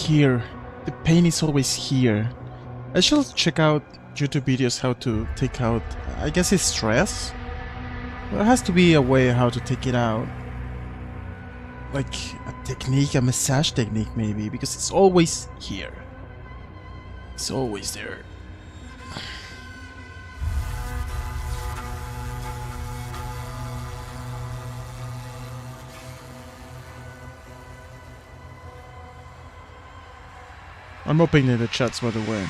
here. The pain is always here. I shall check out YouTube videos how to take out, I guess it's stress. There has to be a way how to take it out. Like a technique, a massage technique maybe, because it's always here. It's always there. I'm opening the chats, by the way.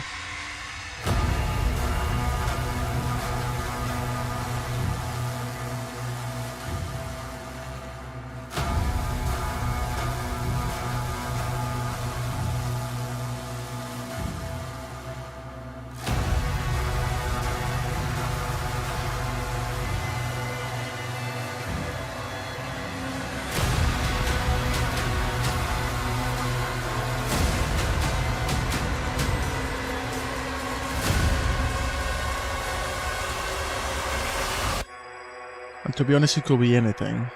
And to be honest, it could be anything.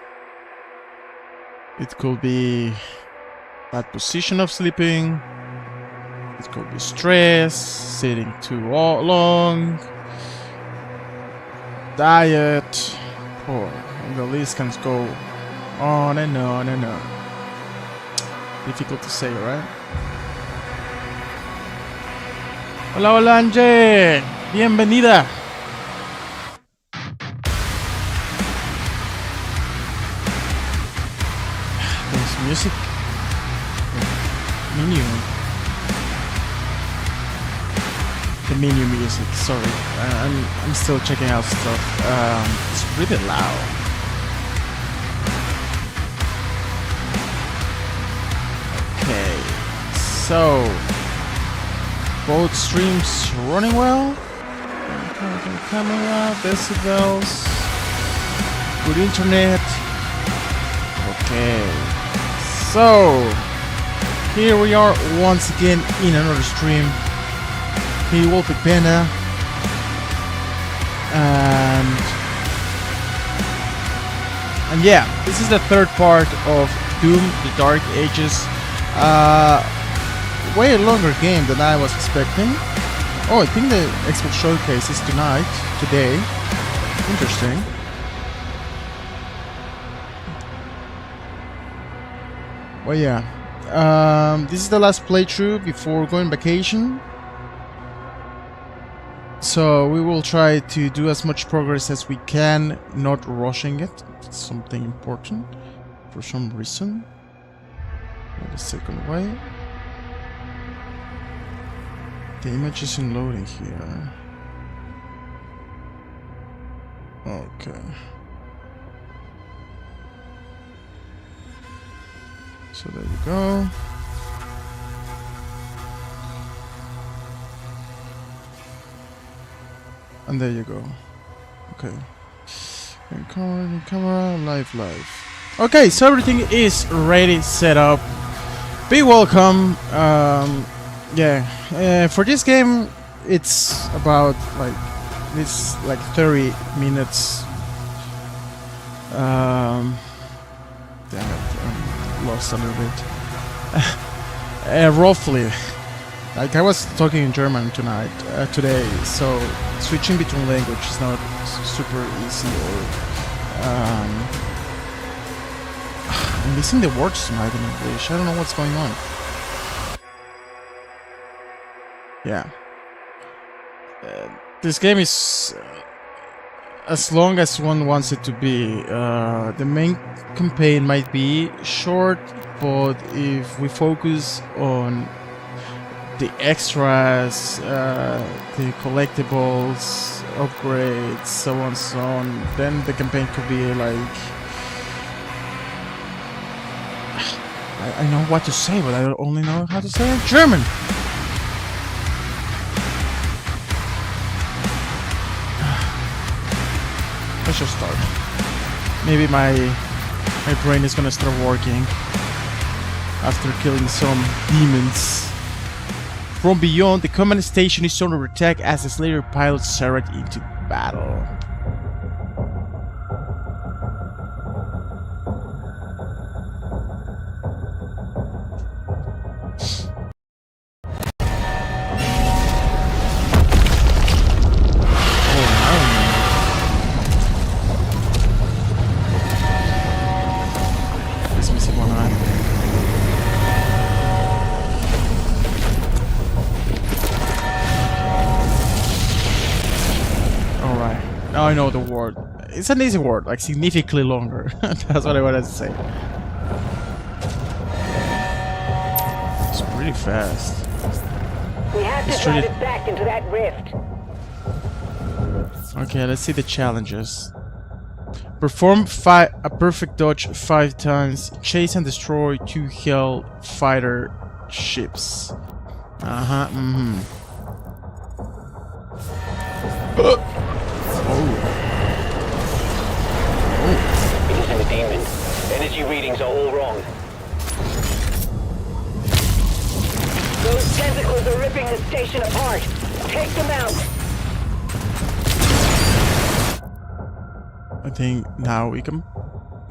It could be bad position of sleeping. It could be stress, sitting too long, diet. Oh, and the list can go on and on and on. Difficult to say, right? Hola, hola, Angie. Bienvenida. Music menu. The menu music. Sorry, I'm still checking out stuff. It's really loud. Okay, so both streams running well. Camera, decibels, good internet. Okay. So, here we are once again in another stream. Hey, WolfpackPanda. And yeah, this is the third part of Doom: The Dark Ages. Way a longer game than I was expecting. Oh, I think the Xbox Showcase is today. Interesting. Well, yeah, this is the last playthrough before going vacation, so we will try to do as much progress as we can, not rushing it. It's something important for some reason. Wait a second, wait. The image isn't loading here. Okay. So there you go. And there you go. Okay. And camera, live. Okay, so everything is ready, set up. Be welcome. Yeah. For this game, it's about like 30 minutes. Damn it. Lost a little bit. Roughly, like I was talking in German today, so switching between language is not super easy. Or I'm missing the words tonight in English. I don't know what's going on. Yeah, this game is as long as one wants it to be. The main campaign might be short, but if we focus on the extras, the collectibles, upgrades, so on and so on, then the campaign could be like... I know what to say, but I only know how to say it in German. Let's just start. Maybe my brain is gonna start working after killing some demons. From beyond, the command station is under attack as the Slayer pilots surge into battle. I know the word. It's an easy word, like significantly longer. That's what I wanted to say. It's pretty fast. We have to drive it back into that rift. Okay, let's see the challenges. Perform a perfect dodge 5 times. Chase and destroy 2 Hell fighter ships. It isn't a demon. Energy readings are all wrong. Those tentacles are ripping the station apart. Take them out. I think now we can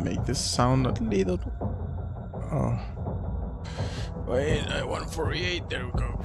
make this sound a little. Oh. Wait, 148. There we go.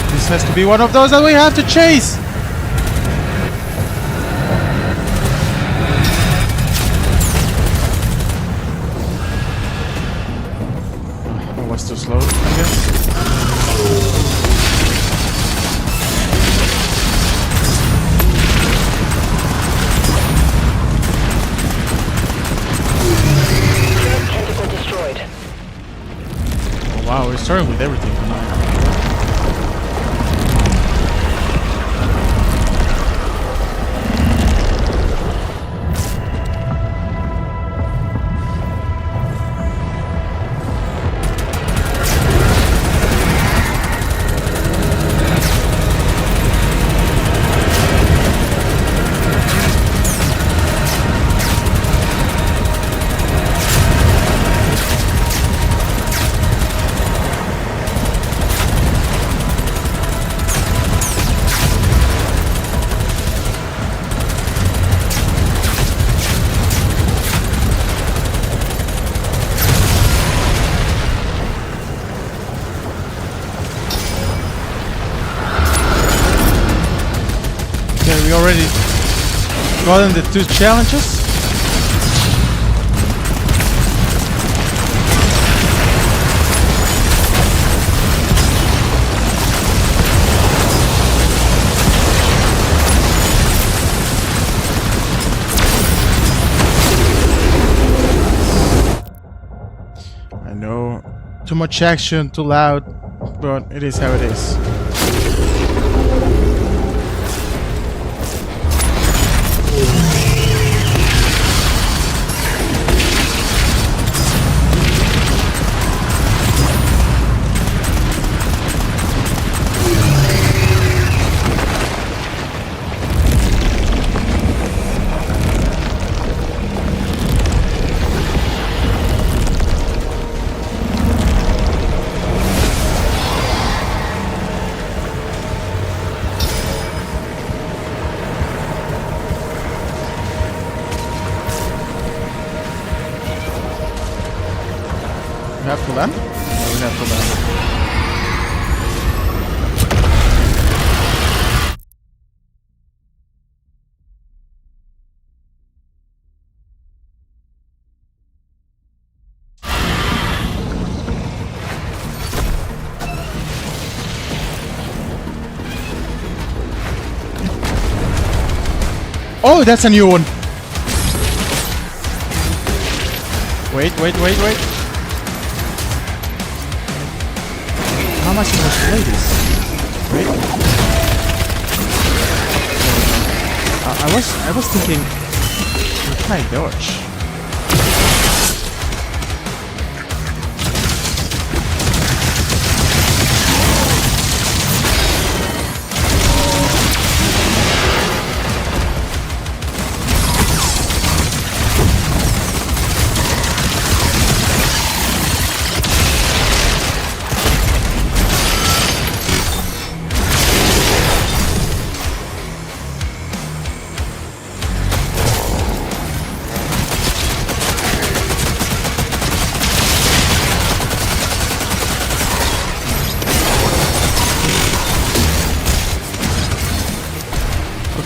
This has to be one of those that we have to chase! I was too slow, I guess. Tentacle destroyed. Oh, wow, we're starting with everything tonight. We already gotten the 2 challenges. I know, too much action, too loud, but it is how it is. We have to land? No, we have to land. Oh, that's a new one. Wait. am I supposed to play this? Wait. I was thinking, what can I dodge?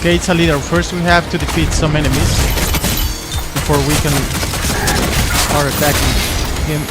Okay, it's a leader. First we have to defeat some enemies before we can start attacking him.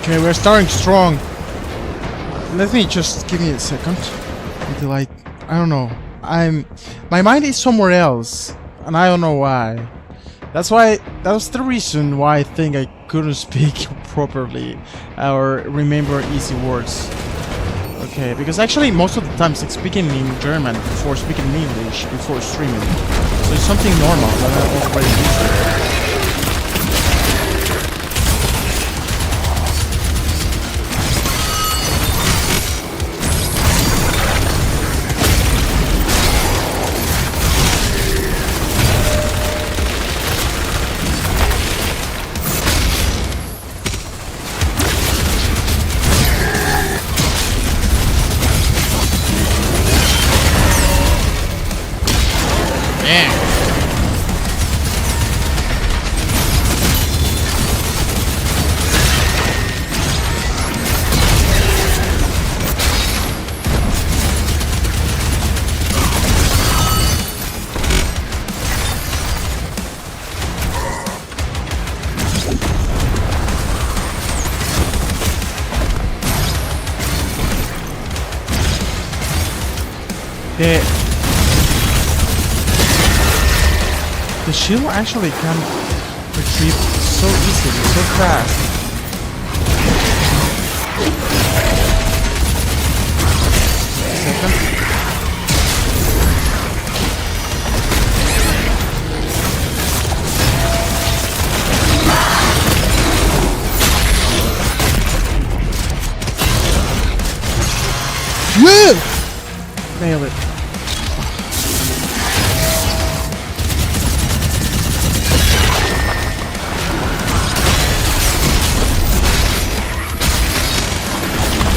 Okay, we're starting strong. Let me just give me a second until I don't know. My mind is somewhere else, and I don't know why. That was the reason why I think I couldn't speak properly or remember easy words. Okay, because actually most of the times I'm speaking in German before speaking in English before streaming, so it's something normal that I'm already used to. The shield actually can retrieve so easily, so fast. Second. Woo! Nail it.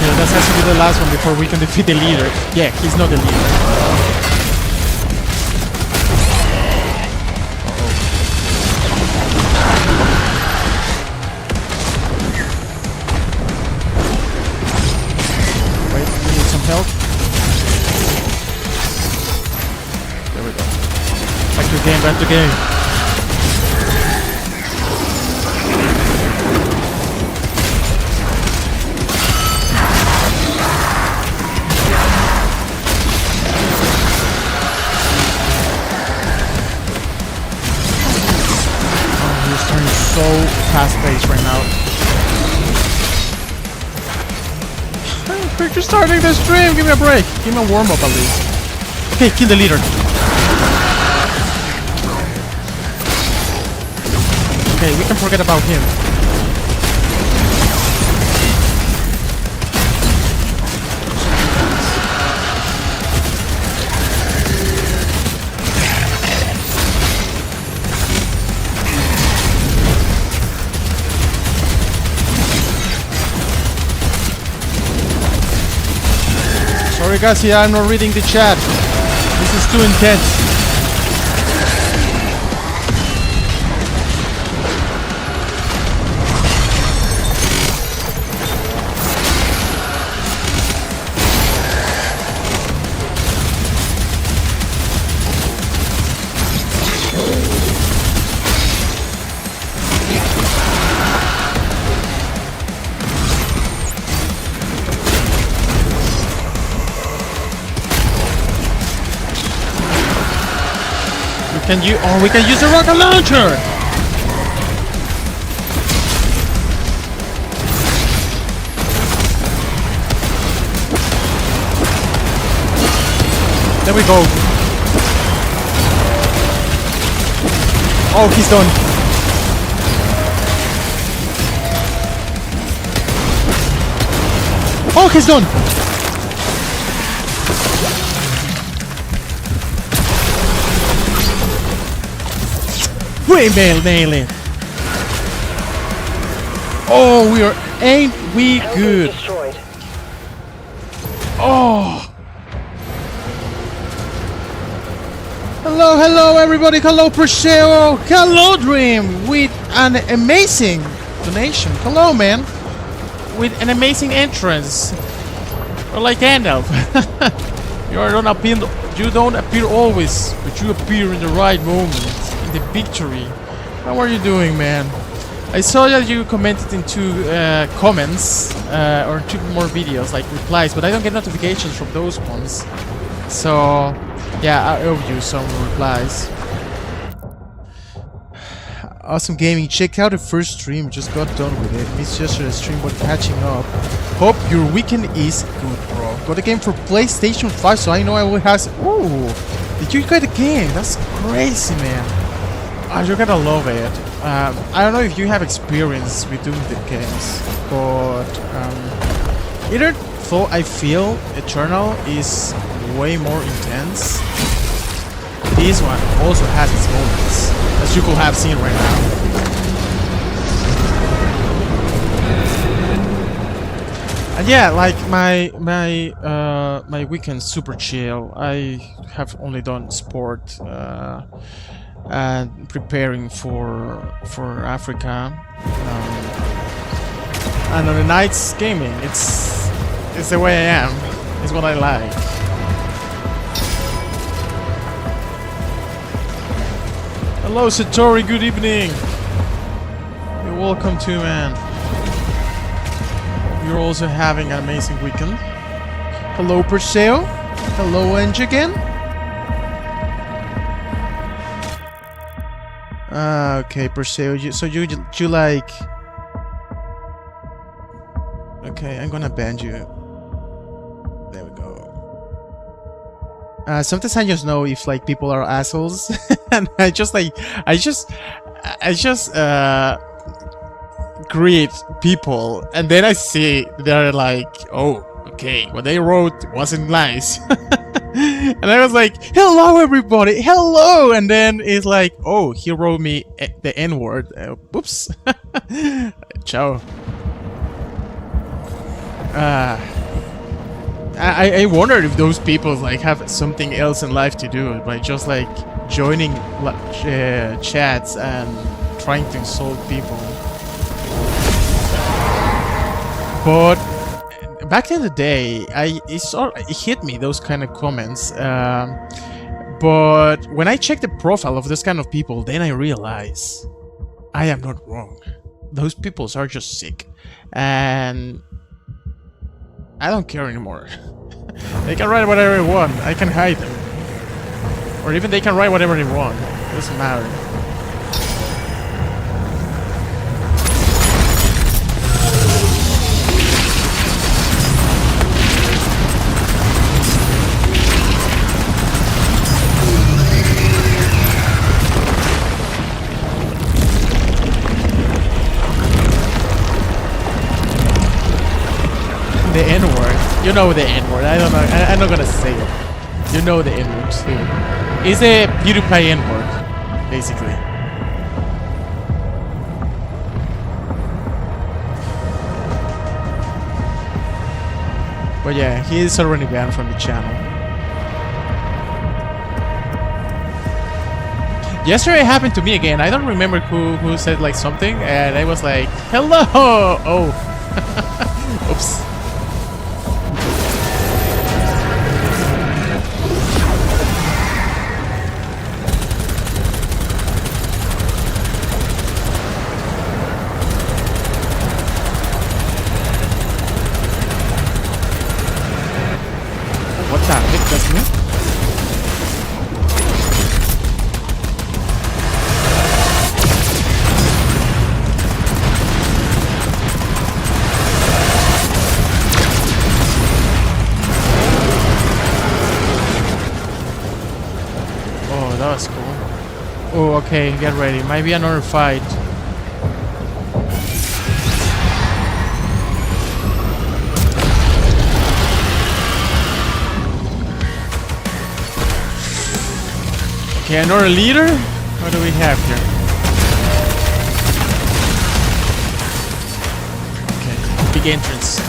That has to be the last one before we can defeat the leader. Yeah, he's not the leader. Wait, we need some help. There we go. Back to the game, back to the game. So fast-paced right now. Quick, you're starting the stream. Give me a break. Give me a warm-up at least. Okay, kill the leader. Okay, we can forget about him. Sorry guys, yeah, I'm not reading the chat. This is too intense. We can use the rocket launcher! There we go. Oh, he's done. Oh, he's done! We nail it. Oh, ain't we good? Oh. Hello everybody. Hello Perseo. Hello Dream with an amazing donation. Hello man. With an amazing entrance. Or like Gandalf. You don't appear always, but you appear in the right moment. The victory. How are you doing, man? I saw that you commented in 2 comments or 2 more videos, like replies, but I don't get notifications from those ones. So yeah, I owe you some replies. Awesome gaming. Check out the first stream. Just got done with it. Missed yesterday's stream, but catching up. Hope your weekend is good, bro. Got a game for PlayStation 5, so I know I will have. Ooh, did you get a game? That's crazy, man. You're gonna love it. I don't know if you have experience with doing the games, but either though I feel Eternal is way more intense, this one also has its moments, as you could have seen right now. And yeah, like my weekend super chill. I have only done sport. And preparing for Africa, and on the nights gaming. It's the way I am. It's what I like. Hello Satori, good evening. You're welcome too, man. You're also having an amazing weekend. Hello Perseo. Hello Eng again. Okay, Perseo, so you like... Okay, I'm gonna ban you. There we go. Sometimes I just know if like people are assholes, and I just greet people, and then I see they're like, oh, okay, what they wrote wasn't nice. And I was like, hello everybody, hello! And then it's like, oh, he wrote me the N-word. Whoops. Ciao. I wondered if those people like have something else in life to do by just like joining chats and trying to insult people. But back in the day, it hit me, those kind of comments. But when I checked the profile of this kind of people, then I realized I am not wrong. Those people are just sick, and I don't care anymore. They can write whatever they want. I can hide them, or even they can write whatever they want. It doesn't matter. the N-word. You know the N-word. I don't know. I'm not gonna say it. You know the N-word too. It's a PewDiePie N-word, basically. But yeah, he is already banned from the channel. Yesterday it happened to me again. I don't remember who said like something, and I was like, "Hello!" Oh, oops. What the heck? That's me? That was cool. Oh, okay, get ready. Might be another fight. Okay, another leader? What do we have here? Okay, big entrance.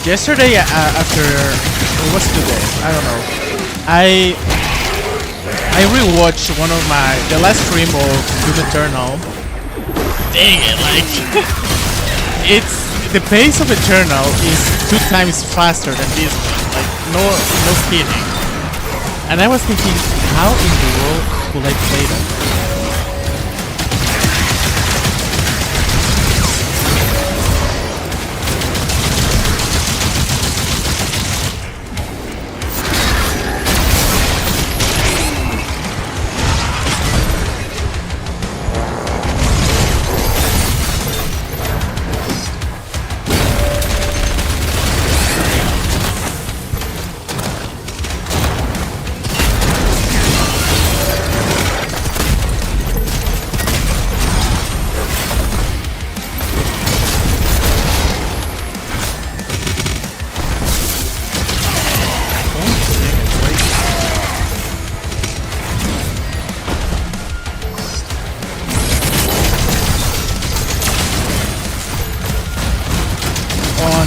Yesterday, after what's today? I don't know. I rewatched the last stream of Doom Eternal. Dang it! Like it's the pace of Eternal is 2 times faster than this one. Like no kidding. And I was thinking, how in the world could I play that?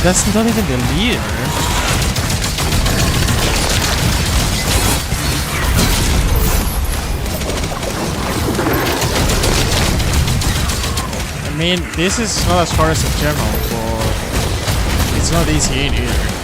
That's not even the leader. I mean, this is not as far as Eternal, but it's not easy either.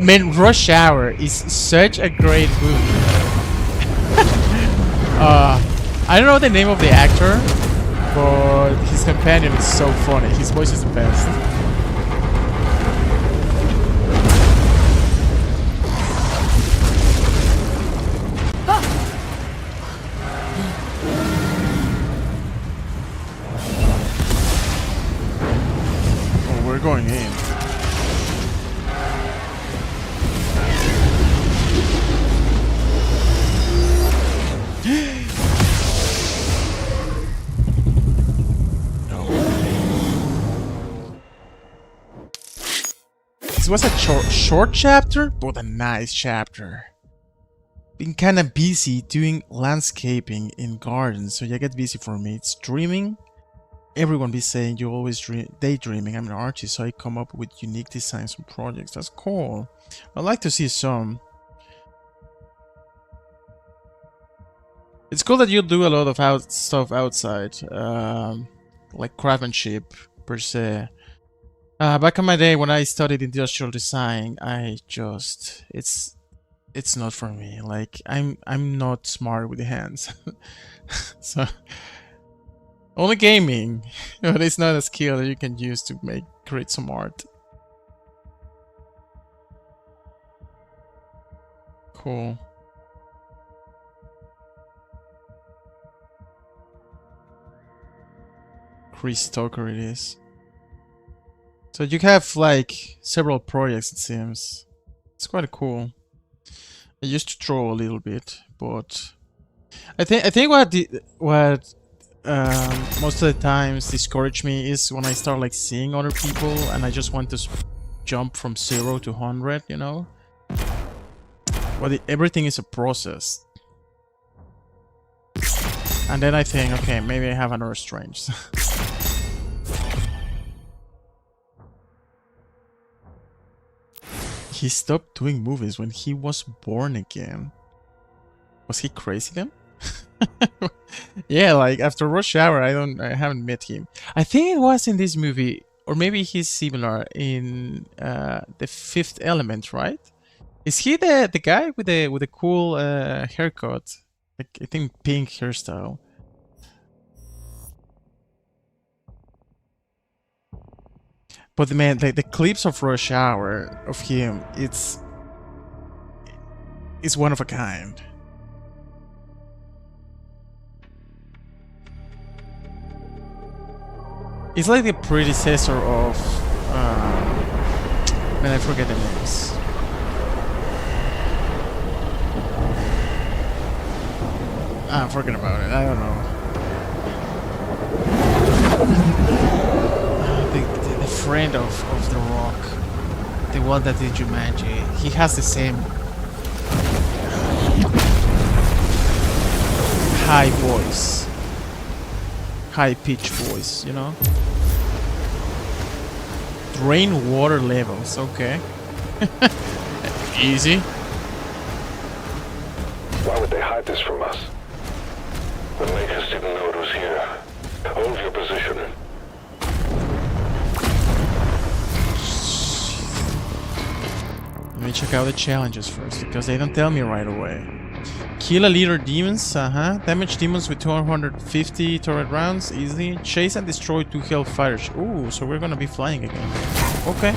Man, Rush Hour is such a great movie. I don't know the name of the actor, but his companion is so funny. His voice is the best. Oh, we're going in. This was a short chapter, but a nice chapter. Been kinda busy doing landscaping in gardens, so you get busy for me. It's dreaming. Everyone be saying you always daydreaming. I'm an artist, so I come up with unique designs and projects. That's cool. I'd like to see some. It's cool that you do a lot of stuff outside, like craftsmanship per se. Back in my day when I studied industrial design, it's not for me. Like I'm not smart with the hands, so only gaming, but it's not a skill that you can use to create some art. Cool. Chris Stoker it is. So you have like several projects, it seems. It's quite cool. I used to draw a little bit, but I think what most of the times discourage me is when I start like seeing other people and I just want to jump from 0 to 100, you know. But everything is a process. And then I think, okay, maybe I have another strange. He stopped doing movies when he was born again. Was he crazy then? Yeah, like after Rush Hour, I haven't met him. I think it was in this movie, or maybe he's similar in The Fifth Element, right? Is he the guy with the cool haircut? Like I think pink hairstyle. But man, the clips of Rush Hour of him, it's one of a kind. It's like the predecessor of man, I forget the names. I'm forgetting about it. I don't know. The friend of The Rock, the one that did Jumanji, he has the same high voice, high pitched voice, you know. Drain water levels, okay. Easy. Why would they hide this from us? The makers didn't know it was here. Hold your position. Let me check out the challenges first, because they don't tell me right away. Kill a leader demons, Damage demons with 250 turret rounds, easily. Chase and destroy 2 hellfighters. Ooh, so we're gonna be flying again. Okay.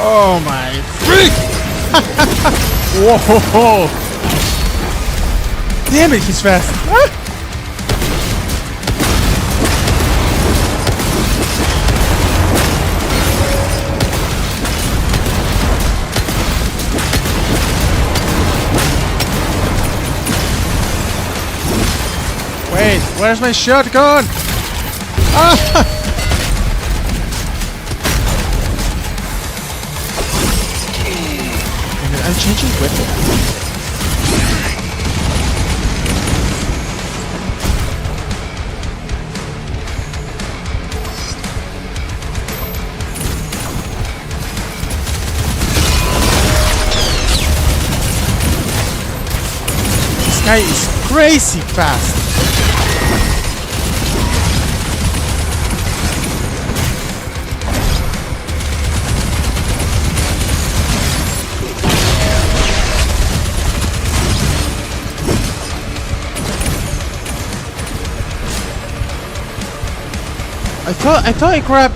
Oh my freak! Whoa! Damn it, he's fast. Ah! Wait, where's my shotgun? Ah! I'm changing weapon. This guy is crazy fast. I thought I grabbed.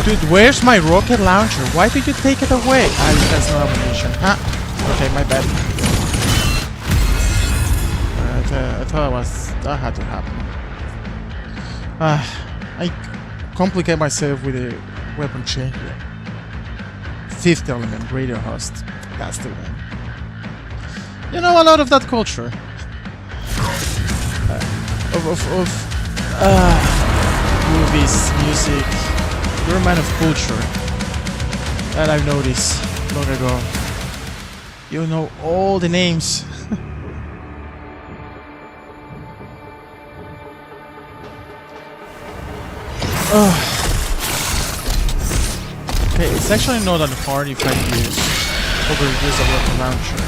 Dude, where's my rocket launcher? Why did you take it away? Ah, that's no ammunition. Huh? Okay, my bad. I thought that had to happen. I complicate myself with a weapon changer. Fifth element, radio host. That's the one. You know a lot of that culture. Movies, music. You're a man of culture. That I've noticed long ago. You know all the names. Okay, it's actually not that hard if I overuse a weapon launcher.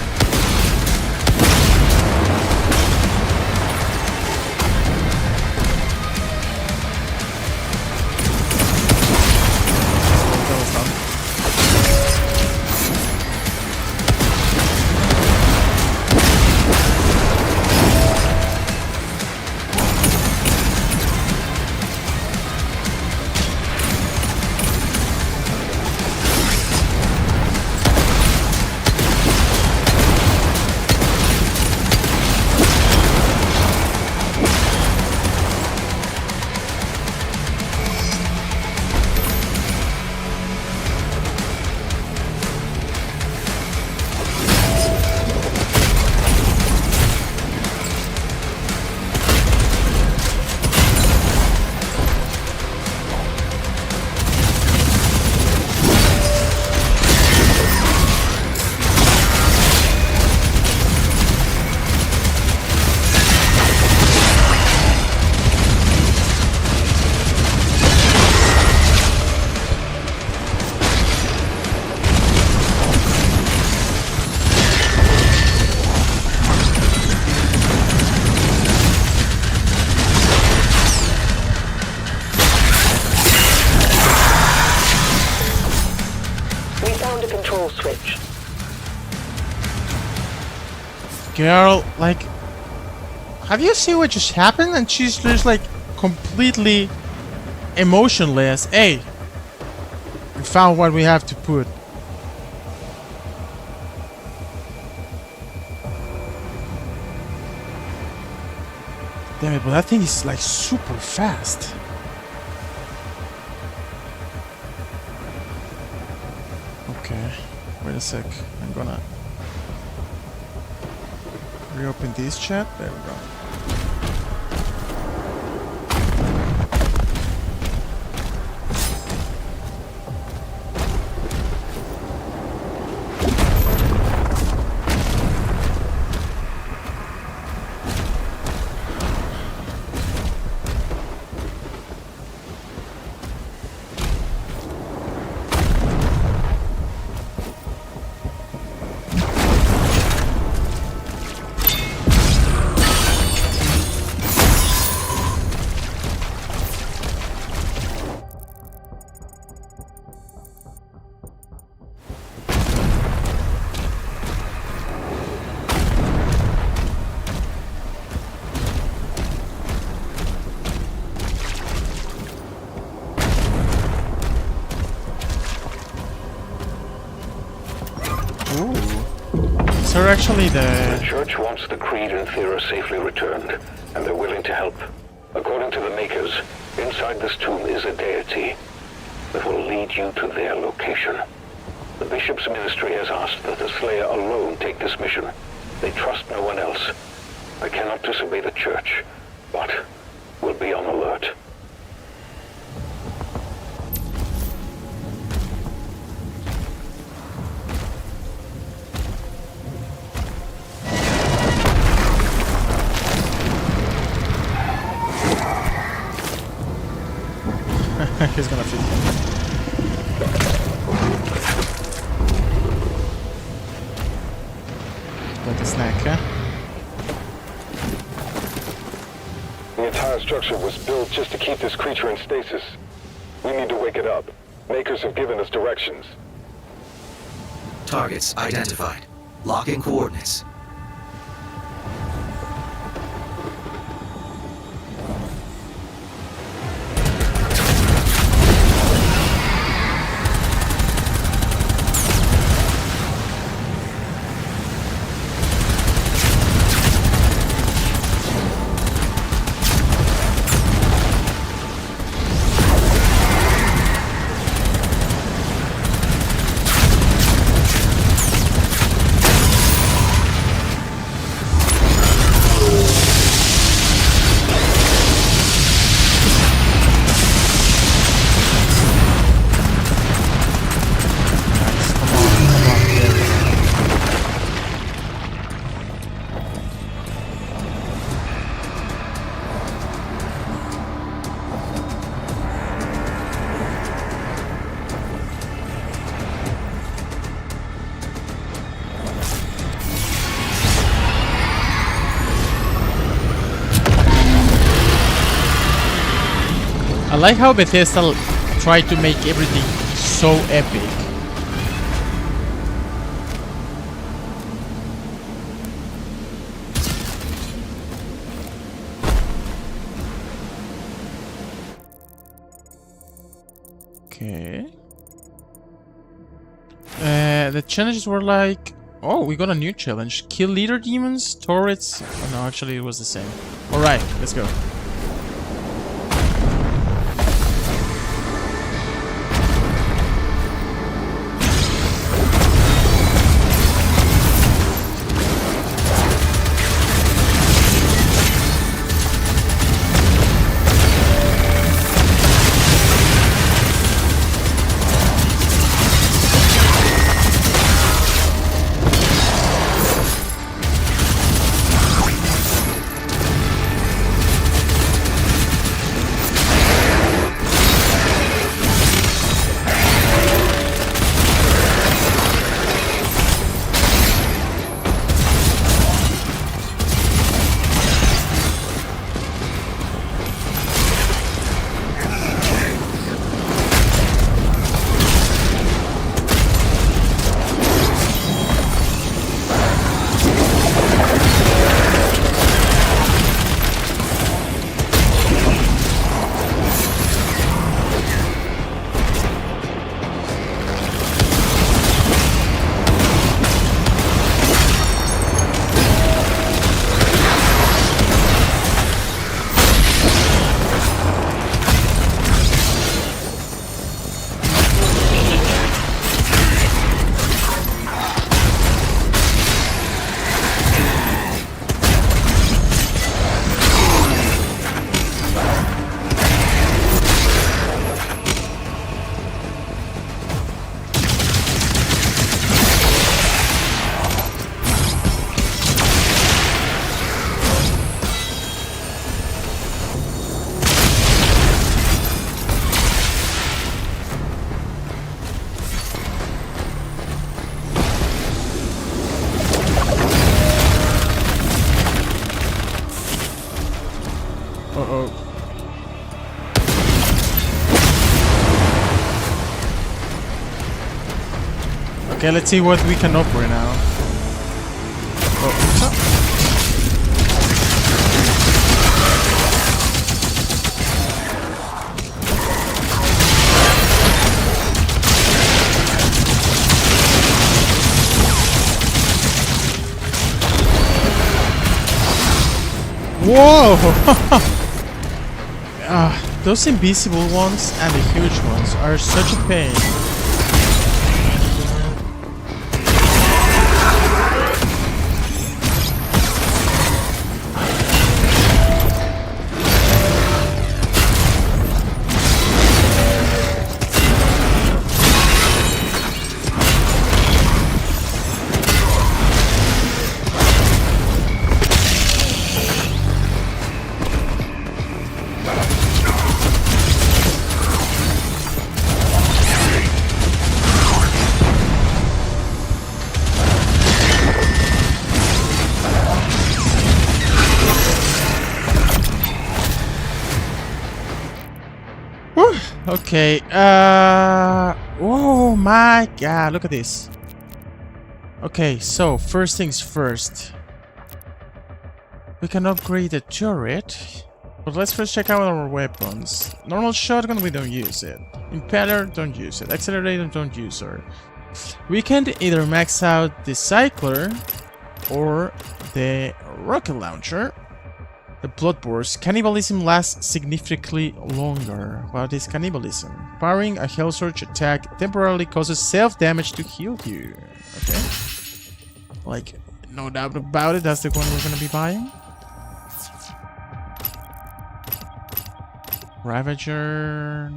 Switch. Girl, like, have you seen what just happened? And she's just like completely emotionless. Hey, we found what we have to put. Damn it, but that thing is like super fast. Okay, wait a sec. I'm gonna reopen this chat. There we go. So actually The church wants the creed and Thera safely returned, and they're willing to help. According to the Makers, inside this tomb is a deity that will lead you to their location. The Bishop's ministry has asked that the Slayer alone take this mission. They trust no one else. I cannot disobey the church, but we'll be on alert. he's gonna fit. Like a snack, huh? The entire structure was built just to keep this creature in stasis. We need to wake it up. Makers have given us directions. Targets identified. Locking coordinates. I like how Bethesda tried to make everything so epic. Okay. The challenges were like... Oh, we got a new challenge. Kill leader demons, turrets... Oh, no, actually it was the same. Alright, let's go. Okay, let's see what we can operate now. Oh, what's up? Whoa! Those invisible ones and the huge ones are such a pain. Okay, oh my god, look at this. Okay, so first things first. We can upgrade the turret. But let's first check out our weapons. Normal shotgun, we don't use it. Impaler, don't use it. Accelerator, don't use it. We can either max out the cycler or the rocket launcher. The blood burst. Cannibalism lasts significantly longer. What is cannibalism? Firing a hell surge attack temporarily causes self-damage to heal you. Okay. Like, no doubt about it, that's the one we're gonna be buying. Ravager.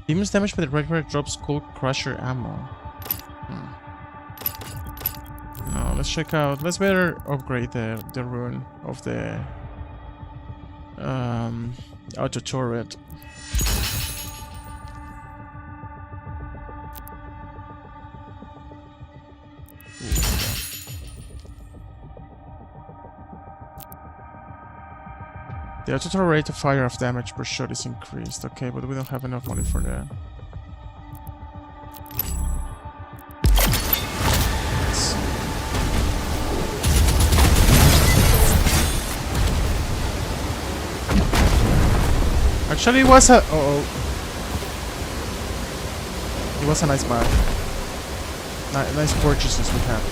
Demons damage by the regular drops Skull Crusher ammo. No, let's check out. Let's better upgrade the rune of the auto turret. The auto turret rate of fire of damage per shot is increased. Okay, but we don't have enough money for that. Actually, it was a... It was a nice buy. Nice purchases we have.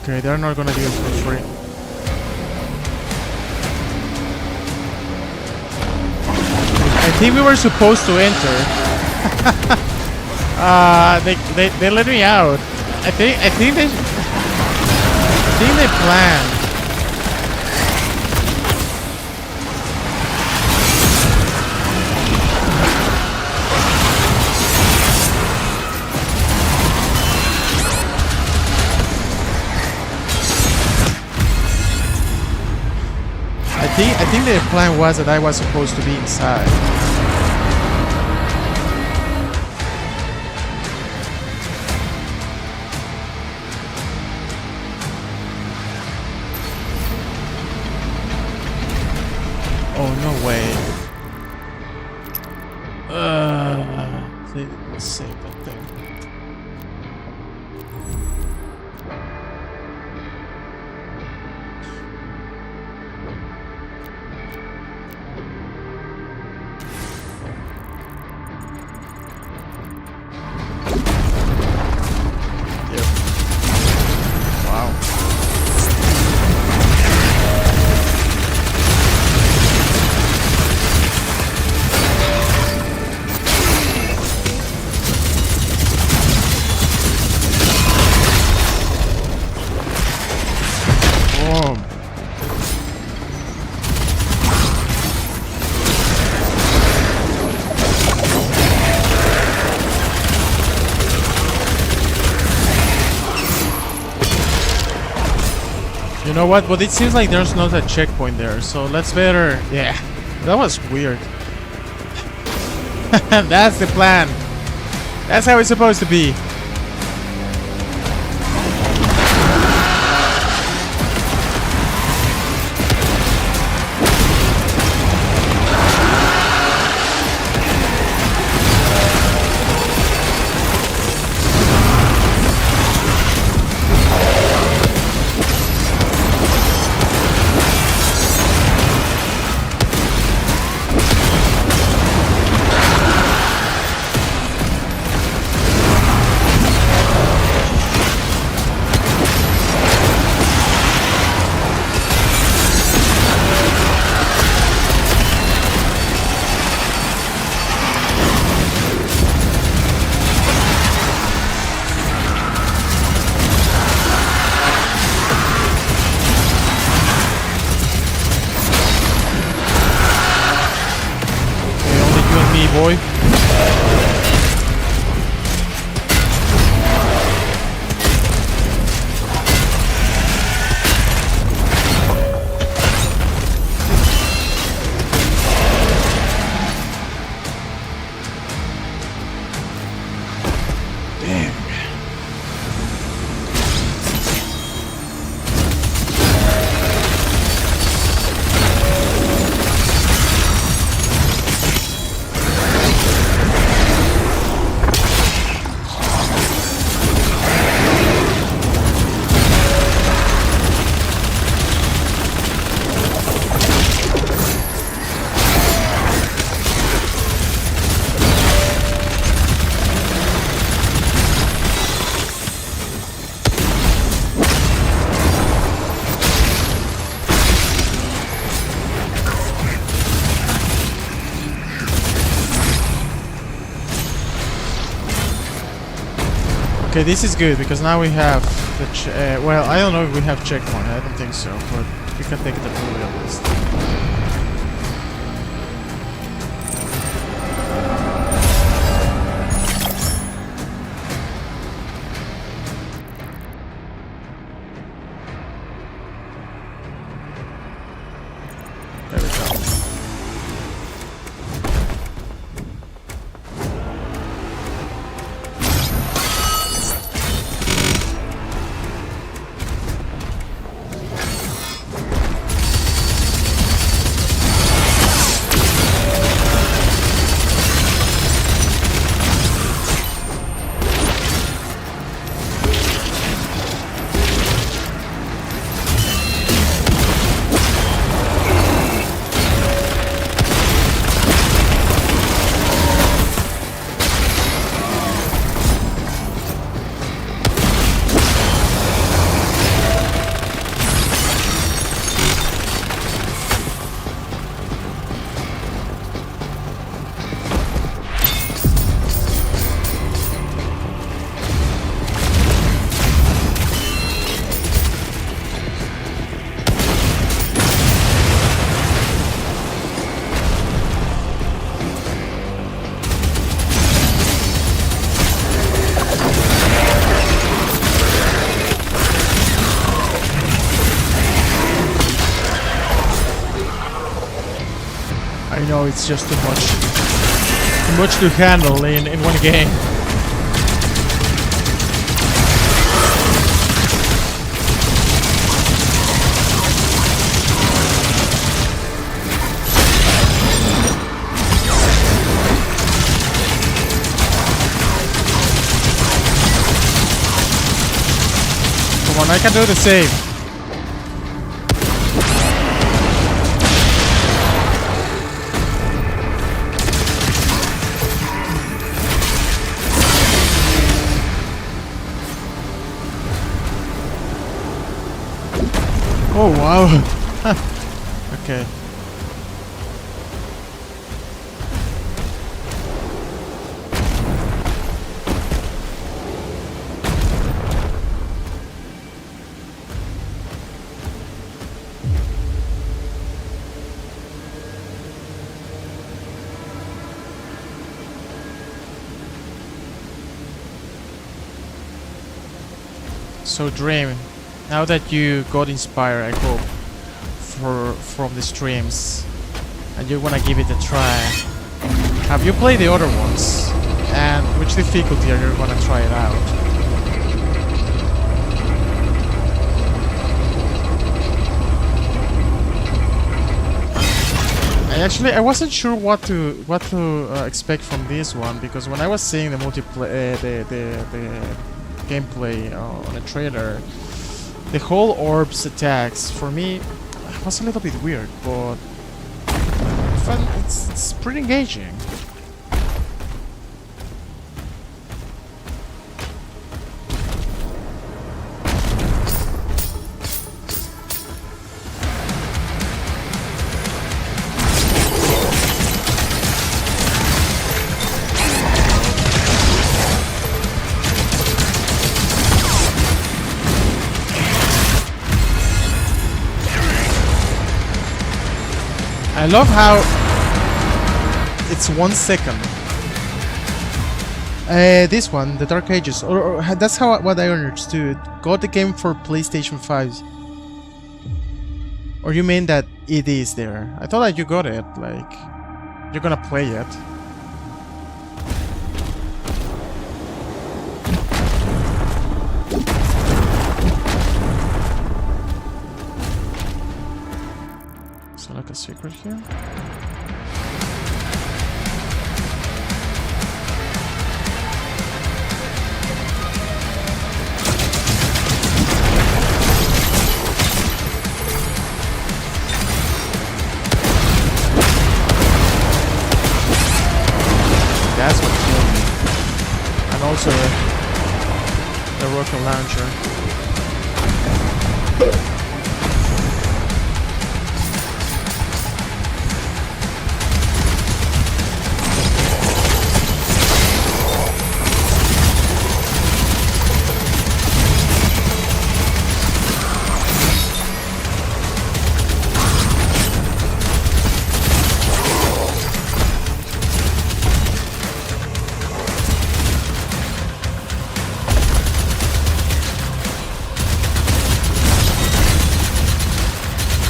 Okay, they're not gonna do it for free. I think we were supposed to enter. They let me out. I think they planned. I think the plan was that I was supposed to be inside. Oh, no way. Let's save that thing. You know what? But it seems like there's not a checkpoint there, so let's better... Yeah, that was weird. That's the plan. That's how it's supposed to be. boy. Okay, this is good because now we have the well, I don't know if we have checkpoint. I don't think so, but we can take the fully at least. There we go. I know it's just too much to handle in one game. Come on, I can do the same. Oh wow. Okay. So Dream, now that you got inspired, I hope, from the streams, and you wanna give it a try, have you played the other ones? And which difficulty are you gonna try it out? I wasn't sure what to expect from this one, because when I was seeing the multiplayer, the gameplay on a trailer, the whole orbs attacks for me was a little bit weird, but it's pretty engaging. I love how it's 1 second This one, the Dark Ages, or that's how what I understood. Got the game for PlayStation 5. Or you mean that it is there? I thought that you got it, like you're gonna play it. Is there like a secret here? That's what killed me. And also the rocket launcher.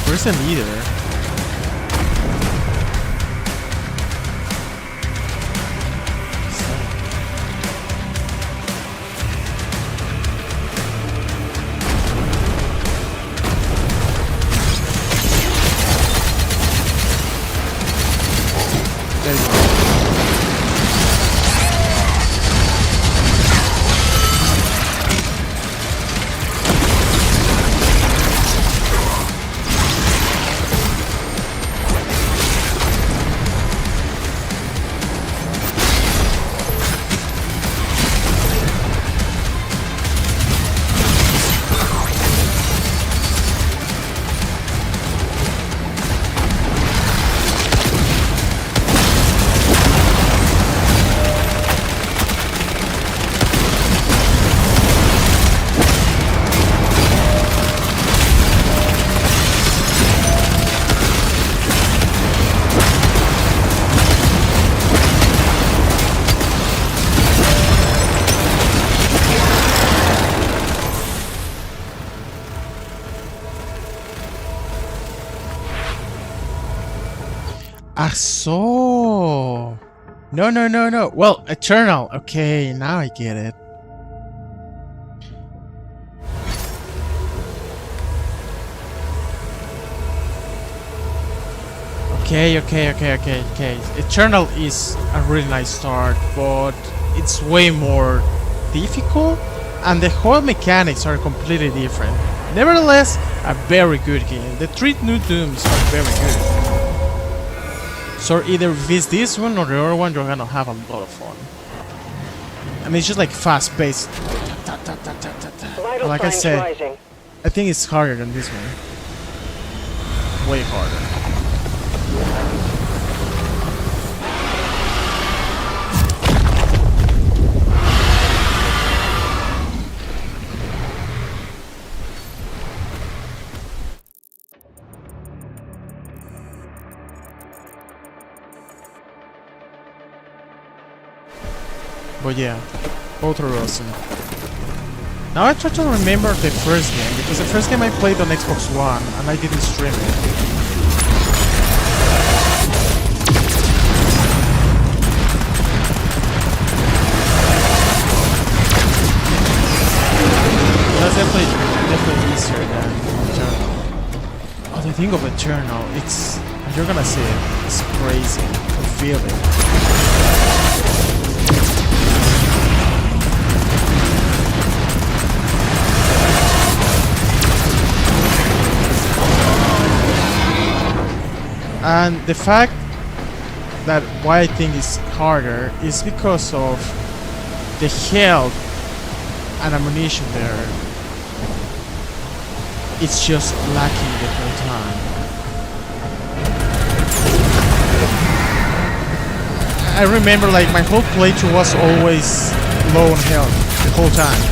Where's the leader? There you go. Ah, so. No. Well, Eternal. Okay, now I get it. Okay. Eternal is a really nice start, but it's way more difficult, and the whole mechanics are completely different. Nevertheless, a very good game. The 3 new Dooms are very good. So either if it's this one or the other one, you're gonna have a lot of fun. I mean, it's just like fast-paced. Like I said, I think it's harder than this one. Way harder. But yeah, both are awesome. Now I try to remember the first game, because the first game I played on Xbox One and I didn't stream it. That's definitely easier than Eternal. Oh, the thing of Eternal, it's, you're gonna see it, it's crazy to feel it. And the fact that why I think it's harder is because of the health and ammunition there. It's just lacking the whole time. I remember like my whole playthrough was always low on health the whole time.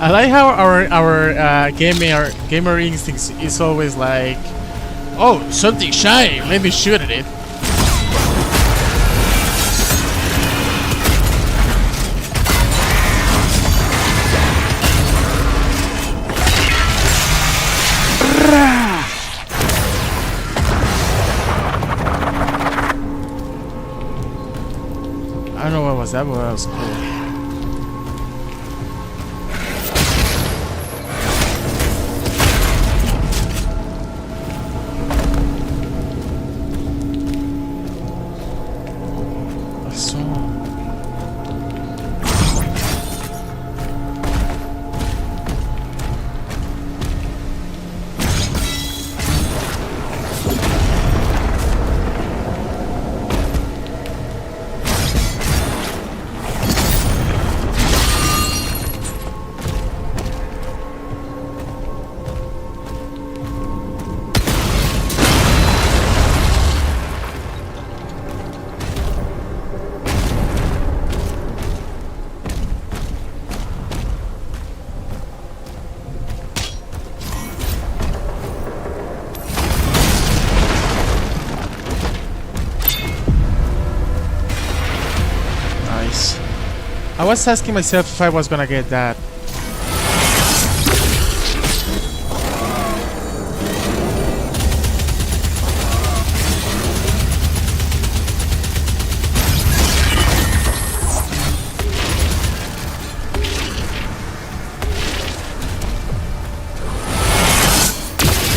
I like how our gamer instincts is always like, oh, something shiny, let me shoot at it. I don't know what was that, but that was cool. I was asking myself if I was gonna get that.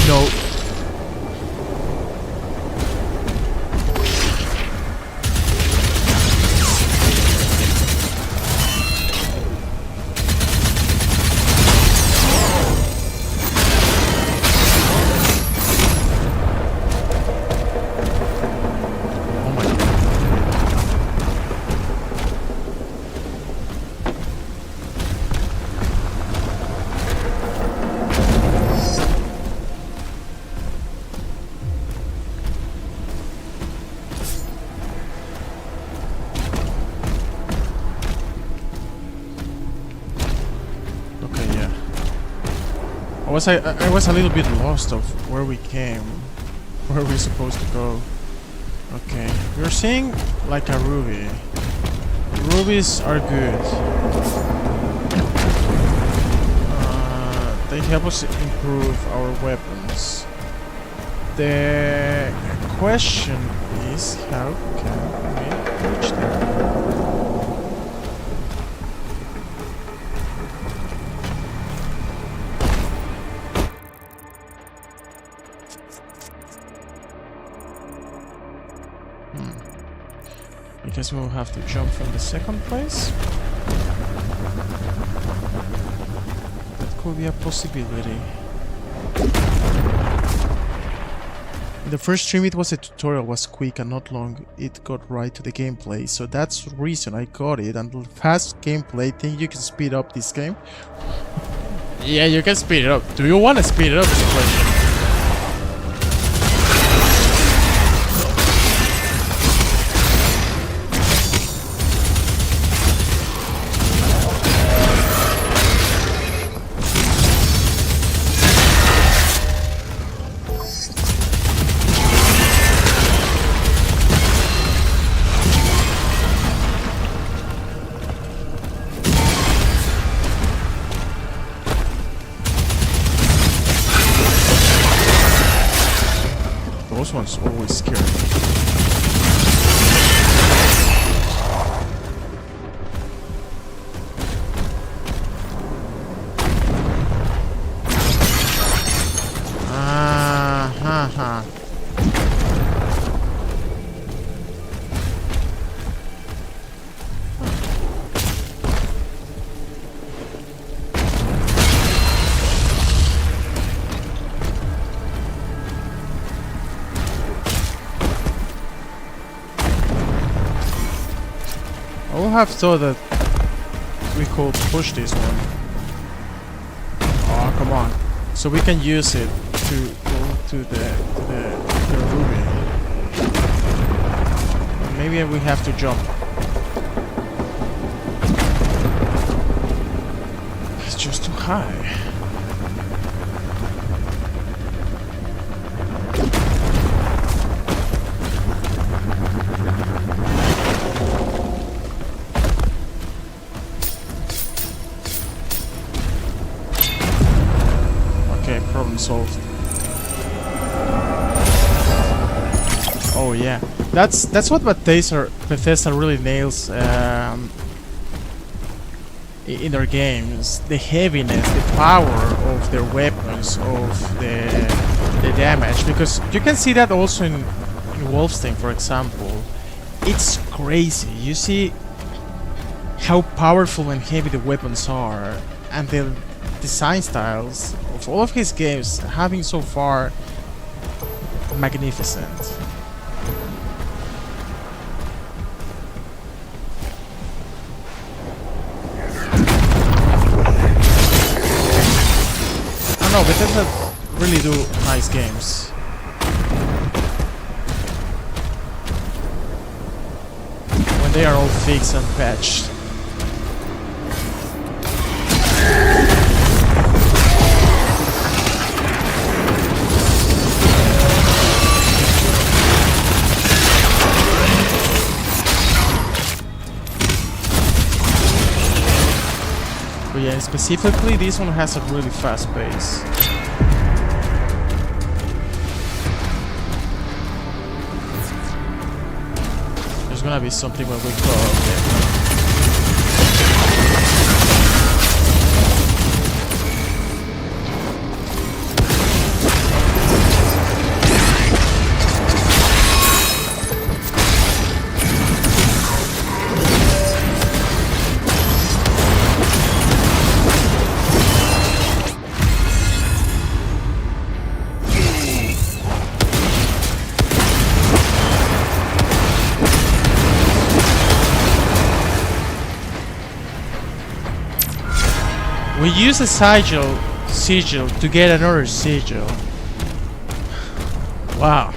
No. I was a little bit lost of where we came, where we're supposed to go. Okay, we're seeing like a ruby. Rubies are good. They help us improve our weapons. The question is, how can we reach them? I guess we'll have to jump from the second place. That could be a possibility. In the first stream it was a tutorial, was quick and not long. It got right to the gameplay, so that's the reason I got it. And the fast gameplay, think you can speed up this game? Yeah, you can speed it up. Do you want to speed it up? Is the question. Those ones always scare me. I would have thought that we could push this one. Oh, come on. So we can use it to go to the ruby. Maybe we have to jump. It's just too high. Okay. Okay, problem solved. Oh yeah, that's what Bethesda really nails in their games. The heaviness, the power of their weapons, of the damage. Because you can see that also in Wolfenstein, for example. It's crazy. You see how powerful and heavy the weapons are, and the design styles of all of his games have been so far magnificent. No, Bethesda really do nice games. When they are all fixed and patched. But yeah, specifically this one has a really fast pace. There's gonna be something when we go. We use a sigil to get another sigil. Wow.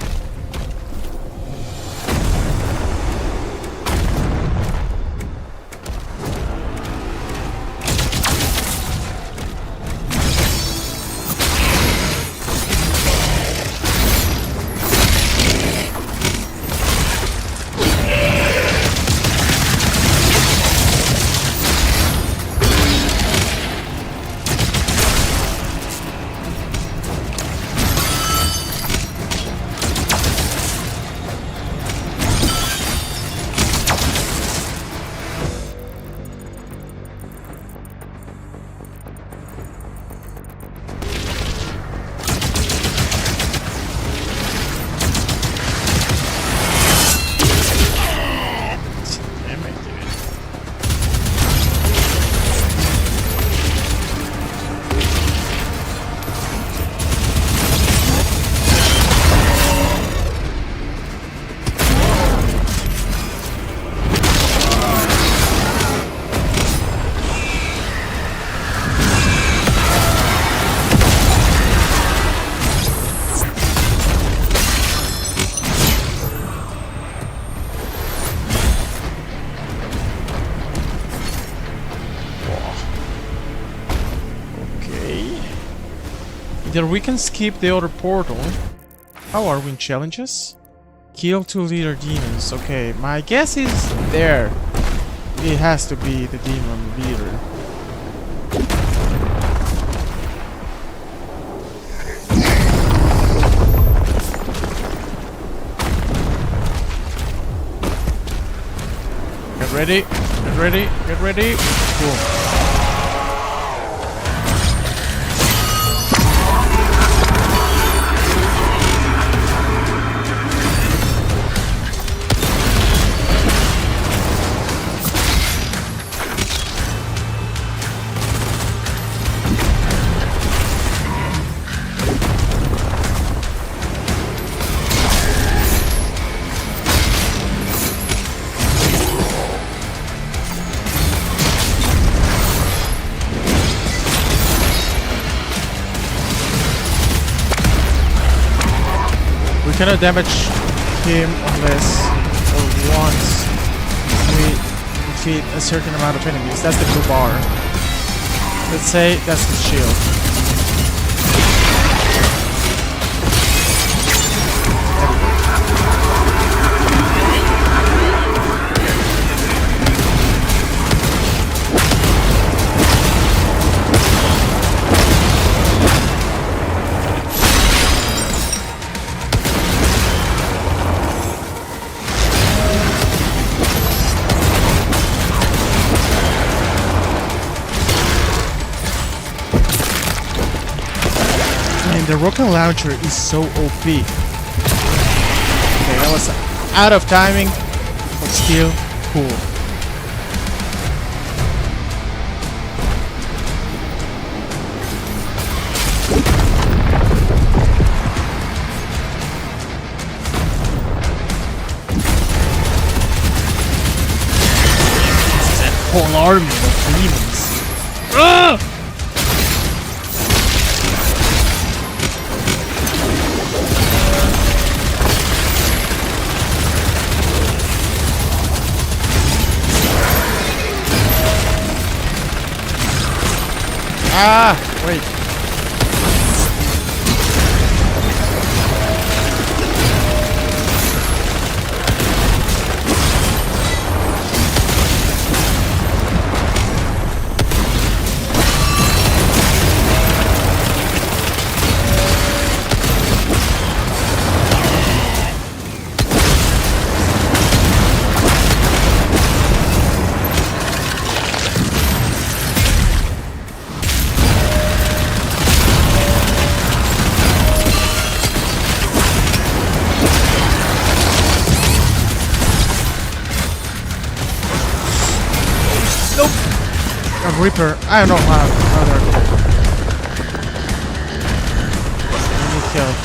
Either we can skip the other portal. How are we in challenges? Kill 2 leader demons. Okay, my guess is there. It has to be the demon leader. Get ready, get ready, get ready. Boom. We cannot damage him unless or once we defeat a certain amount of enemies. That's the blue bar. Let's say that's the shield. The rocket launcher is so OP. Okay, that was out of timing, but still cool. This is a whole army of demons. Ah! Ah, wait. Reaper, I don't know how they're called. I need help.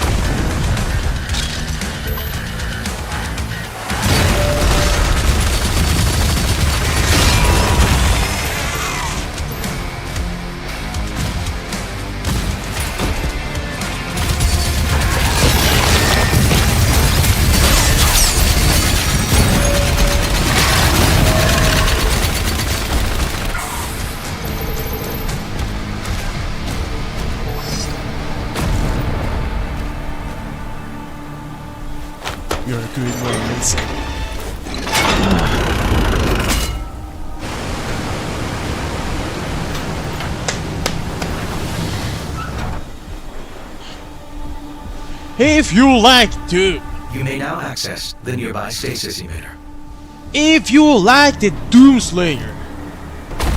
You're a good one, amazing. If you like to, You may now access the nearby stasis emitter. if you like the Doomslayer,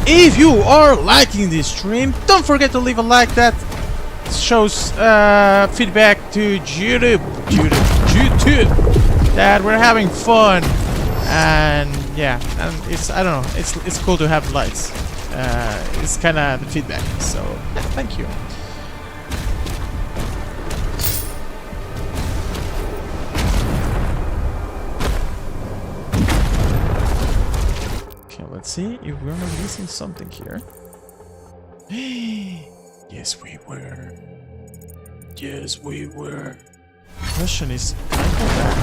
if you are liking this stream, don't forget to leave a like. That shows feedback to YouTube that we're having fun, and yeah, and it's, I don't know, it's cool to have likes. It's kind of the feedback, so yeah, thank you. Okay, let's see if we're not missing something here. Yes, we were. Yes, we were. The question is, can I go back?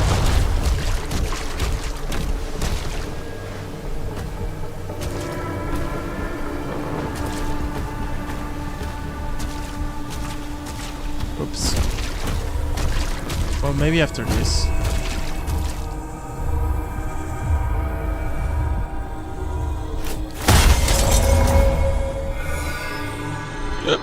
Oops. Well, maybe after this. Yep.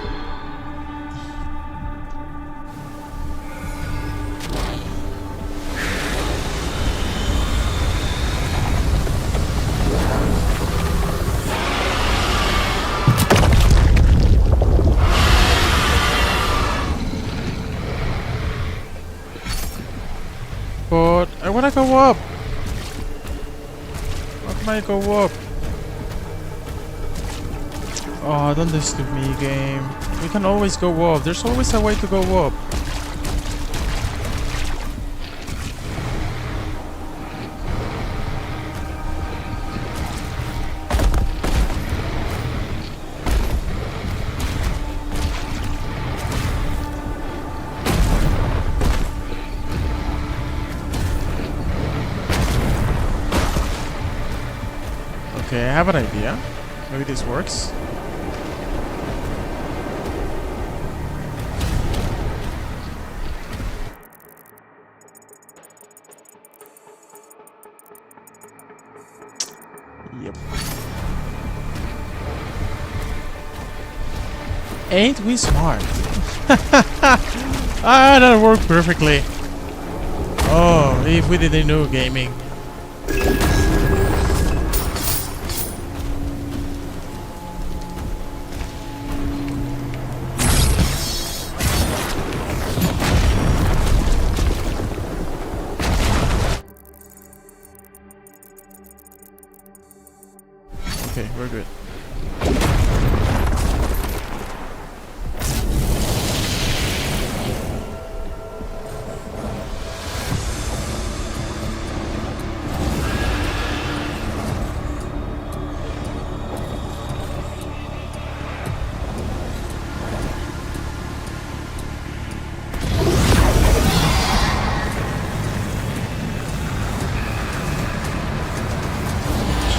But I wanna go up. How can I go up? Oh, don't disturb me, game. We can always go up. There's always a way to go up. Okay, I have an idea. Maybe this works. Yep. Ain't we smart? Ah, that worked perfectly. Oh, if we didn't know gaming. Okay, we're good.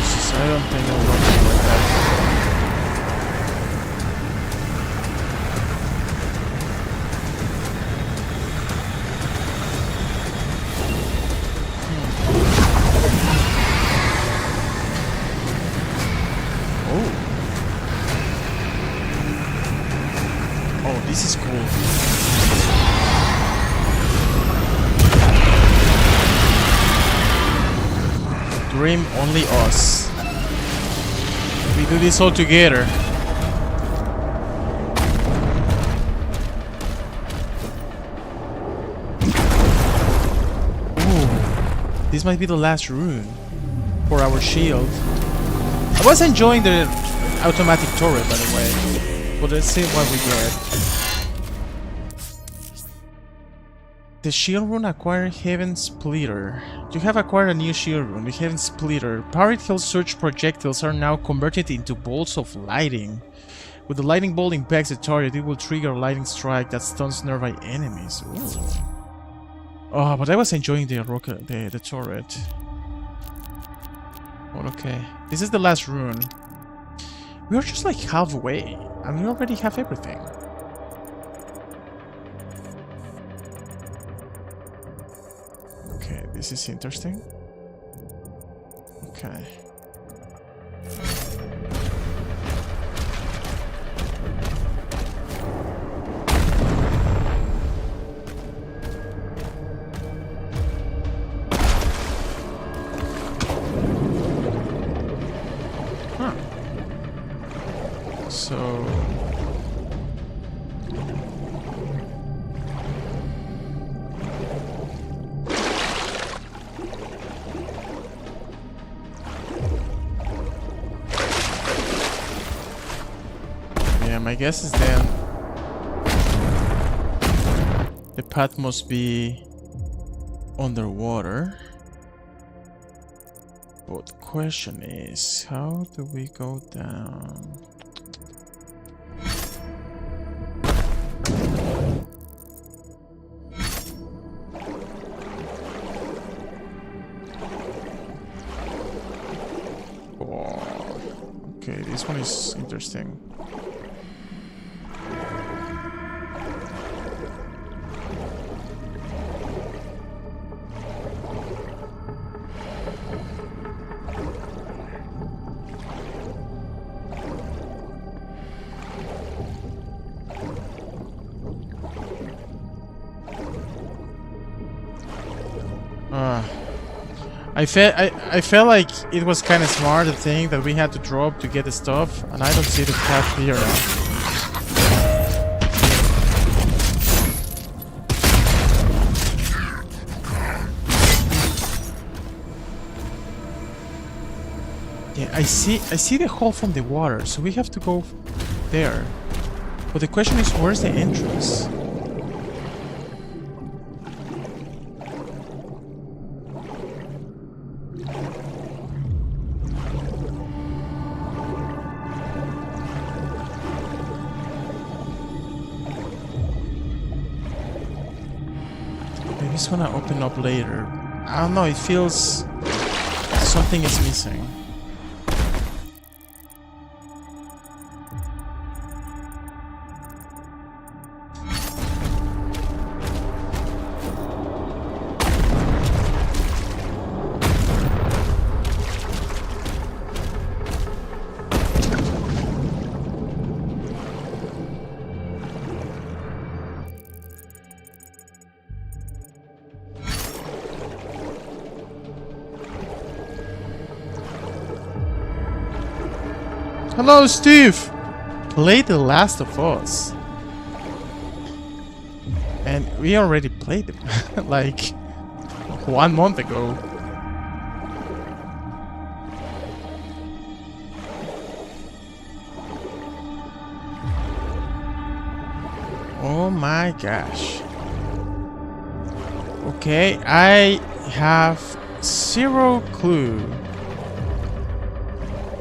Jesus, I don't think I'll work like that. Oh, this is cool. Dream only us. We do this all together. Ooh, this might be the last rune for our shield. I was enjoying the automatic turret, by the way. But let's see what we get. The shield rune acquired Heaven Splitter. You have acquired a new shield rune, the Heaven Splitter. Powered Hill Surge projectiles are now converted into bolts of lightning. With the lightning bolt impacts the target, it will trigger a lightning strike that stuns nearby enemies. Ooh. Oh, but I was enjoying the rocket, the turret. Well, okay. This is the last rune. We are just like halfway, and we already have everything. Okay, this is interesting. Okay. Huh. So... my guess is then the path must be underwater. But the question is, how do we go down? Oh, okay, this one is interesting. I felt like it was kind of smart, the thing that we had to drop to get the stuff, and I don't see the path here now. Yeah, I see the hole from the water, so we have to go there. But the question is, where's the entrance? It's gonna open up later. I don't know, it feels something is missing. Hello, Steve! Play The Last of Us. And we already played it, like 1 month ago. Oh my gosh. Okay, I have zero clue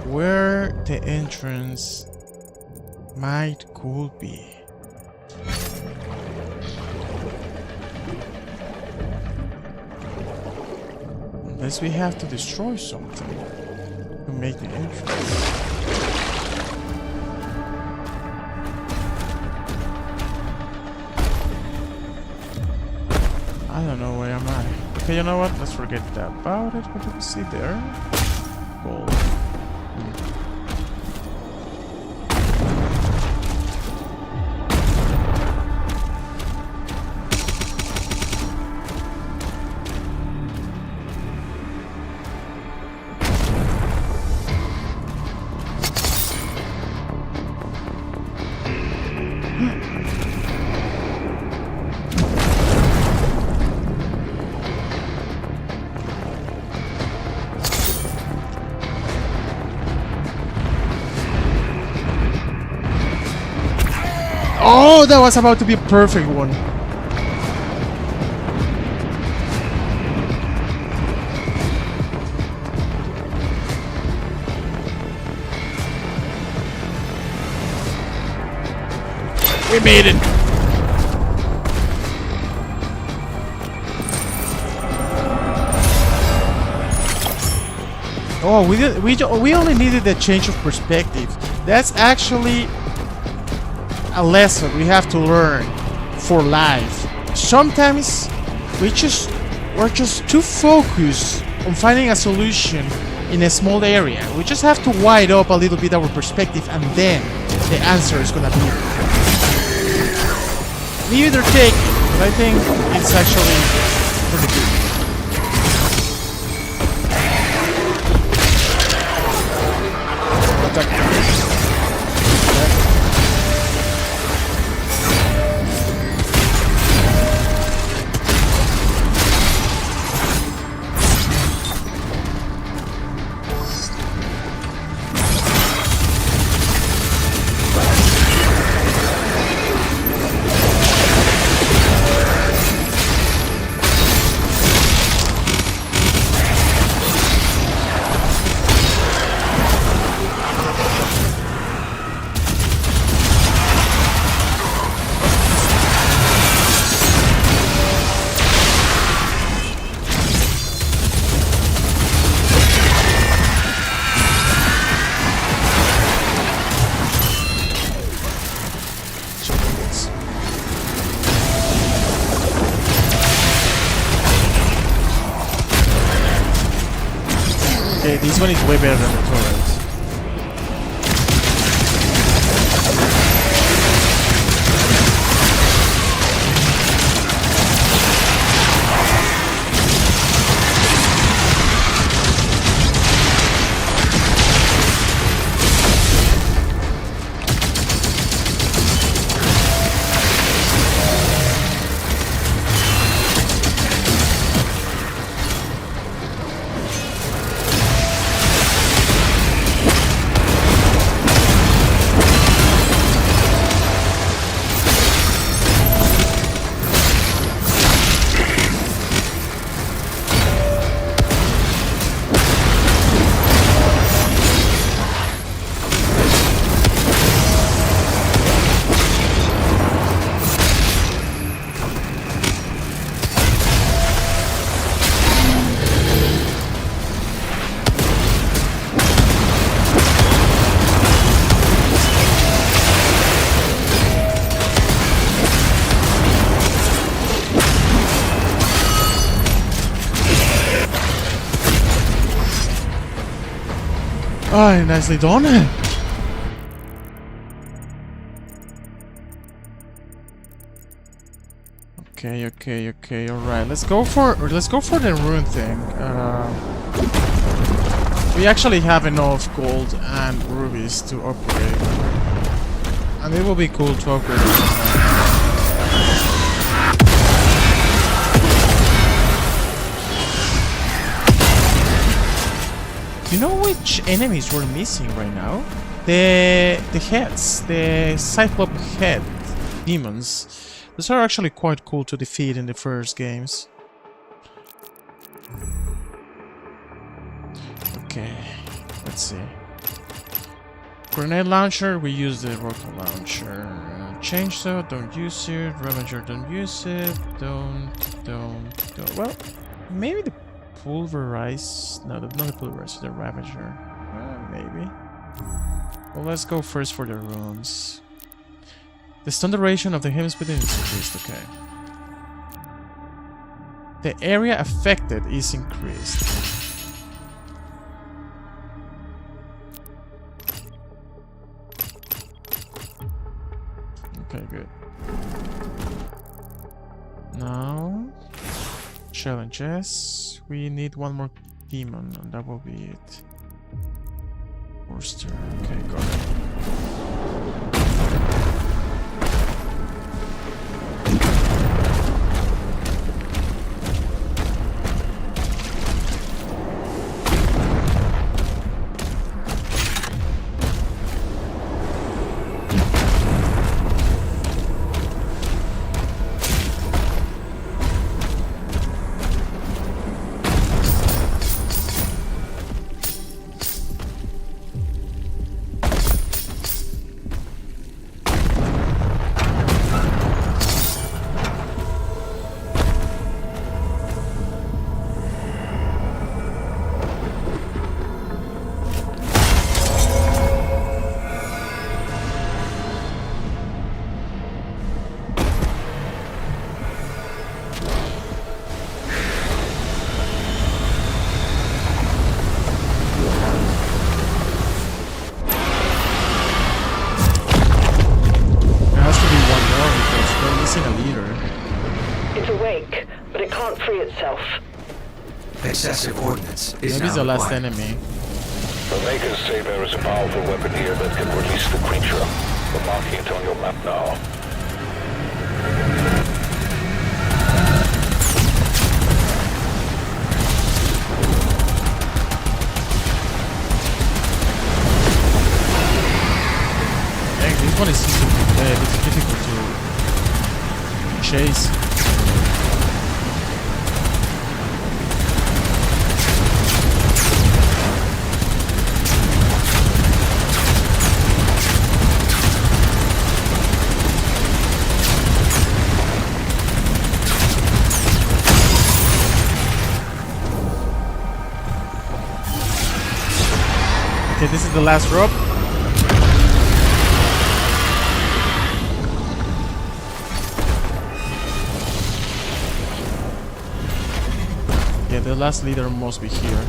where the entrance could be. Unless we have to destroy something to make the entrance. I don't know where am I. Okay, you know what? Let's forget about it. What do we see there? Gold. Oh, that was about to be a perfect one. We made it. Oh, we only needed a change of perspective. That's actually a lesson we have to learn for life. Sometimes we're just too focused on finding a solution in a small area. We just have to widen up a little bit our perspective, and then the answer is gonna be leave it or take it. But I think it's actually pretty good. Attack. Okay, this one is way better than the turret. Oh, nicely done. Okay, alright. Let's go for the rune thing. We actually have enough gold and rubies to upgrade. And it will be cool to upgrade it. You know which enemies we're missing right now? The heads, the Cyclops head demons. Those are actually quite cool to defeat in the first games. Okay, let's see. Grenade launcher, we use the rocket launcher. Chainsaw, don't use it. Ravager, don't use it. Don't. Well, maybe the pulverize. No, not the pulverize, the Ravager. Maybe. Well, let's go first for the runes. The stun duration of the heavy speed is increased, okay. The area affected is increased. Okay, good. Now, challenges. We need one more demon, and that will be it. Forster. Okay, got it. Excessive ordnance is Maybe now the last required. enemy. The Makers say there is a powerful weapon here that can release the creature. We're marking it on your map now. Dang, this one is difficult to chase. Okay, this is the last rope. Yeah, the last leader must be here.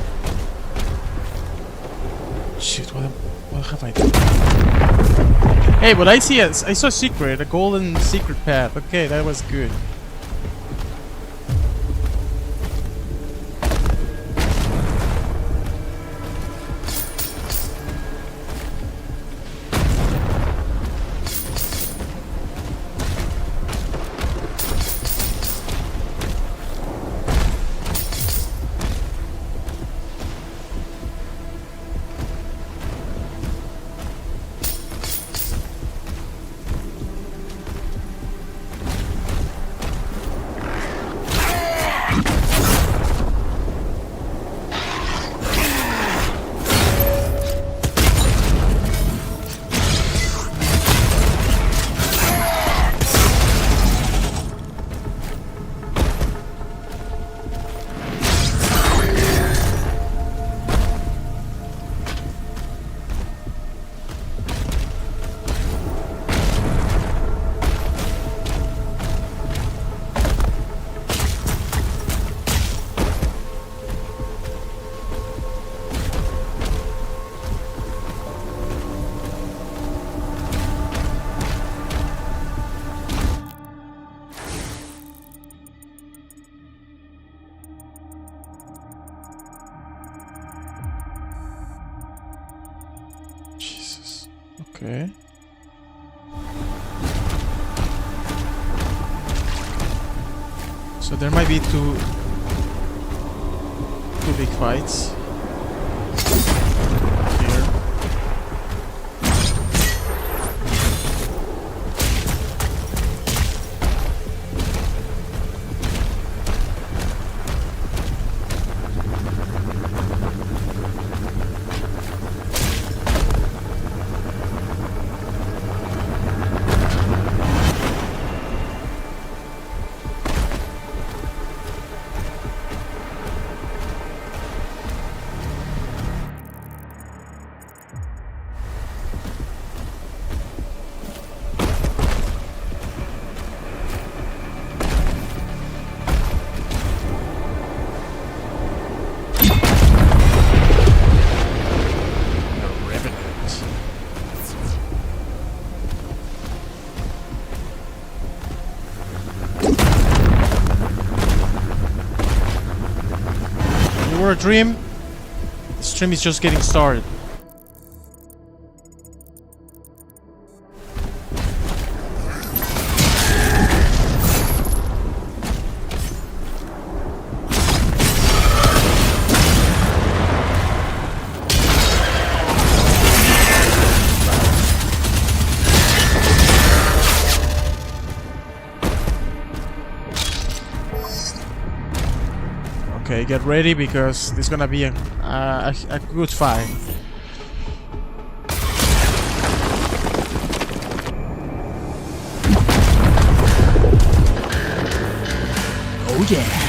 Shit, what have I done? Hey, but I saw a secret, a golden secret path. Okay, that was good. Okay. So there might be two big fights here. A dream. The stream is just getting started. Okay, get ready because there's gonna be a good fight. Oh yeah.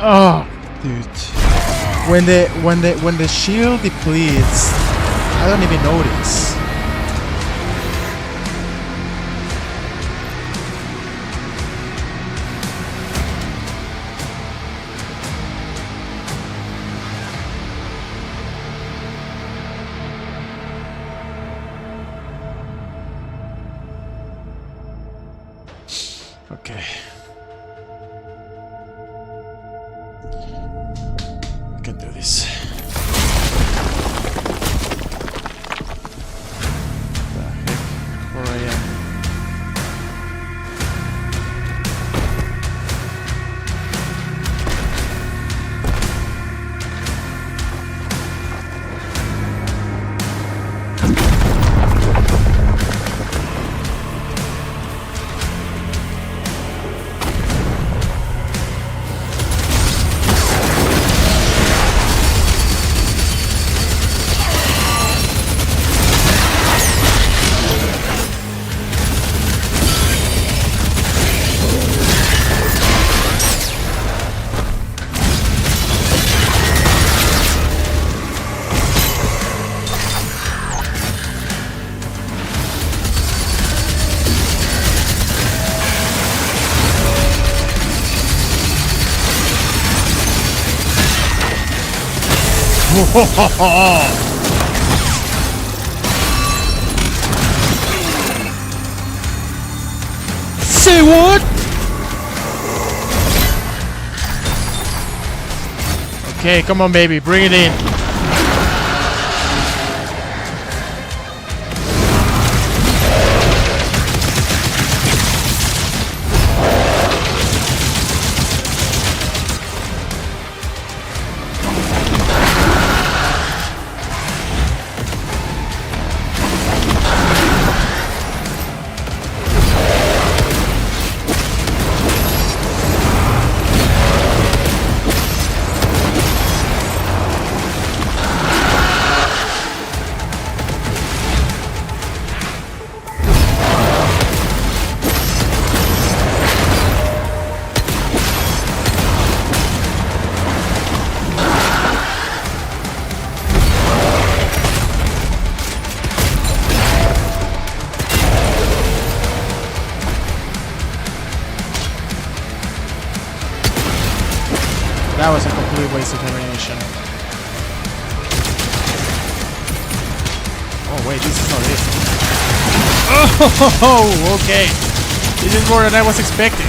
Oh, dude. When the shield depletes, I don't even notice. Okay. I can do this. The heck? Where I am? Say what? Okay, come on, baby, bring it in. That was a complete waste of ammunition. Oh wait, this is not it. Oh, okay. This is more than I was expecting.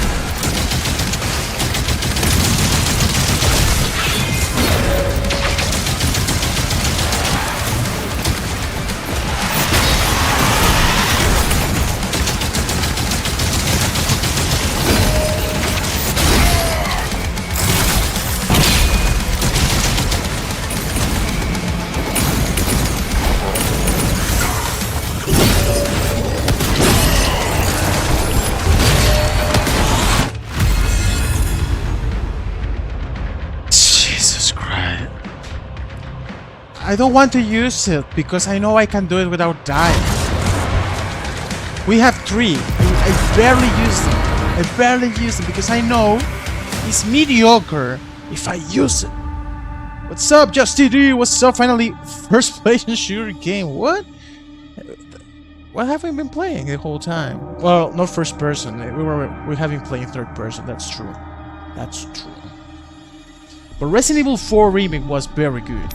I don't want to use it because I know I can do it without dying. We have 3. I barely use them. I barely use them because I know it's mediocre if I use it. What's up, Justy D? What's up? Finally, first person shooter game. What? What have we been playing the whole time? Well, not first person. We have been playing third person. That's true. That's true. But Resident Evil 4 Remake was very good.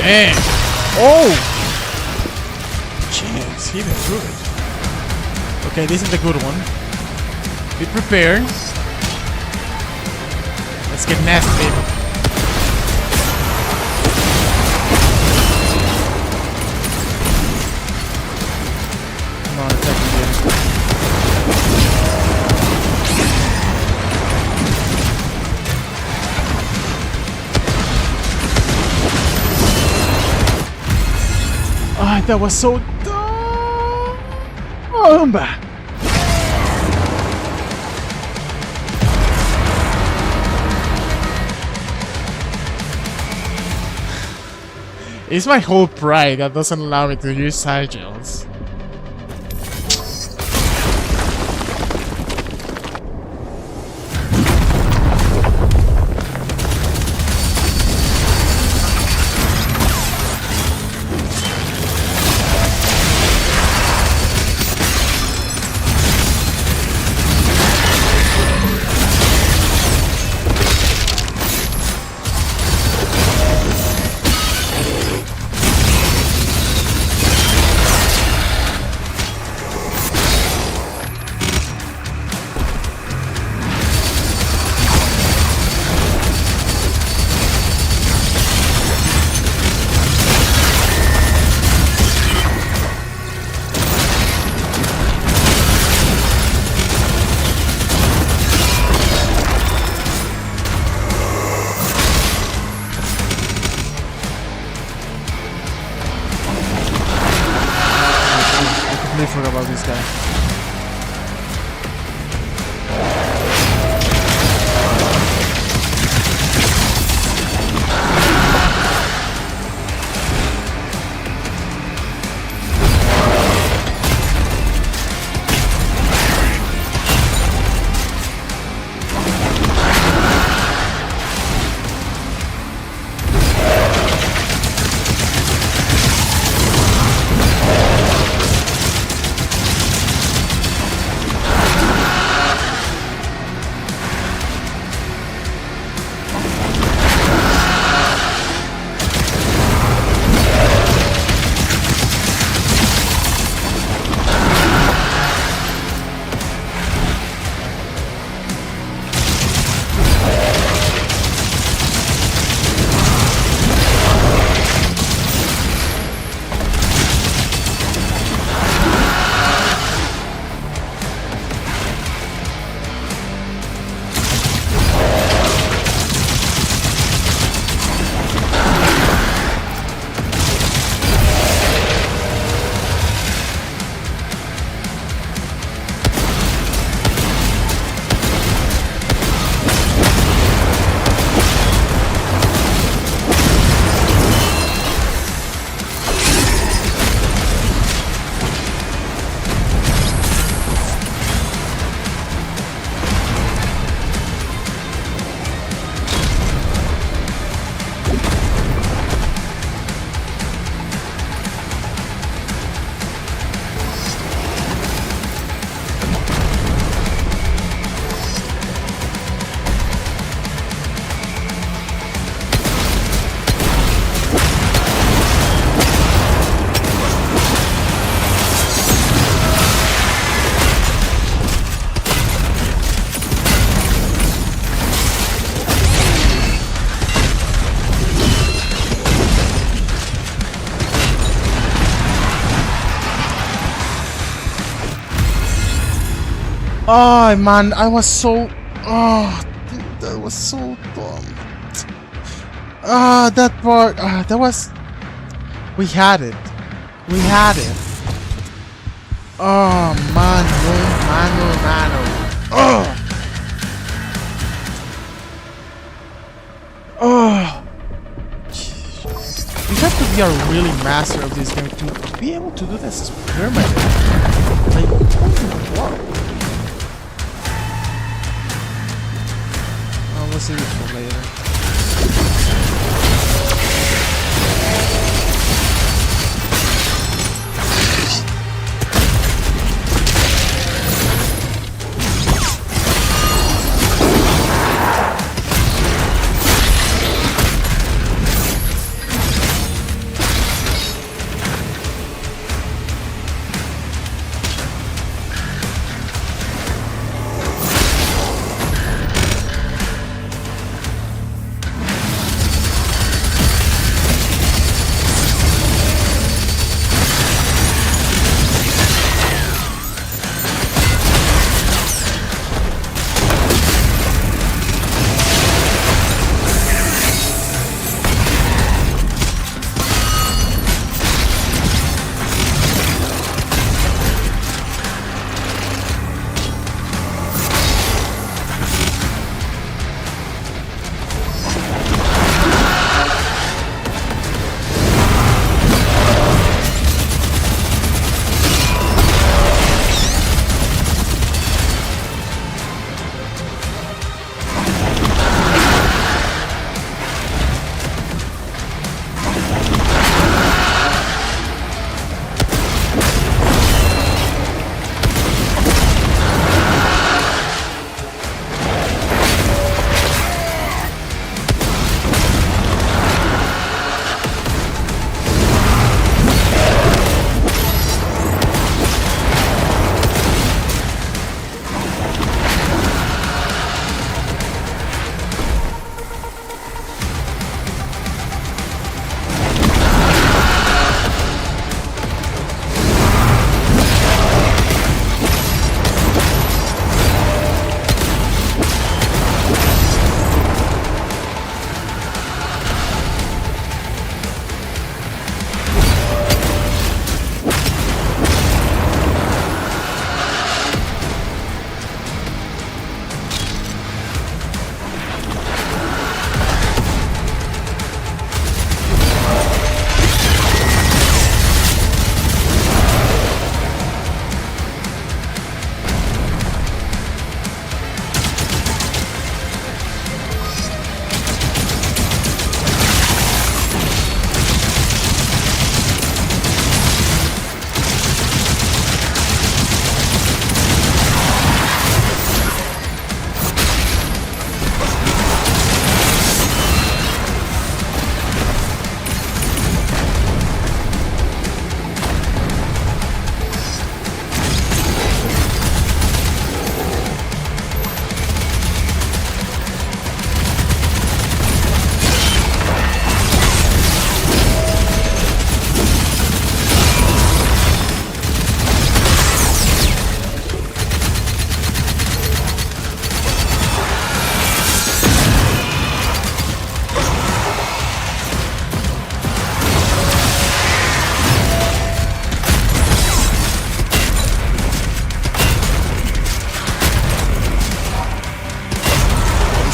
Man. Oh! Jeez, he even threw it. Okay, this is the good one. Be prepared. Let's get nasty, baby. Come on, attack me, baby. Ah, that was so dumb. It's my whole pride that doesn't allow me to use sigils. about this guy. Oh man, I was so... Oh, that was so dumb. Ah, that part... that was... We had it. We had it. Oh, mano. Oh! Oh! You have to be a really master of this game to be able to do this permanently. Like, what? We'll save it for later.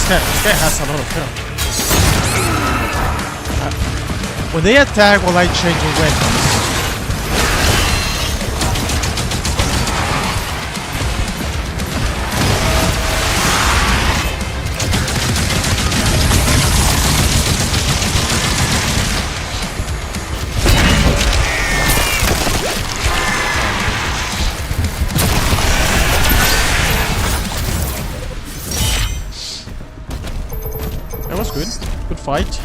this guy has a lot of health. When they attack, will I change the weapons? That was good. Good fight.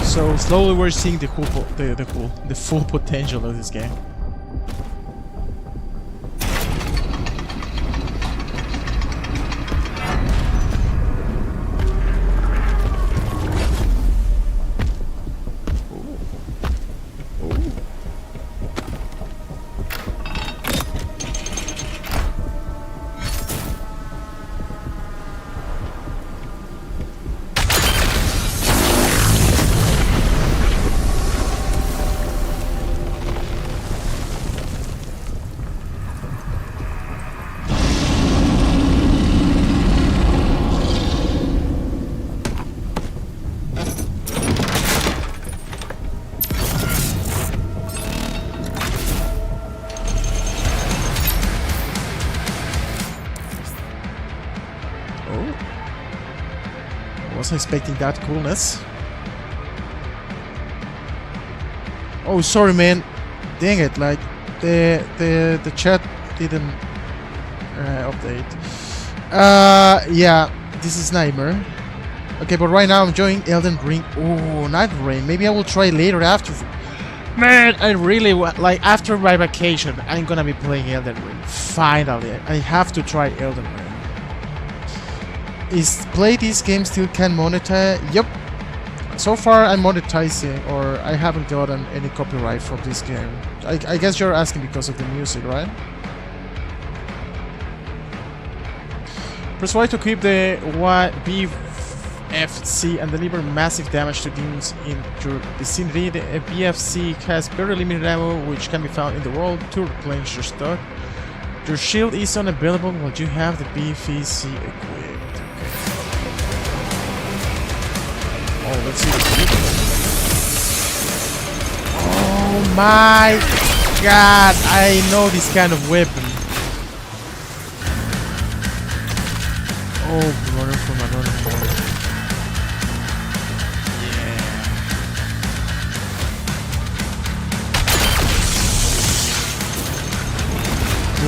So slowly we're seeing the full potential of this game. Wasn't expecting that coolness. Oh, sorry, man. Dang it! Like the chat didn't update. Yeah, this is Nightmare. Okay, but right now I'm enjoying Elden Ring. Oh, Night Rain. Maybe I will try later after. Man, I really want. Like after my vacation, I'm gonna be playing Elden Ring. Finally, I have to try Elden Ring. Is play this game still can monetize? Yep. So far I'm monetizing, or I haven't gotten any copyright from this game. I guess you're asking because of the music, right? Press Y to equip the BFC and deliver massive damage to demons in your vicinity. The BFC has very limited ammo, which can be found in the world to replenish your stock. Your shield is unavailable while you have the BFC equipped. Oh, let's see. Oh my god, I know this kind of weapon. Oh, running from another one.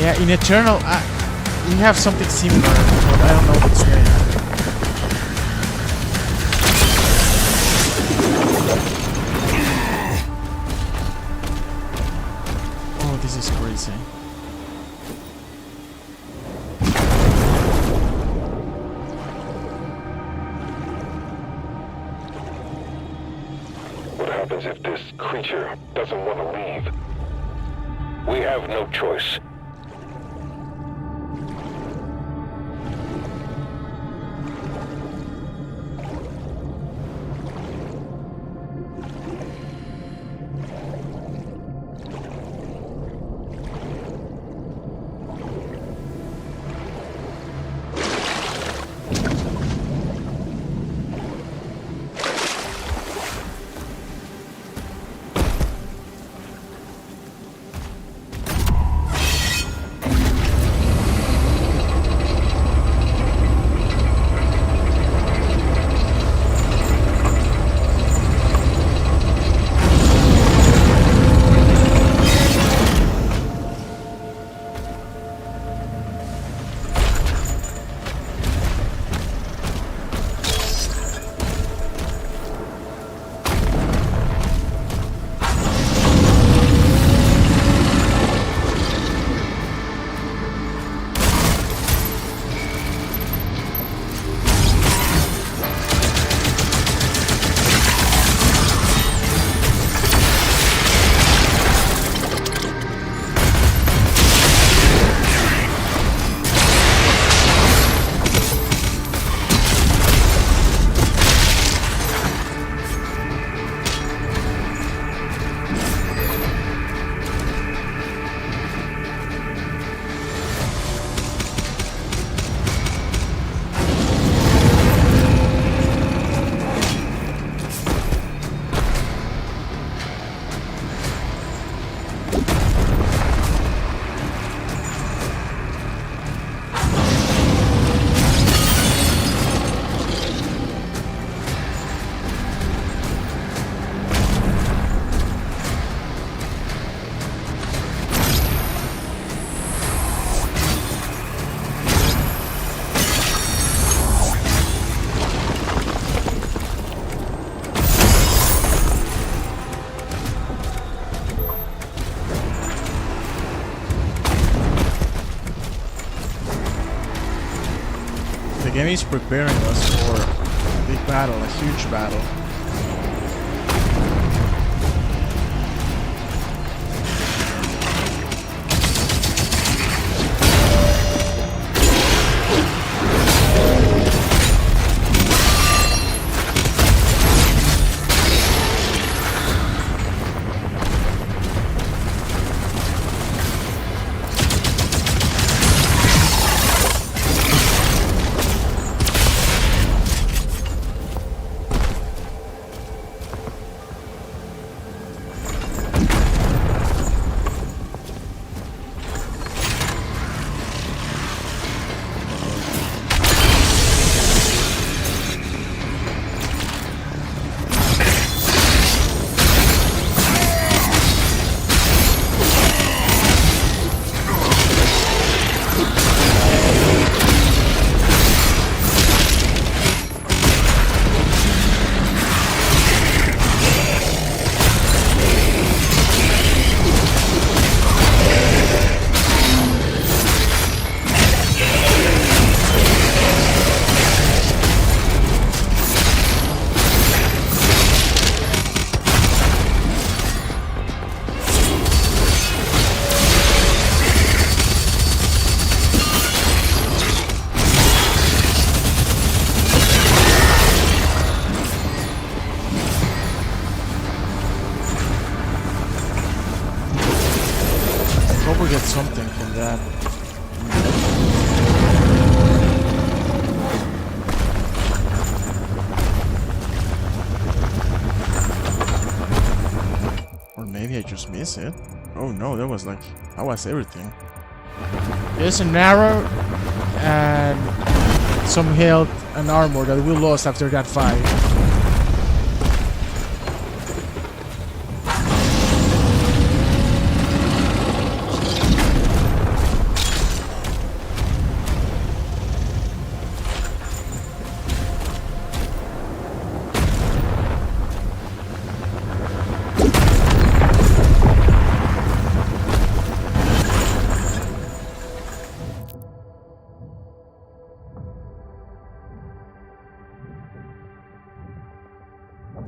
Yeah. Yeah, in Eternal, we have something similar, but I don't know what's name. This is crazy. What happens if this creature doesn't want to leave? We have no choice. game is preparing us for a big battle, a huge battle. Hope we get something from that. Or maybe I just miss it. Oh no, that was everything. There's an arrow and some health and armor that we lost after that fight.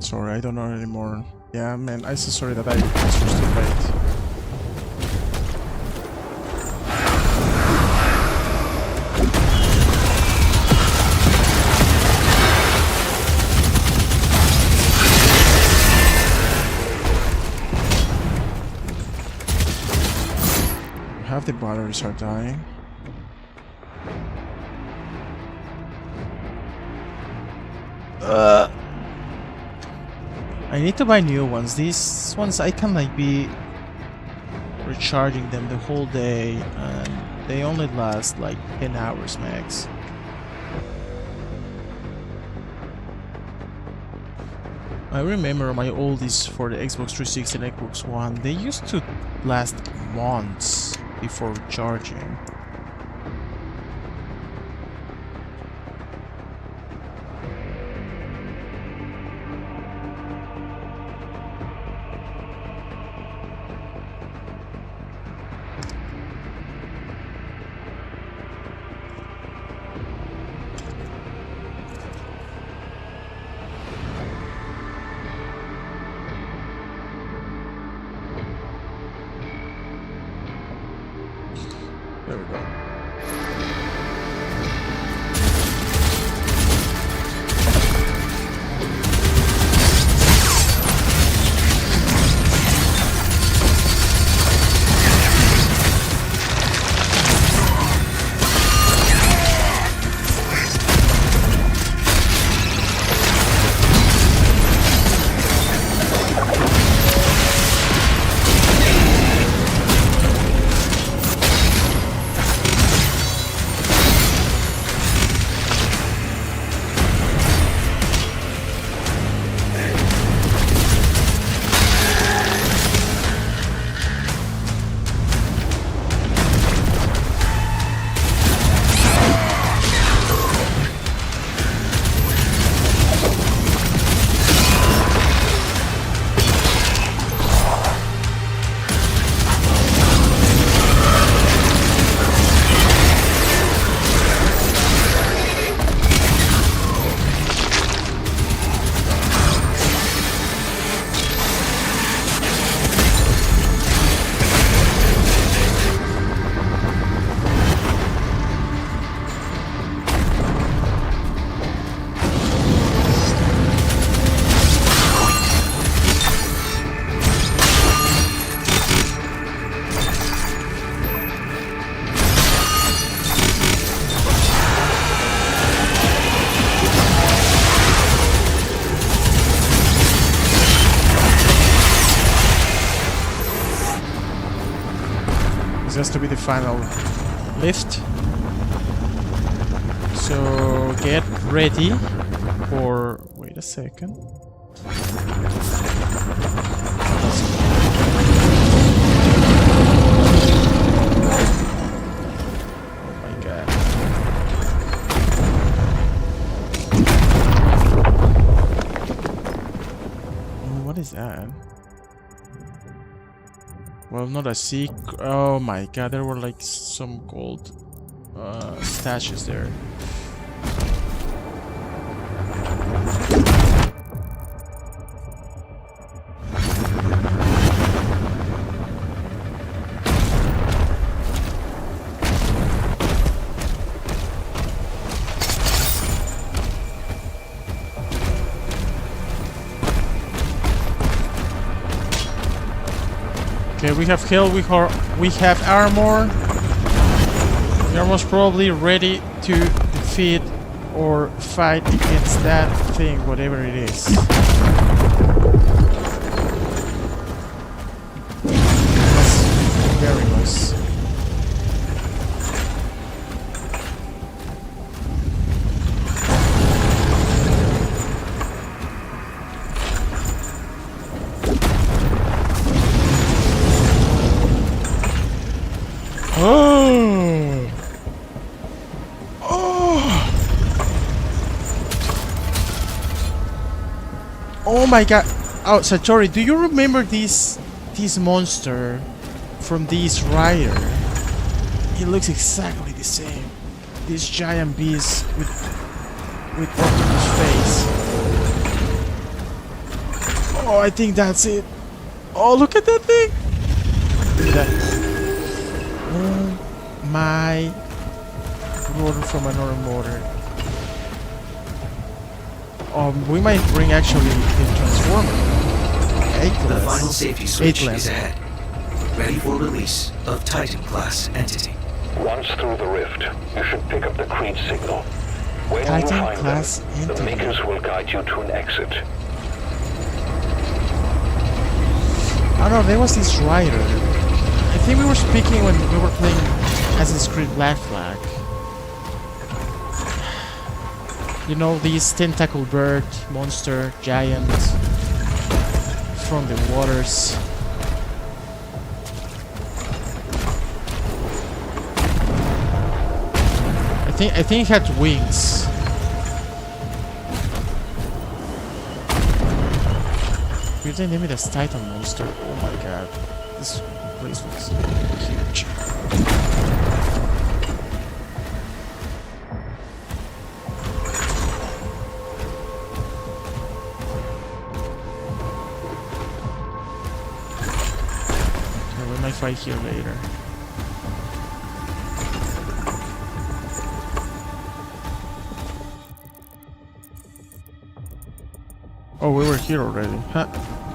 Sorry, I don't know anymore. Yeah, man, I'm so sorry that I was too late. Half the batteries are dying. I need to buy new ones. These ones I can be recharging them the whole day and they only last 10 hours max. I remember my oldies for the Xbox 360 and Xbox One, they used to last months before recharging. There we go. has to be the final lift. So get ready for... Wait a second. Oh my god. Oh, what is that? Well, not a secret. Oh my god, there were like some gold stashes there. Okay, we have health, we have armor. We are most probably ready to defeat or fight against that thing, whatever it is. That's very nice. Oh! Oh my god! Oh, Satori, do you remember this monster from this rider? It looks exactly the same. This giant beast with octopus face. Oh, I think that's it. Oh, look at that thing! Look at that. Oh my brother from another mother. We might bring actually the transformer. The final safety switch is ahead. Ready for release of Titan-class entity. Once through the rift, you should pick up the Creed signal. When you find Titan-class them, the entity. makers will guide you to an exit. I don't know, there was this rider. I think we were speaking when we were playing Assassin's Creed Black Flag. You know, this tentacle bird, monster, giant from the waters. I think it had wings. We're the enemy that's Titan monster. Oh my god. This place looks huge. We might fight here later. Oh, we were here already. Huh.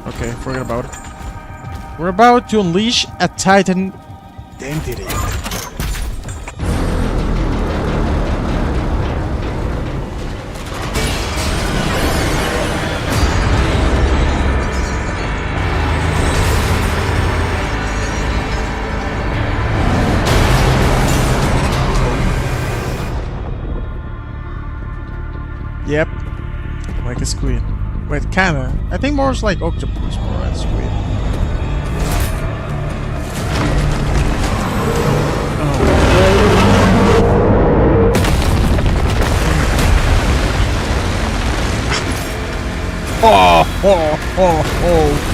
Okay, forget about it. We're about to unleash a Titan entity. Yep, like a squid. Wait, kinda. I think more is like octopus, more than squid. Oh, oh, oh, oh.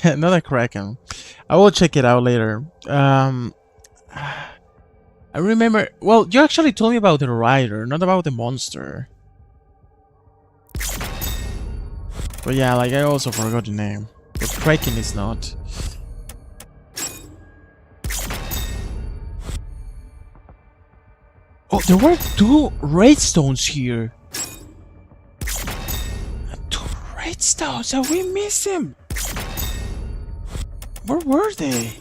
Another Kraken. I will check it out later. I remember... Well, you actually told me about the rider, not about the monster. But yeah, like I also forgot the name. But Kraken is not. There were 2 redstones here. 2 redstones, and we missed them. Where were they?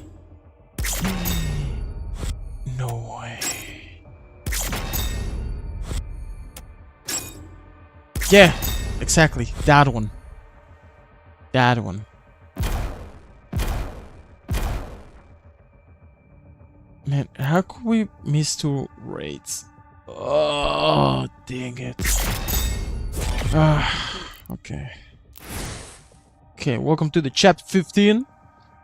No way. Yeah, exactly. That one. That one. Man, how could we miss 2 raids? Oh, dang it. Okay. Okay, welcome to the chapter 15.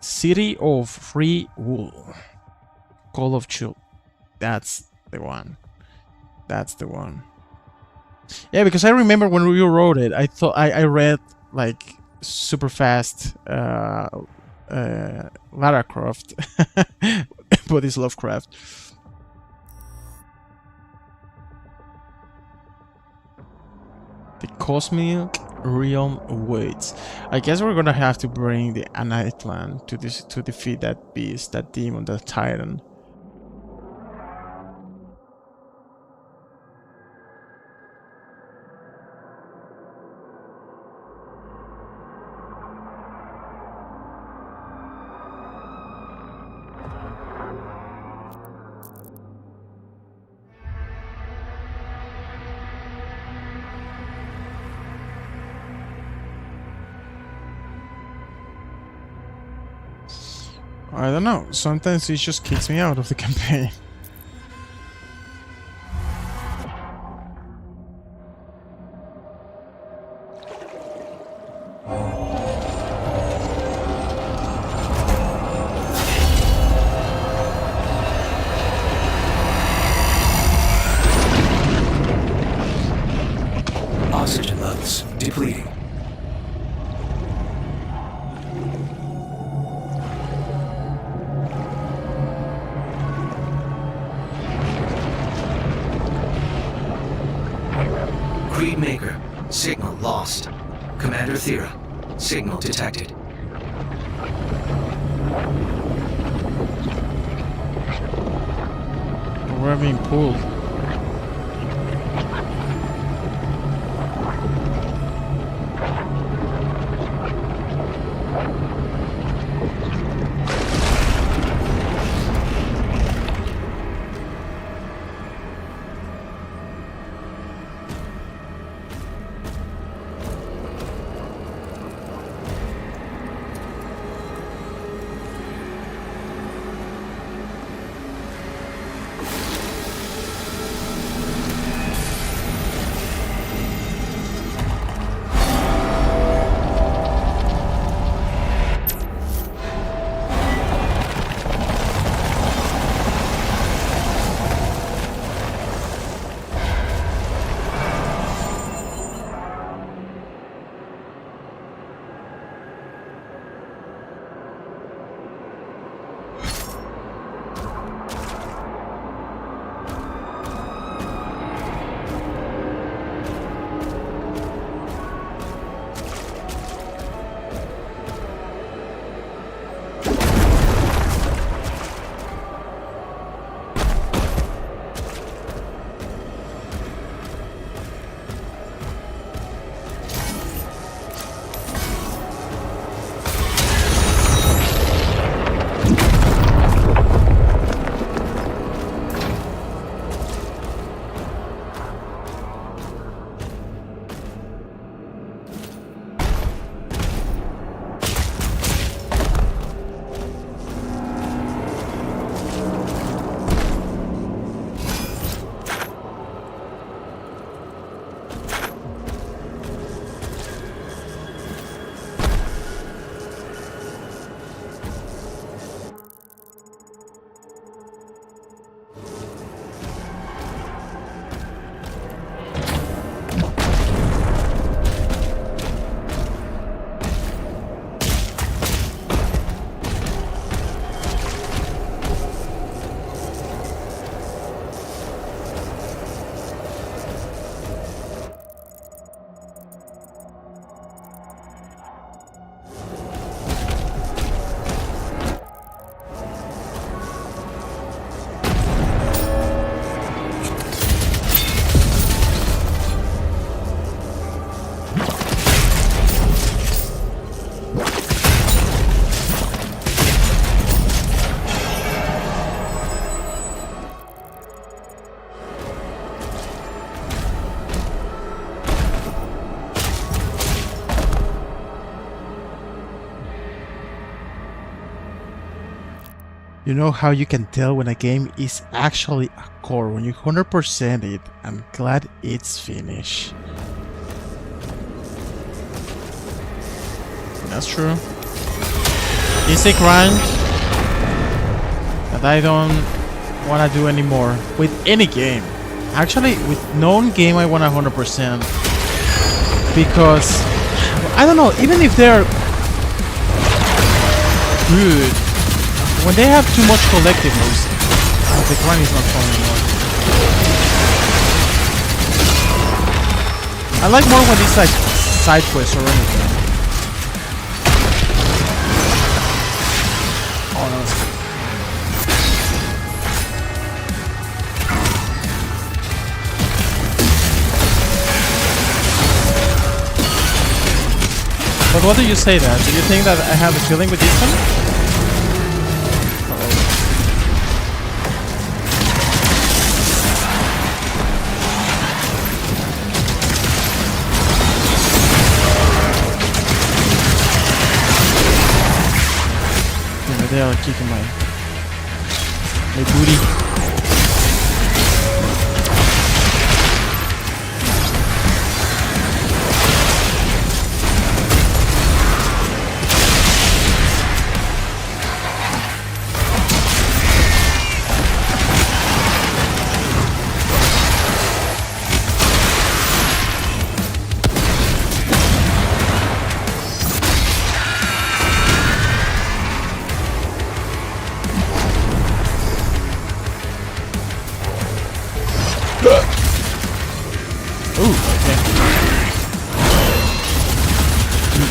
City of Free Wool. Call of Chill. That's the one. That's the one. Yeah, because I remember when we wrote it, I thought I read like super fast Lara Croft, but it's Lovecraft. The Cosmic Realm awaits. I guess we're gonna have to bring the Anightland to defeat that beast, that demon, that titan. I don't know, sometimes it just kicks me out of the campaign. Oxygen levels depleting. Creed Maker, signal lost. Commander Thera, signal detected. We're being pulled. You know how you can tell when a game is actually a core? When you 100% it. I'm glad it's finished. That's true. Easy grind that I don't want to do anymore with any game. Actually, with known game I want 100% because I don't know, even if they're good, when they have too much collectibles, the grind is not fun anymore. I like more when it's like side quests or anything. Oh no, that's good. But what do you say that? Do you think that I have a feeling with this one? They are kicking my booty.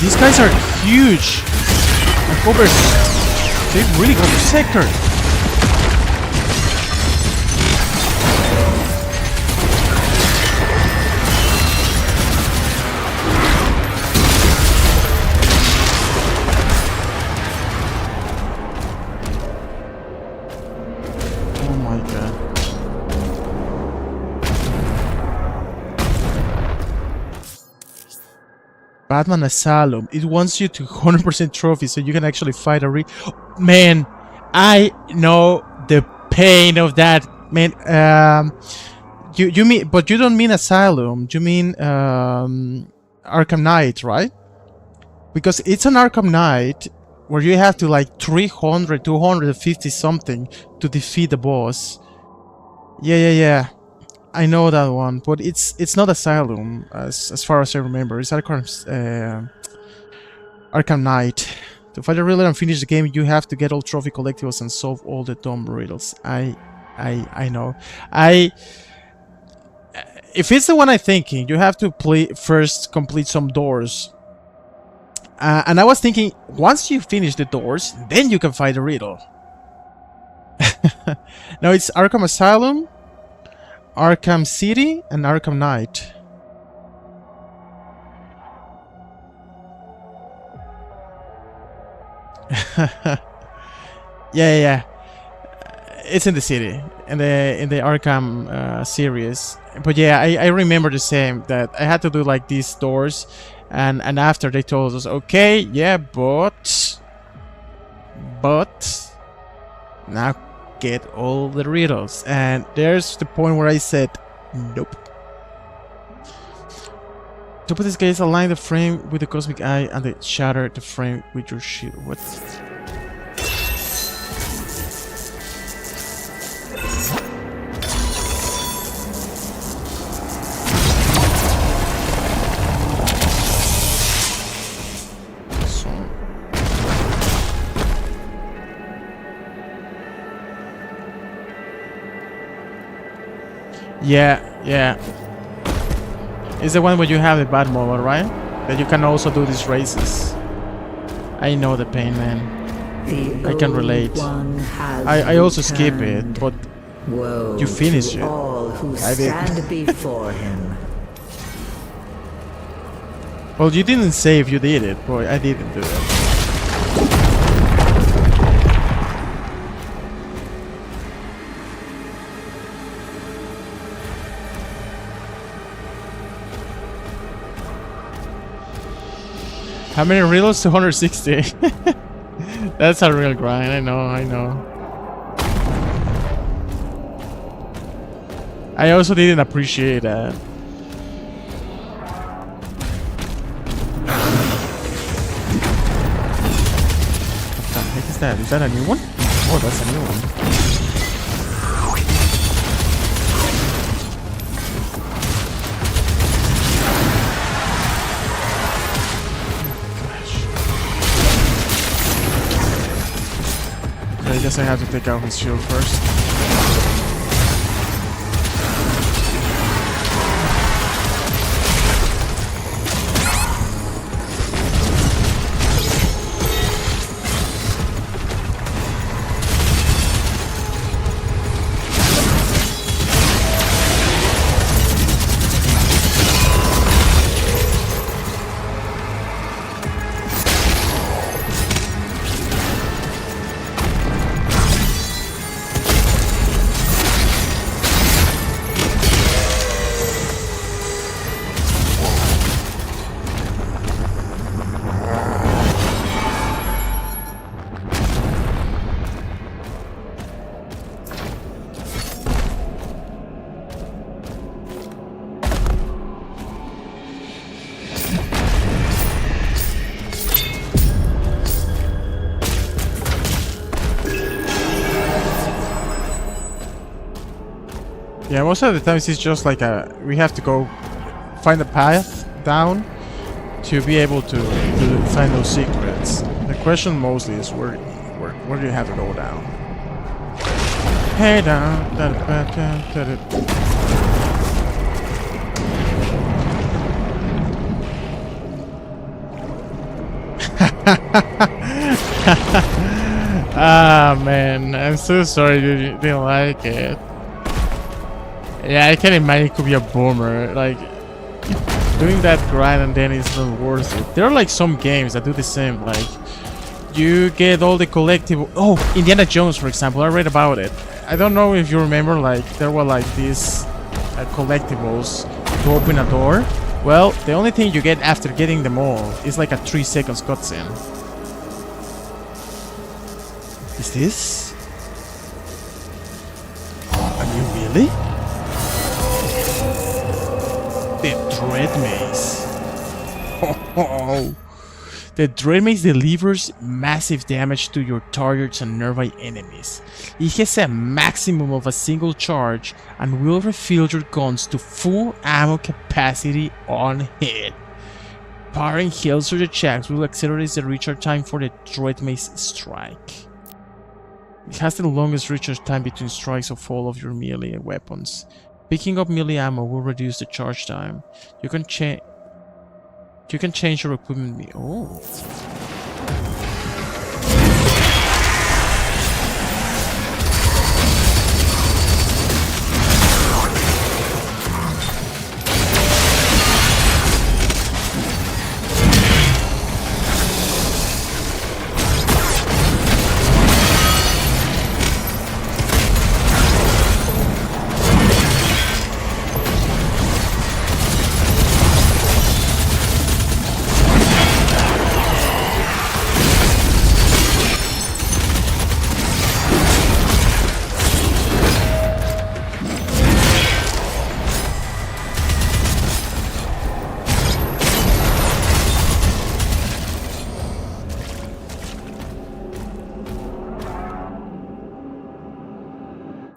These guys are huge. Like over, they really go sector. Oh my god. Batman Asylum. It wants you to 100% trophy so you can actually fight a Man, I know the pain of that. Man, you mean, but you don't mean Asylum. You mean Arkham Knight, right? Because it's an Arkham Knight where you have to like 300, 250 something to defeat the boss. Yeah. I know that one, but it's not Asylum as far as I remember. It's Arkham Knight. To fight a riddler and finish the game, you have to get all trophy collectibles and solve all the dumb riddles. I know. If it's the one I'm thinking, you have to first complete some doors. And I was thinking, once you finish the doors, then you can fight a riddle. No, it's Arkham Asylum, Arkham City, and Arkham Knight. yeah. It's in the city, in the Arkham series. But yeah, I remember the same, that I had to do like these doors, and after they told us, okay, yeah, but now get all the riddles. And there's the point where I said nope. To put this case, align the frame with the cosmic eye and then shatter the frame with your shield. What? Yeah. It's the one where you have the bad mobile, right? That you can also do these races. I know the pain, man. I can relate. I also skip it, but you finish it. I did. Before him. Well, you didn't say if you did it, boy. I didn't do it. How many riddles? 260. That's a real grind. I know. I also didn't appreciate that. What the heck is that? Is that a new one? Oh, that's a new one. I guess I have to take out his shield first. Yeah, most of the times it's just like we have to go find a path down to be able to find those secrets. The question mostly is where do you have to go down? Hey down, Ah man, I'm so sorry you didn't like it. Yeah, I can imagine it could be a boomer. Like, doing that grind and then it's not worth it. There are like some games that do the same. Like, you get all the collectible. Oh, Indiana Jones, for example. I read about it. I don't know if you remember. Like, there were like these collectibles to open a door. Well, the only thing you get after getting them all is like a 3 seconds cutscene. Is this? Are you really? The Dread Mace. Oh. The Dread Mace delivers massive damage to your targets and nearby enemies. It has a maximum of a single charge and will refill your guns to full ammo capacity on hit. Firing Hell Surge attacks will accelerate the recharge time for the Dread Mace strike. It has the longest recharge time between strikes of all of your melee weapons. Picking up melee ammo will reduce the charge time. You can change your equipment. Oh.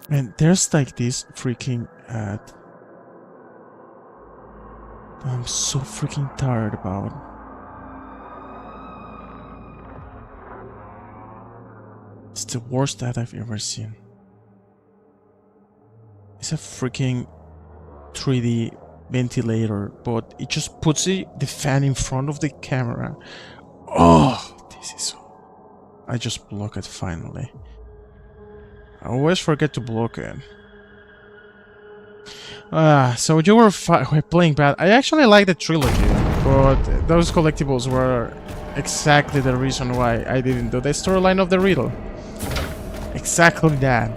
And there's like this freaking ad that I'm so freaking tired about. It's the worst ad I've ever seen. It's a freaking 3D ventilator, but it just puts the fan in front of the camera. Oh, this is so... I just block it finally. I always forget to block it. So you were playing bad. I actually like the trilogy, but those collectibles were exactly the reason why I didn't do the storyline of the riddle. Exactly that.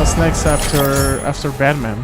What's next after Batman?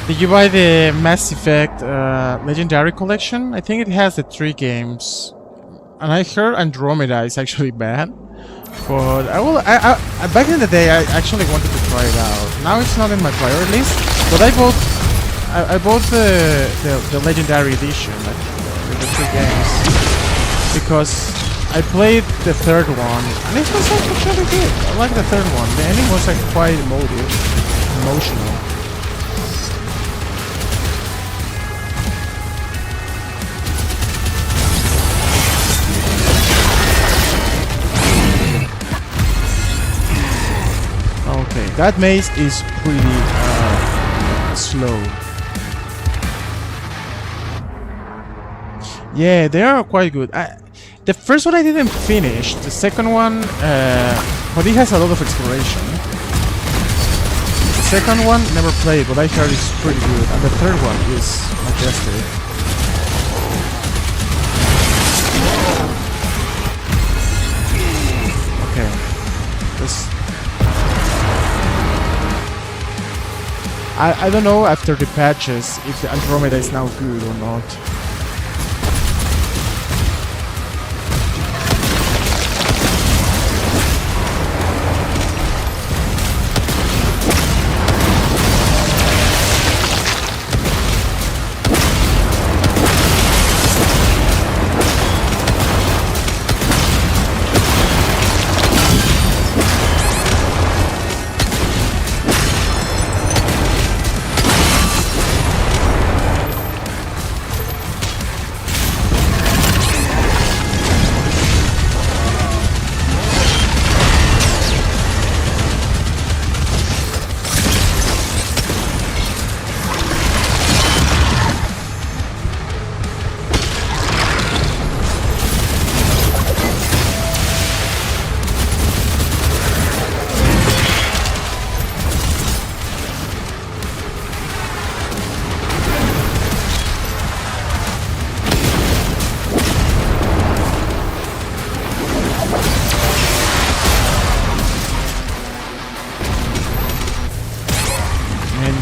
Did you buy the Mass Effect Legendary Collection? I think it has the 3 games. And I heard Andromeda is actually bad. But back in the day I actually wanted to try it out. Now it's not in my priority list. But I bought the Legendary Edition with the 3 games. Because I played the 3rd one and it was actually good. I like the 3rd one. The ending was like quite emotional. Okay, that maze is pretty slow. Yeah, they are quite good. The first one I didn't finish. The second one, but it has a lot of exploration. The second one, never played, but I heard it's pretty good. And the third one is majestic. Okay, let's... I don't know after the patches if the Andromeda is now good or not.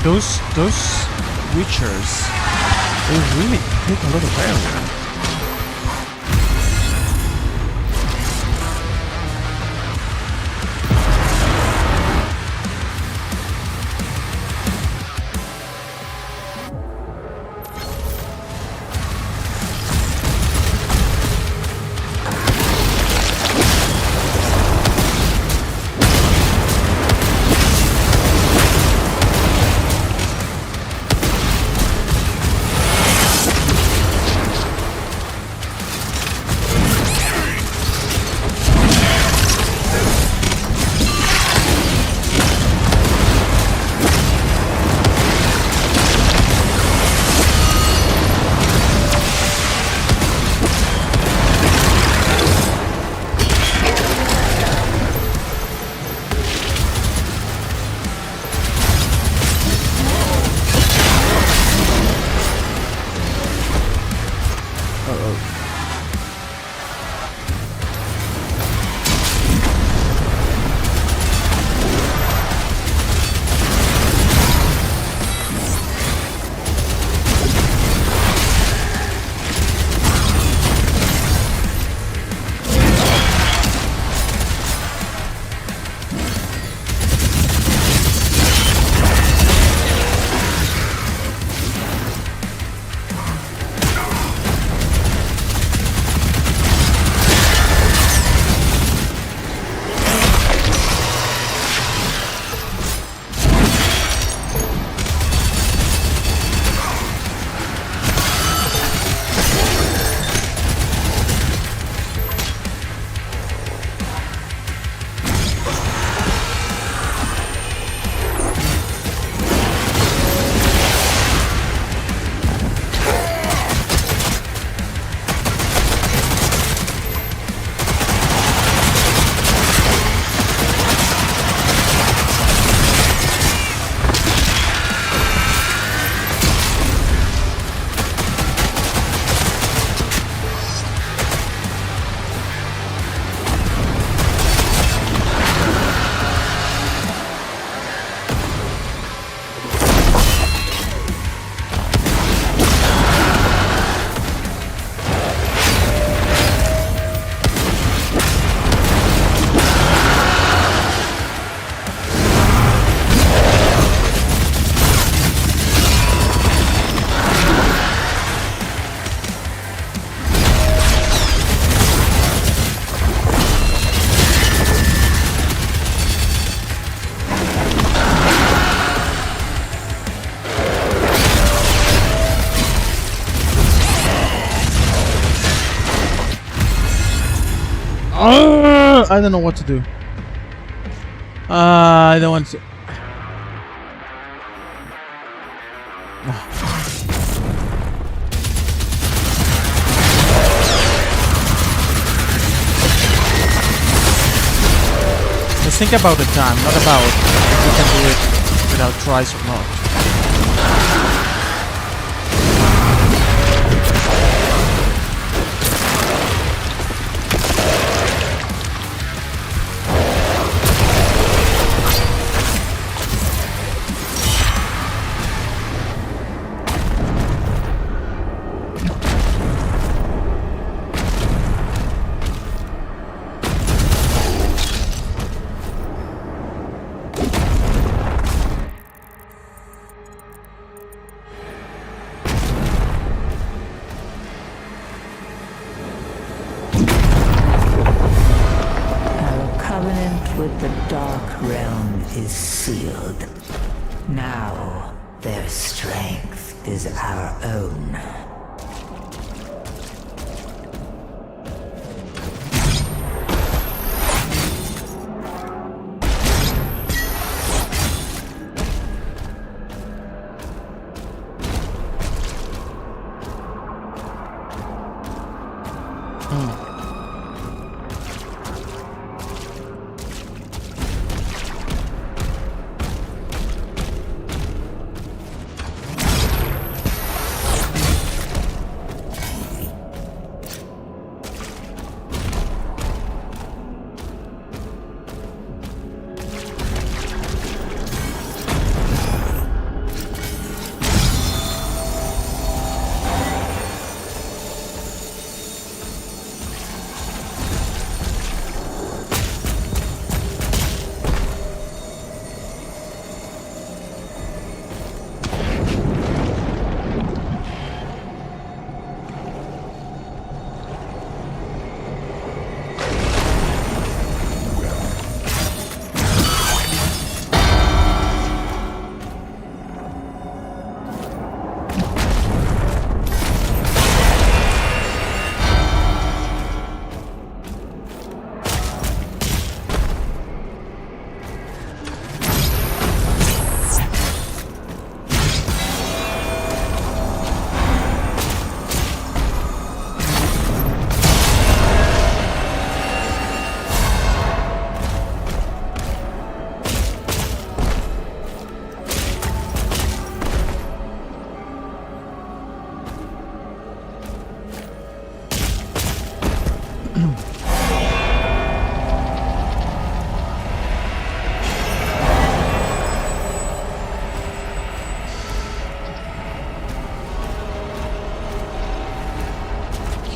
Those Witchers, they really take a lot of area. I don't know what to do. I don't want to. Let's think about the time, not about if we can do it without tries or not. With the Dark Realm is sealed. Now, their strength is our own.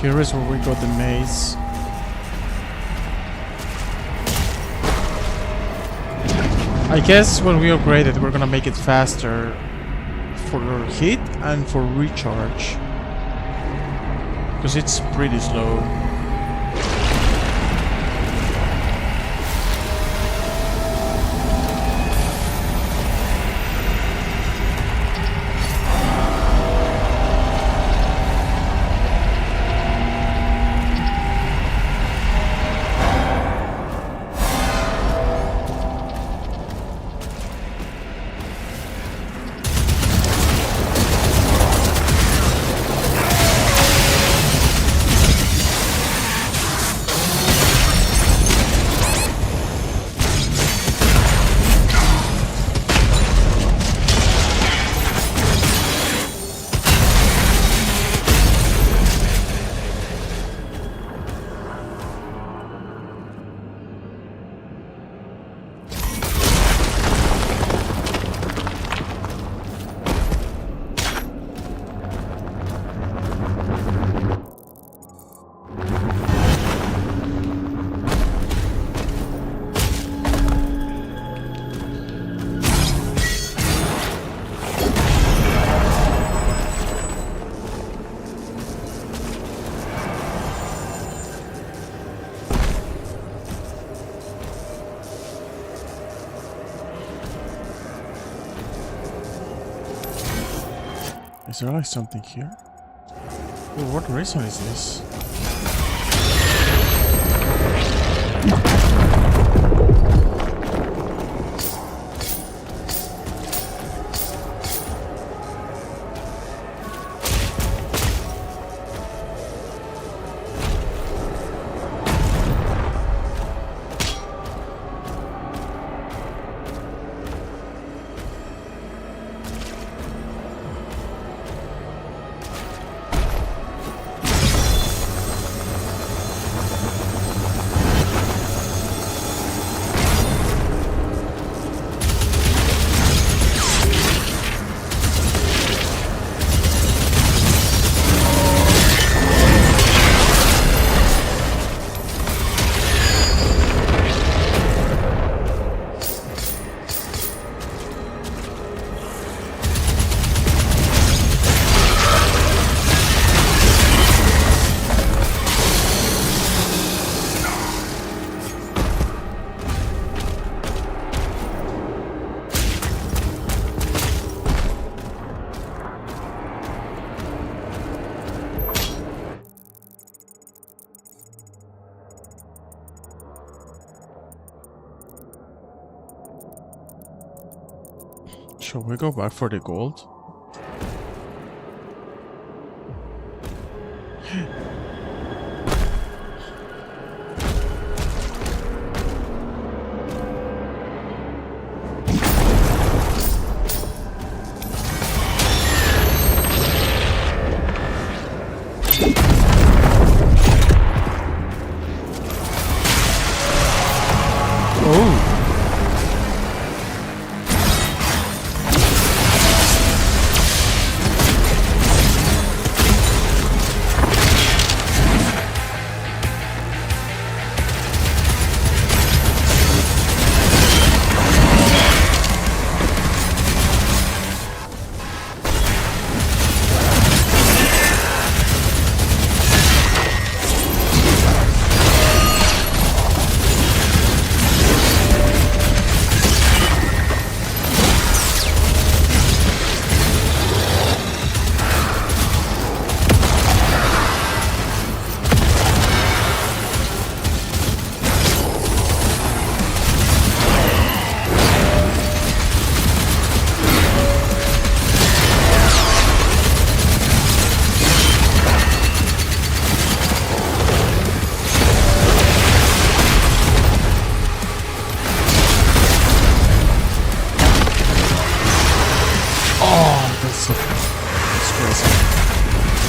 Here is where we got the maze. I guess when we upgrade it, we're gonna make it faster for hit and for recharge. Because it's pretty slow. Is there like something here? Oh, what reason is this? Shall we go back for the gold?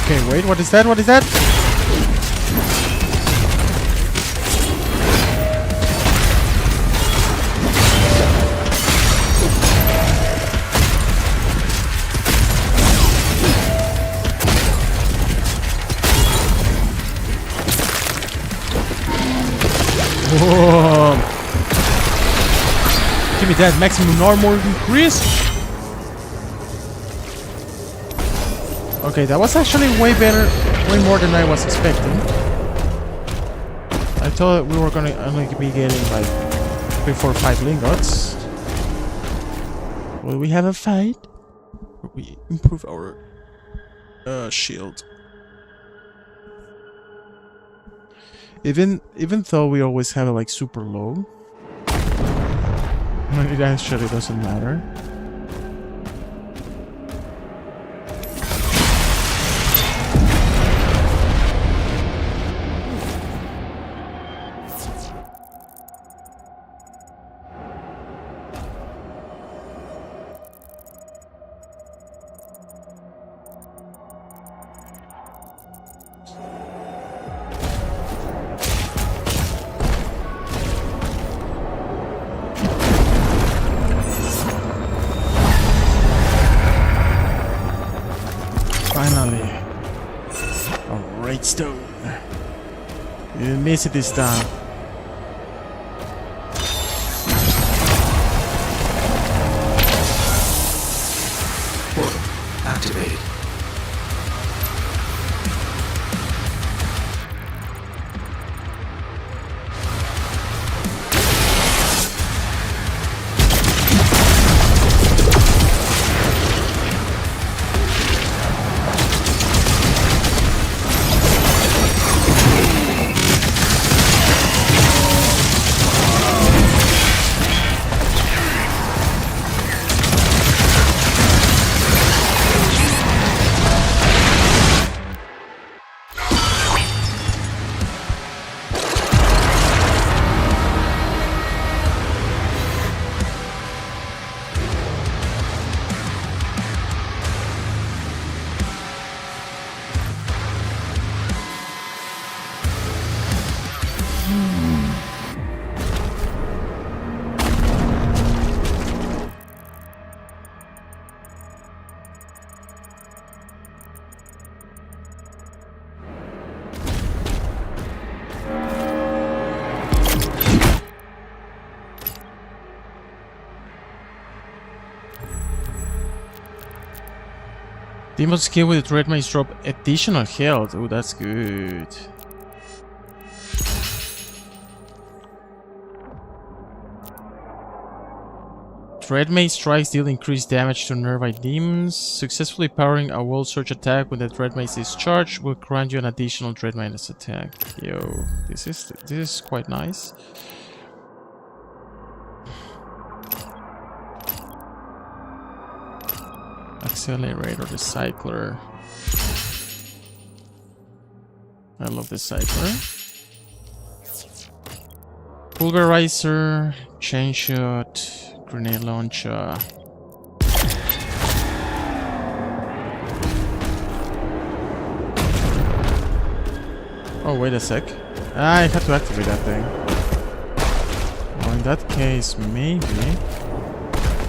Okay, wait, what is that? What is that? Whoa. Give me that maximum armor increase. Okay, that was actually way better, way more than I was expecting. I thought we were gonna only be getting like 3, 4, 5 lingots. Will we have a fight? Will we improve our shield? Even though we always have it like super low, it actually doesn't matter. Finally, a red stone. You didn't miss it this time. Portal activated. Demon skill with the Red Mace drop additional health. Oh, that's good. Red Mace strikes deal increased damage to nearby demons. Successfully powering a wall search attack when the Red Mace is charged will grant you an additional Dread Mace attack. Yo, this is quite nice. Accelerator, the cycler. I love the cycler. Pulverizer, chain shot, grenade launcher. Oh, wait a sec. I have to activate that thing. Well, in that case, maybe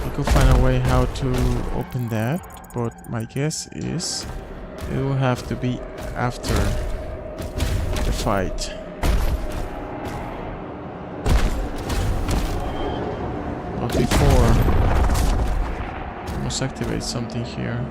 I could find a way how to open that, but my guess is it will have to be after the fight. Not before. I must activate something here.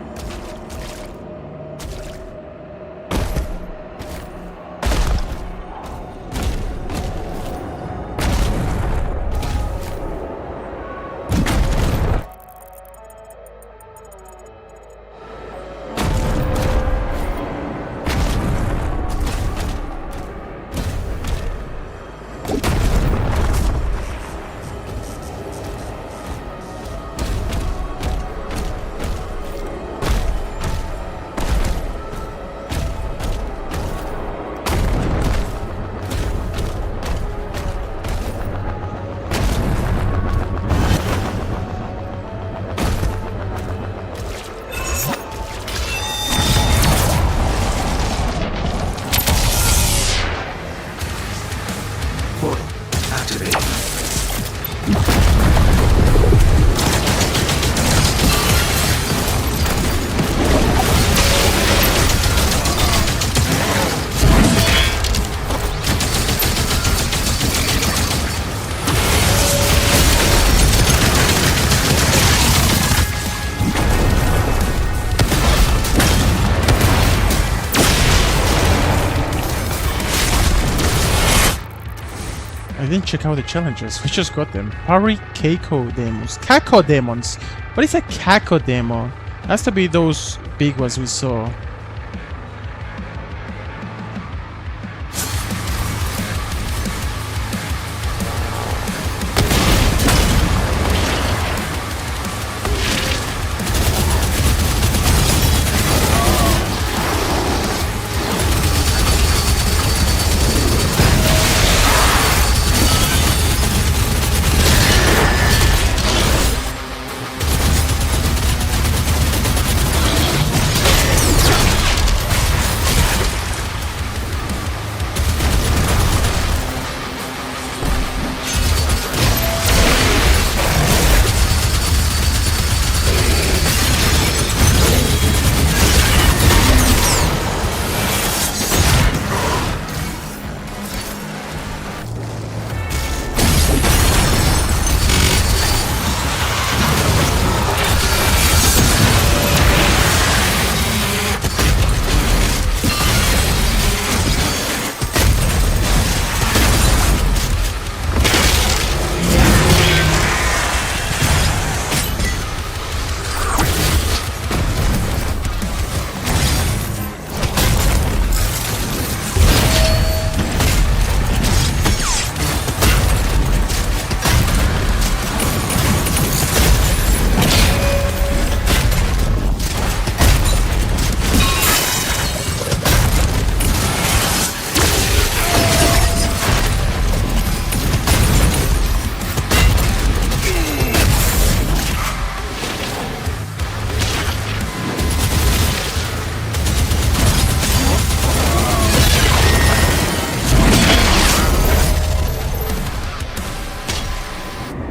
I didn't check out the challenges. We just got them. Parry Keiko Demons. Kako Demons. What is a Kako Demo? Has to be those big ones we saw.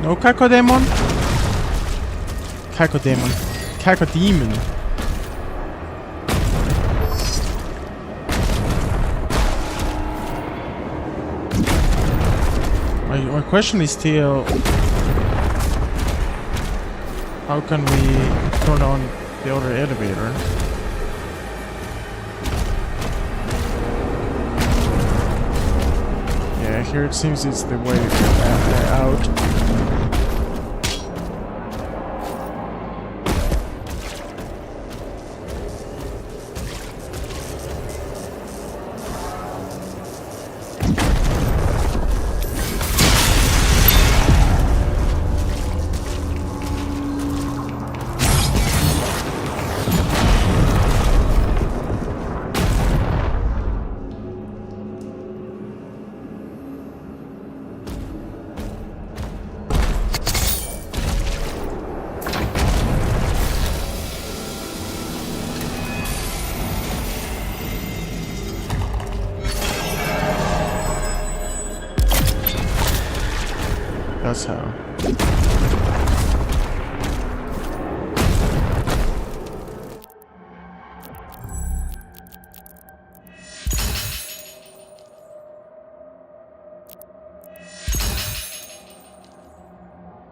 No Kakodemon? Kakodemon. Kakodemon. My question is still, how can we turn on the other elevator? Yeah, here it seems it's the way out. That's how.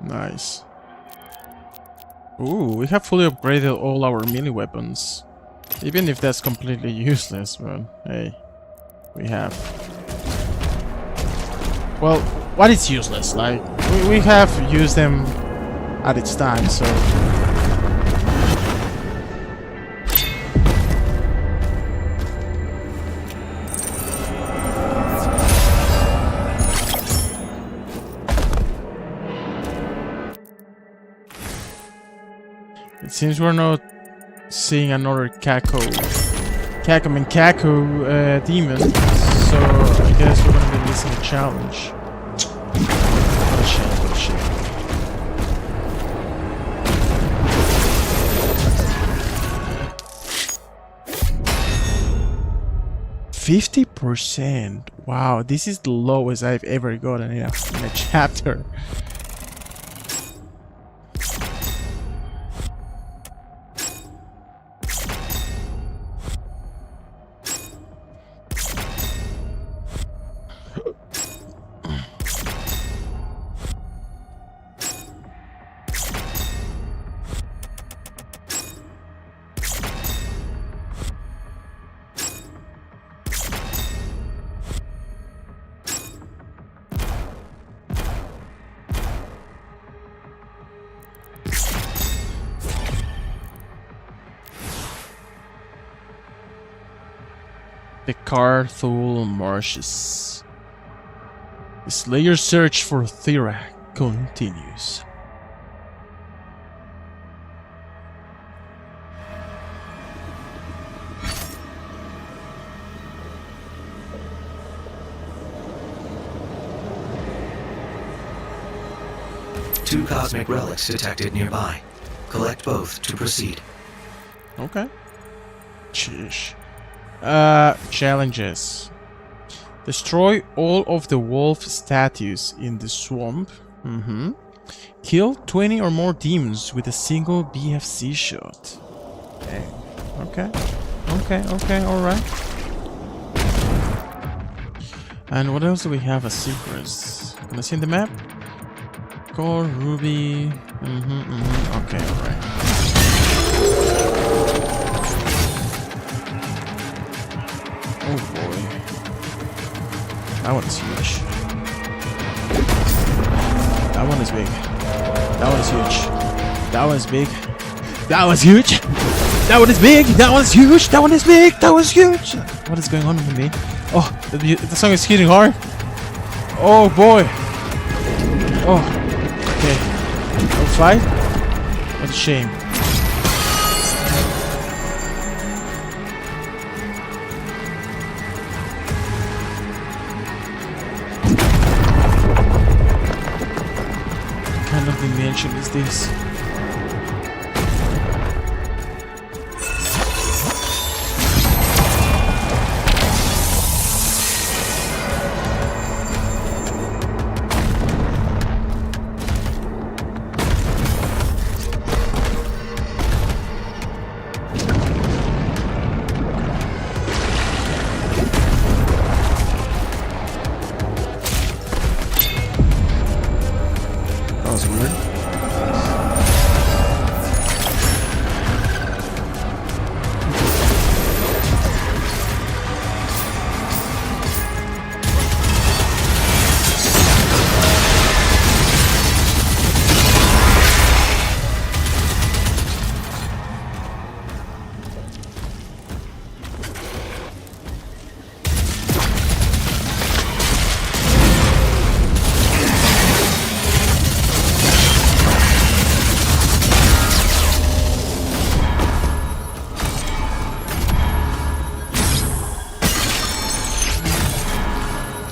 Nice. Ooh, we have fully upgraded all our melee weapons. Even if that's completely useless, but hey, we have. Well, what is useless? Like, we have used them at its time, so... It seems we're not seeing another Kako demon, so I guess we're gonna be missing a challenge. What a shame, what a shame. 50%. Wow, this is the lowest I've ever gotten in a chapter. The Carthul Marshes. The Slayer's search for Thera continues. Two cosmic relics detected nearby. Collect both to proceed. Okay. Sheesh. Challenges. Destroy all of the wolf statues in the swamp. Kill 20 or more demons with a single BFC shot. Dang. Okay, alright. And what else do we have as secrets? Can I see the map? Core, Ruby. Okay, alright. Oh boy. That one is huge. That one is big. That one is huge. That one is big. That one's huge. That one is big. That one's huge. That one is big. That one's huge. What is going on with me? Oh, the song is hitting hard. Oh boy. Oh. Okay. No fight? What a shame. What kind of dimension is this?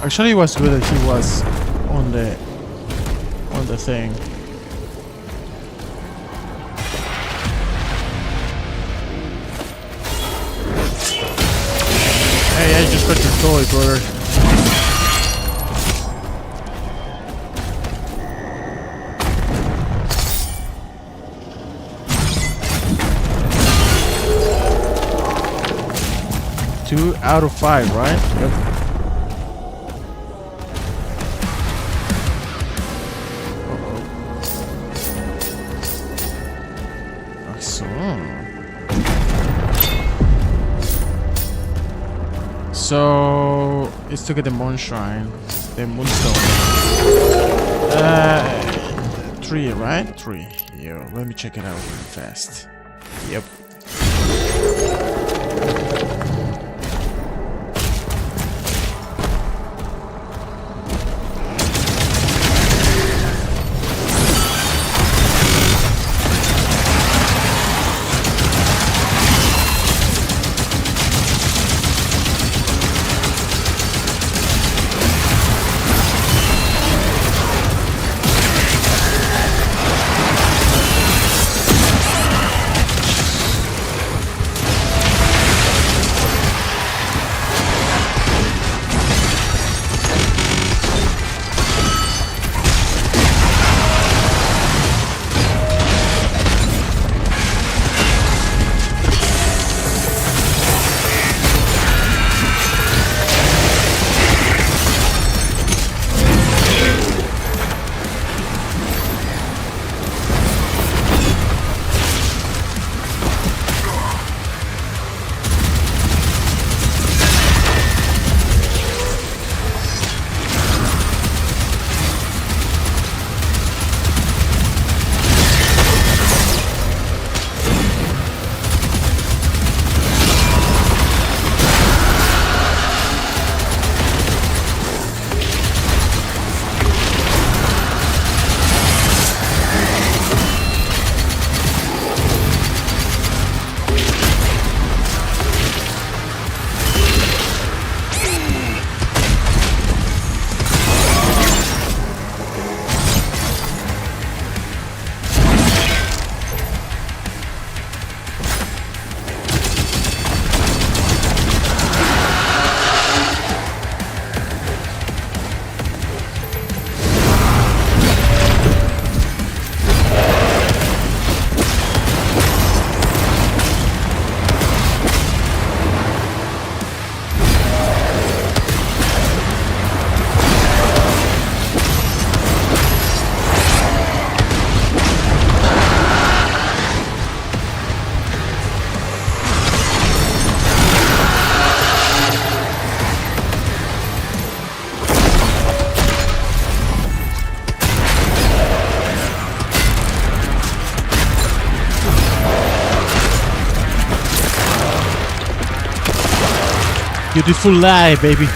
Actually, it was good that he was on the thing. Hey, I just got your toy, brother. out of 5, right? Yep. So it's to get the moon shrine, the moonstone. 3, right? 3. Yeah, let me check it out real fast. Yep. Beautiful lie, baby.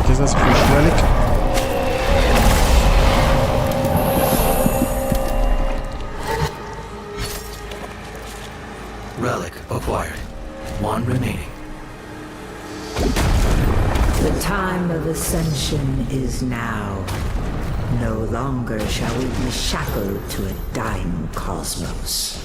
Guess that's a fish relic. Relic acquired. 1 remaining. The time of ascension is now. No longer shall we be shackled to a dying cosmos.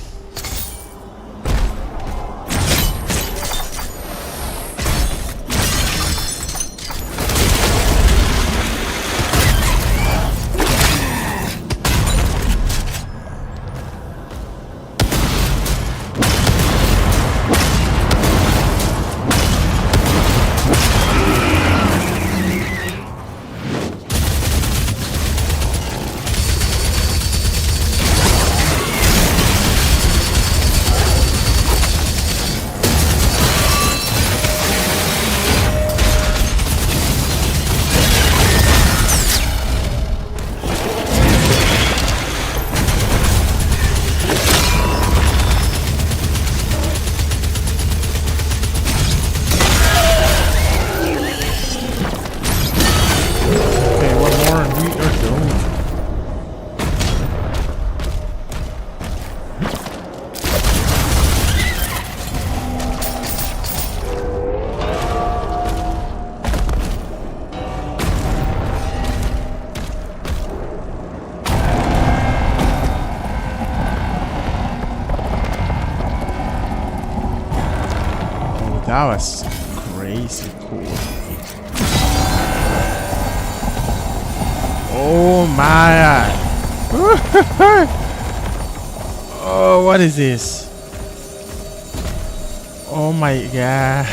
That was crazy cool. my! Oh, what is this? Oh my gosh!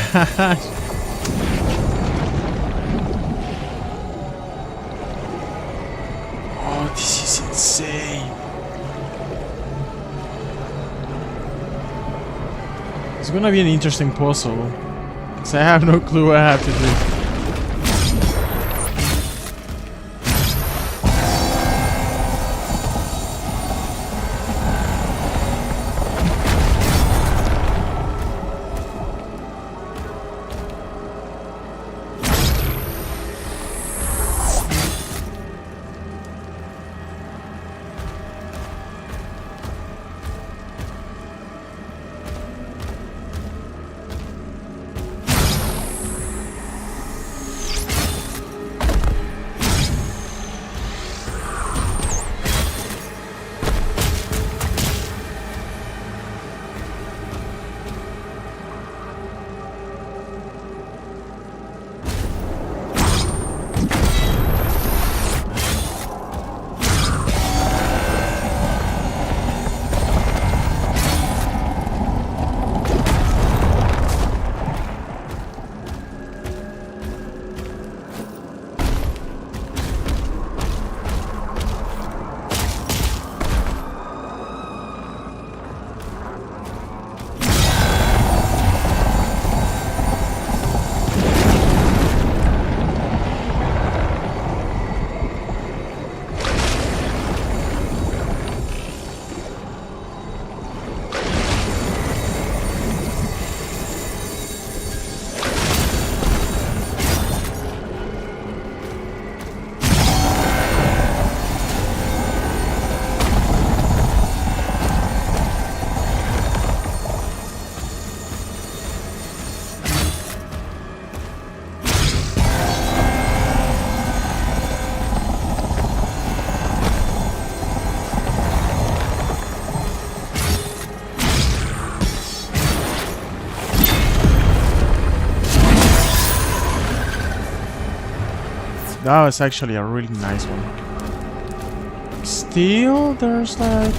Oh, this is insane! It's gonna be an interesting puzzle, because I have no clue what I have to do. That was actually a really nice one. Still, there's like...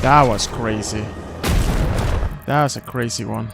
That was crazy. That was a crazy one.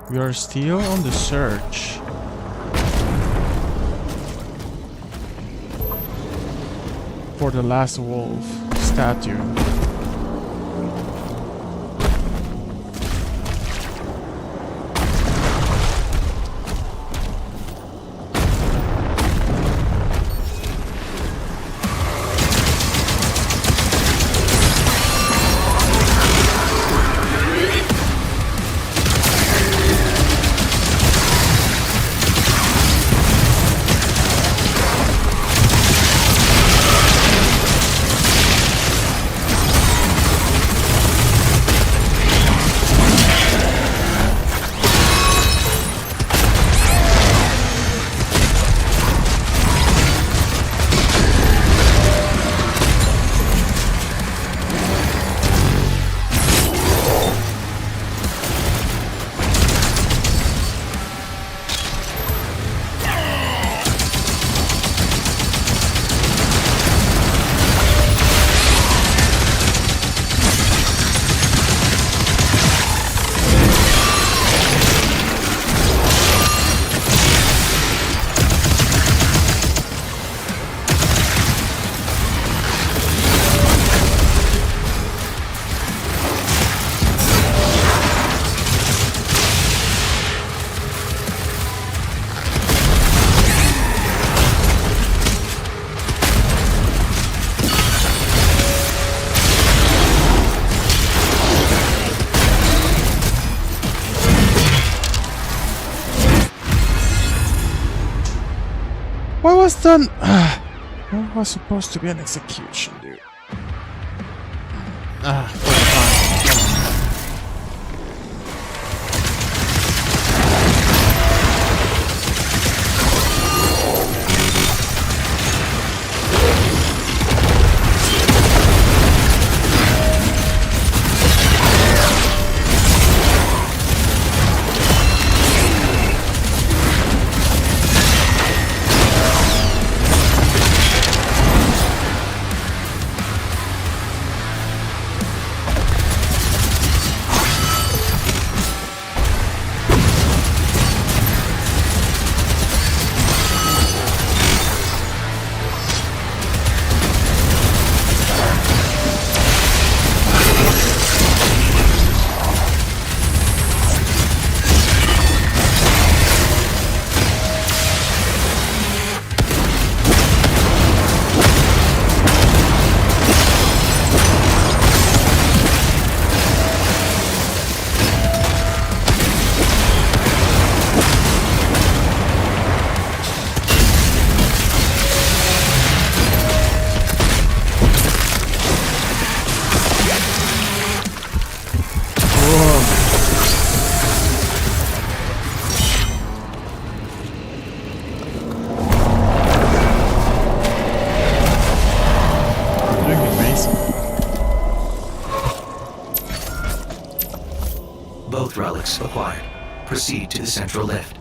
We are still on the search. For the last wolf statue. What was done? What was supposed to be an execution, dude? Both relics acquired. Proceed to the central lift.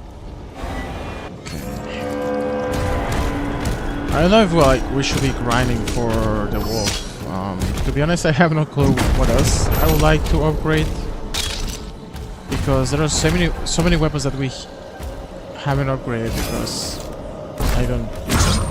I don't know if we should be grinding for the wolf. To be honest, I have no clue what else I would like to upgrade, because there are so many weapons that we haven't upgraded because I don't use them.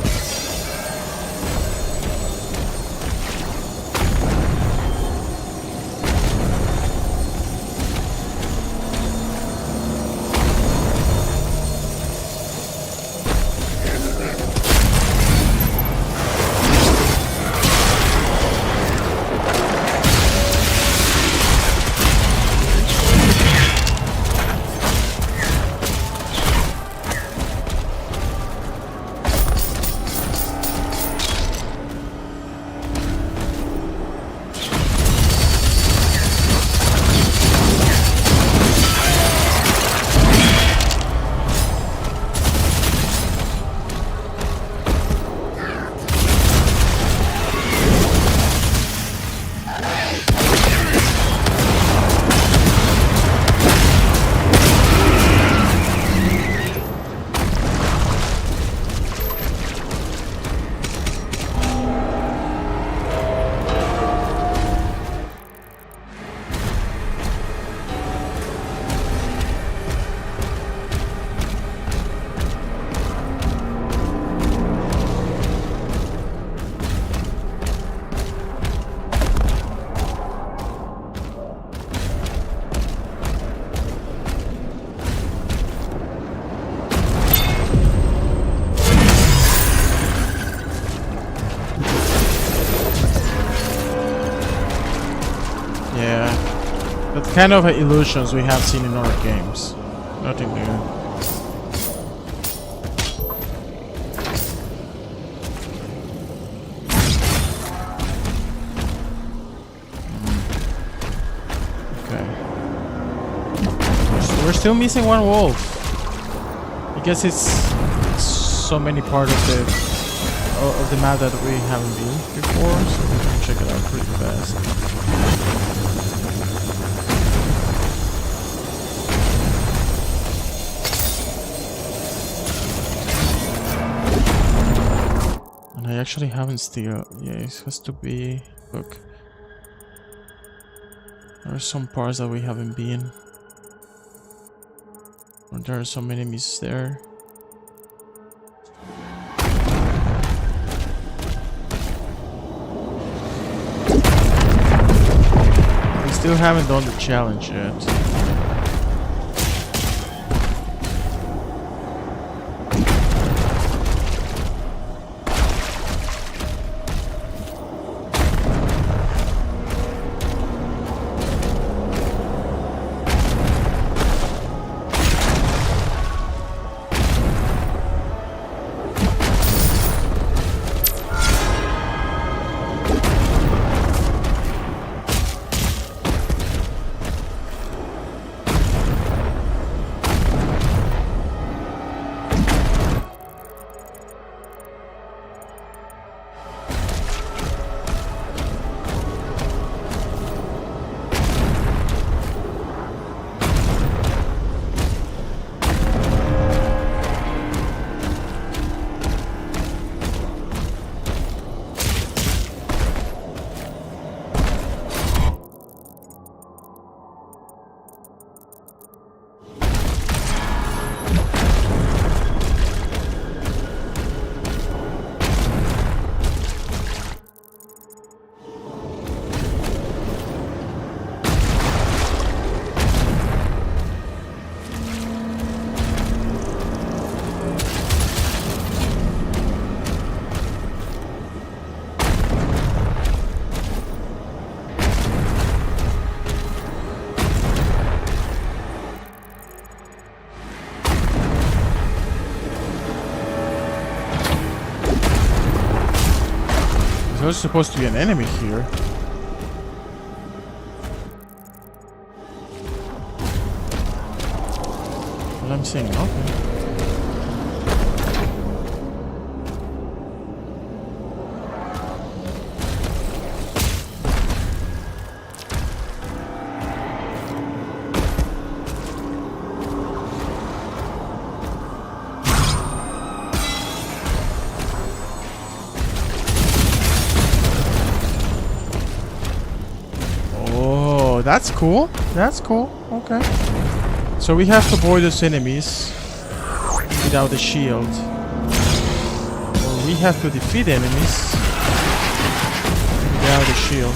That kind of illusions we have seen in other games. Nothing new. Okay. We're still missing one wolf. I guess it's so many parts of the map that we haven't been before, so we can check it out pretty fast. And I actually haven't still. Yeah, it has to be. Look, there are some parts that we haven't been. Or there are some enemies there. Still haven't done the challenge yet. There's supposed to be an enemy here. But I'm seeing nothing. That's cool. That's cool. Okay. So we have to avoid those enemies without the shield. Or we have to defeat enemies without the shield.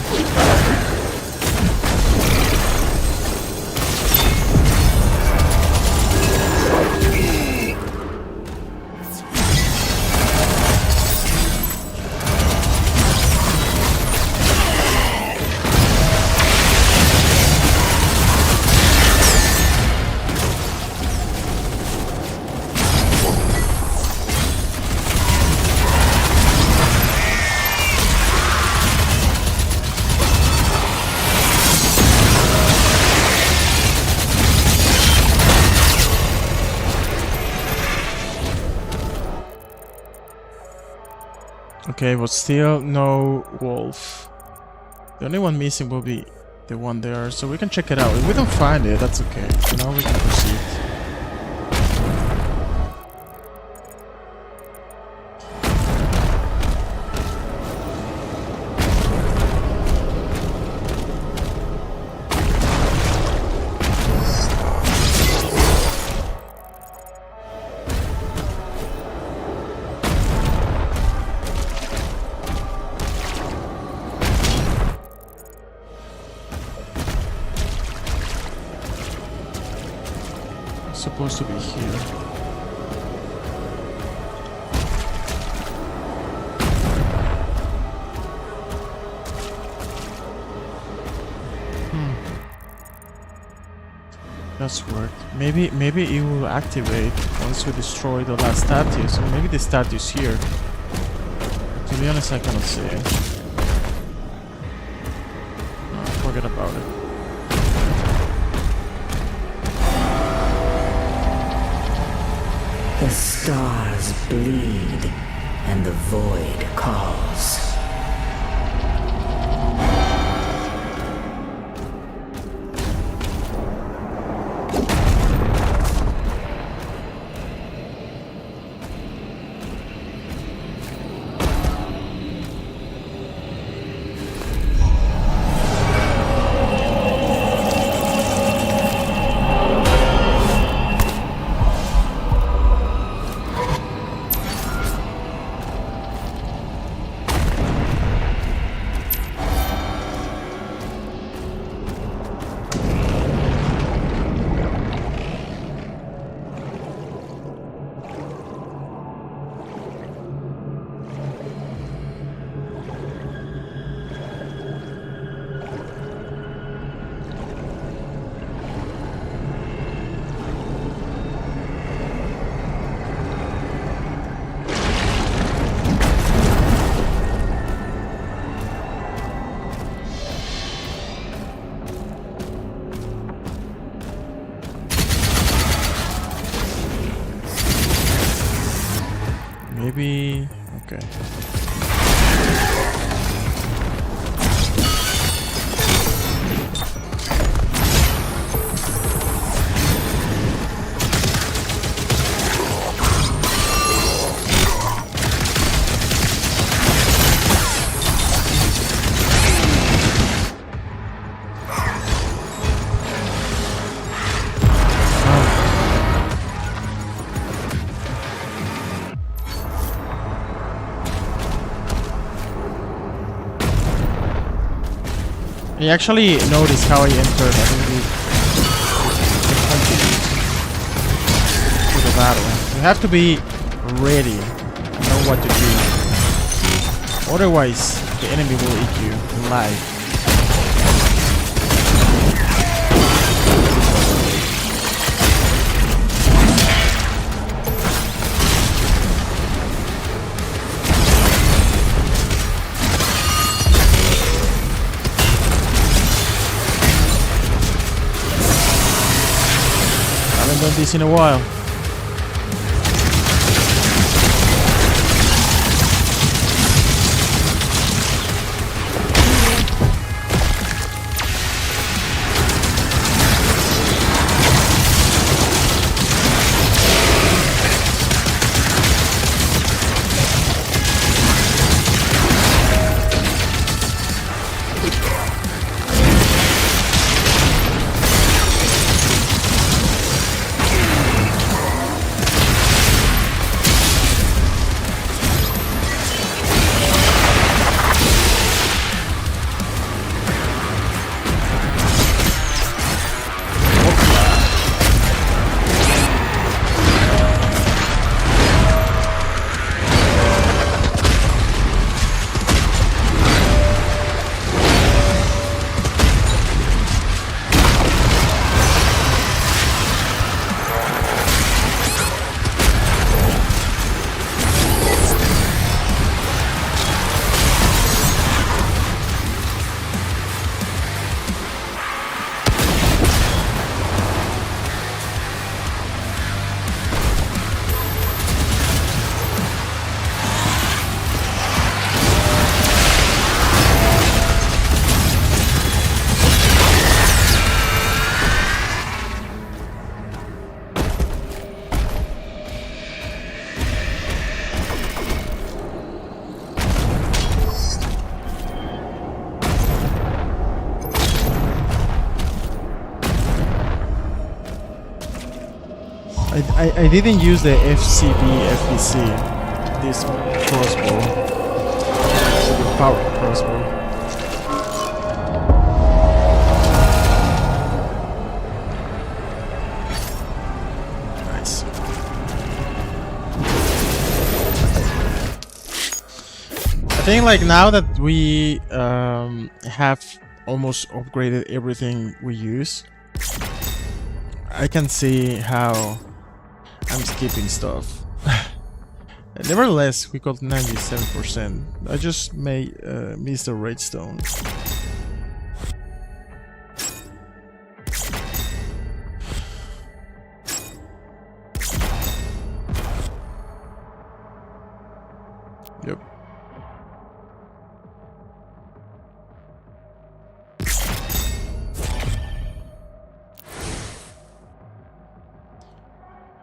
Okay, but still no wolf. The only one missing will be the one there, so we can check it out. If we don't find it, that's okay. You know, we can proceed. Supposed to be here. That's weird. Maybe it will activate once we destroy the last statue. So maybe the statue's here. To be honest, I cannot see it. No, forget about it. The stars bleed, and the void calls. Maybe... okay. I actually noticed how I entered. I think to the battle. You have to be ready, know what to do. Otherwise, the enemy will eat you alive. Done this in a while. I didn't use the FCB this crossbow, the powered crossbow. Nice. I think like now that we have almost upgraded everything we use, I can see how I'm skipping stuff. Nevertheless, we got 97%. I just may miss the redstone. Yep.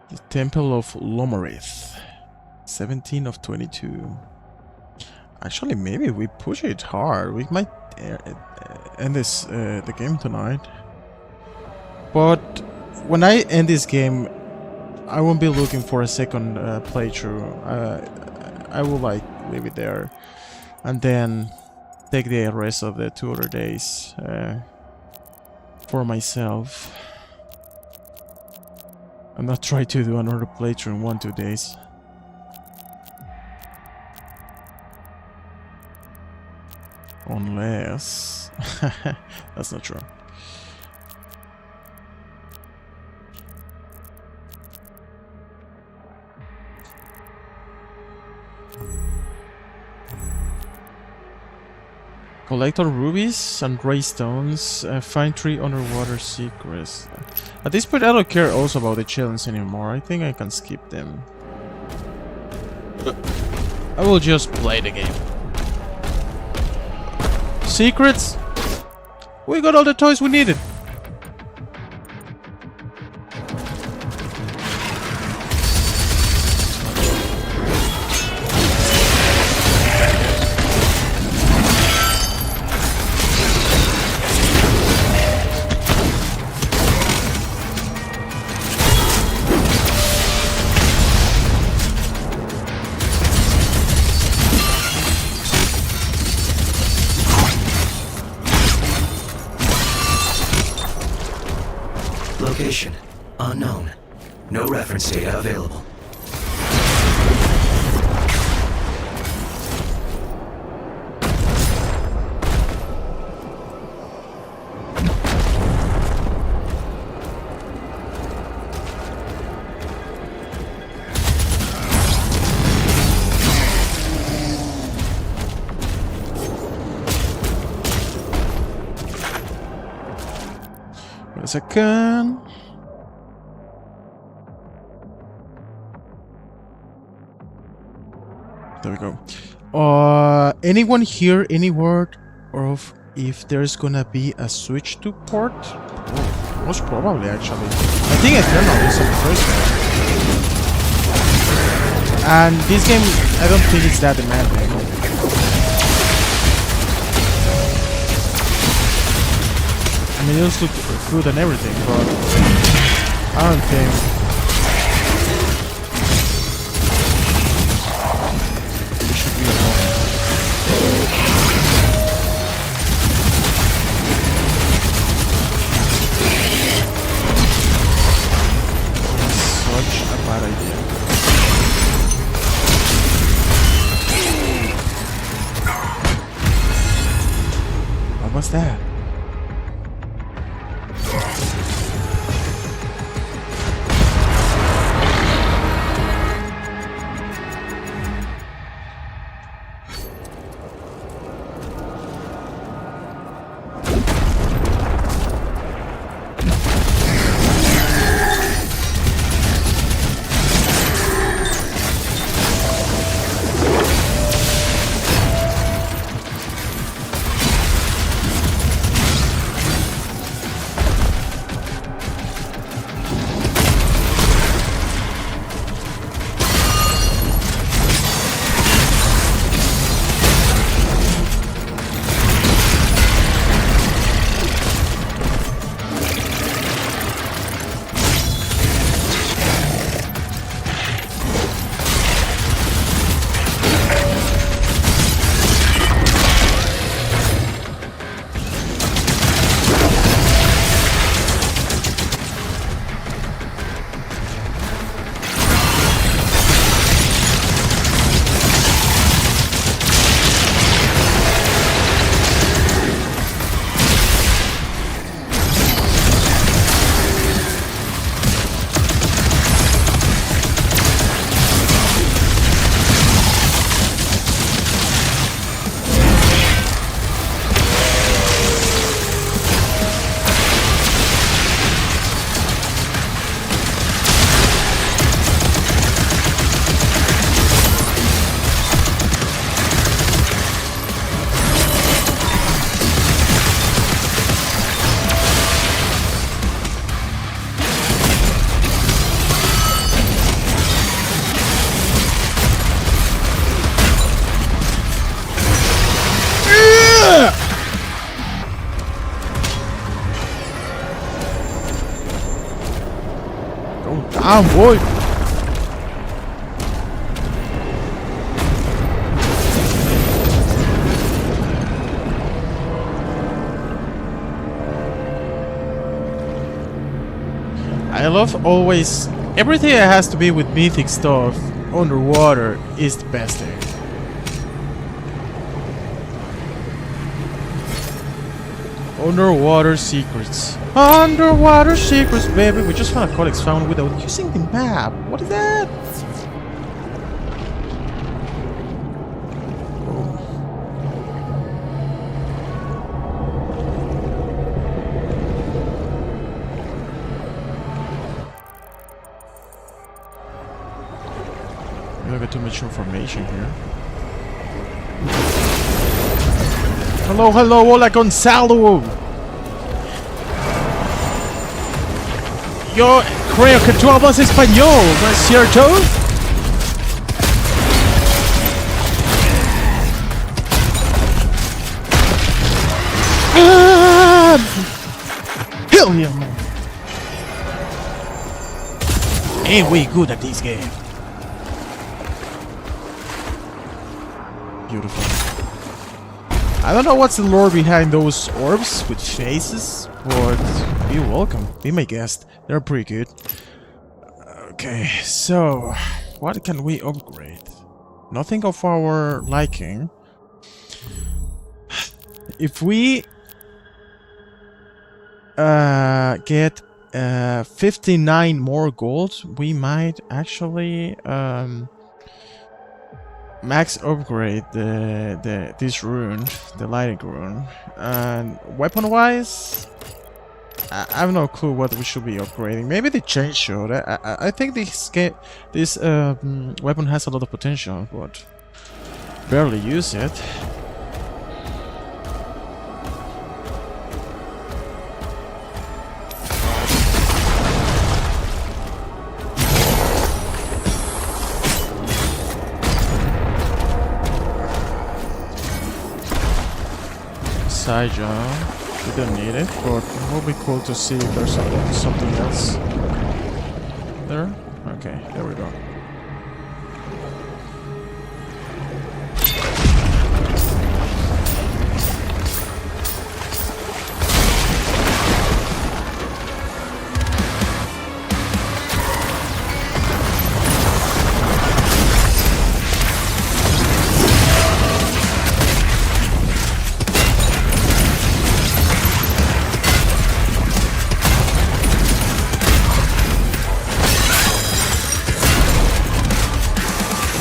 The Temple of Lomarith. 17 of 22. Actually, maybe we push it hard. We might end this the game tonight. But when I end this game, I won't be looking for a second playthrough. I will like leave it there, and then take the rest of the 2 other days for myself. And not try to do another playthrough in 1-2 days. Unless... that's not true. Collect all rubies and gray stones, find 3 underwater secrets. At this point I don't care also about the challenge anymore. I think I can skip them. I will just play the game. Secrets? We got all the toys we needed. Location unknown. No reference data available. Wait a second. There we go. Anyone hear any word of if there's gonna be a switch to port? Oh, most probably, actually. I think Eternal is the first one. And this game, I don't think it's that demanding. I mean, it looks good and everything, but I don't think... What's that? on, boy. I love always everything that has to be with mythic stuff underwater is the best thing. Underwater secrets. Underwater secrets, baby. We just found a codex found without using the map. What is that? We don't get too much information here. Hello, hello, hola Gonzalo. Yo creo que tú hablas español, ¿no es cierto? Hell yeah, man. Ain't we good at this game? Beautiful. I don't know what's the lore behind those orbs with faces, but be welcome. Be my guest. They're pretty good. Okay, so what can we upgrade? Nothing of our liking. If we get 59 more gold, we might actually max upgrade this rune, the lighting rune. And weapon wise, I have no clue what we should be upgrading. Maybe the chain shot. I think this weapon has a lot of potential, but barely use it. Side jump. We don't need it, but it will be cool to see if there's something else there. Okay, there we go.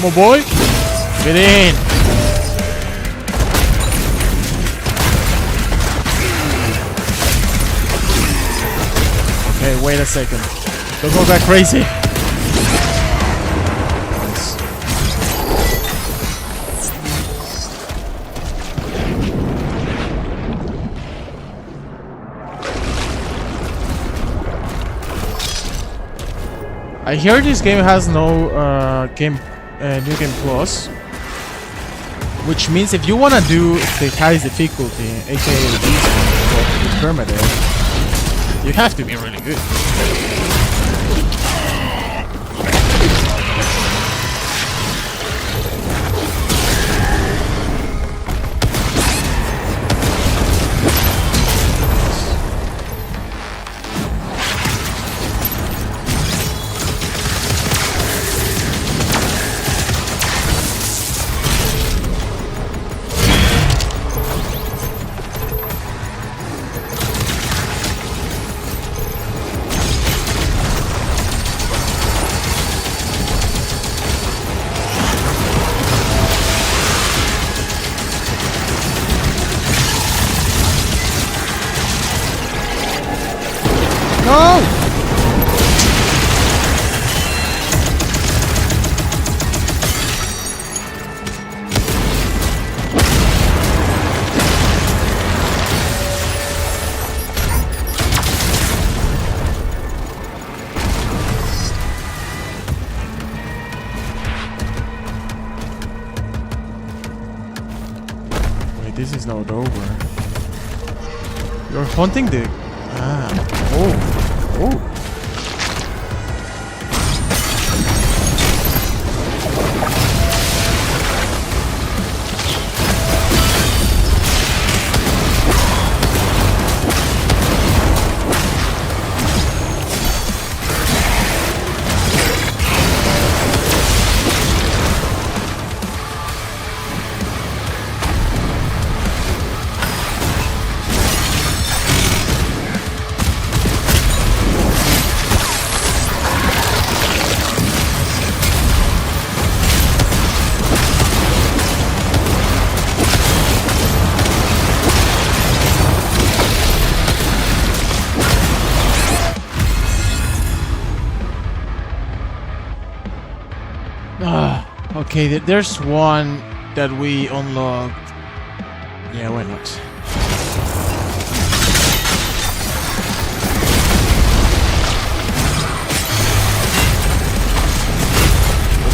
Come on, boy. Get in. Okay, wait a second. Don't go that crazy. Nice. I hear this game has no New Game Plus, which means if you want to do the highest difficulty, aka the easy one, with permadeath, you have to be really good. No! Wait, this is not over. You're hunting the... Ah. Oh. Oh. Okay, there's one that we unlocked. Yeah, why not?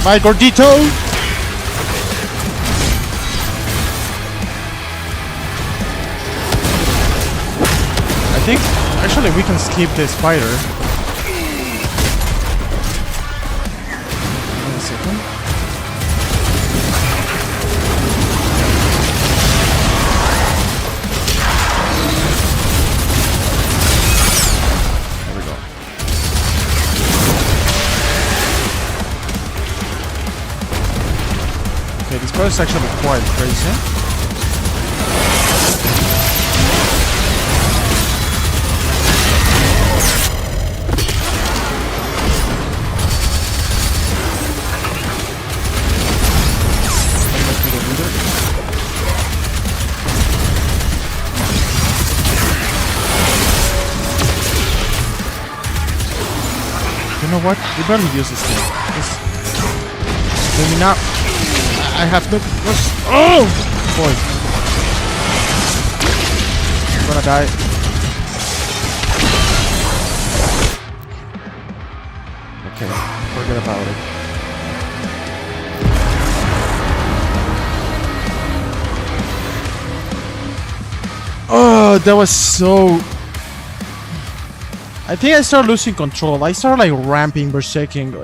Bye, Gordito! I think, actually, we can skip the spider. Wait a second. There we go. Okay, this part is actually quite crazy. You know what? We barely use this thing. Maybe not. I have no. Oh boy! I'm gonna die. Okay, forget about it. Oh, that was so. I think I started losing control. I started like ramping, berserking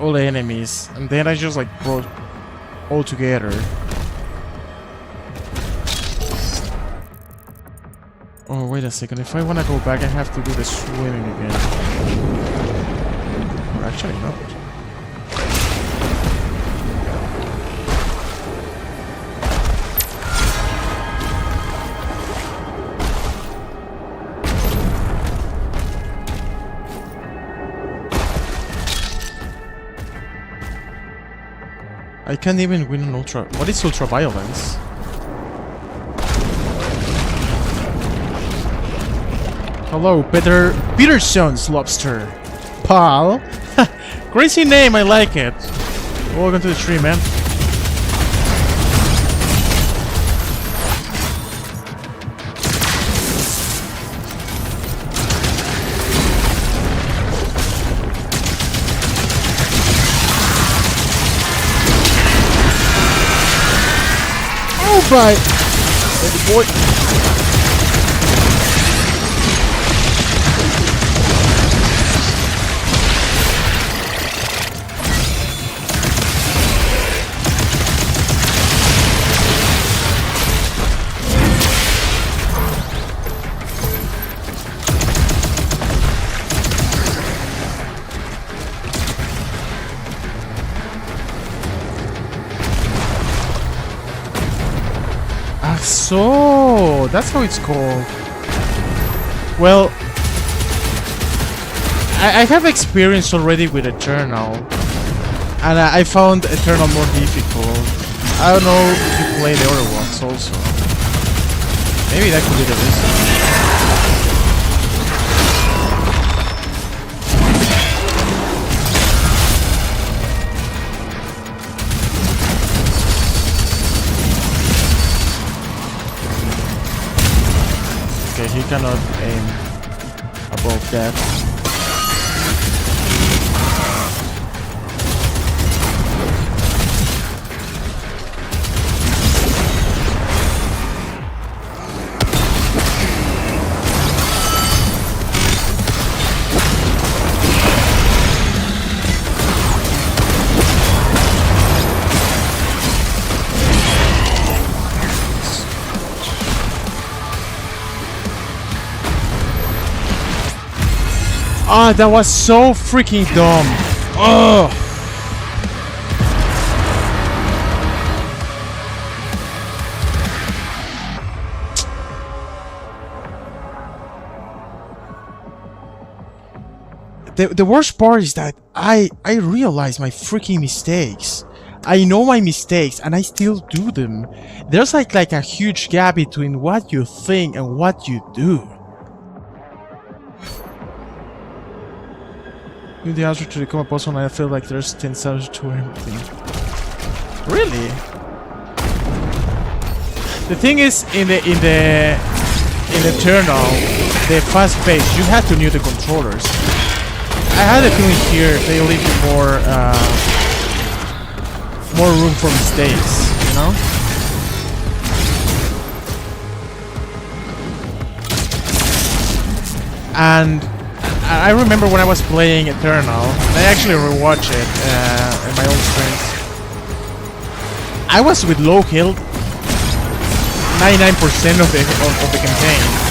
all the enemies, and then I just like broke all together. Oh, wait a second. If I want to go back, I have to do the swimming again. Or actually, not. I can't even win an ultra. What is ultra violence? Hello, Peterson's lobster. Pal. Crazy name, I like it. Welcome to the stream, man. Right, baby boy. So that's how it's called. Well, I have experience already with Eternal, and I found Eternal more difficult. I don't know if you play the other ones also. Maybe that could be the reason. He cannot aim above that. Ah, that was so freaking dumb. Ugh. The worst part is that I realize my freaking mistakes. I know my mistakes and I still do them. There's like a huge gap between what you think and what you do. Give the answer to the coma puzzle and I feel like there's 10,000 to empty. Really? The thing is, in the Eternal, the fast pace, you have to know the controllers. I had a feeling here they leave you more room for mistakes, you know? And I remember when I was playing Eternal, and I actually rewatched it in my old streams. I was with low health 99% of the campaign.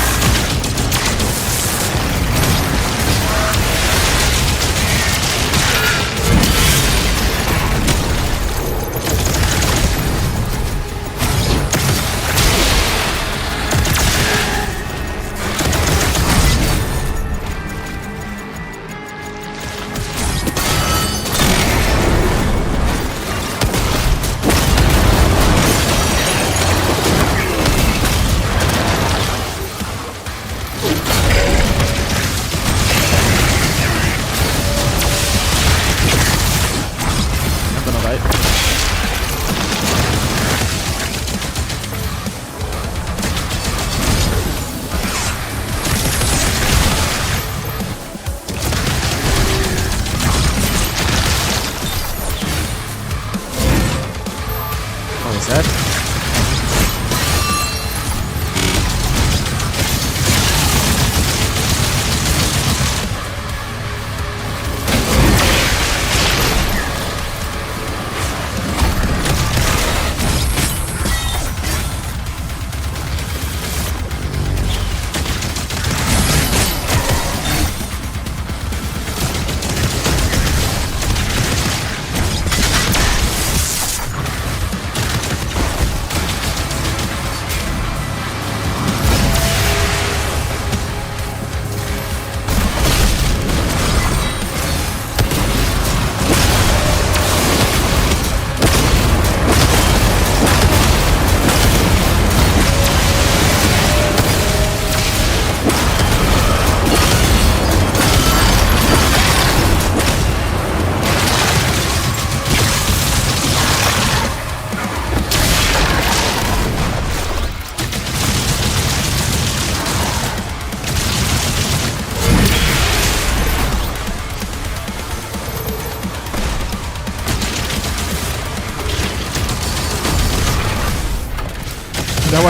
That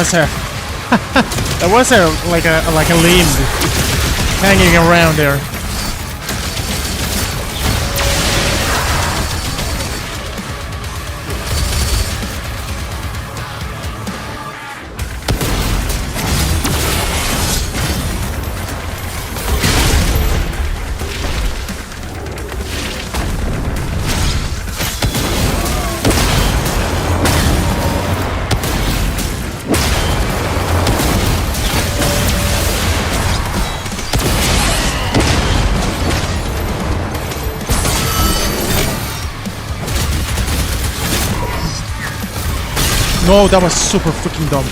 was like a limb hanging around there. No, that was super freaking dumb.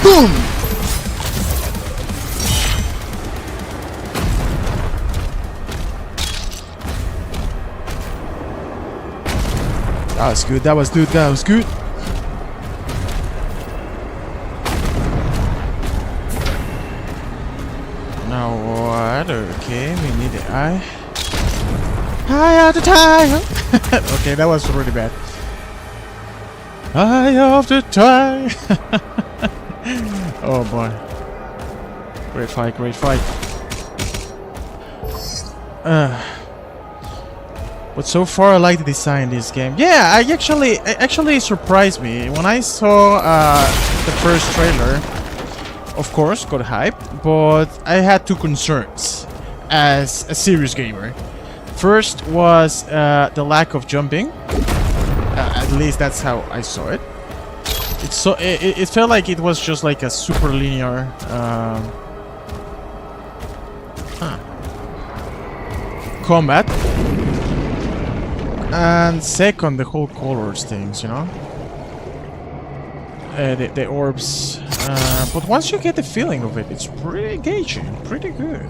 Boom! That was good. That was good. That was good. Now what? Okay, we need the eye. Eye of the tiger. Okay, that was really bad. Eye of the tiger. Oh boy. Great fight, great fight. But so far I like the design in this game. Yeah, it actually surprised me. When I saw the first trailer, of course, got hyped, but I had two concerns as a serious gamer. First was the lack of jumping. At least that's how I saw it. It felt like it was just like a super linear combat. And second, the whole colors things, you know? The orbs. But once you get the feeling of it, it's pretty engaging, pretty good.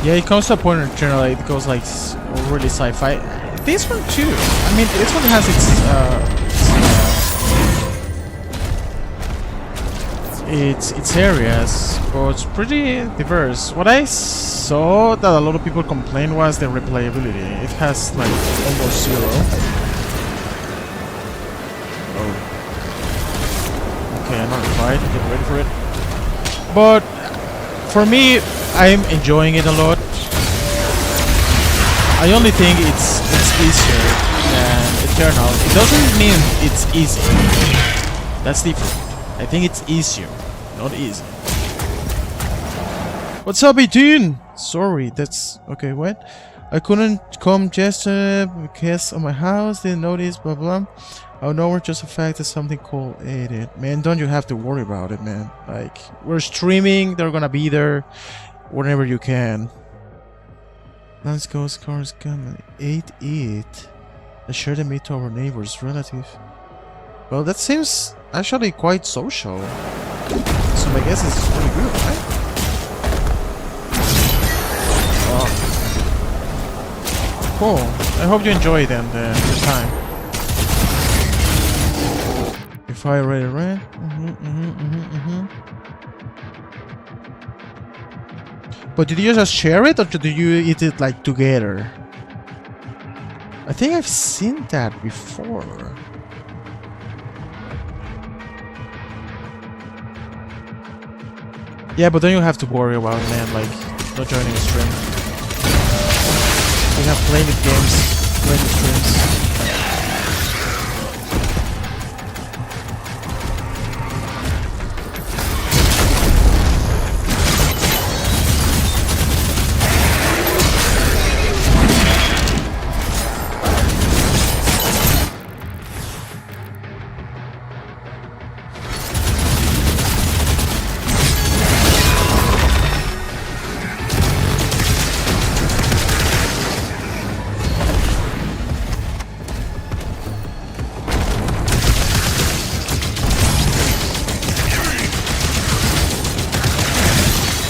Yeah, it comes to a point in general, it goes like really sci-fi. This one too. I mean, this one has its areas, but it's pretty diverse. What I saw that a lot of people complain was the replayability. It has like almost 0. Oh. Okay, another fight. Get ready for it. But for me, I'm enjoying it a lot. I only think it's easier than Eternal. It doesn't mean it's easy. That's different. I think it's easier, not easy. What's up, 18? Sorry, that's okay. What? I couldn't come just because of my house. Didn't notice. Blah blah. Oh no, we're just a fact that something called it. Man, don't you have to worry about it, man. Like, we're streaming. They're gonna be there whenever you can. Let's go, cars come. Ate it. I share the meat to our neighbors, relative. Well, that seems actually quite social. So I guess it's really good, right? Wow. Cool. I hope you enjoy them the time. If I already read. But did you just share it, or did you eat it like together? I think I've seen that before. Yeah, but then you have to worry about it, man, like not joining a stream. We have plenty of games, plenty of streams.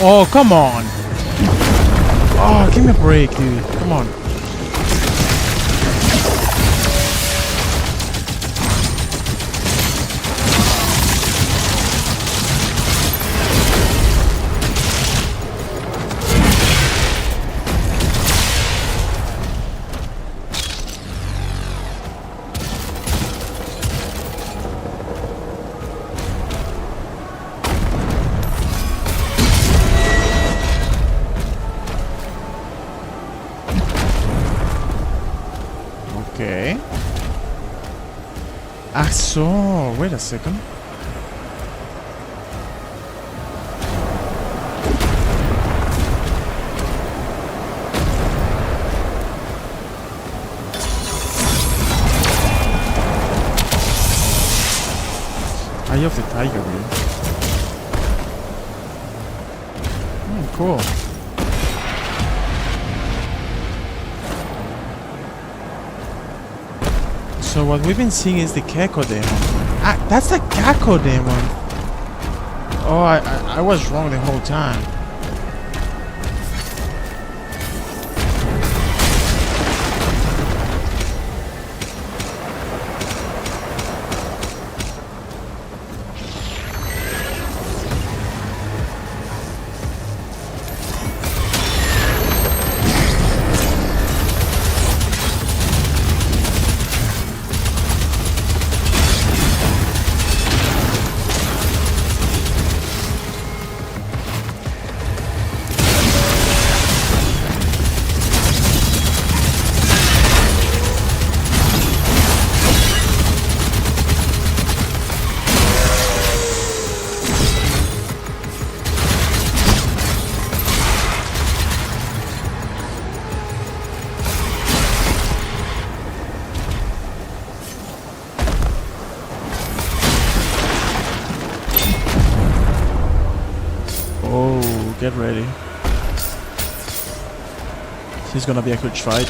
Oh, come on! Oh, give me a break, dude. Come on. Okay. Ah, so wait a second. Eye of the Tiger, dude. Cool. So what we've been seeing is the Gecko Demon. Ah, that's the Gecko Demon. Oh, I was wrong the whole time. get ready. It's gonna be a huge fight.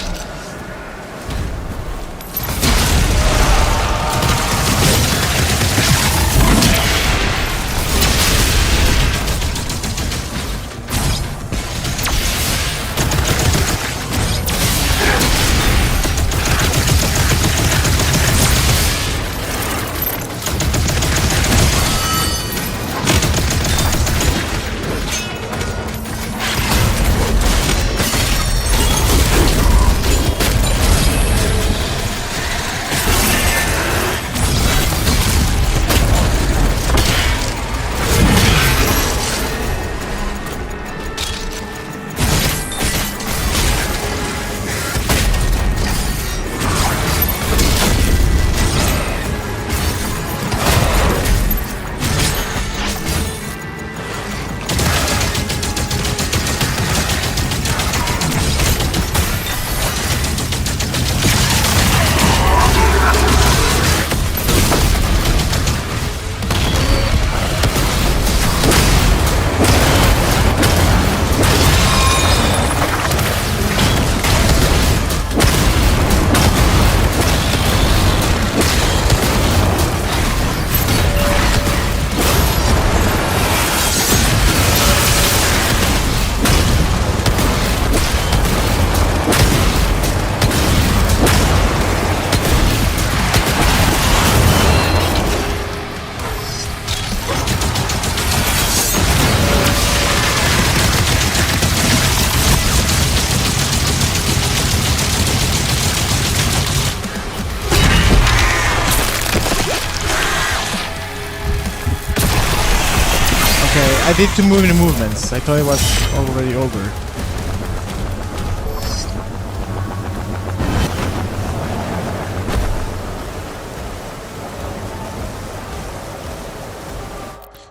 I did too many movements. I thought it was already over.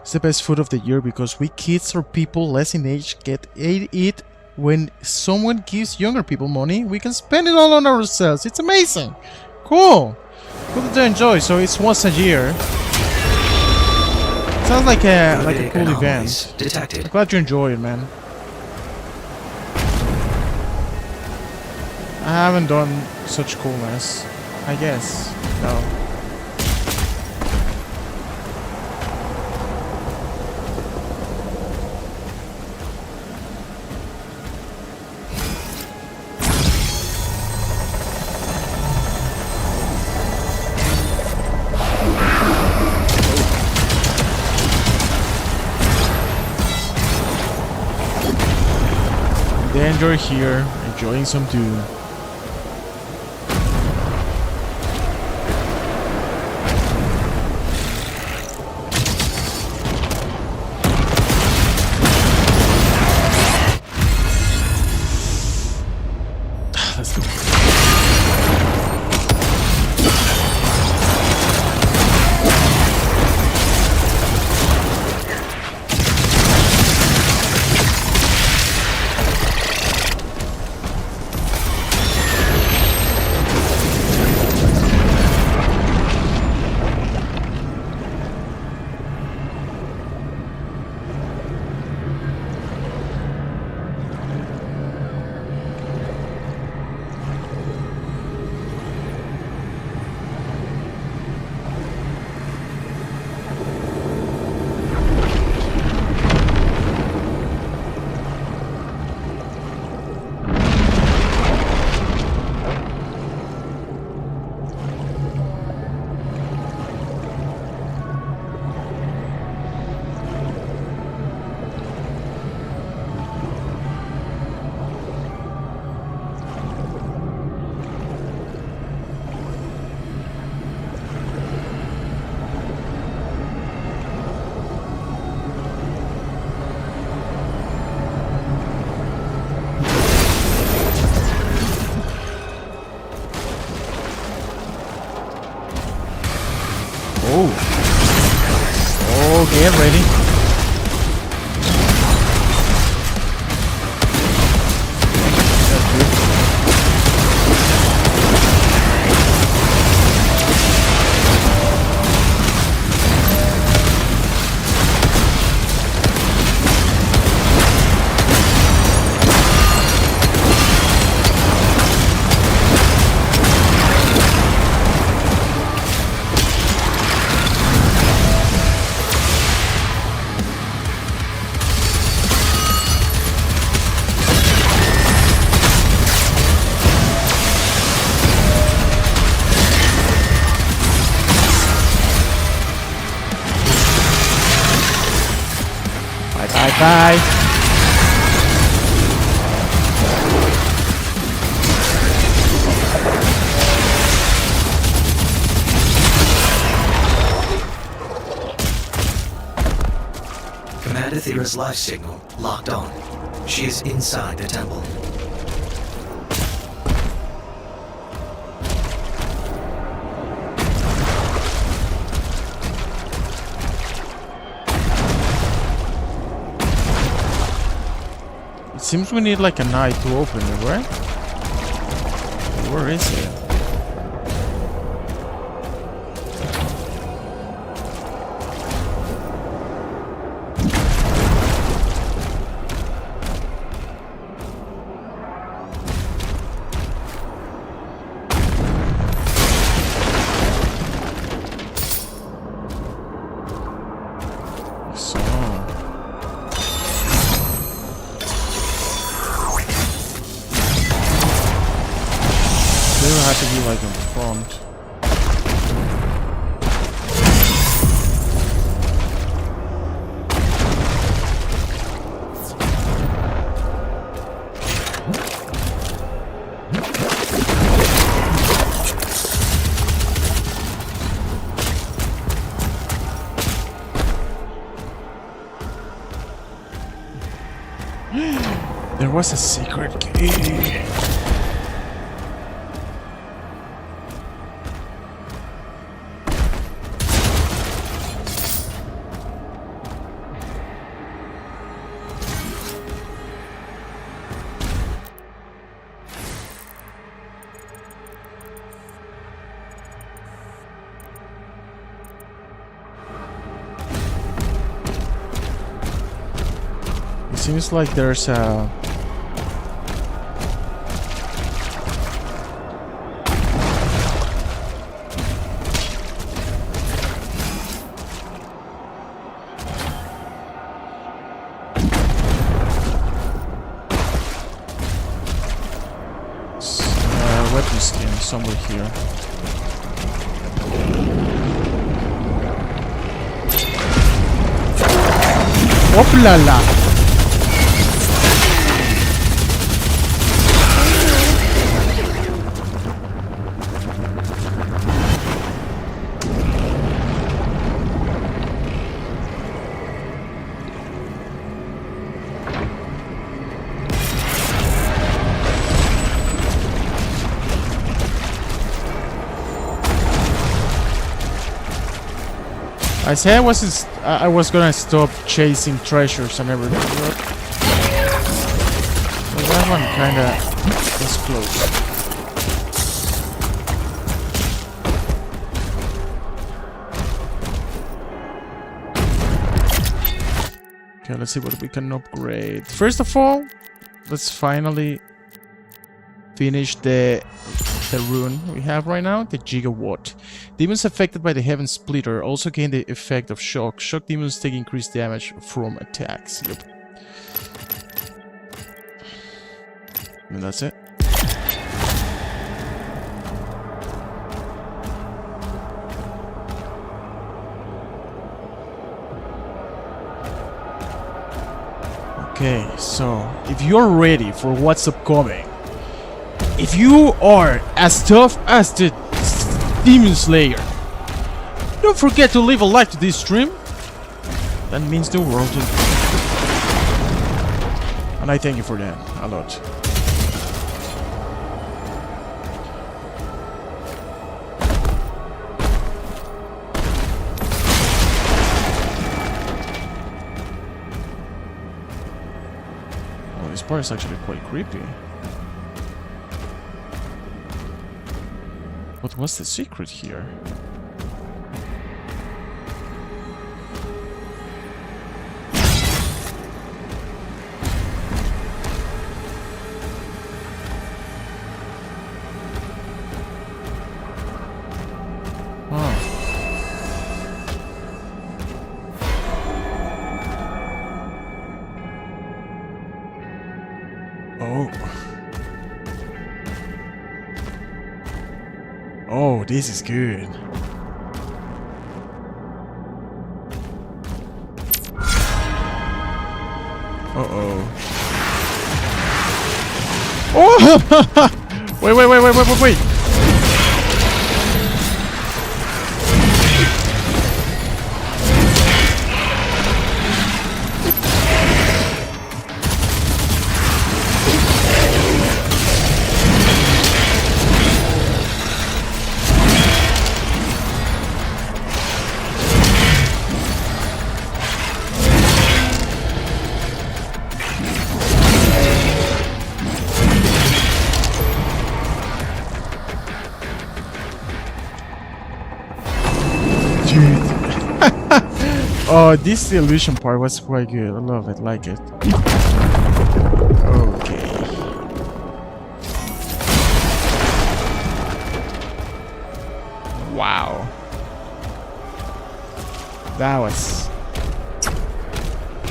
It's the best food of the year because we kids or people less in age get it. When someone gives younger people money, we can spend it all on ourselves. It's amazing. Cool. Good to enjoy. So it's once a year. Sounds like a cool event. Detected. I'm glad you enjoy it, man. I haven't done such coolness. I guess. No. Enjoy here, enjoying some Doom. Let's go. Oh, get ready. Bye. Commander Thera's life signal locked on. She is inside the temple. It seems we need like a knight to open it, right? Where is it? To be like in front. There was a secret key. Seems like there's a... weapon skin somewhere here. Oh la la! I said I was gonna stop chasing treasures and everything, but that one kinda was close. Okay, let's see what we can upgrade. First of all, let's finally finish the rune we have right now, the Gigawatt. Demons affected by the Heaven Splitter also gain the effect of shock. Shock demons take increased damage from attacks. Yep. And that's it. Okay, so if you're ready for what's upcoming, if you are as tough as the Demon Slayer, don't forget to leave a like to this stream. That means the world to me. And I thank you for that a lot. Oh, this part is actually quite creepy. What was the secret here? Oh, this is good. Uh-oh. Oh! Wait. Oh, this illusion part was quite good. I love it, like it. Okay. Wow. That was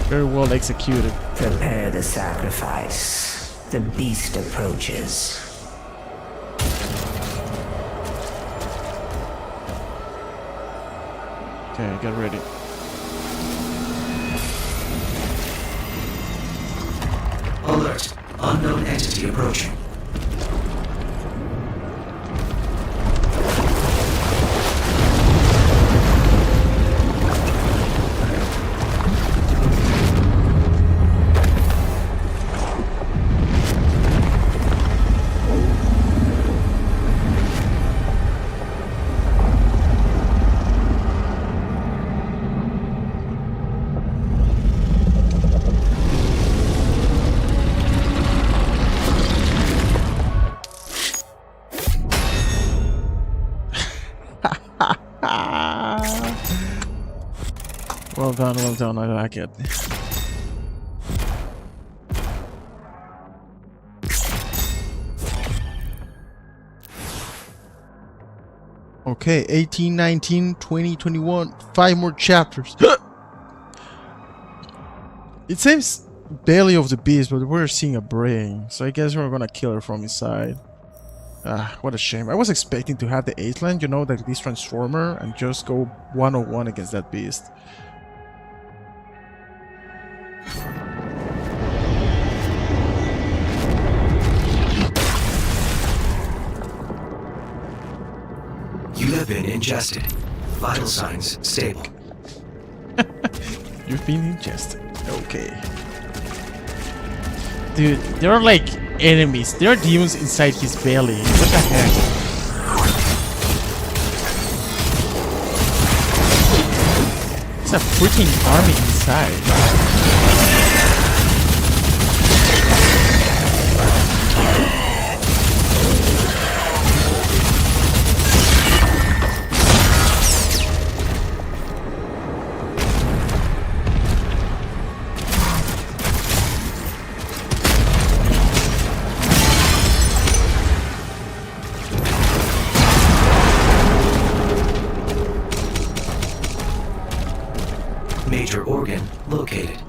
very well executed. Prepare the sacrifice. The beast approaches. Okay, get ready. Alert. Unknown entity approaching. Well done, I like it. Okay, 18, 19, 20, 21, 5 more chapters. It says belly of the beast, but we're seeing a brain, so I guess we're gonna kill her from inside. Ah, what a shame. I was expecting to have the Aisland, you know, like this transformer, and just go 1-on-1 against that beast. You have been ingested. Vital signs stable. You've been ingested. Okay. Dude, there are like enemies. There are demons inside his belly. What the heck? It's a freaking army inside. Major organ located.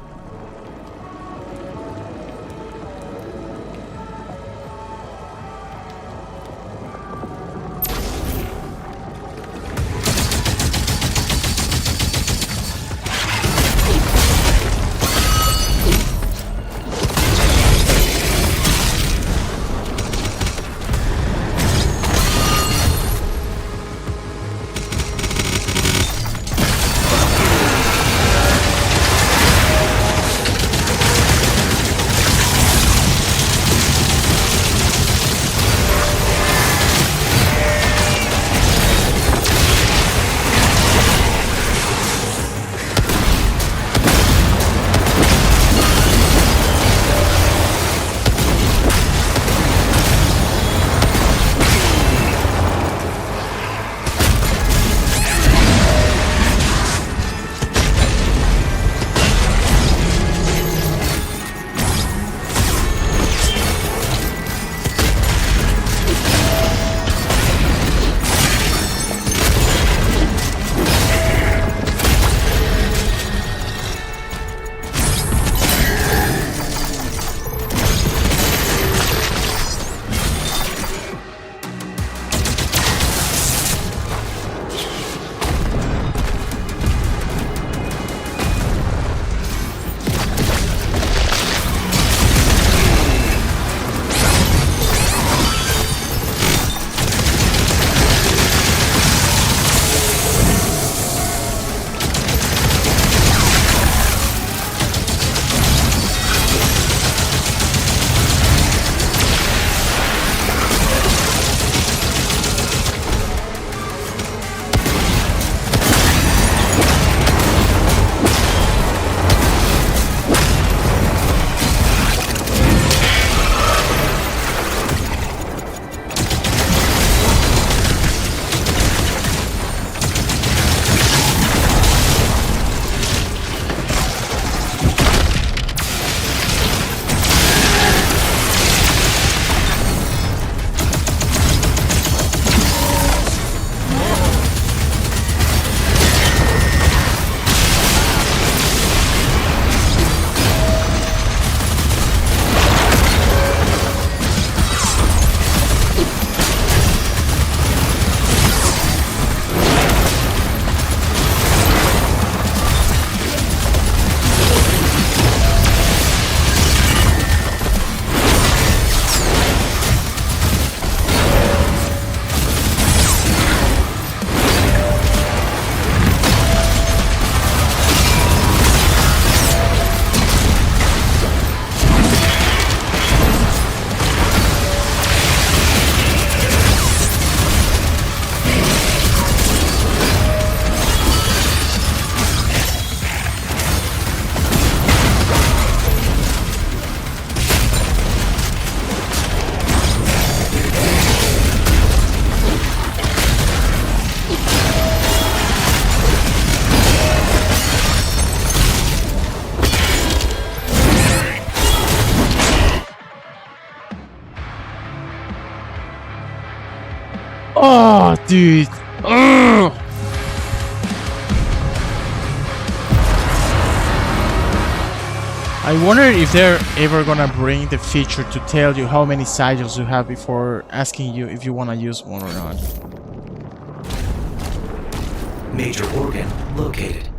Dude. Ugh. I wonder if they're ever gonna bring the feature to tell you how many sigils you have before asking you if you wanna use one or not. Major organ located.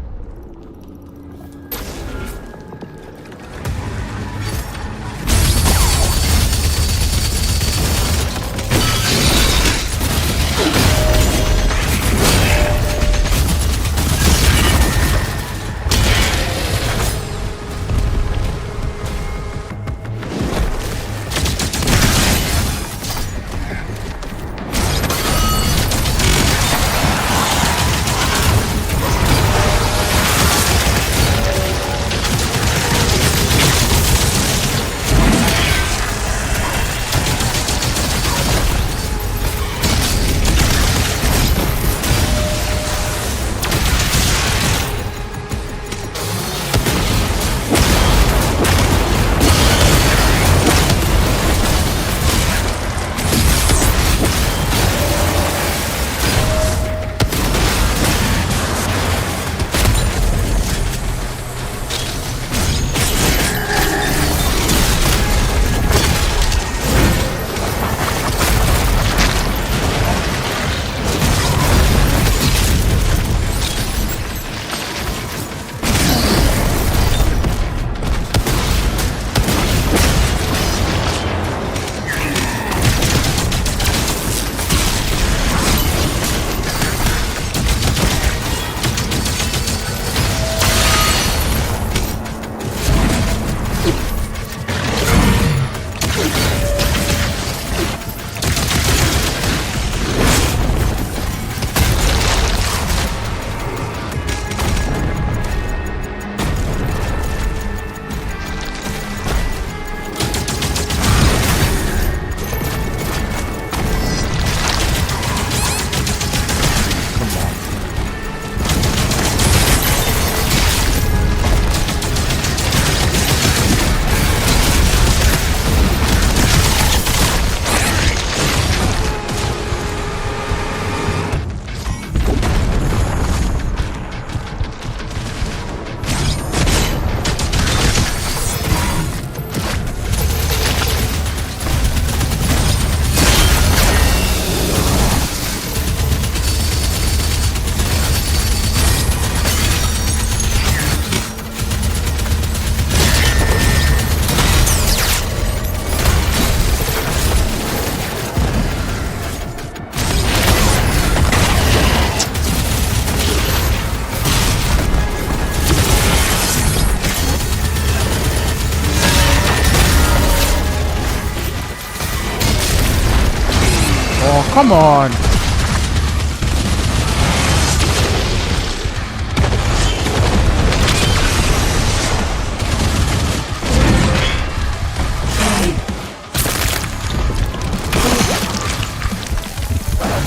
Come on.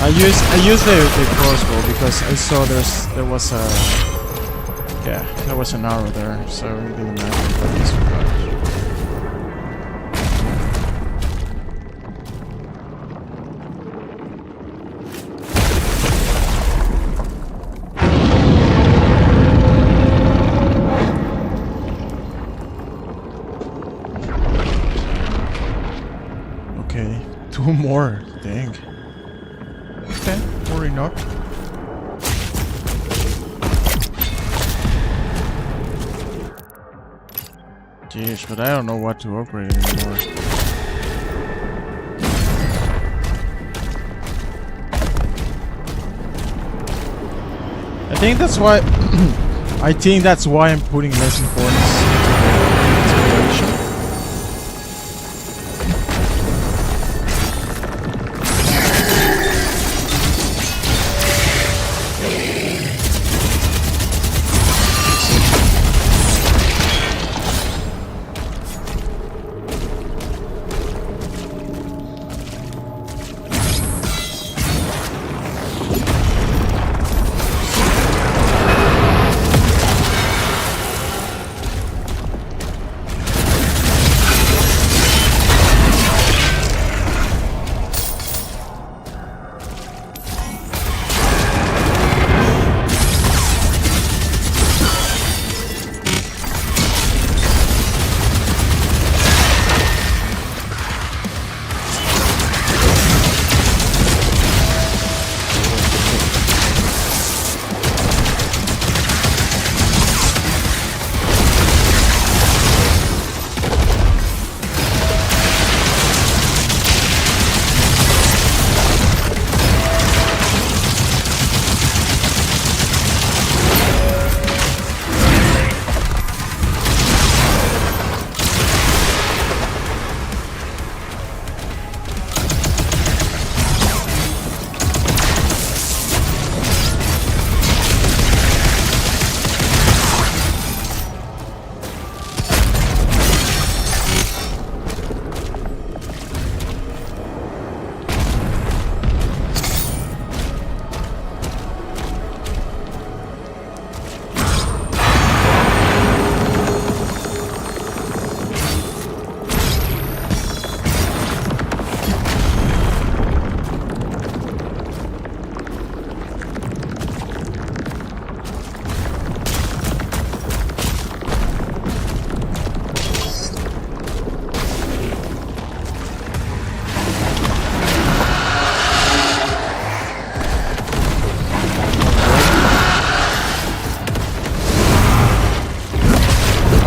I used the crossbow because I saw there was an arrow there, so it didn't matter what this was. Okay, 2 more. Dang. Okay, worry not. Jeez, but I don't know what to upgrade anymore. I think that's why I'm putting less importance into the exploration.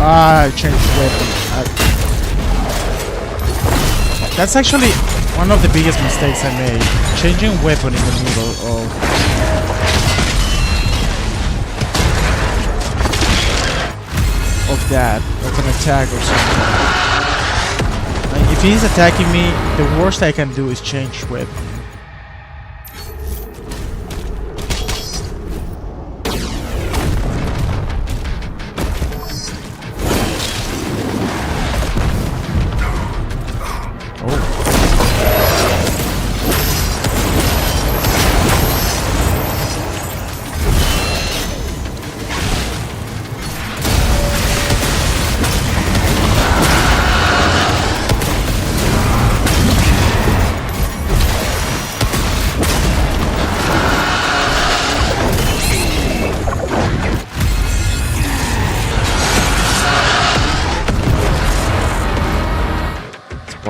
I changed weapon. That's actually one of the biggest mistakes I made. Changing weapon in the middle of that, of an attack or something. Like if he's attacking me, the worst I can do is change weapon.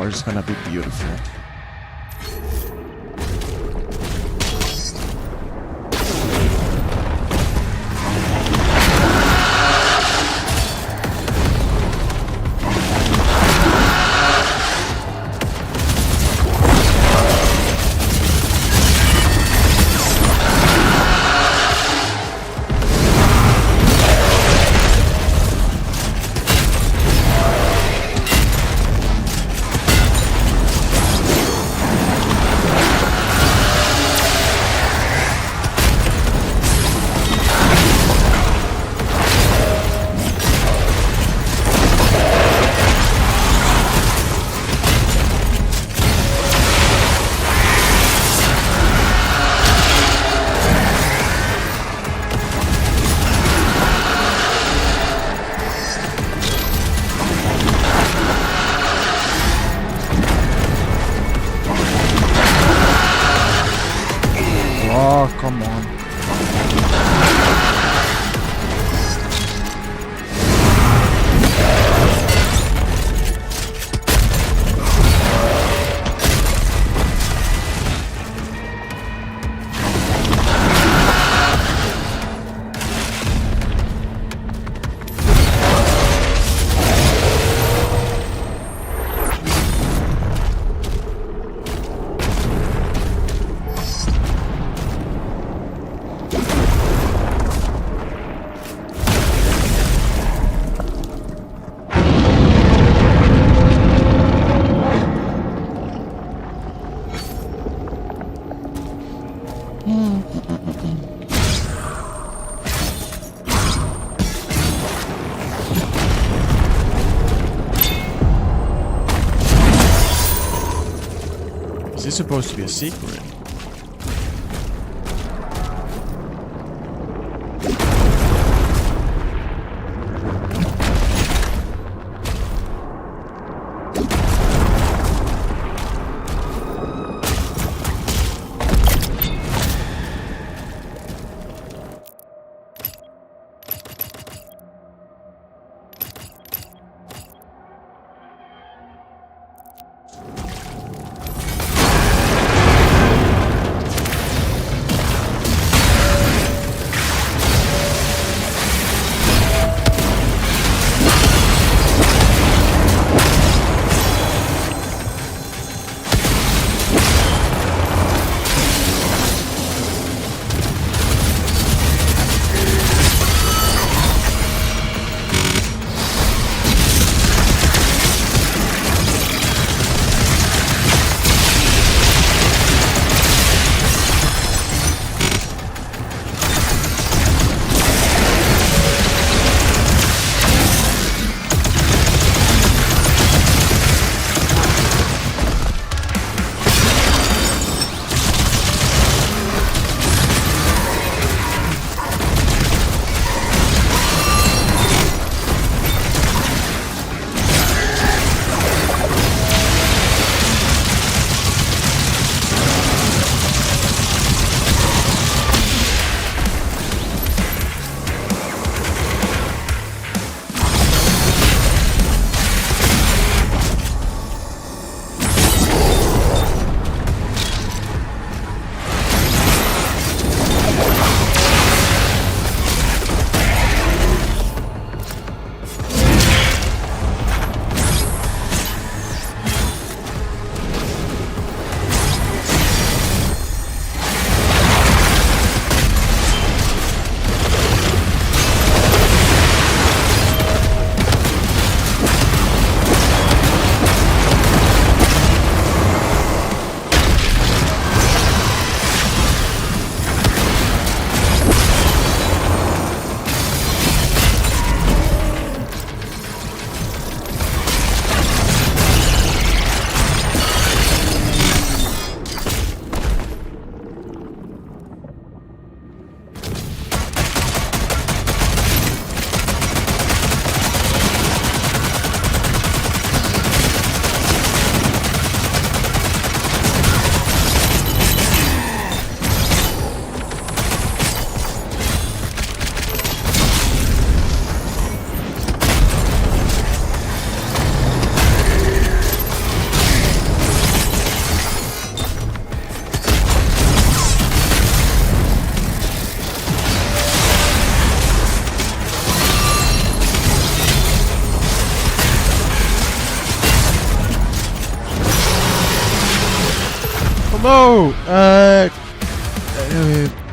It's gonna be beautiful. Oh, come on. Is this supposed to be a secret?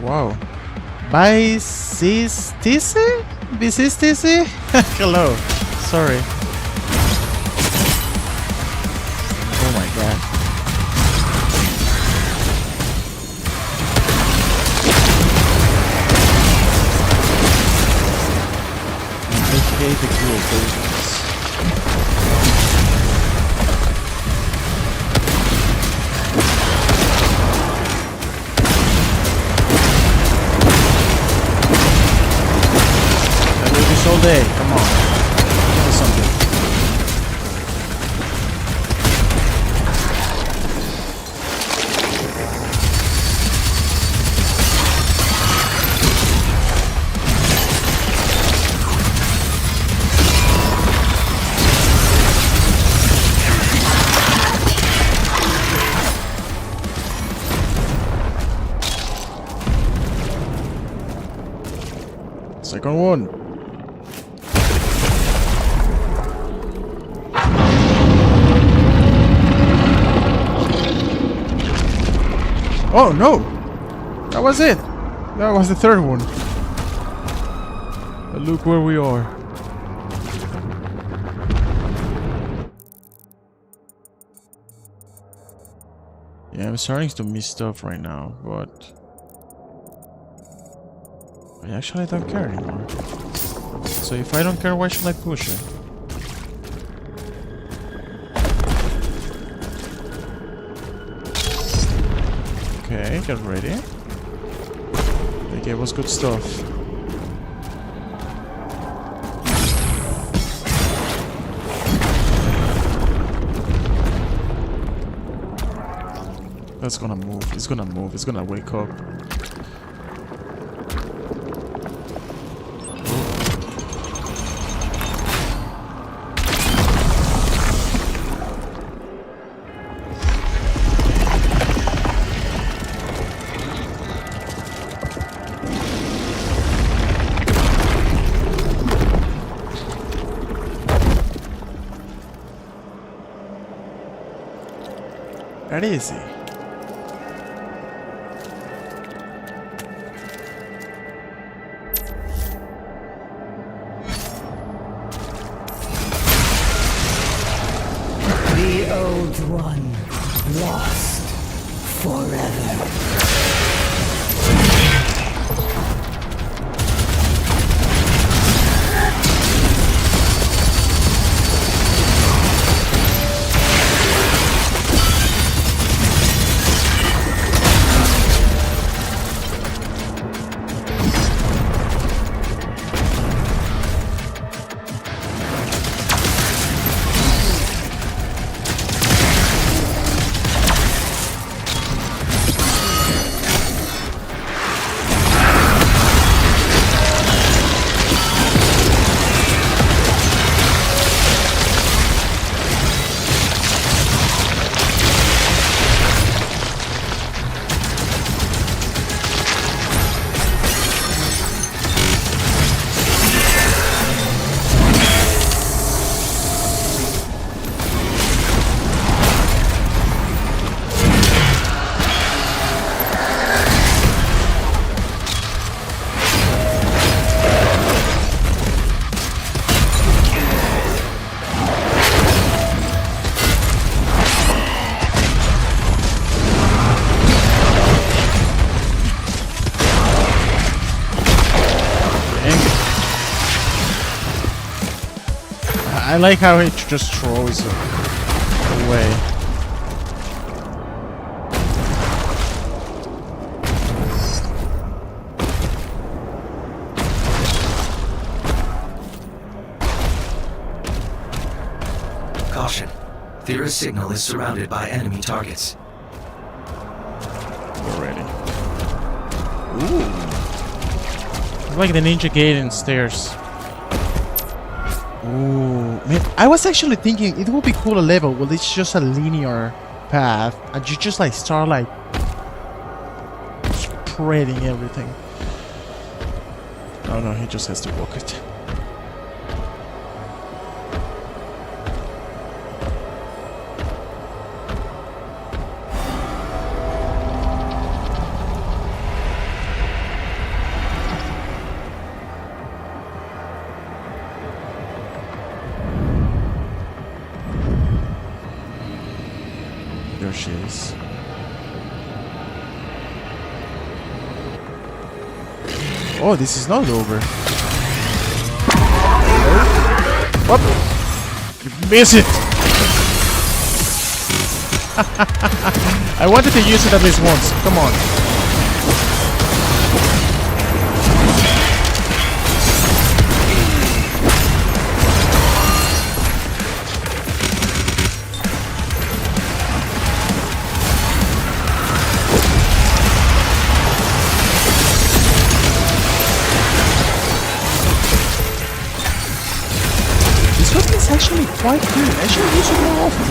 Wow. Bicistisi? Bicistisi? Hello. Sorry. Oh my god. I hate the cool versions. All day, come on. Give me something. Second one. Oh no! That was it! That was the third one. But look where we are. Yeah, I'm starting to miss stuff right now, but I actually don't care anymore. So if I don't care, why should I push it? Okay, get ready. They gave us good stuff. That's gonna move. It's gonna move. It's gonna wake up. That easy. The old one lost forever. I like how it just throws it away. Caution. Thera's signal is surrounded by enemy targets. We're ready. Ooh. It's like the Ninja Gaiden stairs. Ooh, man, I was actually thinking it would be cool a level where it's just a linear path and you just like start like spreading everything. Oh no, he just has to walk it. she is. Oh, this is not over. What? You miss it! I wanted to use it at least once. Come on. This weapon is actually quite good. I should use it more often.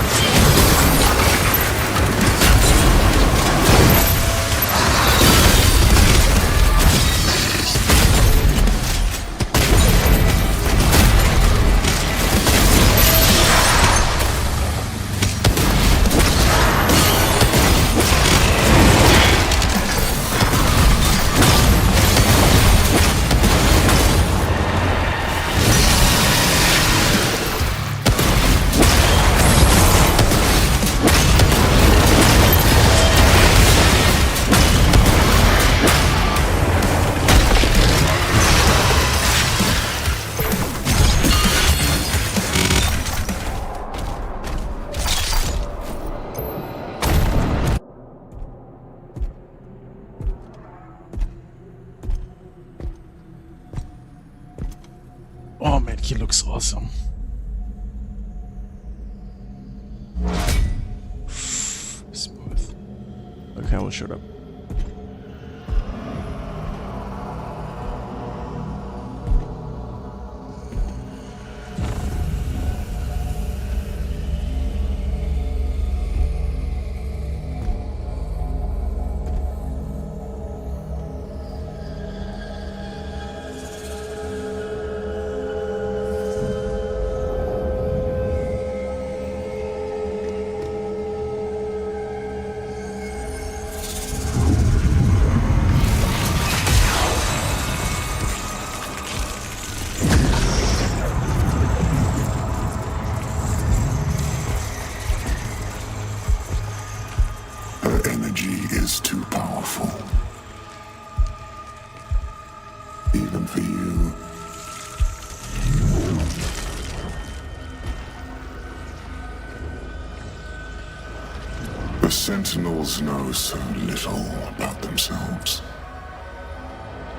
Oh man, he looks awesome. Smooth. Okay, I will shut up. Is too powerful. Even for you. The Sentinels know so little about themselves.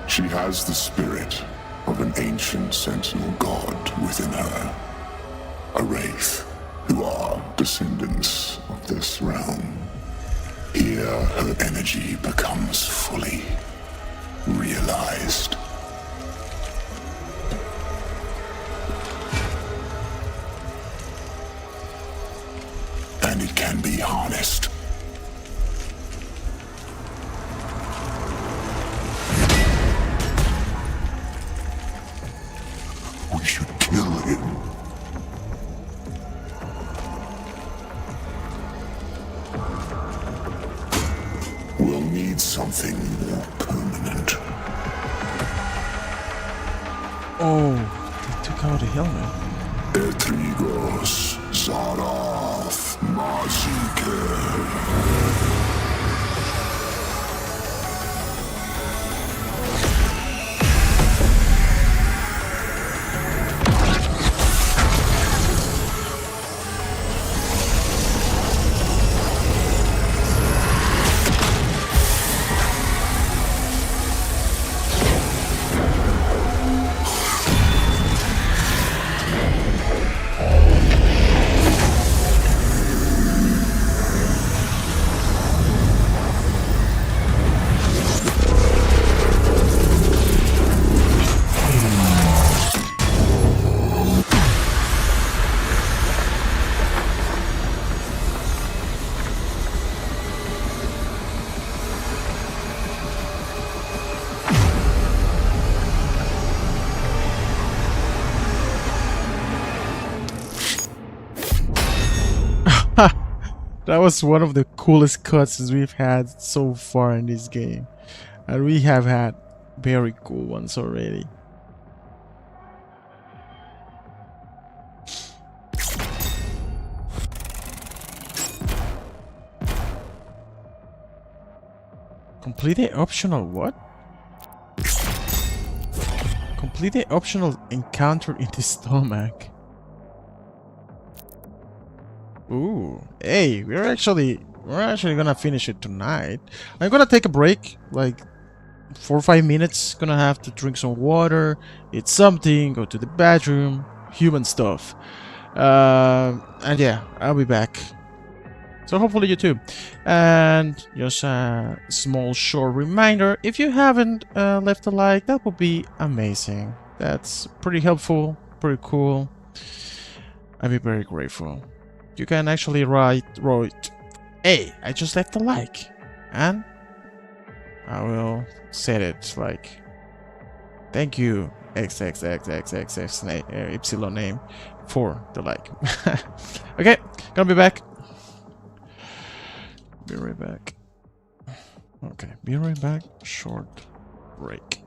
She has the spirit of an ancient Sentinel god within her. A wraith who are descendants of this realm. Here, her energy becomes fully realized. And it can be harnessed. We should kill him. We'll need something more permanent. Oh, they took out a helmet. Etrigos, Zarath, Maziker. That was one of the coolest cutscenes we've had so far in this game. And we have had very cool ones already. Complete the optional what? Complete the optional encounter in the stomach. Ooh, hey, we're actually gonna finish it tonight. I'm gonna take a break, like 4 or 5 minutes. Gonna have to drink some water, eat something, go to the bathroom, human stuff. And yeah, I'll be back. So hopefully you too. And just a small short reminder, if you haven't left a like, that would be amazing. That's pretty helpful, pretty cool. I'd be very grateful. You can actually write, hey, I just left a like. And I will set it like, thank you, XXXXXX name for the like. Okay, gonna be back. Be right back. Okay, be right back. Short break.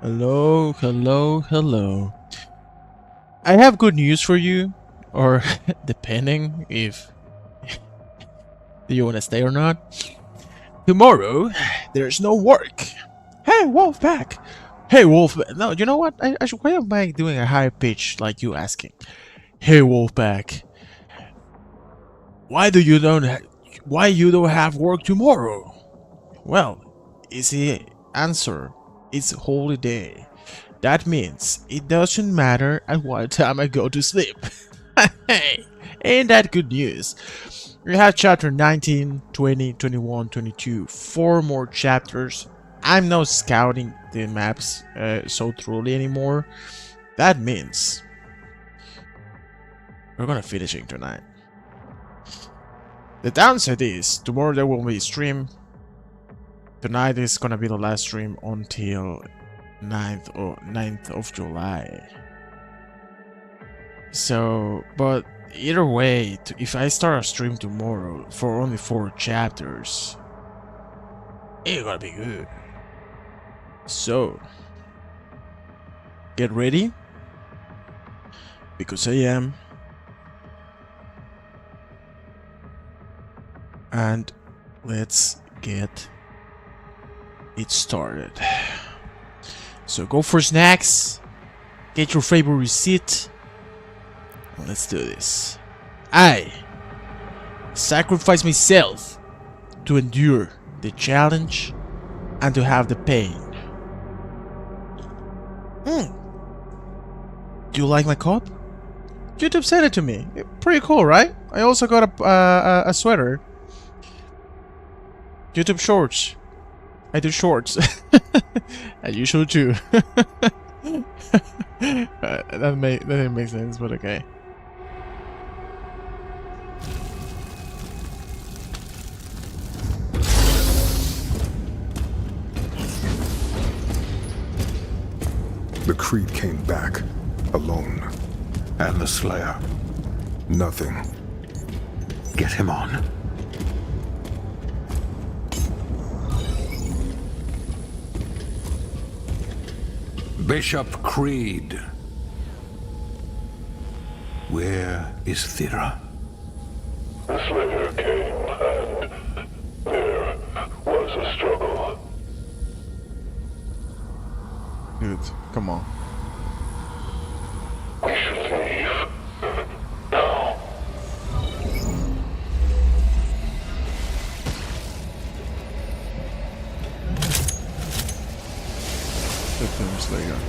Hello, hello, hello. I have good news for you, or depending if you want to stay or not. Tomorrow, there's no work. Hey, Wolfpack! Hey, Wolfpack! No, you know what? I should. Why am I doing a high pitch like you asking? Hey, Wolfpack! Why you don't have work tomorrow? Well, easy answer. It's holy day. That means it doesn't matter at what time I go to sleep. Hey, ain't that good news? We have chapter 19, 20, 21, 22. 4 more chapters. I'm not scouting the maps so thoroughly anymore. That means we're gonna finish it tonight. The downside is tomorrow there will be a stream. Tonight is gonna be the last stream until 9th of July. So, but either way, if I start a stream tomorrow for only 4 chapters, it's gonna be good. So, get ready, because I am. And let's get it started. So go for snacks, get your favorite receipt, and let's do this. I sacrifice myself to endure the challenge and to have the pain. Do you like my cup? YouTube sent it to me. Pretty cool, right? I also got a sweater. YouTube shorts. I do shorts. And you should too. That didn't make sense, but okay. The Creed came back, alone. And the Slayer. Nothing. Get him on. Bishop Creed. Where is Thera? The Slayer came, and there was a struggle. Dude, come on. We should leave. Now. The Doom Slayer.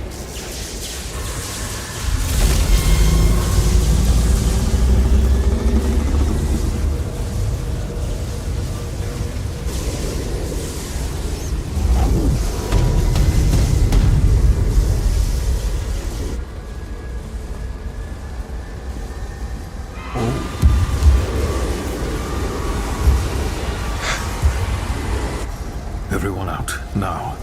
Everyone out, now.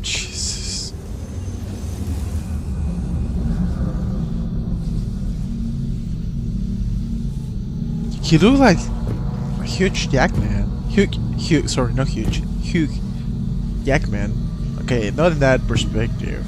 Jesus. He looked like a huge Jackman. Huge, sorry, not huge. Huge Jackman. Okay, not in that perspective.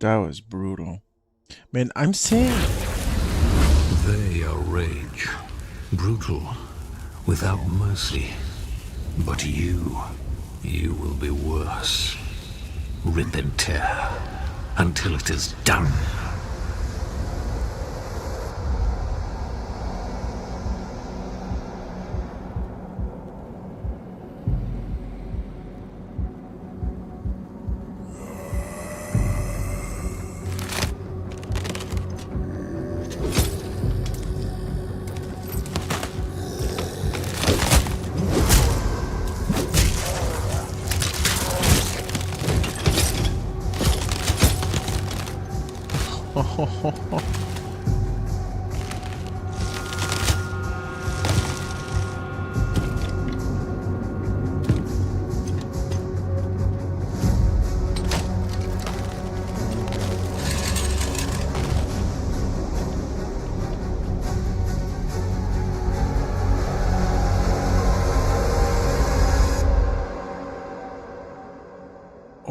That was brutal. Man, I'm saying... They are rage. Brutal. Without mercy. But you will be worse. Rip and tear. Until it is done.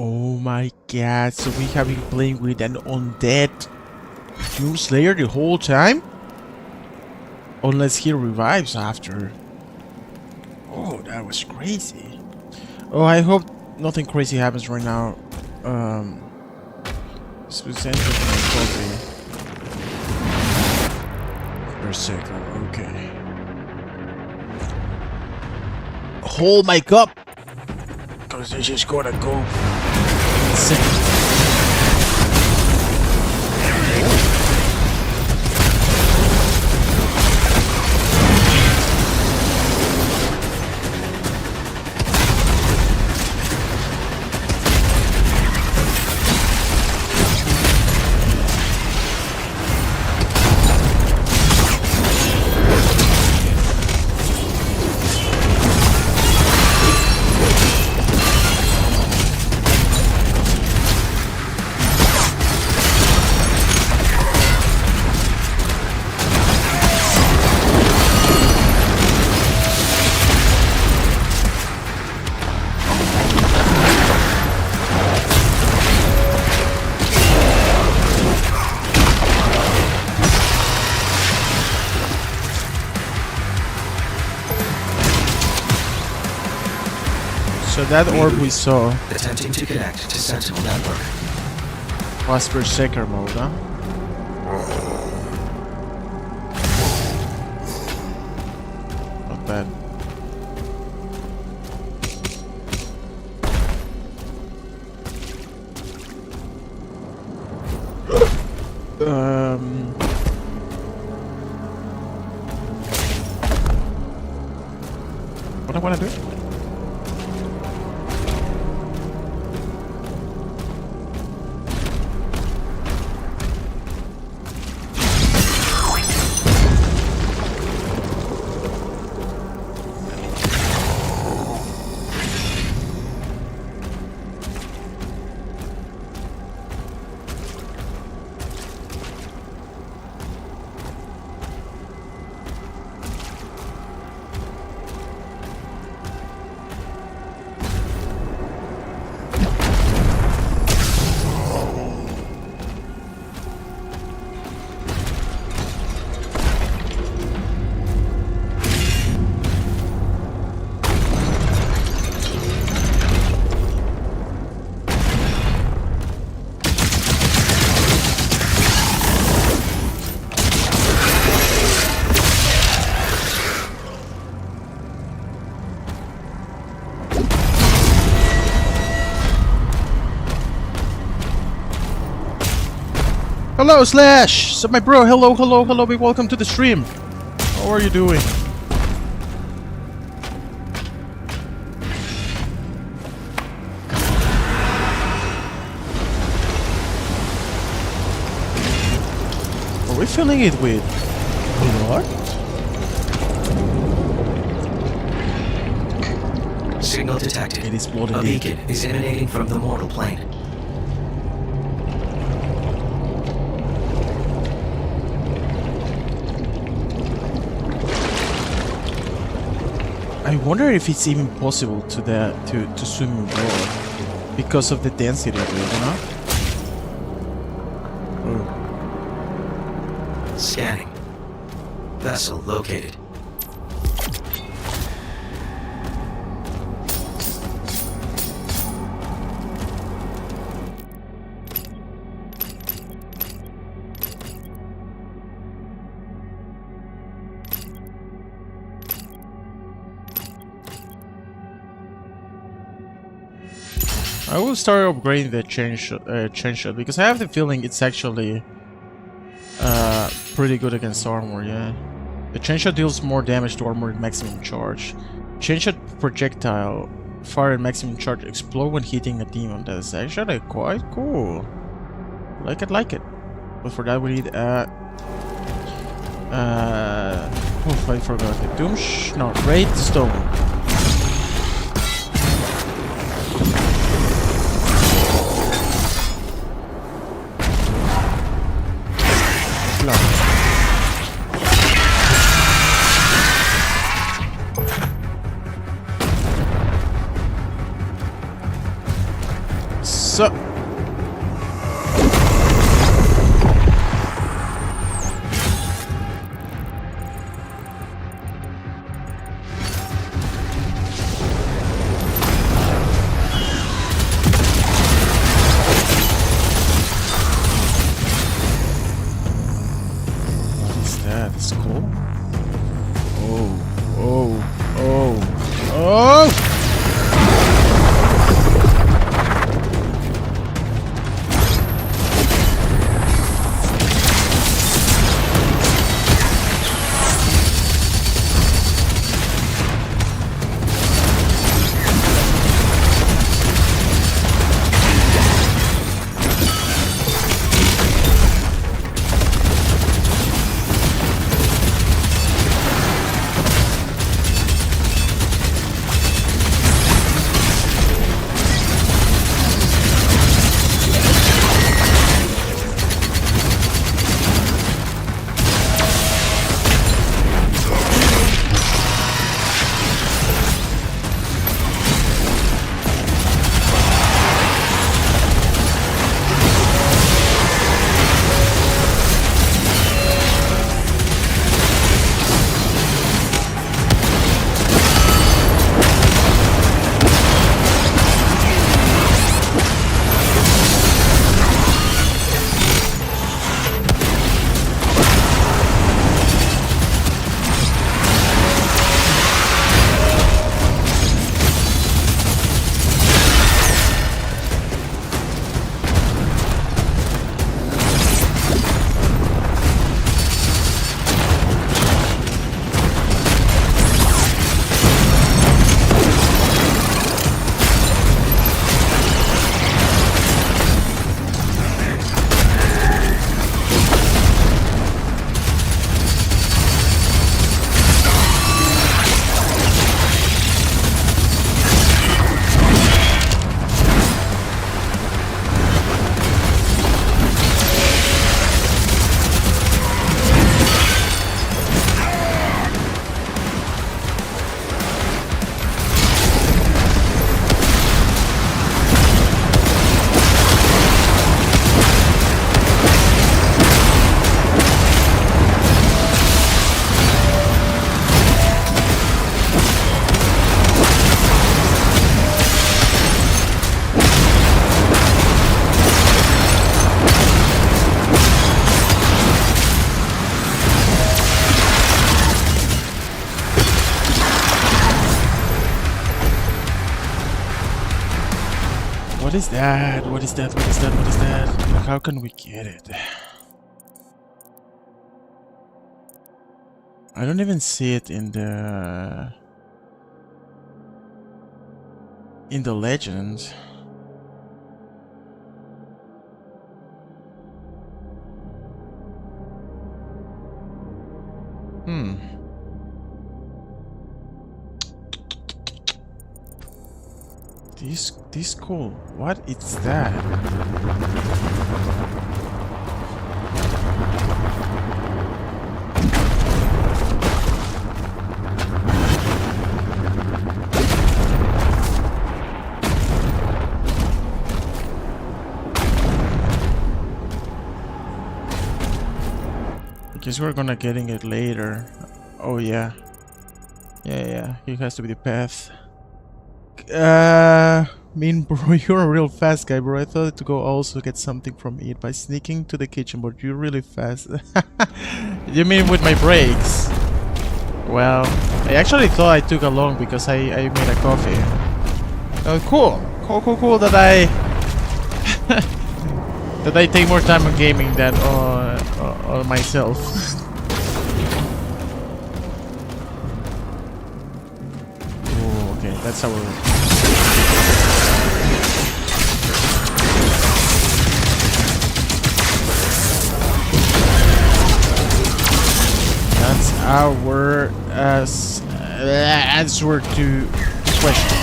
Oh my god, so we have been playing with an undead Doom Slayer the whole time? Unless he revives after. Oh, that was crazy. Oh, I hope nothing crazy happens right now. This was coffee. Per second, okay. Hold my cup! Cause this is gonna go insane. So that orb we saw Attempting to connect to Sentinel network. was Berserker mode, huh? Not bad. What I wanna do? Hello, Slash! So my bro, hello, be welcome to the stream. How are you doing? Are we filling it with blood? Signal detected. It is blood A indeed. beacon is emanating from the mortal plane. I wonder if it's even possible to swim in blood because of the density of it, you know? Scanning. Vessel located. I will start upgrading the chain shot because I have the feeling it's actually pretty good against armor. Yeah, the chain shot deals more damage to armor at maximum charge. Chain shot projectile fire at maximum charge explode when hitting a demon. That's actually quite cool. Like it. But for that we need oh, I forgot the Great Stone. So what is that? It's cool. Oh! What is that? What is that? What is that? What is that? Like, how can we get it? I don't even see it in the legend. This cool. What is that? guess we're gonna getting it later. Oh yeah. Yeah, it has to be the path. Mean bro, you're a real fast guy, bro. I thought to go also get something from it by sneaking to the kitchen, but you're really fast. You mean with my brakes? Well, I actually thought I took along because I made a coffee. Oh, cool that I that I take more time on gaming than on myself. Oh, okay, that's how we're... That's our answer to the question.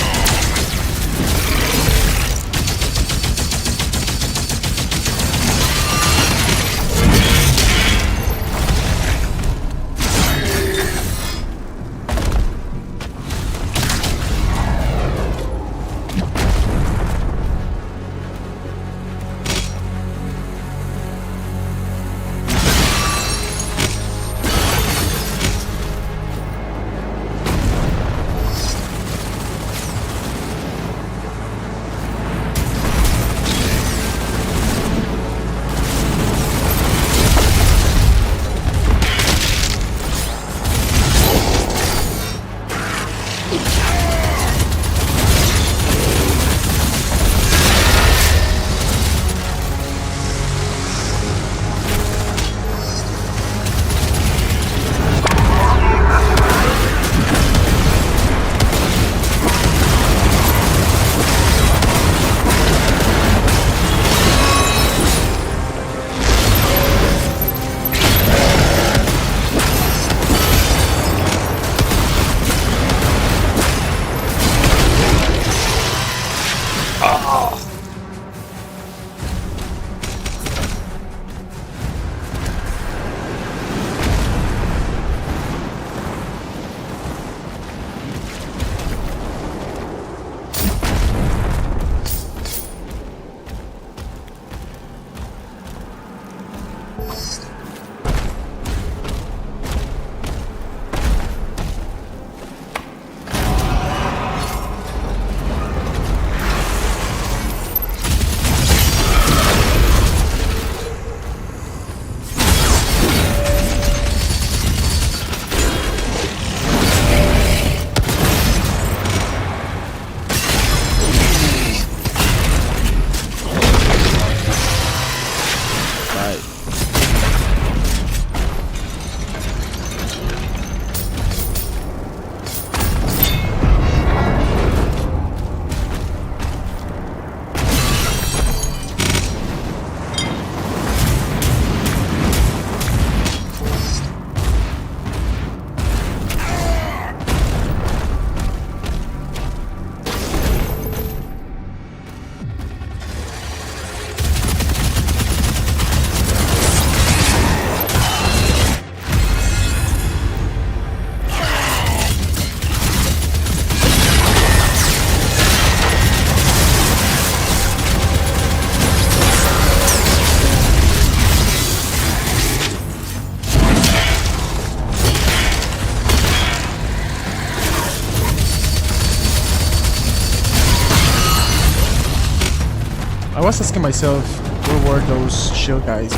I was asking myself, where were those shield guys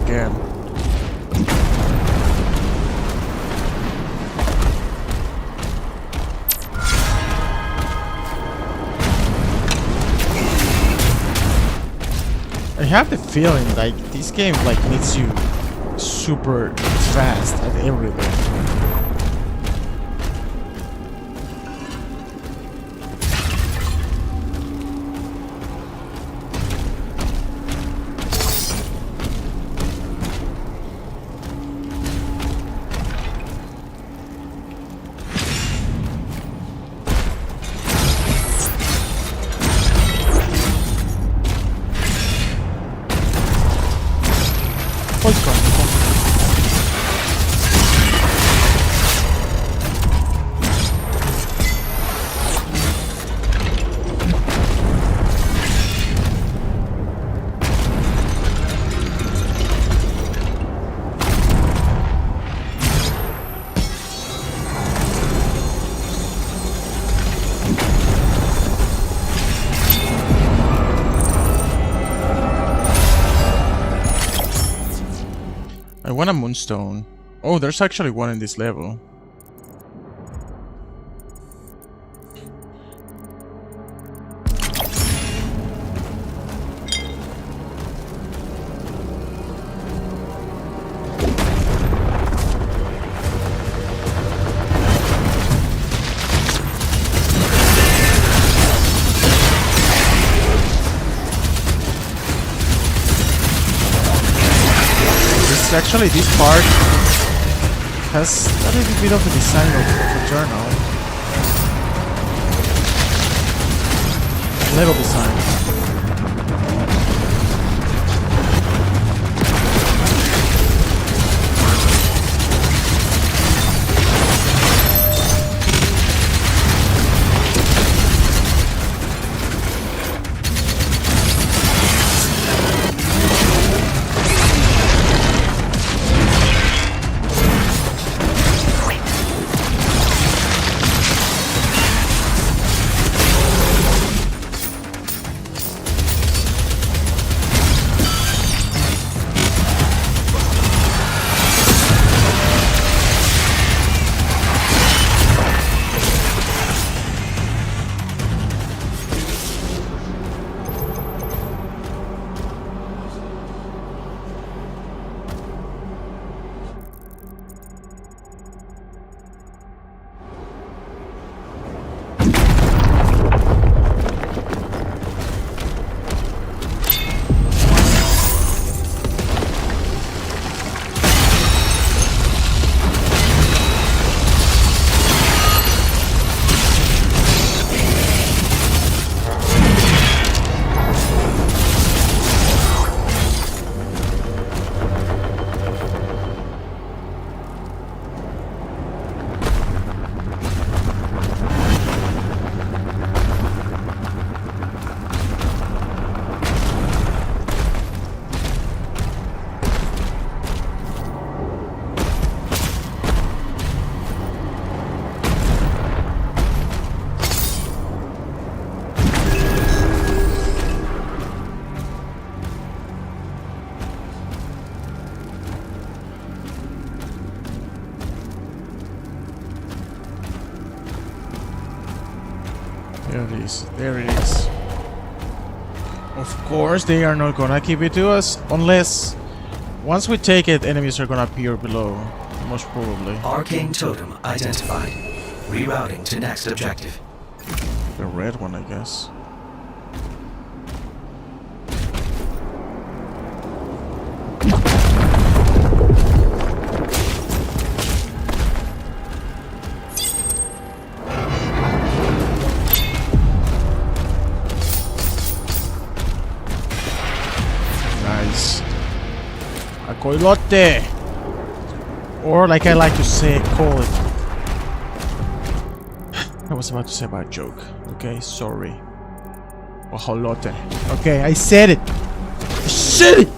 again? I have the feeling like this game like needs you super fast at everything. I want a moonstone. Oh, there's actually one in this level. Actually, this part has a little bit of the design of a journal. Level design. There it is. There it is. Of course, they are not gonna give it to us unless once we take it, enemies are gonna appear below. Most probably. Arcane totem identified. Rerouting to next objective. The red one, I guess. Nice. A coilote! Or like I like to say, call it. I was about to say about a joke. Okay, sorry. Ojolote. Okay, I said it! I said it!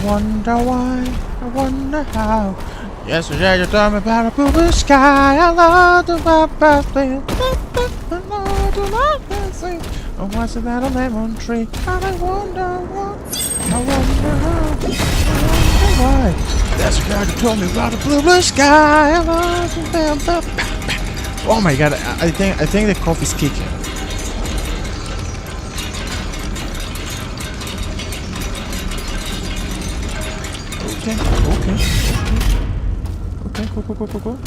wonder why, I wonder how. Yesterday you told me about a blue sky. I love the birthday. Oh, was it that a lemon tree? And I wonder what, I wonder how, I wonder why. Yesterday you told me about a blue sky. I love the birthday. Oh my god, I think the coffee's kicking. Okay, go.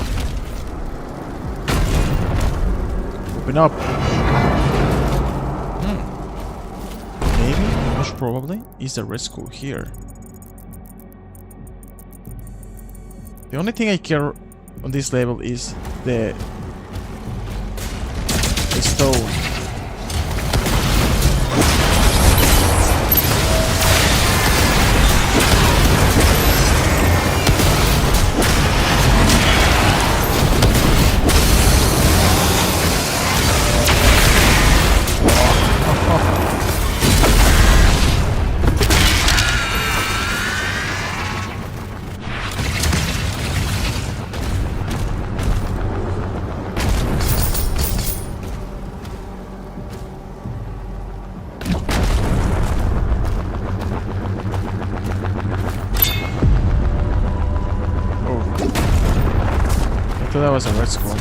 Open up. Maybe, most probably, is the red school here. The only thing I care on this level is the stone. I thought that was a red skull.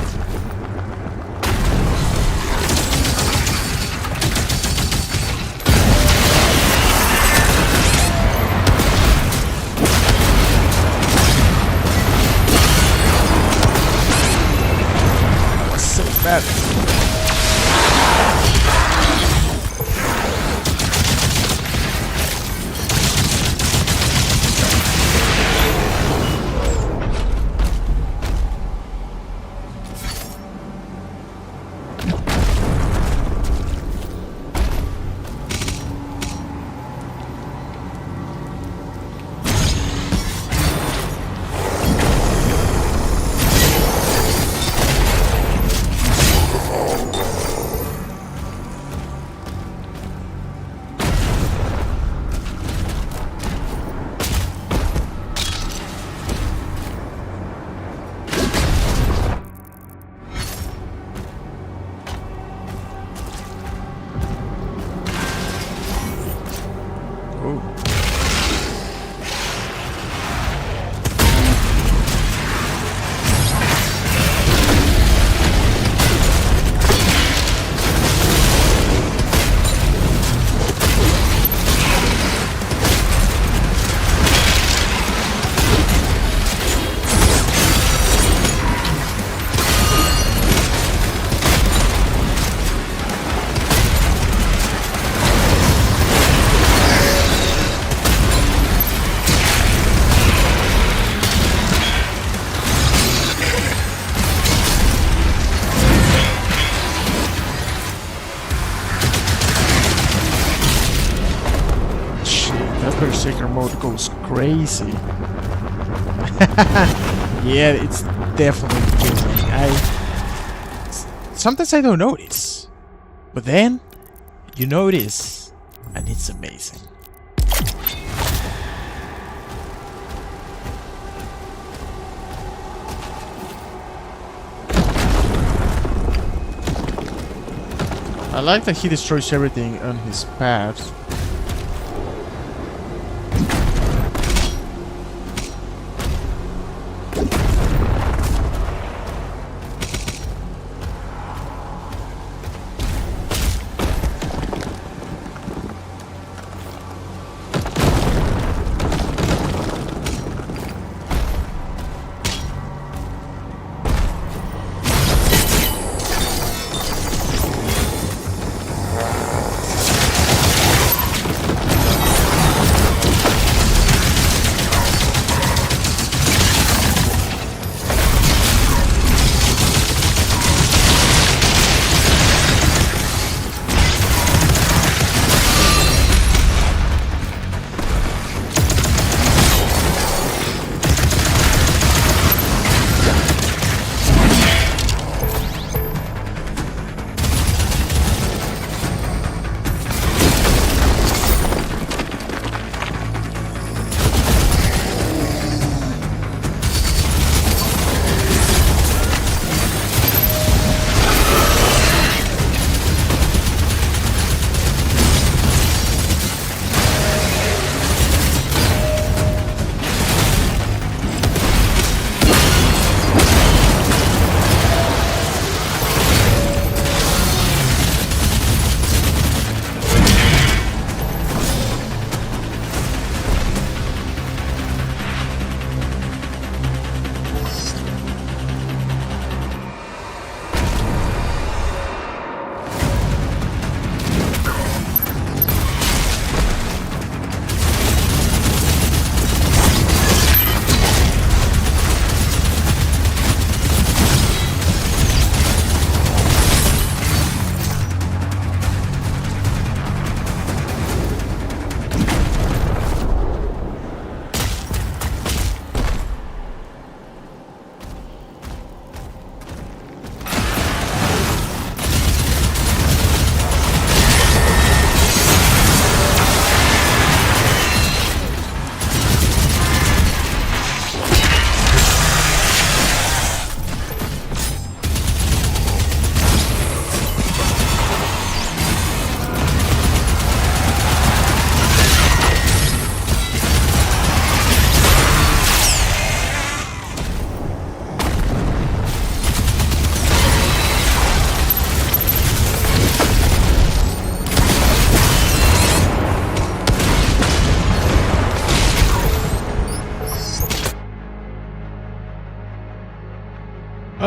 That's so bad. Berserker mode goes crazy. Yeah, it's definitely killing. Sometimes I don't notice, but then you notice, and it's amazing. I like that he destroys everything on his path.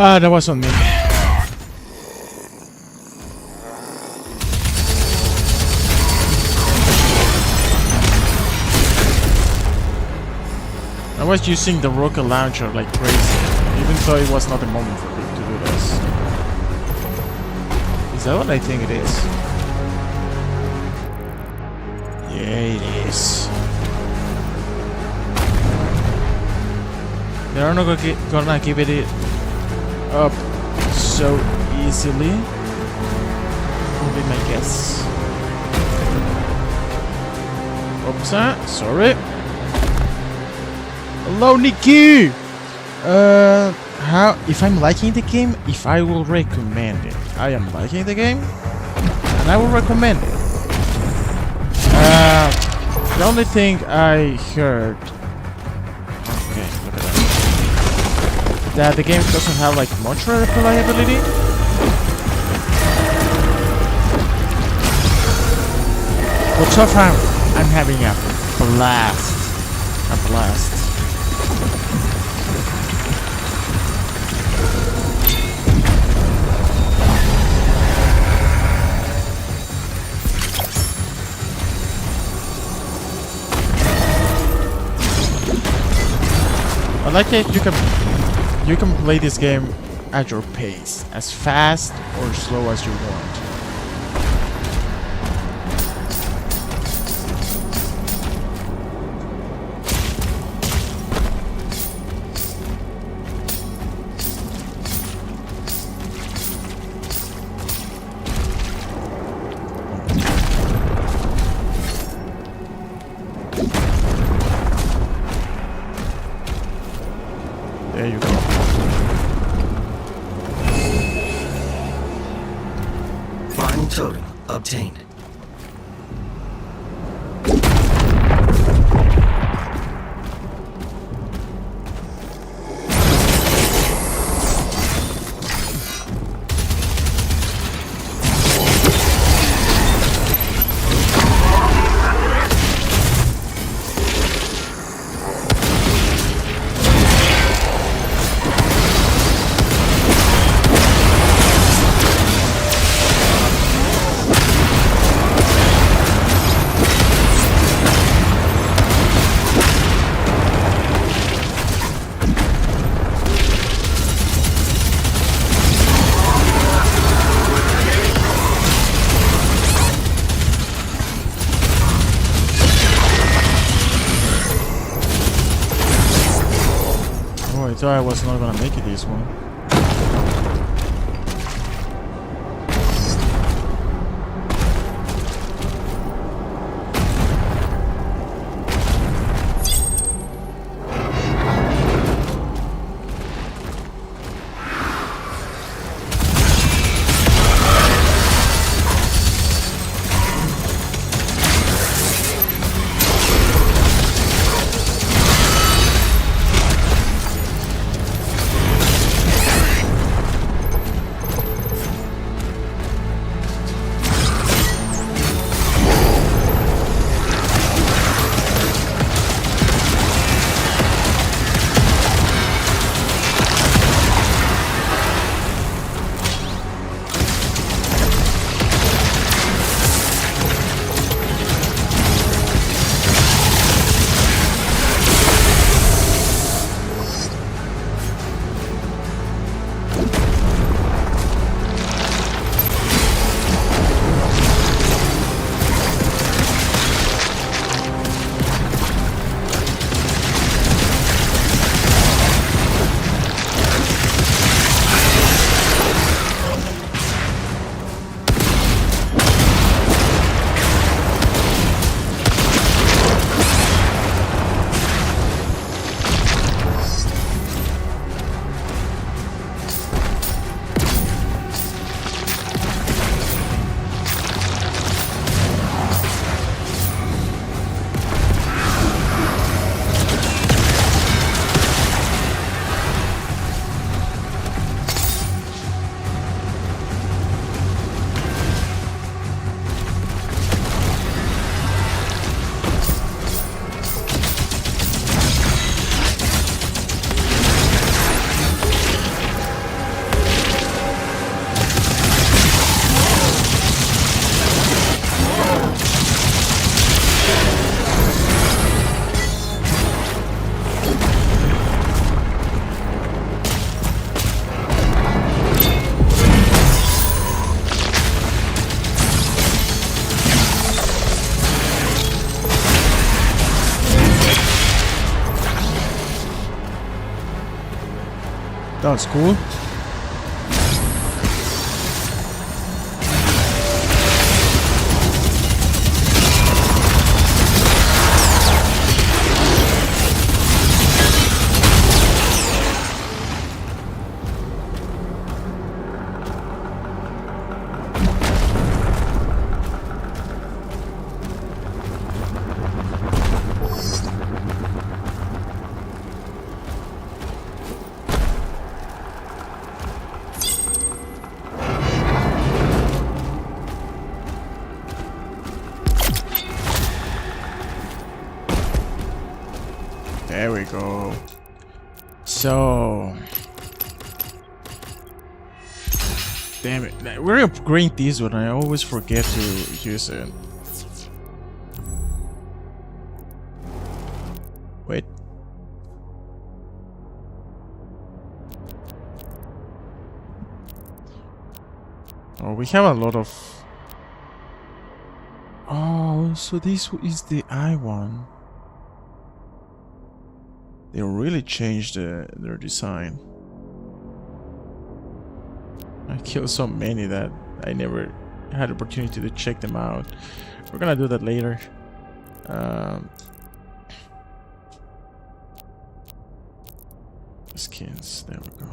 Ah, that was on me. I was using the rocket launcher like crazy, even though it was not the moment for me to do this. Is that what I think it is? Yeah, it is. They're not gonna give it up so easily. Would be my guess. Oops, sorry. Hello, Nikki! How, if I'm liking the game, if I will recommend it. I am liking the game, and I will recommend it. The only thing I heard... Okay, look at that. That the game doesn't have like much reliability. But so far, I'm having a blast. A blast. I like it. You can play this game at your pace, as fast or slow as you want. There you go. Final totem obtained. I thought I was not gonna make it this one. That was cool. There we go. So, damn it! We're upgrading this one. I always forget to use it. Wait. Oh, we have a lot of. Oh, so this is the I one. They really changed their design. I killed so many that I never had the opportunity to check them out. We're gonna do that later. Skins, there we go.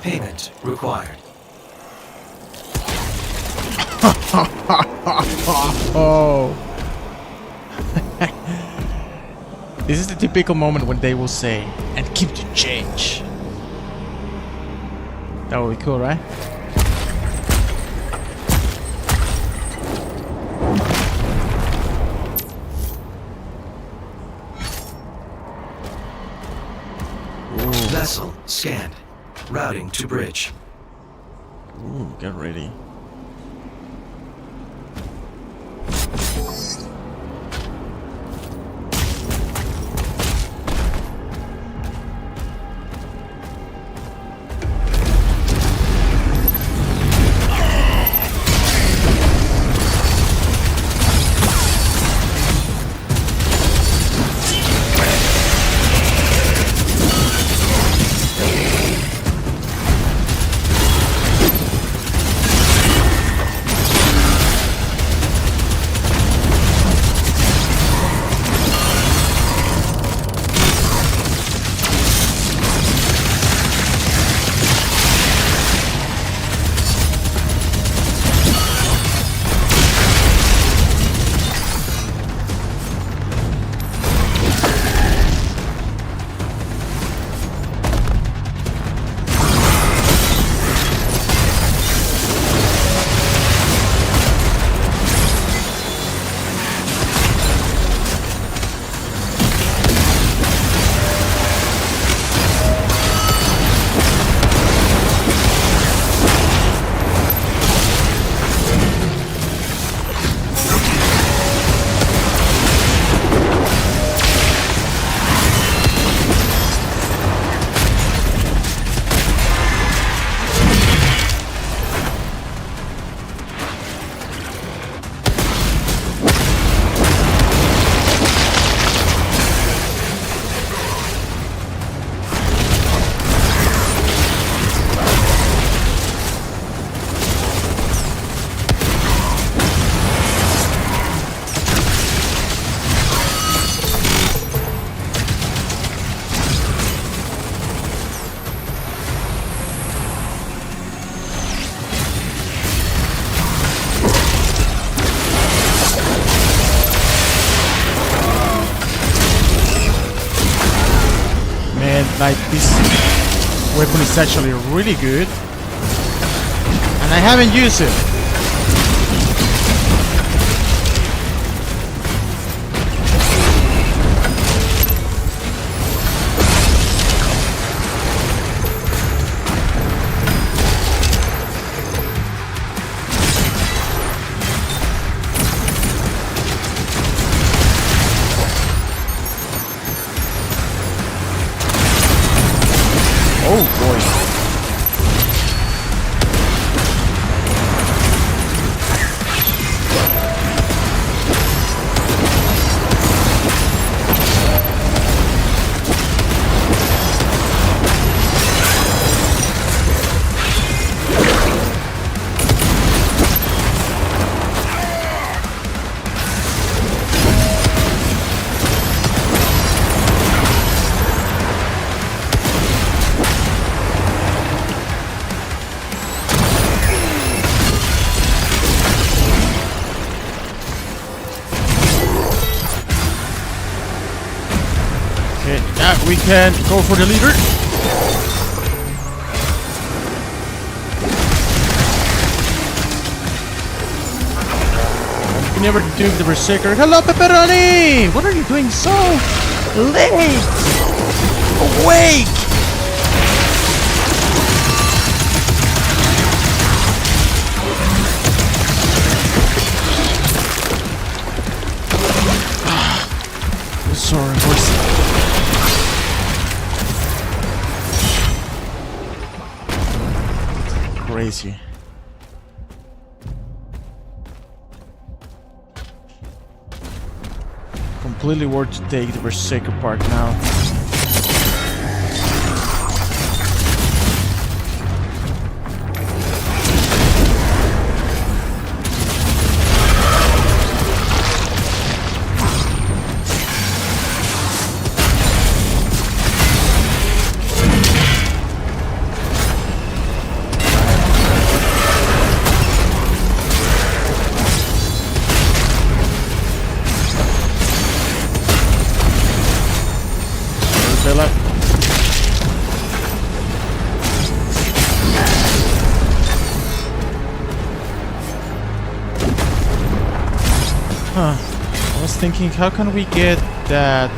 Payment required. Oh. This is the typical moment when they will say, and keep the change. That would be cool, right? Vessel scanned. Routing to bridge. Ooh, get ready. Like, this weapon is actually really good. And I haven't used it. Oh boy. Okay, now we can go for the leader. We never do the berserker. Hello, Pepperoni! What are you doing so late? Awake! Sorry, horse. Crazy. Completely worth to take the berserker part now. Philip. Huh. I was thinking, how can we get that?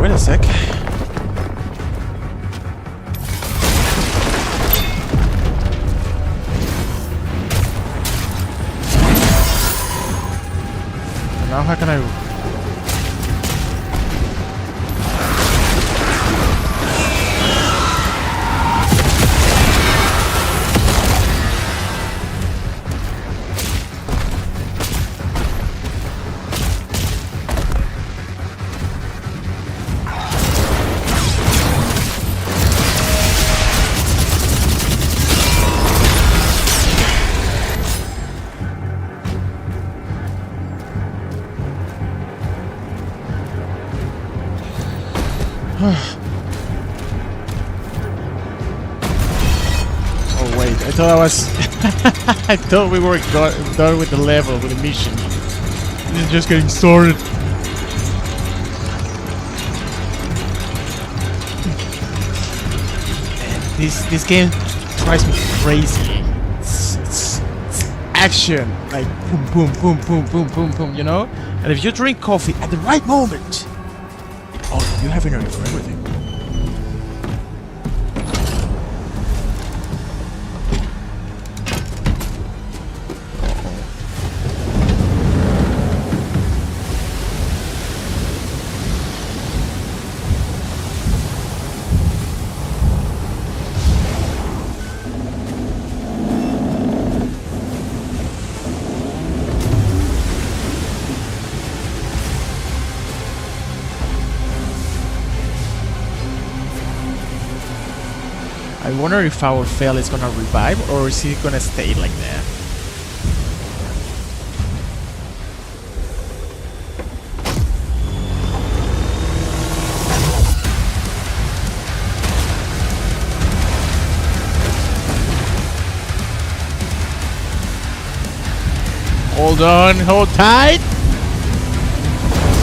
Wait a sec. Now how can I... Oh wait, I thought I was... I thought we were done with the level, with the mission. This is just getting started. And this game drives me crazy. It's action, like boom, boom, boom, boom, boom, boom, boom, you know? And if you drink coffee at the right moment, oh, you have energy for everything. I wonder if our fail is gonna revive or is he gonna stay like that? Hold on, hold tight.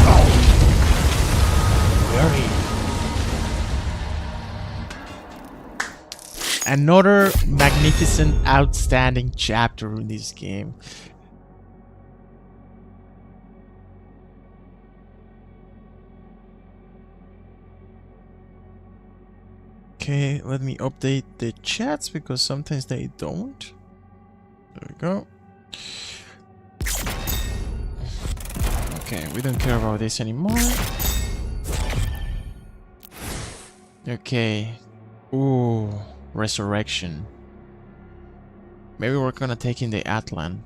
Oh. Very. Another magnificent, outstanding chapter in this game. Okay, let me update the chats because sometimes they don't. There we go. Okay, we don't care about this anymore. Okay. Ooh. Resurrection. Maybe we're gonna take in the Atlan.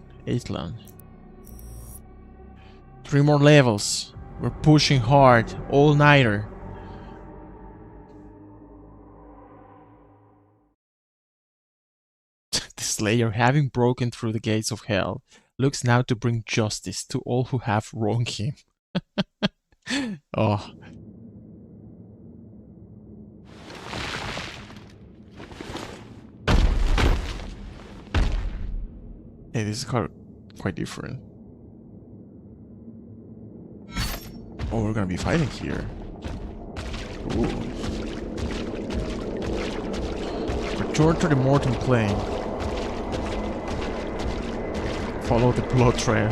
3 more levels. We're pushing hard. All-nighter. The Slayer, having broken through the gates of hell, looks now to bring justice to all who have wronged him. Oh. Hey, this is quite different. Oh, we're gonna be fighting here. Ooh. Return to the Morton Plain. Follow the blood trail.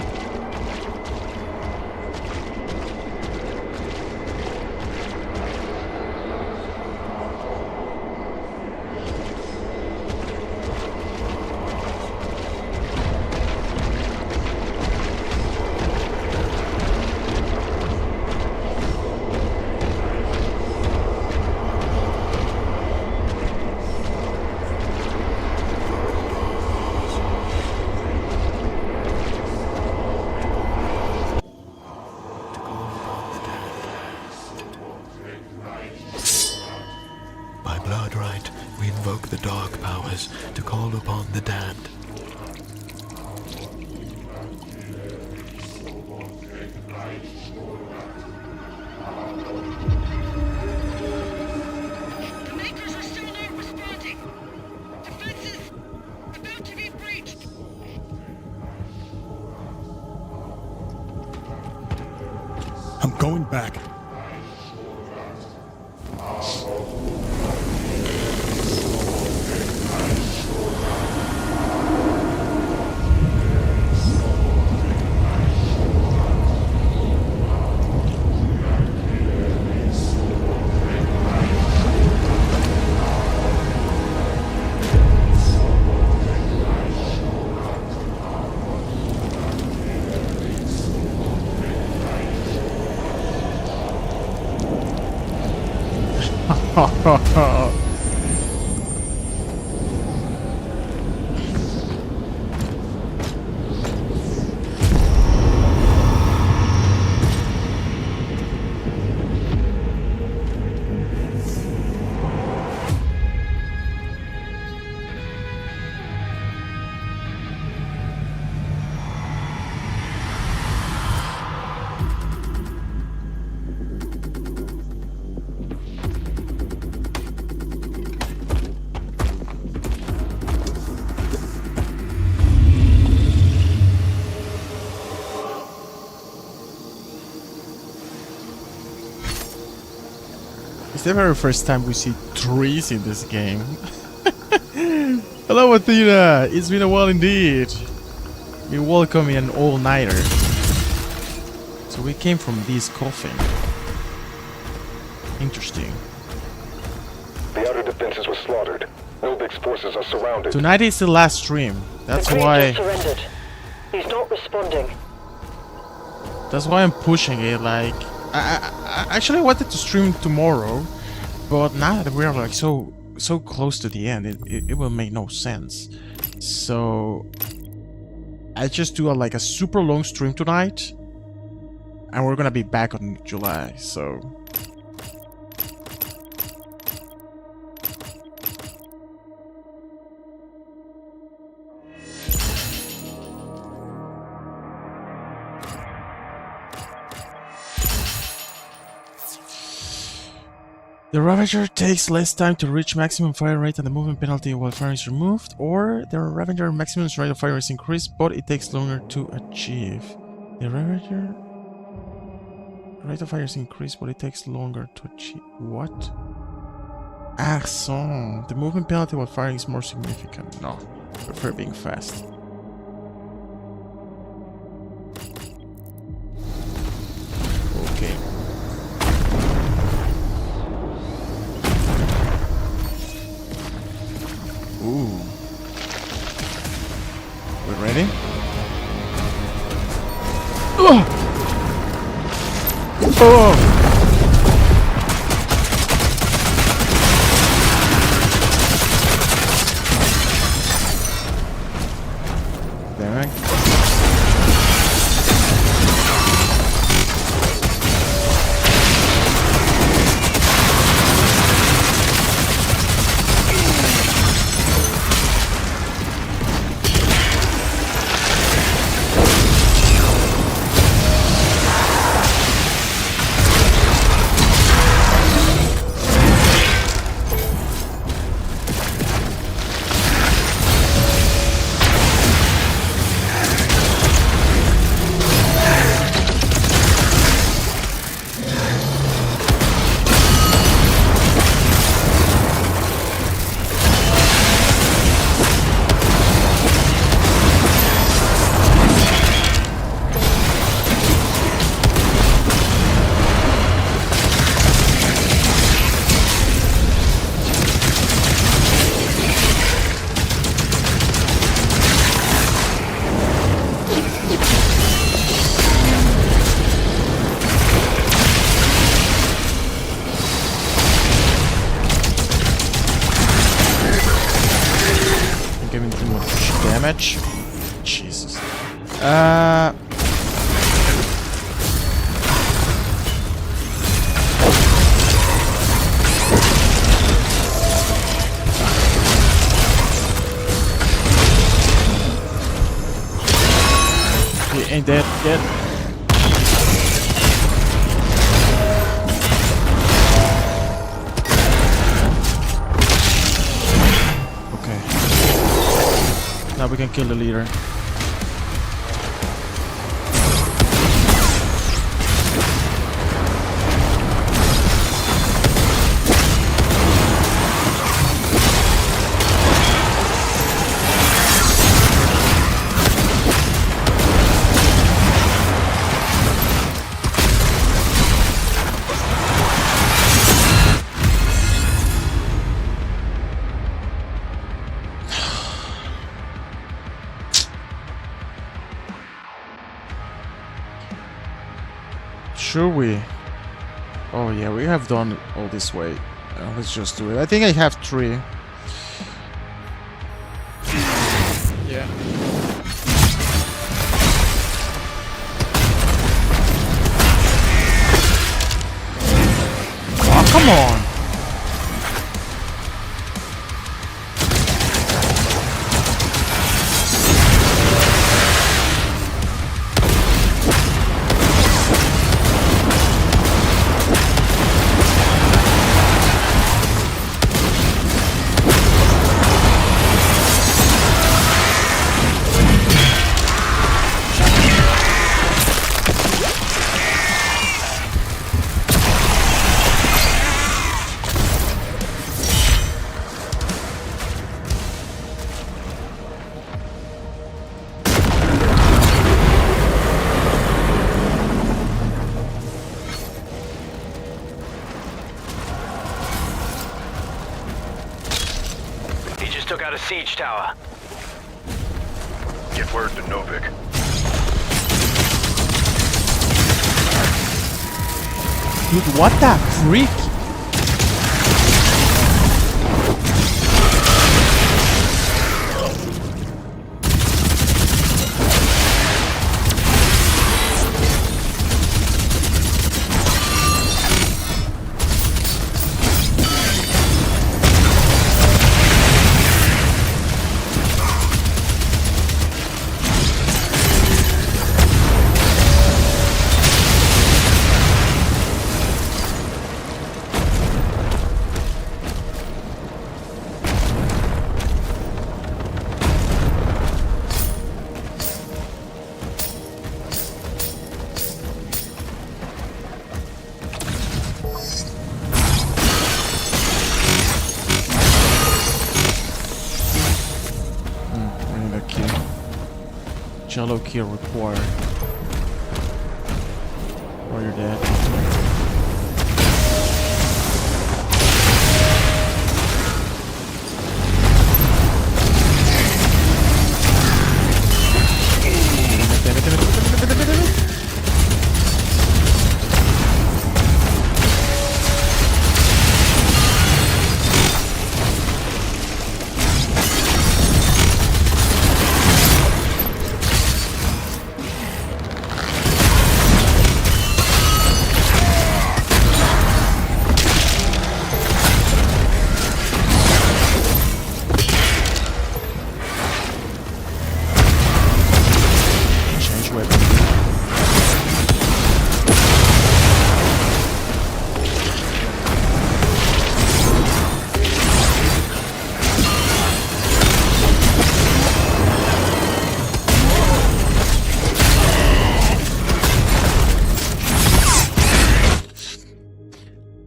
to call upon the damned. The Makers are still not responding. Defenses about to be breached. I'm going back. It's the very first time we see trees in this game. Hello Athena! It's been a while indeed. He welcomed me an all-nighter. So we came from this coffin. Interesting. The outer defenses were slaughtered. Nobik's forces are surrounded. Tonight is the last stream. That's the why. surrendered. He's not responding. That's why I'm pushing it. Like, I actually wanted to stream tomorrow, but now that we're like so close to the end, it will make no sense. So I just do like a super long stream tonight, and we're gonna be back on July. So. The Ravager takes less time to reach maximum fire rate and the movement penalty while fire is removed, or the Ravager maximum rate of fire is increased, but it takes longer to achieve. The Ravager rate of fire is increased, but it takes longer to achieve. What? Ah, so the movement penalty while firing is more significant. No, I prefer being fast. Okay. Ooh. We ready? Oh! Oh! There. Damage. Jesus. He ain't dead yet. Now we can kill the leader. Sure we... Oh yeah, we have done all this way. Let's just do it. I think I have 3. Yeah. Oh, come on! siege tower. Get word to Novik. Dude, what the freak? Jello key required. Or you're dead.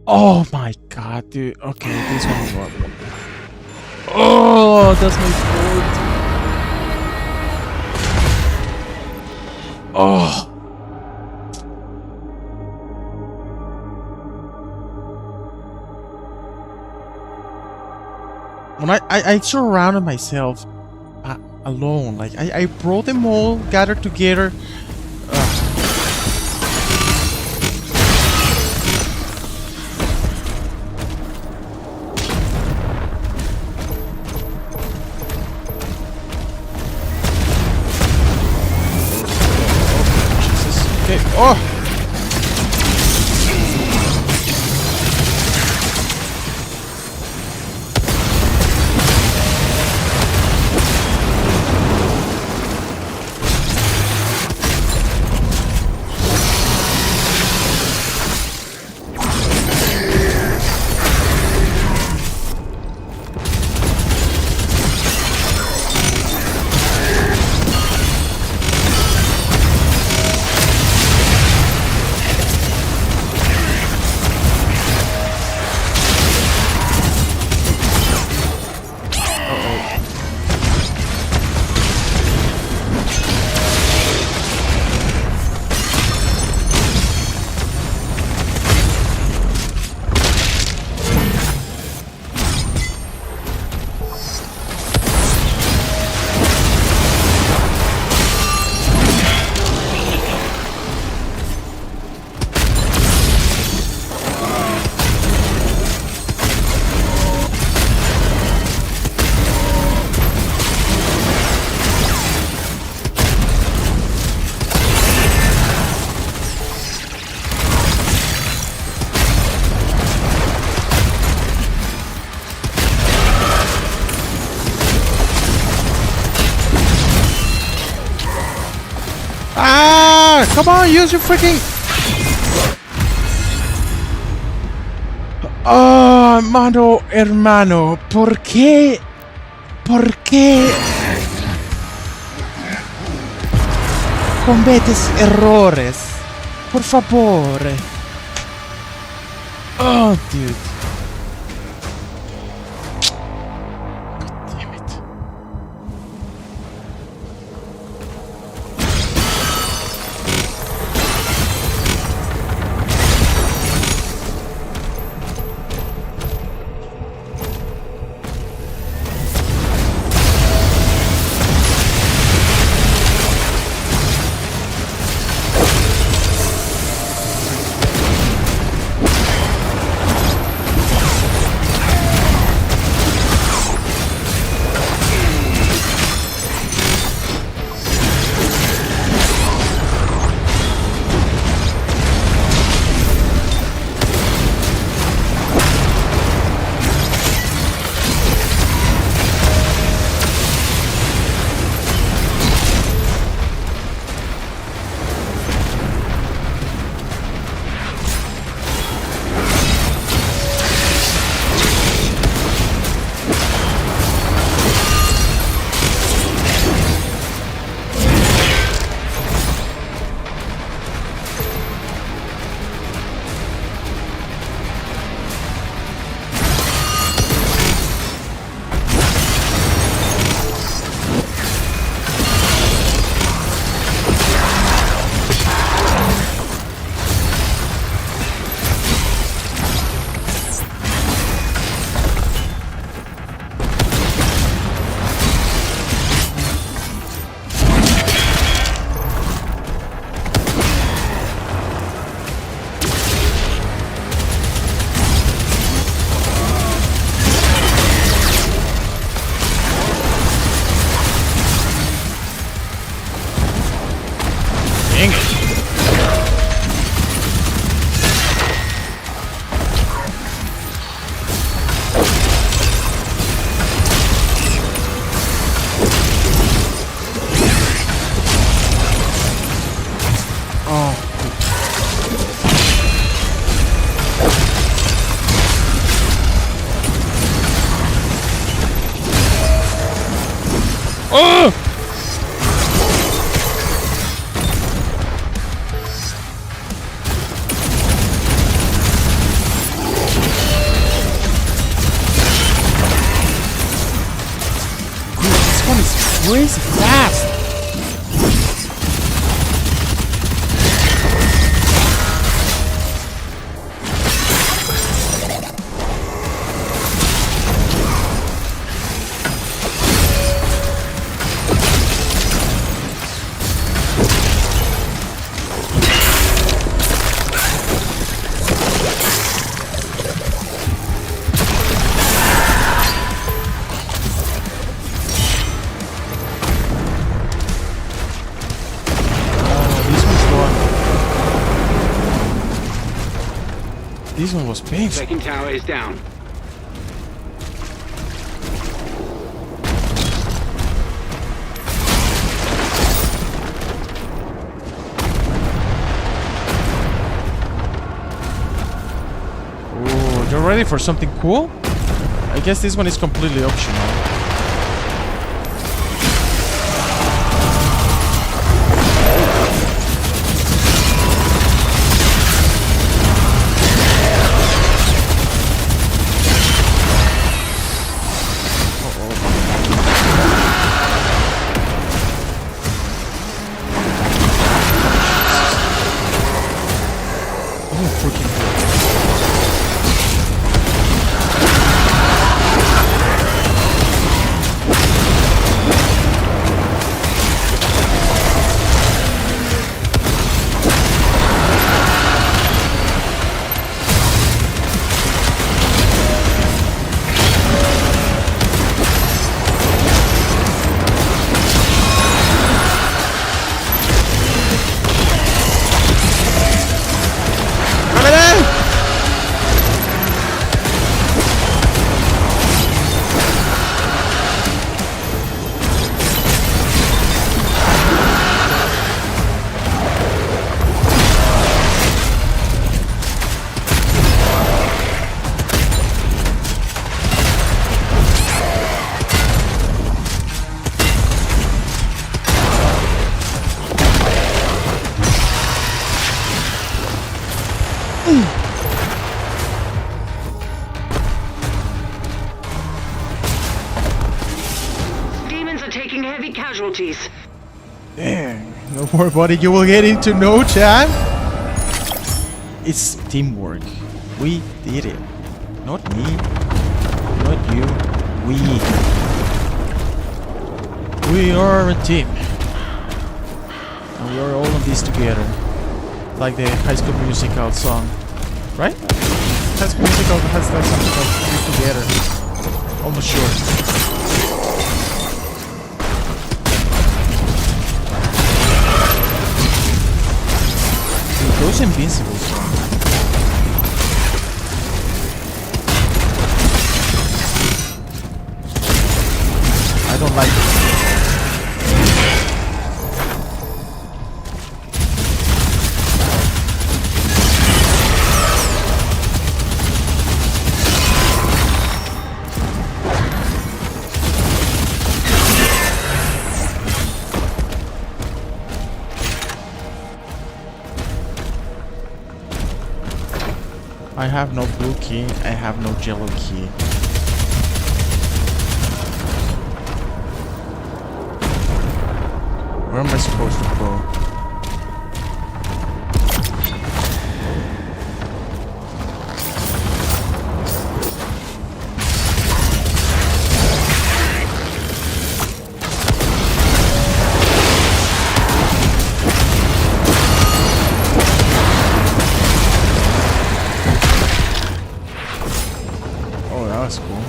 Oh my god, dude. Okay, this one's what. Oh, that's my fault. Oh. When I surrounded myself alone, like I brought them all gathered together. Okay. Oh. Come on, use your freaking... Oh, mano, hermano, ¿por qué? ¿Por qué cometes errores? Por favor. Oh, dude. God damn it. crazy fast. This one was painful. Second tower is down. Oh, you're ready for something cool? I guess this one is completely optional. Casualties. Damn, no more, buddy. You will get into no time. It's teamwork. We did it. Not me. Not you. We are a team. And we are all in this together. Like the High School Musical song. Right? High School Musical has like something like we together. Almost sure. Those invincibles. I don't like it. I have no blue key, I have no yellow key. Where am I supposed to go? That's cool.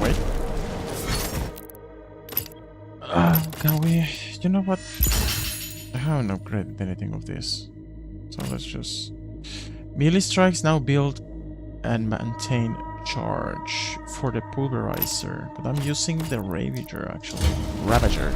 Wait. Can we... You know what? I haven't upgraded anything of this. So let's just... Melee strikes now build and maintain charge for the pulverizer. But I'm using the Ravager actually. Ravager.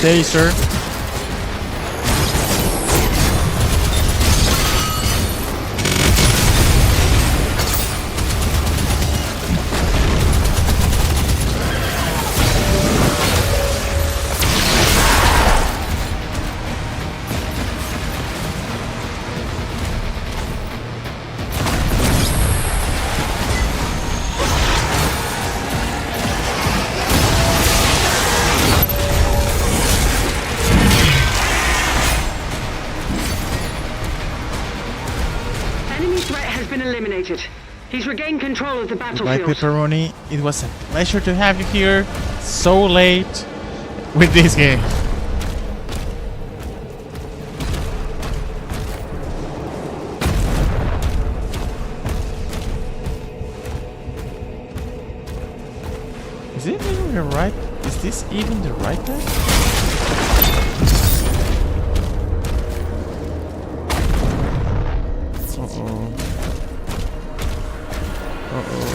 taser. Enemy threat has been eliminated. He's regained control of the Goodbye, battlefield. Pepperoni. It was a pleasure to have you here so late with this game. Is it even the right? Is this even the right time? Uh-oh.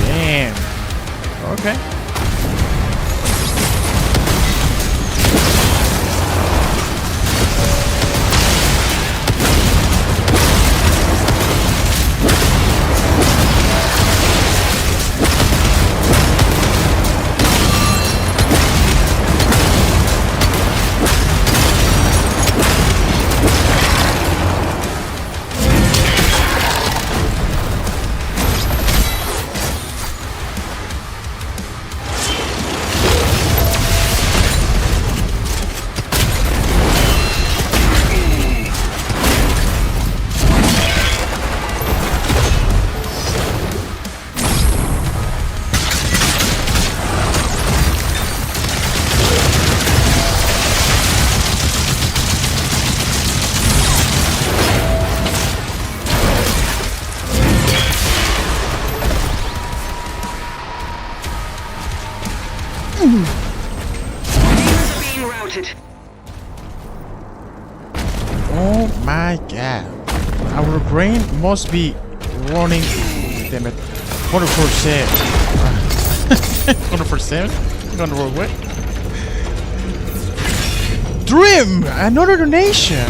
Damn. Okay. Demons are being routed. Oh my god. Our brain must be running. Damn it. 100%. 100%? Gone the wrong way. Dream! Another donation!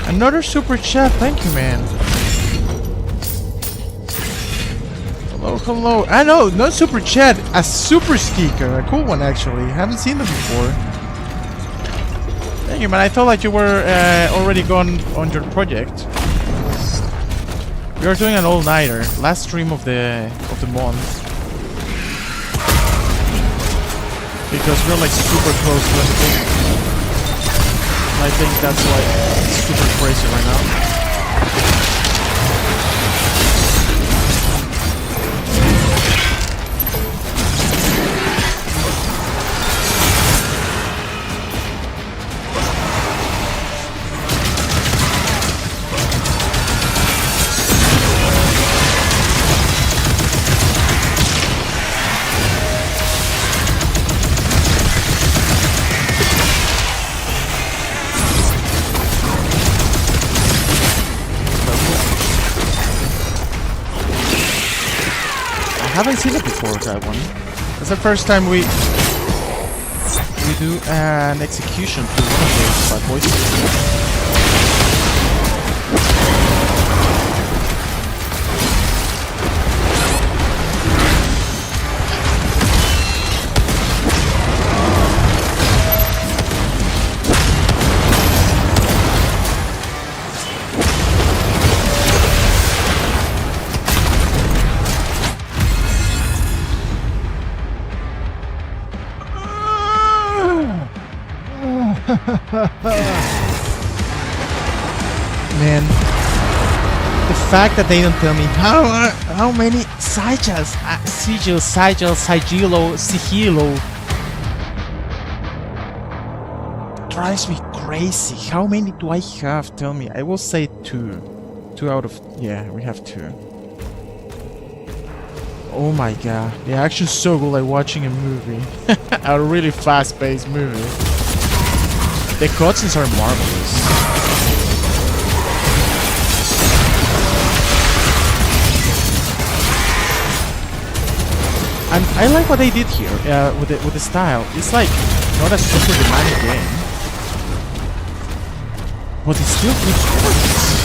Another super chat. Thank you, man. Hello, hello. I know, not super chat. A super sticker. A cool one, actually. Haven't seen them before. Thank you, man. I thought that you were already gone on your project. We are doing an all-nighter. Last stream of the month. Because we're like super close to everything. I think that's why it's super crazy right now. I haven't seen it before, that one. It's the first time we do an execution to one of those bad boys. Man, the fact that they don't tell me how many sigils, sigilo drives me crazy. How many do I have? Tell me. I will say 2. 2 out of, yeah, we have 2. Oh my god, the action's so good, like watching a movie. A really fast-paced movie. The cutscenes are marvelous. And I like what they did here with the style. It's like not a super demanding game, but it still keeps gorgeous.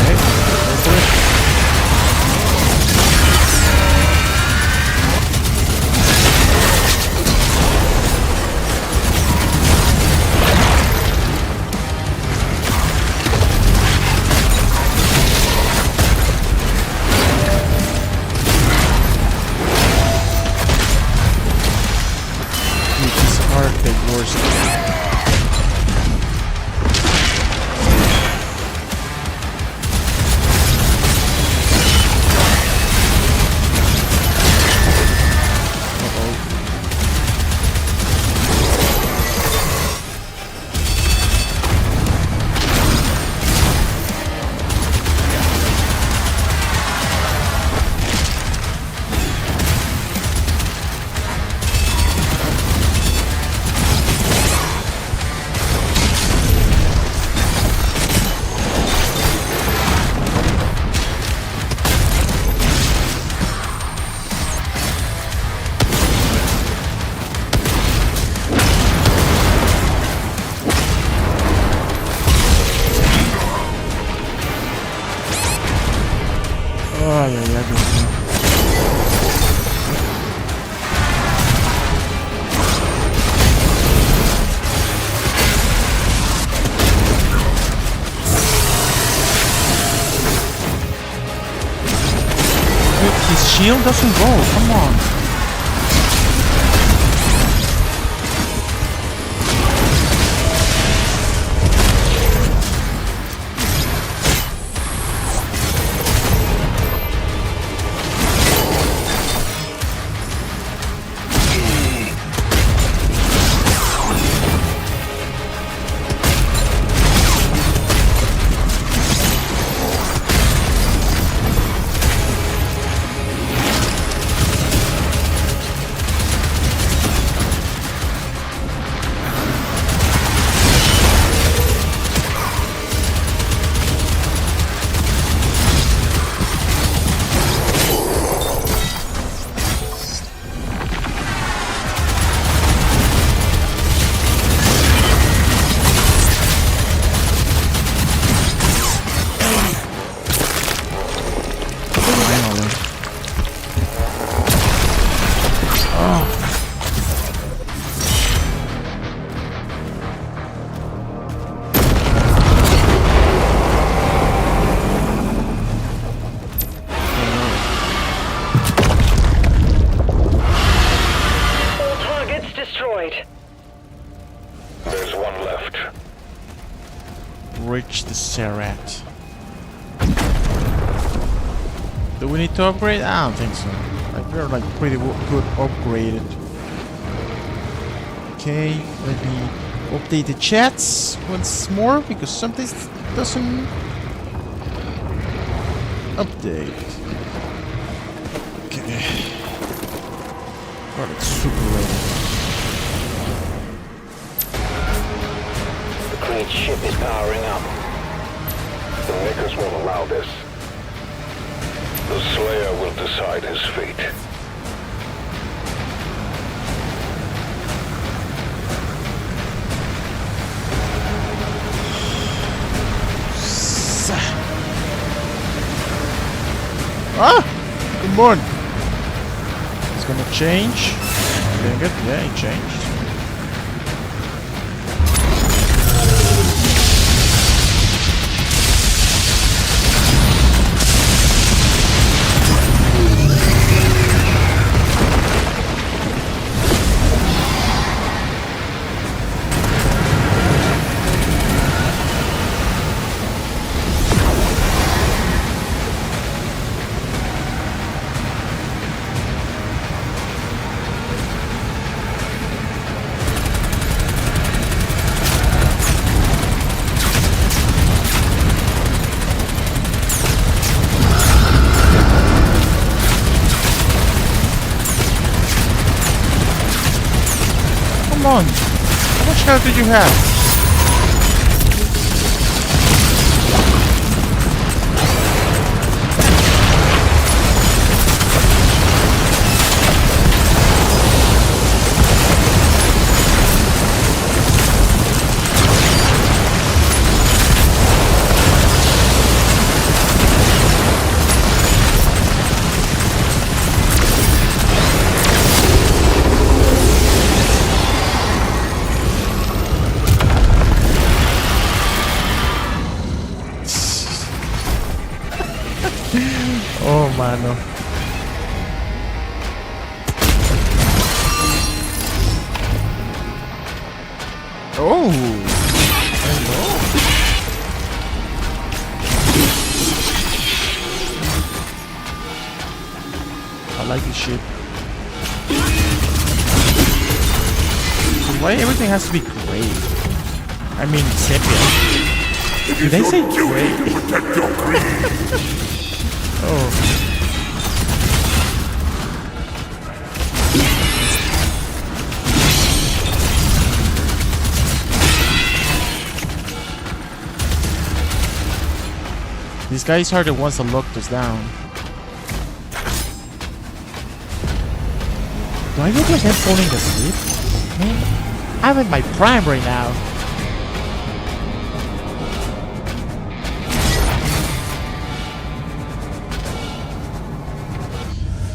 Okay, go for it. His shield doesn't go, come on. There's one left. Reach the Serrat. Do we need to upgrade? I don't think so. Like we're like pretty good upgraded. Okay, let me update the chats once more because something doesn't update. Okay. Oh, it's super ready. The Creed ship is powering up. The Makers won't allow this. The Slayer will decide his fate. Ah! Come on! It's gonna change. Dang it, yeah, it changed. Come on! How much health did you have? mano. Oh! Hello. I like this shit. Why everything has to be gray? I mean, sepia. Did I say gray? Oh. These guys are the ones that locked us down. Do I look like I'm falling asleep? Man, I'm in my prime right now.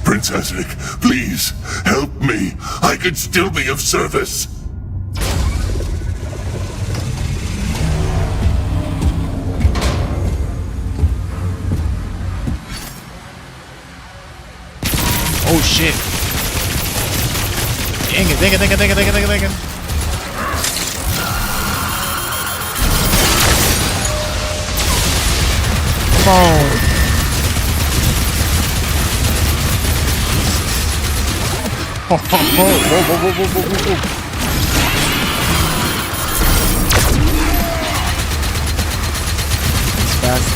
Princess Rick, please, help me. I could still be of service. Oh shit. Dang it, dang it, dang it, dang it, dang it, dang it, dang it. Come on. Whoa, whoa, whoa, whoa, whoa, whoa, whoa, whoa. It's fast.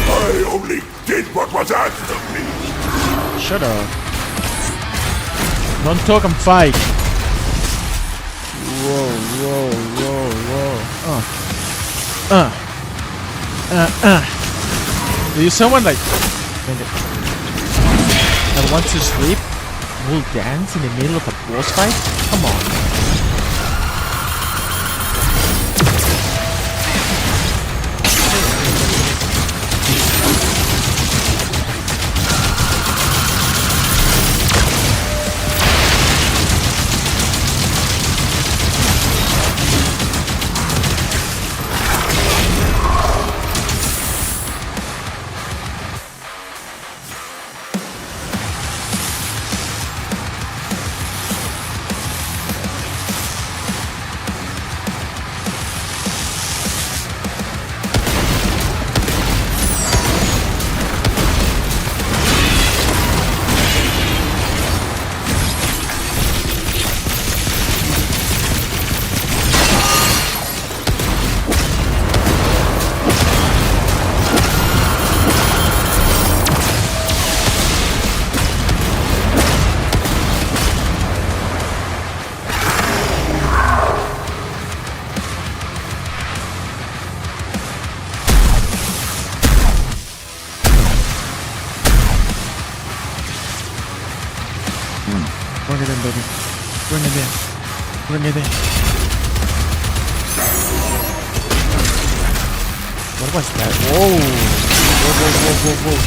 I only did what was asked of me. Shut up. Don't talk and fight. Whoa, whoa, whoa, whoa. Do you someone like that wants to sleep will dance in the middle of a boss fight? Come on. Bring it in, baby. Bring it in. Bring it in. What was that? Whoa! Whoa, whoa, whoa, whoa, whoa.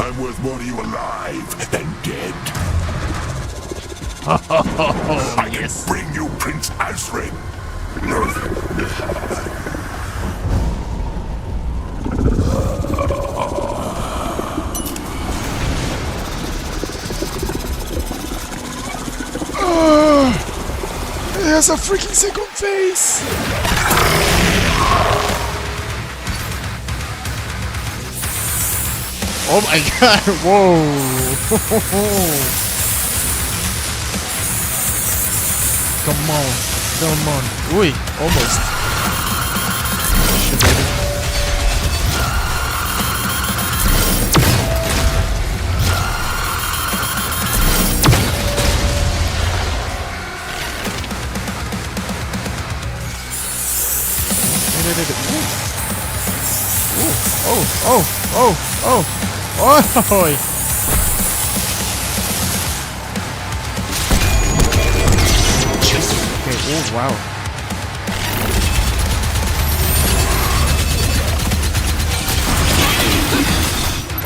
I'm worth more to you alive than dead. I can bring you Prince Asric. It has a freaking second face. Oh my god, whoa! Come on, come on. Ui, almost. Shit, baby. Oh, oh, oh, oh, oh, Oh, wow.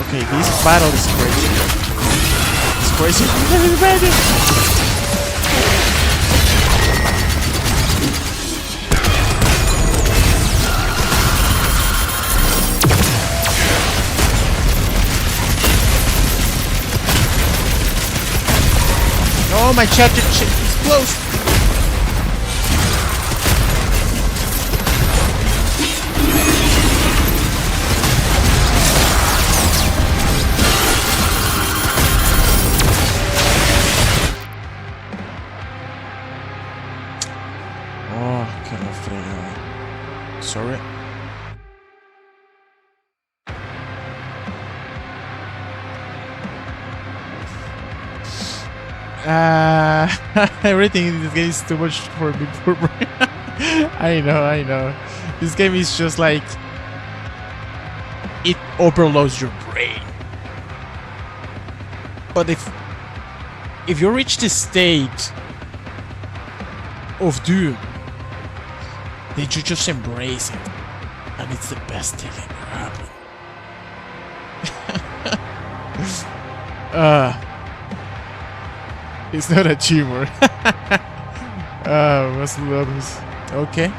Okay, this battle is crazy. It's crazy. Oh, my chapter is closed. Oh, que la fregada. Sorry. Everything in this game is too much for me, poor brain. I know. This game is just like it overloads your brain. But if you reach the state of Doom, then you just embrace it, and it's the best thing ever happened. It's not a tumor. What's the others? Okay.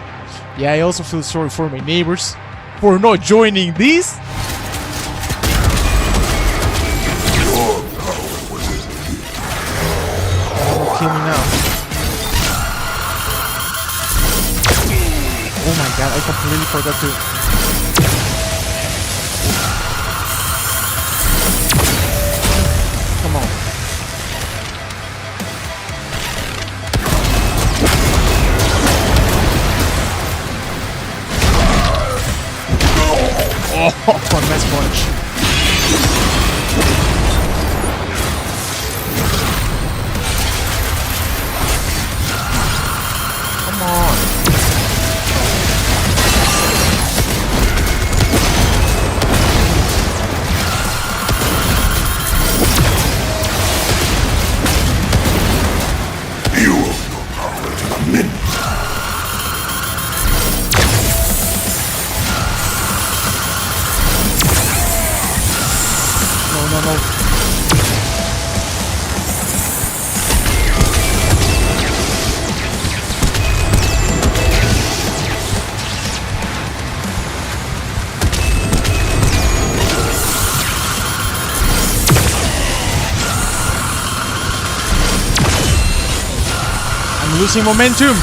Yeah, I also feel sorry for my neighbors for not joining this. Kill me now. Oh my god, I completely forgot to... Come on. Oh, nice punch. Come on. You owe your power to the men. No. I'm losing momentum.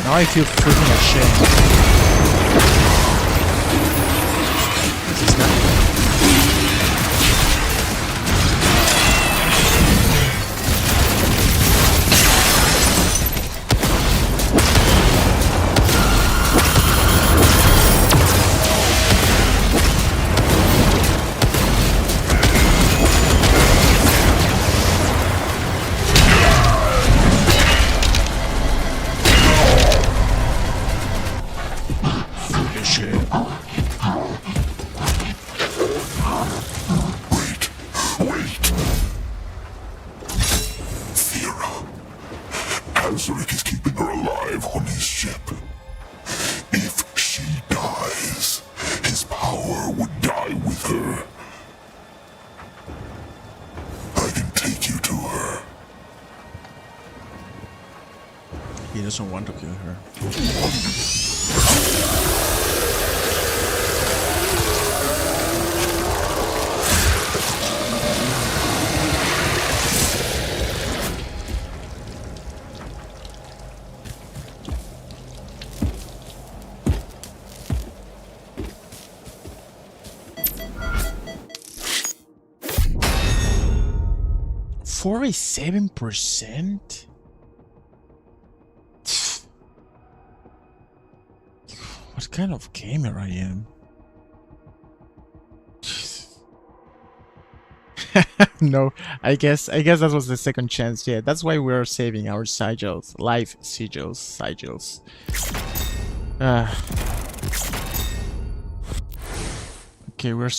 Now I feel freaking ashamed. This is not... Azaric is keeping her alive on his ship. He doesn't want to kill her. %? What kind of gamer I am? No, I guess that was the second chance. Yeah, that's why we're saving our sigils, life sigils. Okay, we're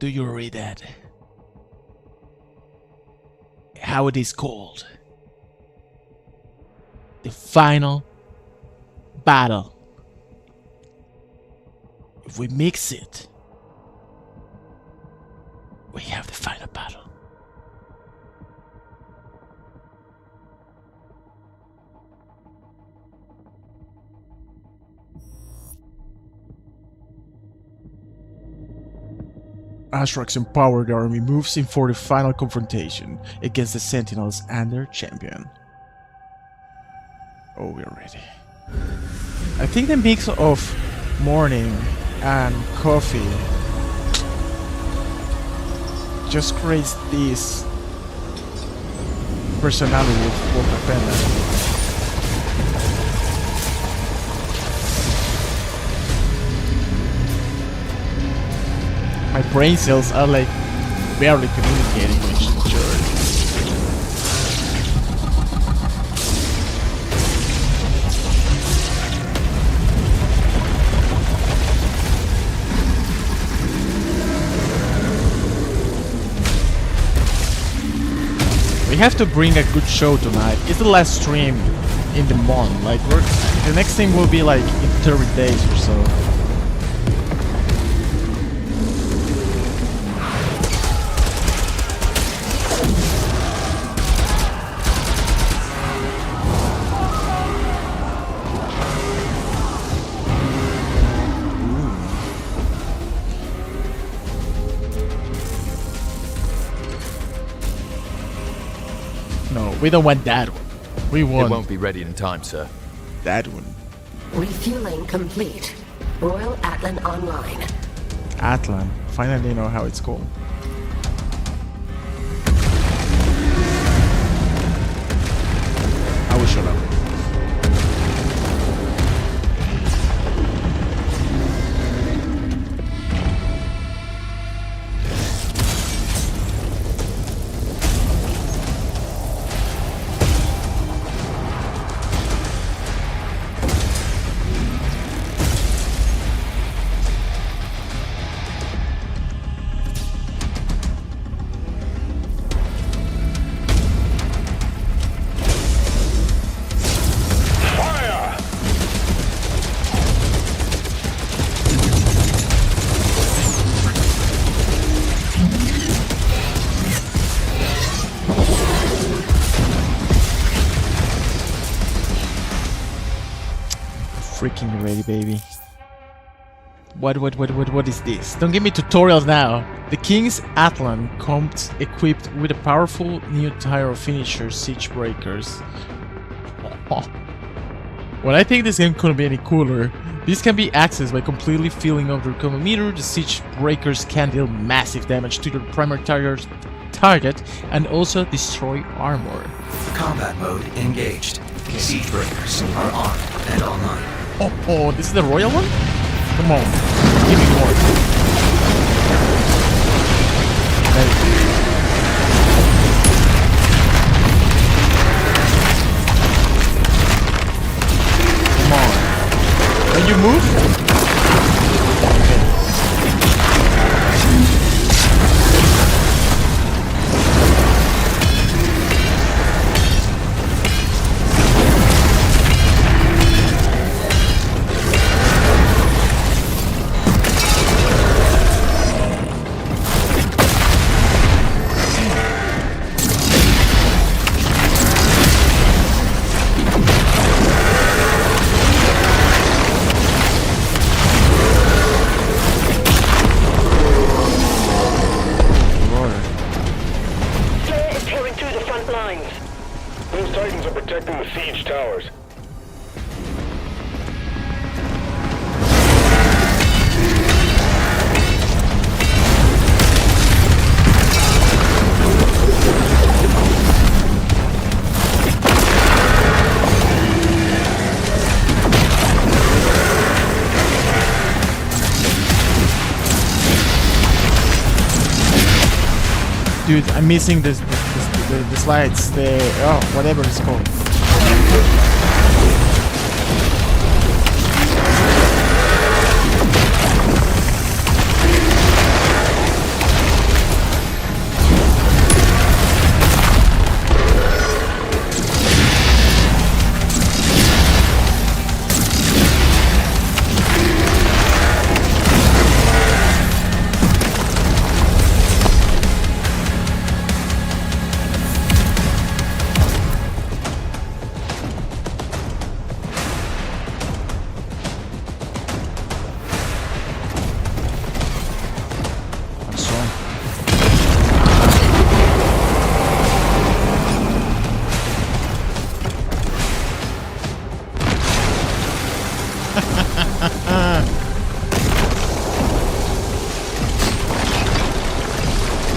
Do you read that? How it is called? The final battle. If we mix it, we have the final battle. Ashrak's empowered army moves in for the final confrontation against the Sentinels and their champion. Oh, we're ready. I think the mix of morning and coffee just creates this personality of WolfpackPanda. My brain cells are like barely communicating with each other. We have to bring a good show tonight. It's the last stream in the month. Like the next thing will be like in 30 days or so. We don't want that one. We want... It won't be ready in time, sir. That one. Refueling complete. Royal Atlan online. Atlan. Finally know how it's called. I will shut up. Freaking ready, baby. What is this? Don't give me tutorials now. The King's Atlan comes equipped with a powerful new tier of finisher siege breakers. Well, I think this game couldn't be any cooler. These can be accessed by completely filling up their combo meter. The siege breakers can deal massive damage to your primary target and also destroy armor. Combat mode engaged. Siege breakers are armed and online. Oh, this is the royal one? Come on, give me more. Come on. Can you move? protecting the siege towers. Dude, I'm missing the slides. Whatever it's called.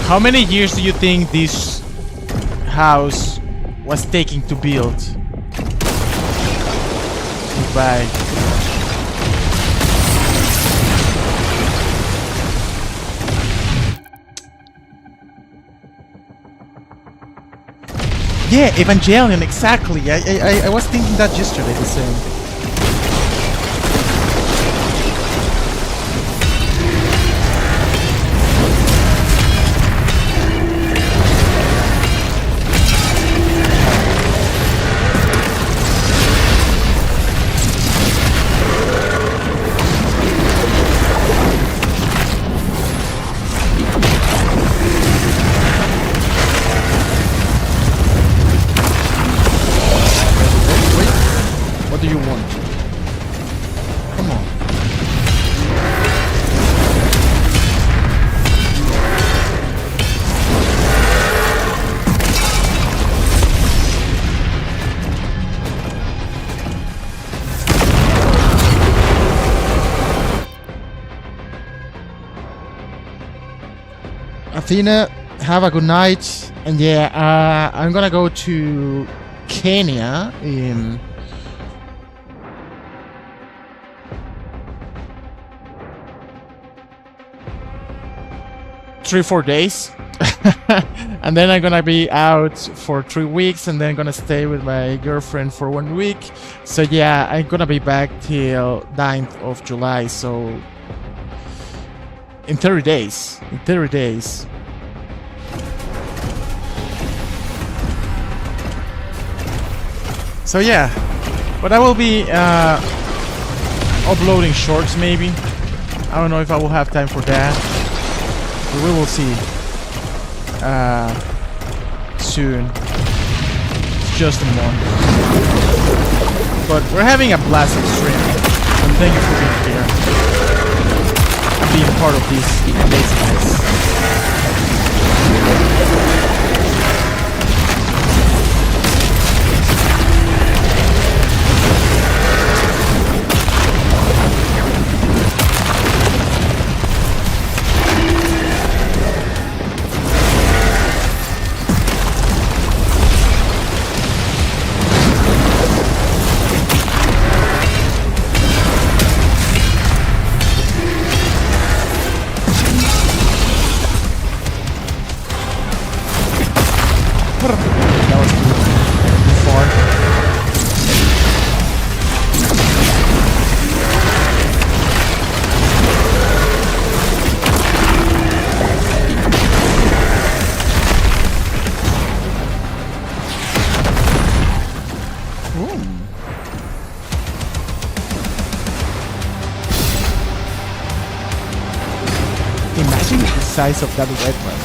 How many years do you think this house was taking to build? Goodbye. Yeah, Evangelion, exactly. I was thinking that yesterday, the same. What do you want? Come on. Athena, have a good night. And yeah, I'm gonna go to Kenya in 3-4 days. And then I'm gonna be out for 3 weeks, and then gonna stay with my girlfriend for 1 week. So yeah, I'm gonna be back till 9th of July. So in 30 days. In 30 days. So yeah, but I will be uploading shorts maybe. I don't know if I will have time for that. But we will see soon. It's just a month. But we're having a blast on stream. And thank you for being here. And being part of this amazingness. That was fun. Imagine the size of that red one.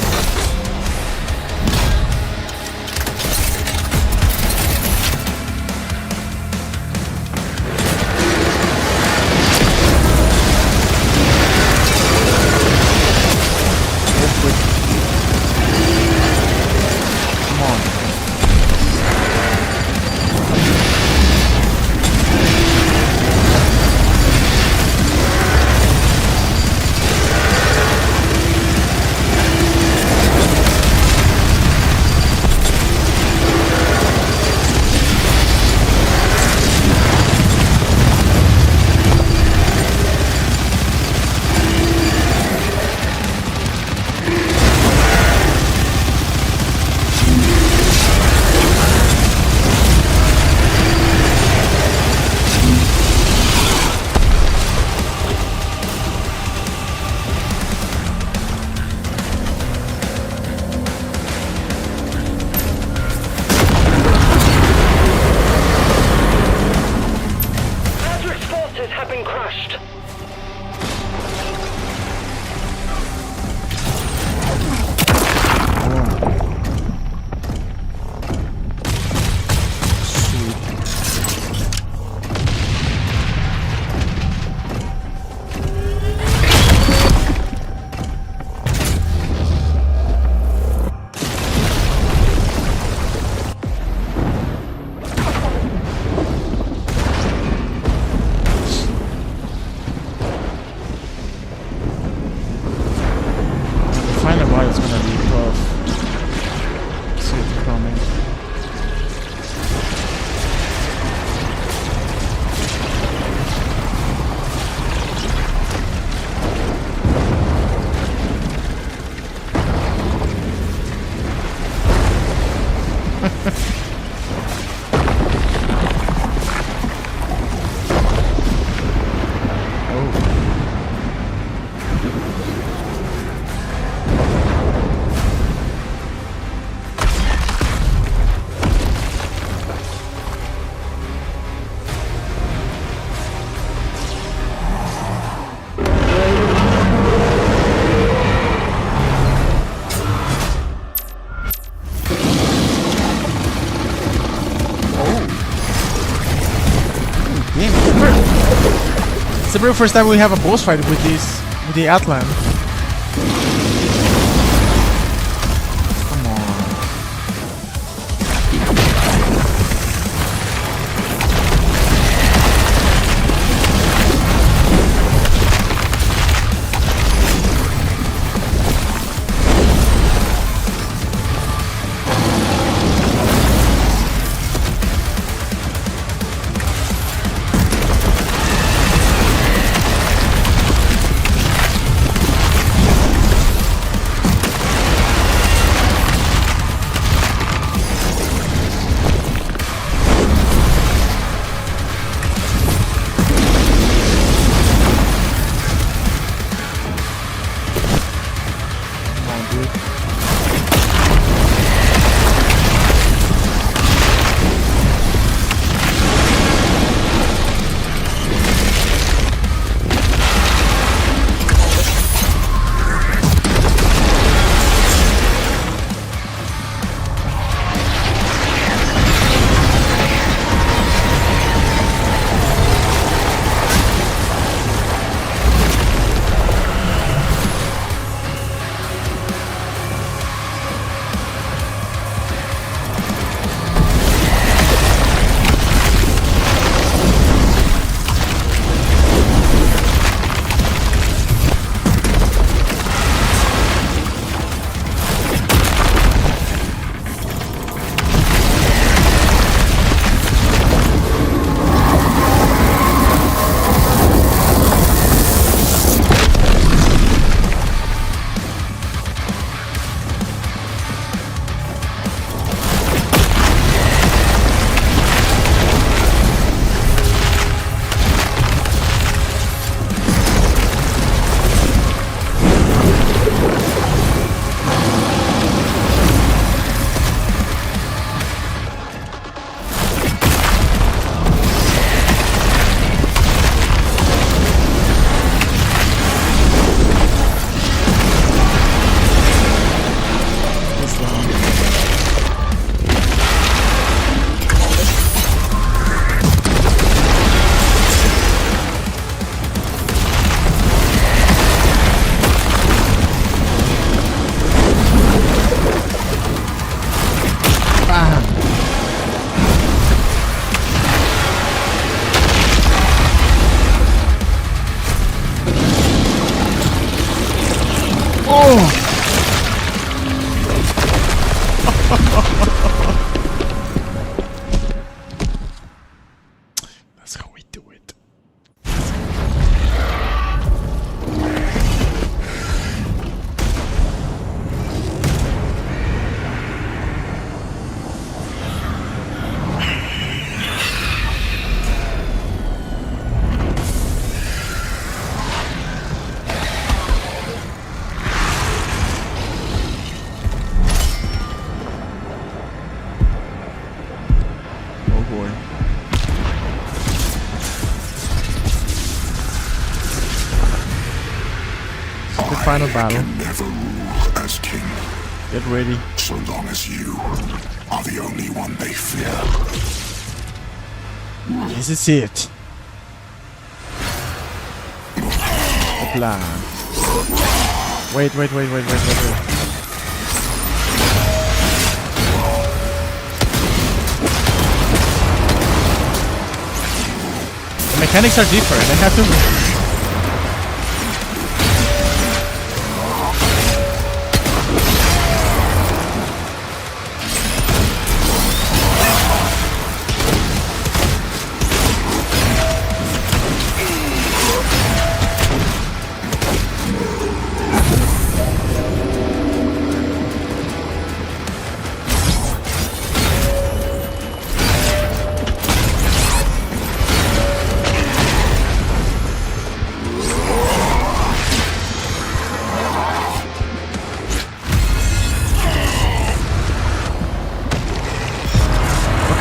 It's the very first time we have a boss fight with the Atlan. Come on. That's how we do it. Oh boy. The final battle. I can never rule as king. Get ready. So long as you are the only one they fear. This is it. The plan. Wait. The mechanics are different. I have to.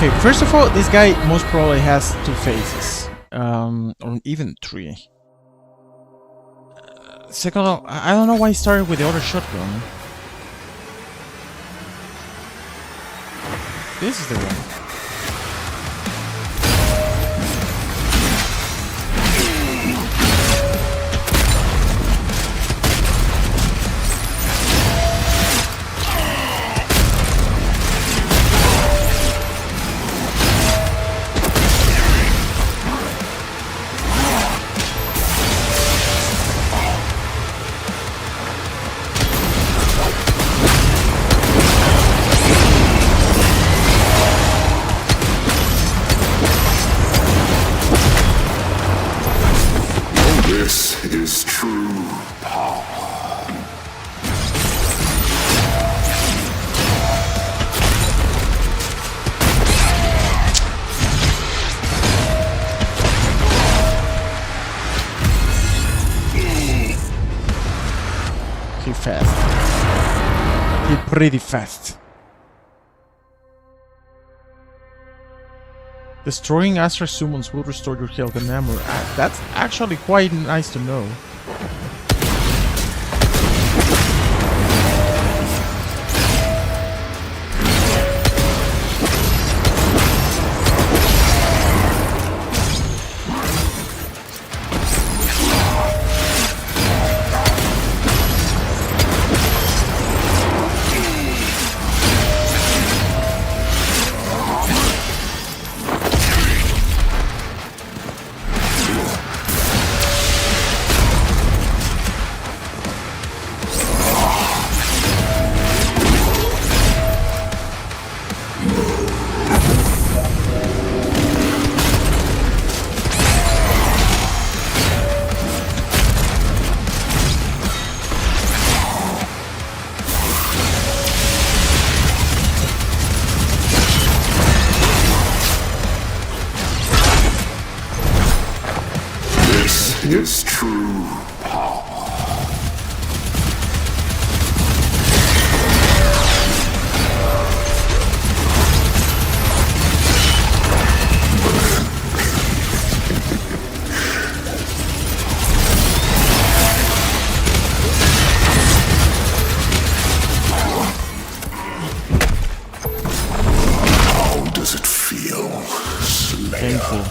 Okay, first of all, this guy most probably has two phases, or even three. Second of all, I don't know why he started with the other shotgun. This is the one. He fast. He pretty fast. Destroying Astra summons will restore your health and armor. That's actually quite nice to know. Is true power. How does it feel, Slayer? Painful.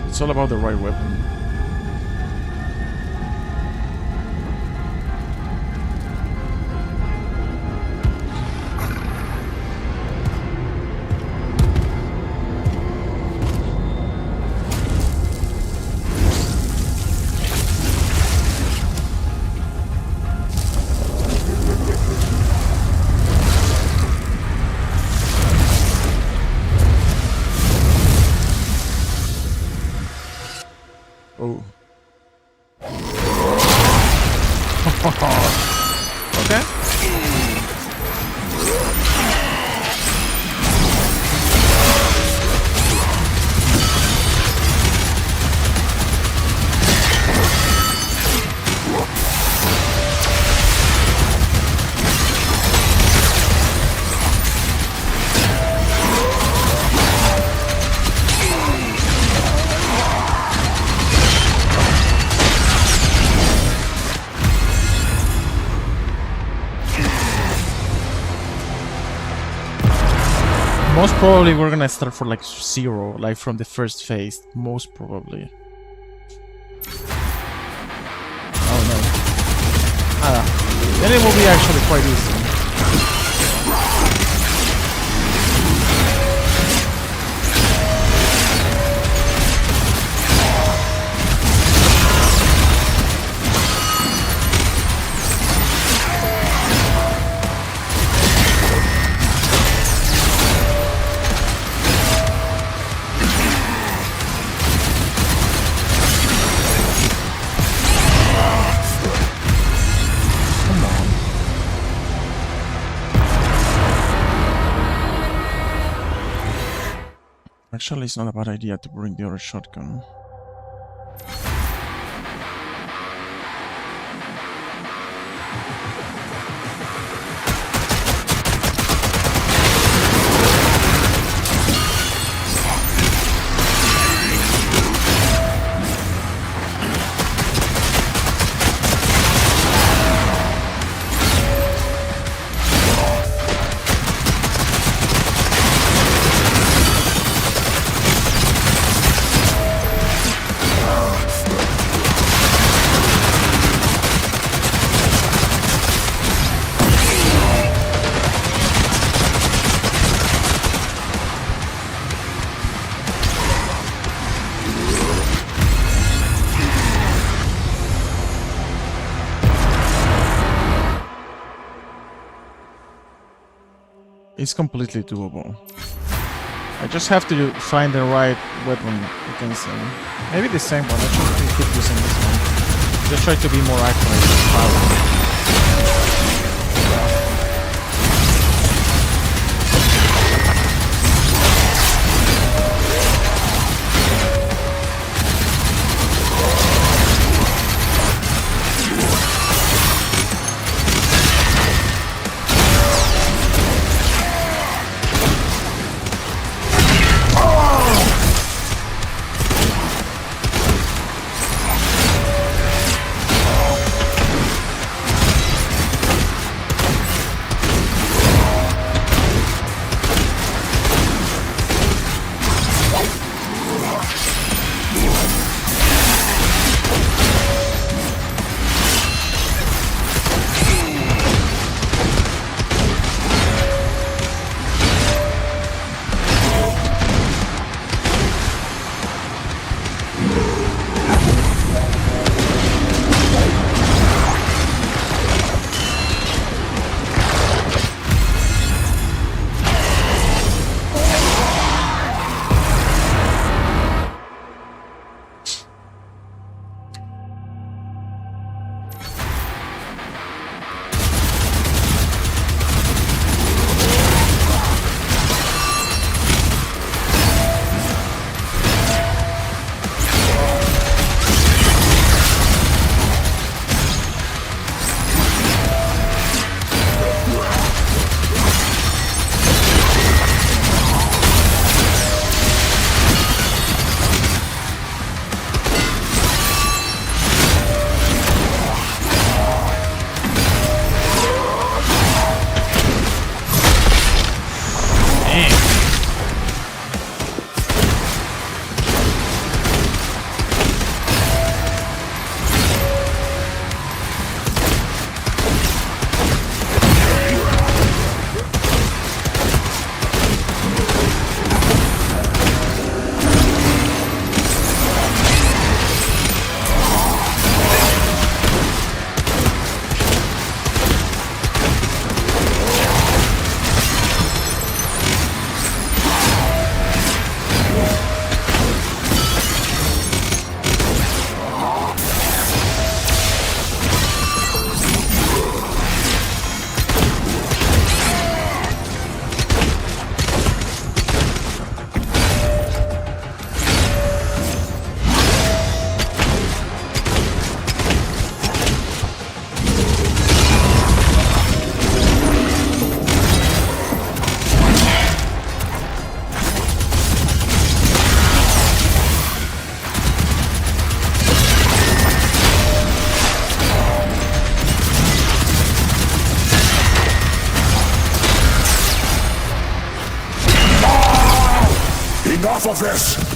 It's all about the right weapon. Oh. Okay. Most probably we're gonna start for like 0, like from the first phase. Most probably. Oh no. Then it will be actually quite easy. Actually, it's not a bad idea to bring the other shotgun. it's completely doable. I just have to find the right weapon against him. Maybe the same one. I should keep using this one. Just try to be more accurate with power. Enough of this!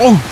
Oh!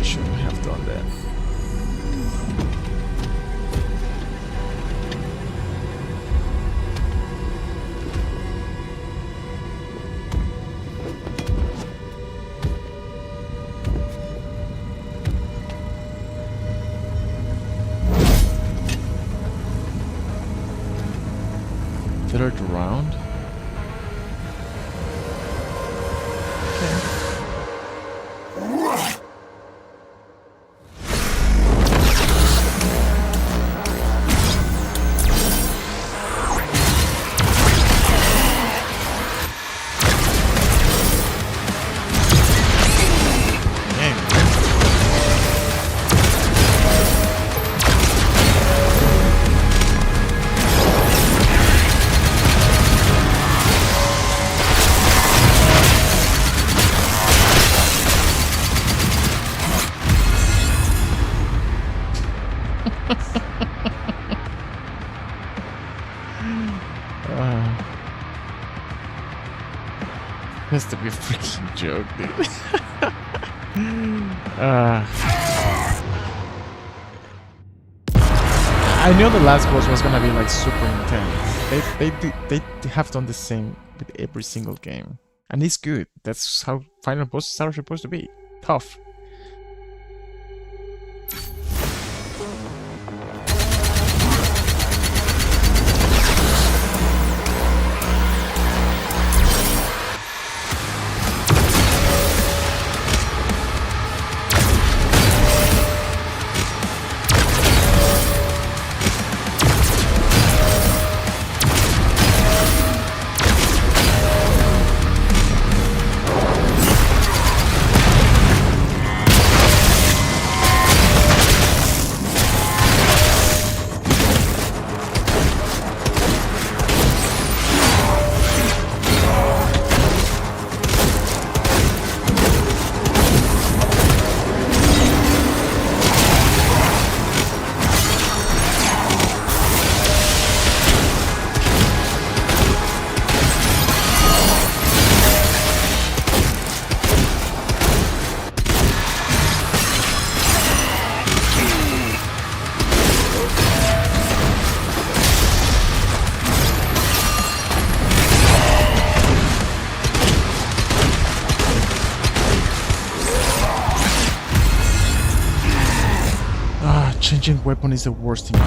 Shouldn't have done that. third round. Has to be a freaking joke, dude. I knew the last boss was gonna be like super intense. They have done the same with every single game, and it's good. That's how final bosses are supposed to be. Tough. Changing weapon is the worst thing.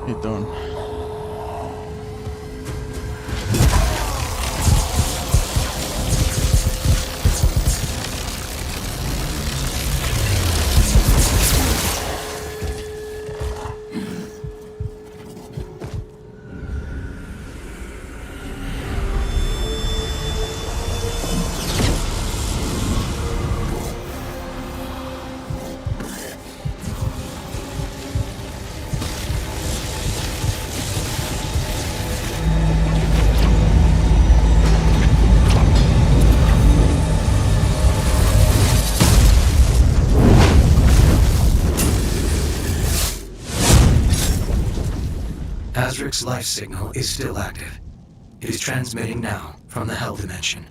Hit done. Azric's life signal is still active. It is transmitting now from the Hell Dimension.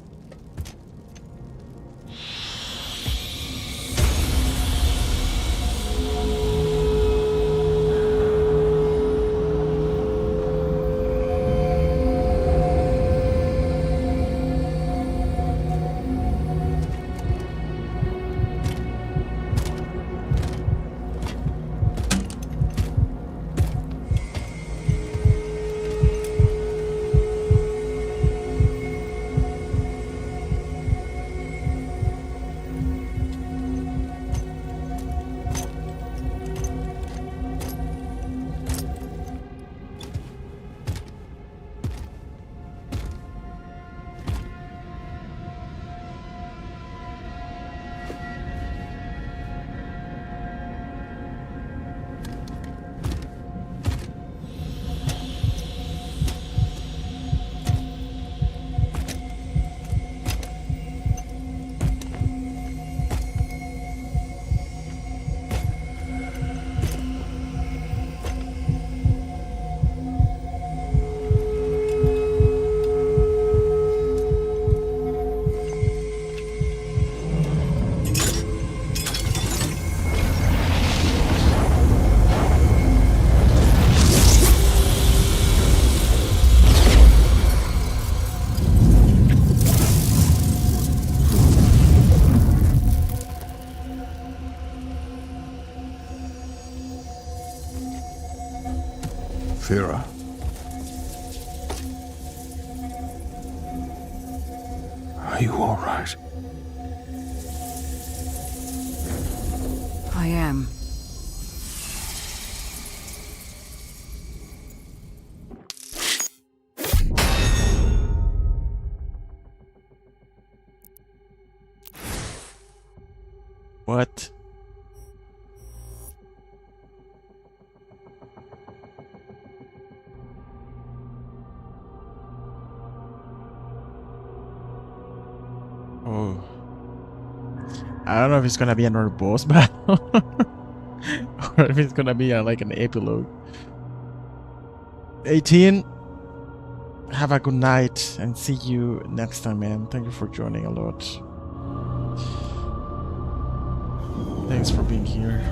Fira. Are you all right? I am. What? Oh. I don't know if it's gonna be another boss battle or if it's gonna be like an epilogue. 18. Have a good night and see you next time, man. Thank you for joining a lot. Thanks for being here.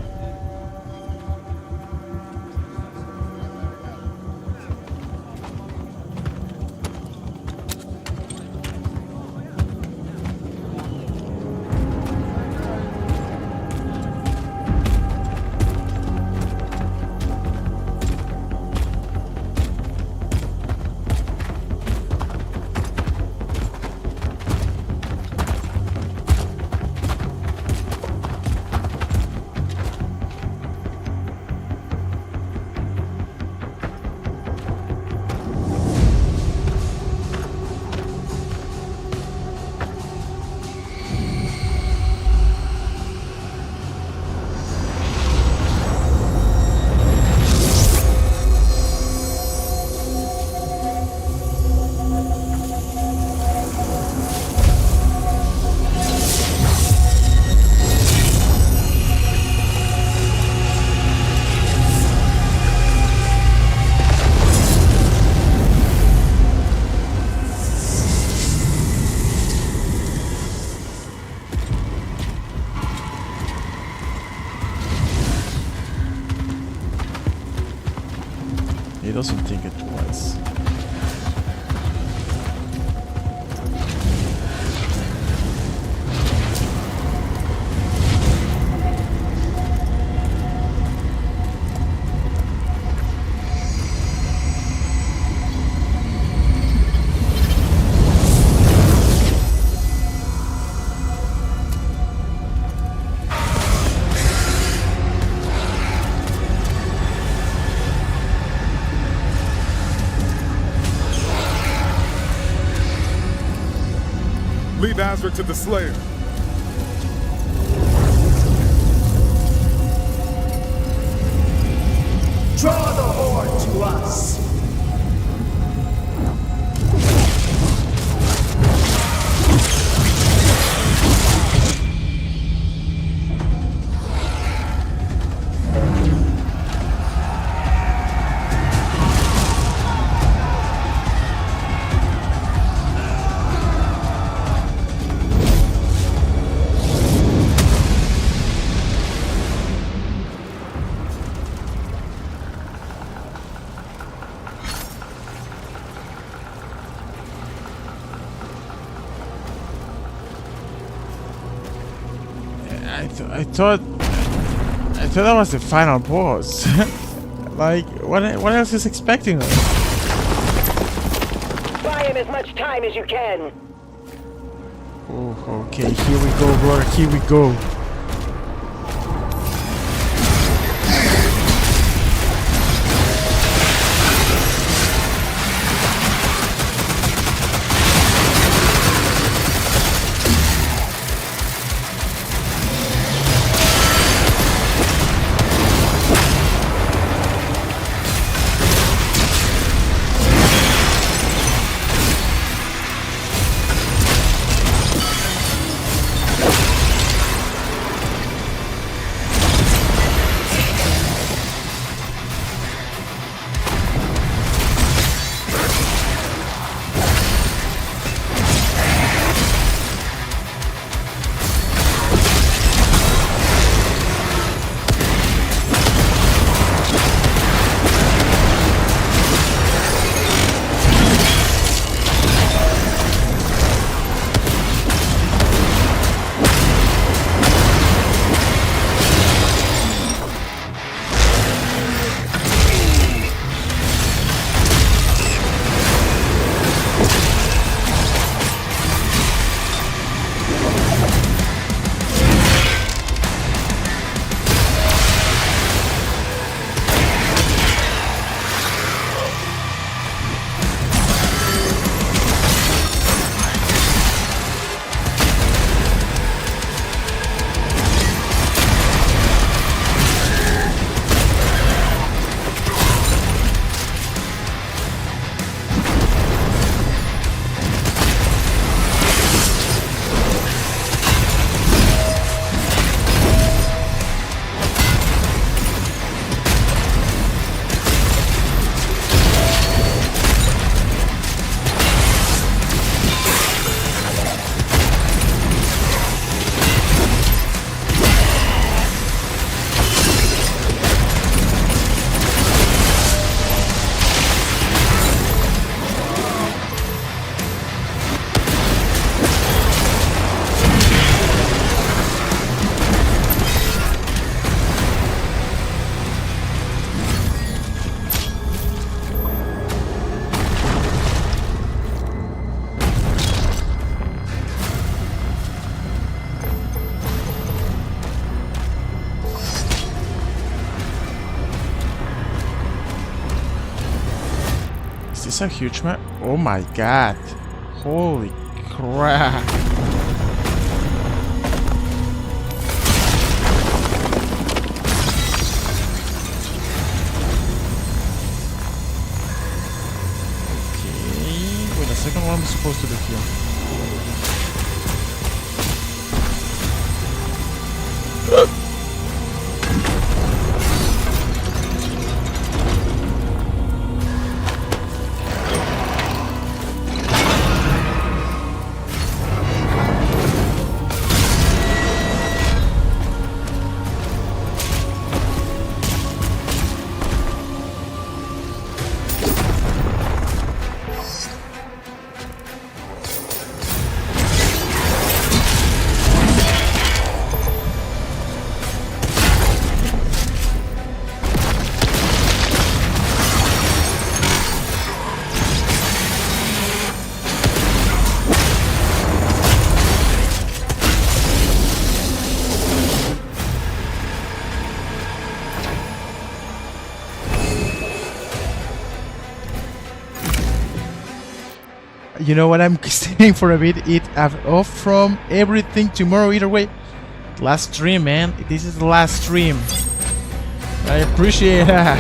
He doesn't think it twice. leave Azra to the Slayer. Draw the horde to us! I thought that was the final boss. Like, what else is expecting us? Buy him as much time as you can. Oh, okay, here we go, brother, here we go. Is this a huge map? Oh my god. Holy crap. Okay. Wait a second, what am I supposed to do here? You know what? I'm staying for a bit. I'm off from everything tomorrow. Either way, last stream, man. This is the last stream. I appreciate that.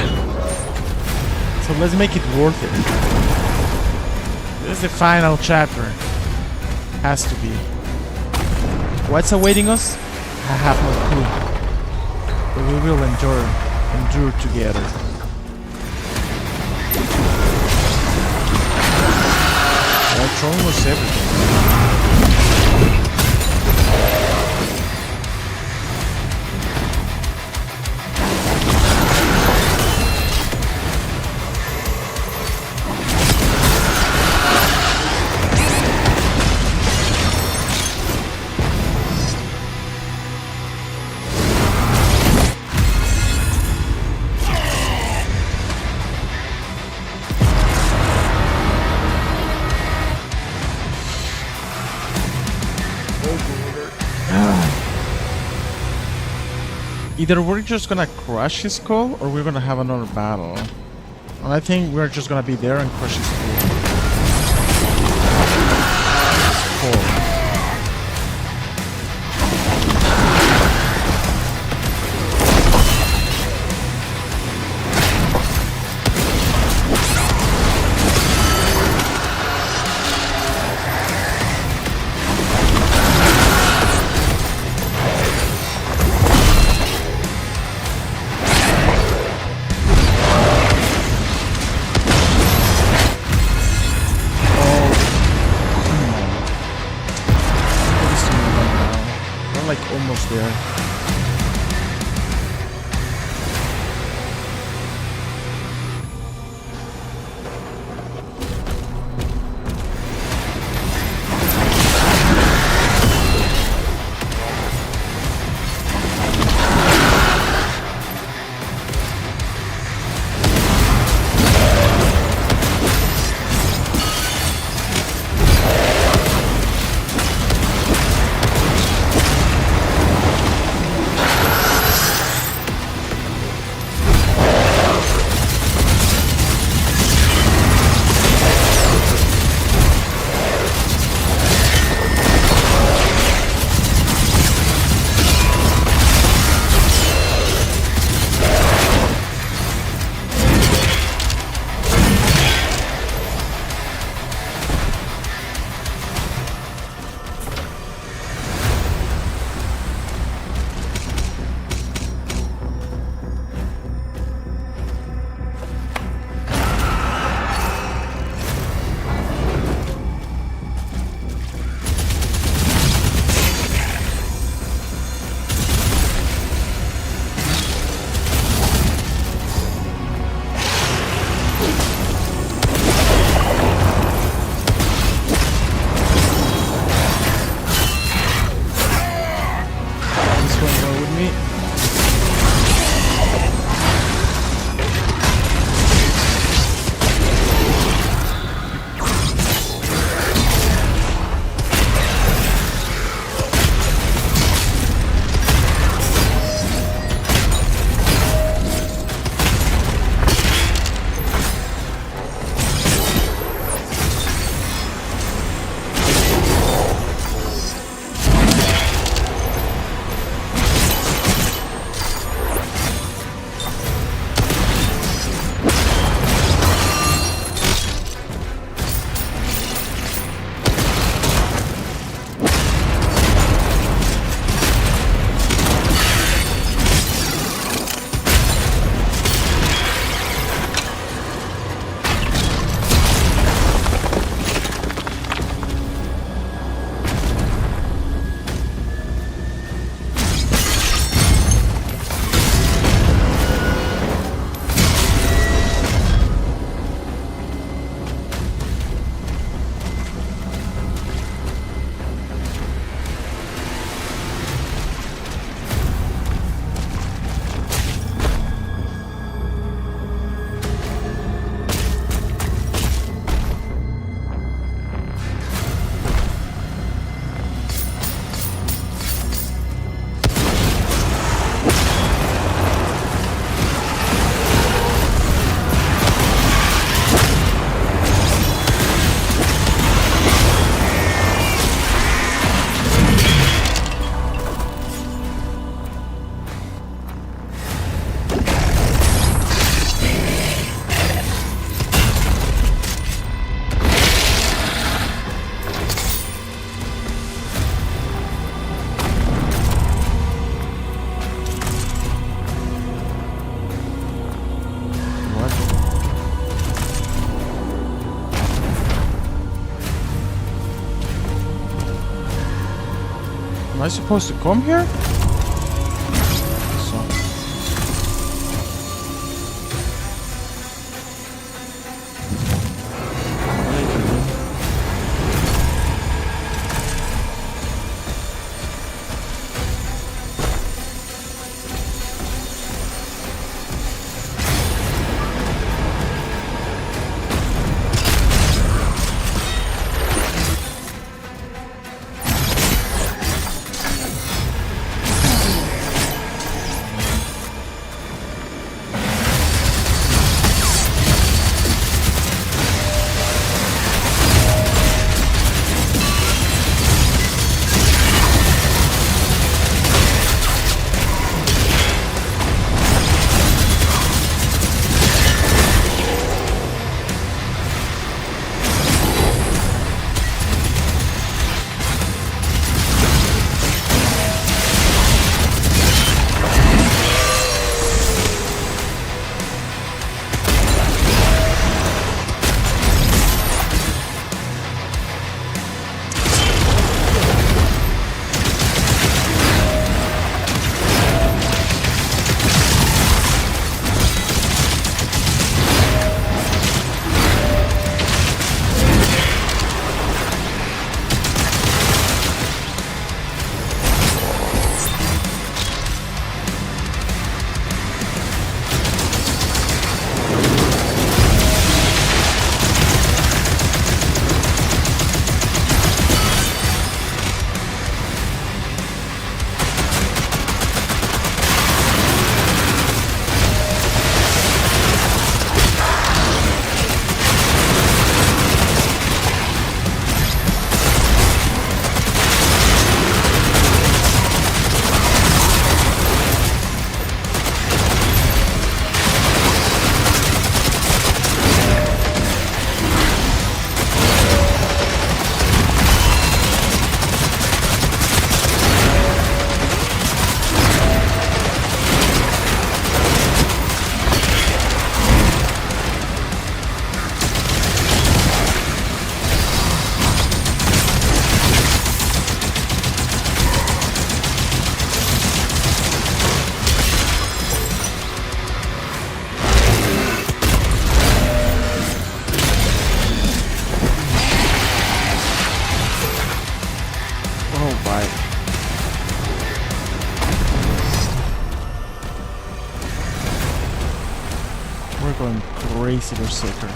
So let's make it worth it. This is the final chapter. Has to be. What's awaiting us? I have no clue. But we will endure together. That throwing was everything. Either we're just gonna crush his skull or we're gonna have another battle. And I think we're just gonna be there and crush his skull. Almost there. I supposed to come here? So. We're going crazy berserker.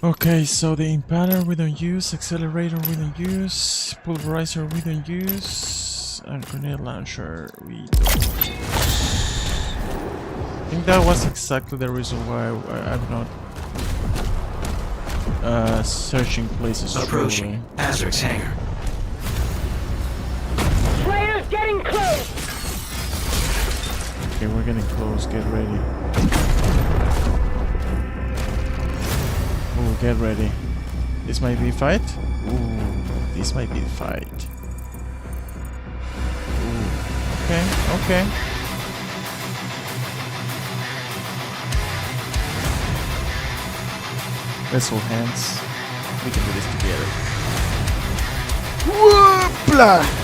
Okay, so the impaler we don't use, accelerator we don't use, pulverizer we don't use, and grenade launcher we don't use. I think that was exactly the reason why I'm not searching places. Approaching Azric's hangar. Slayer's getting close! Okay, we're getting close. Get ready. Oh, get ready. This might be a fight. Ooh, this might be a fight. Ooh. Okay, okay. Let's hold hands. We can do this together. Whoopla!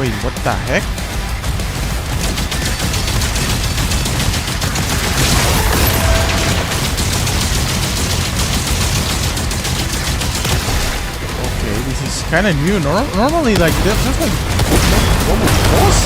Wait, what the heck? Okay, this is kind of new. Normally, like, there's like almost boss.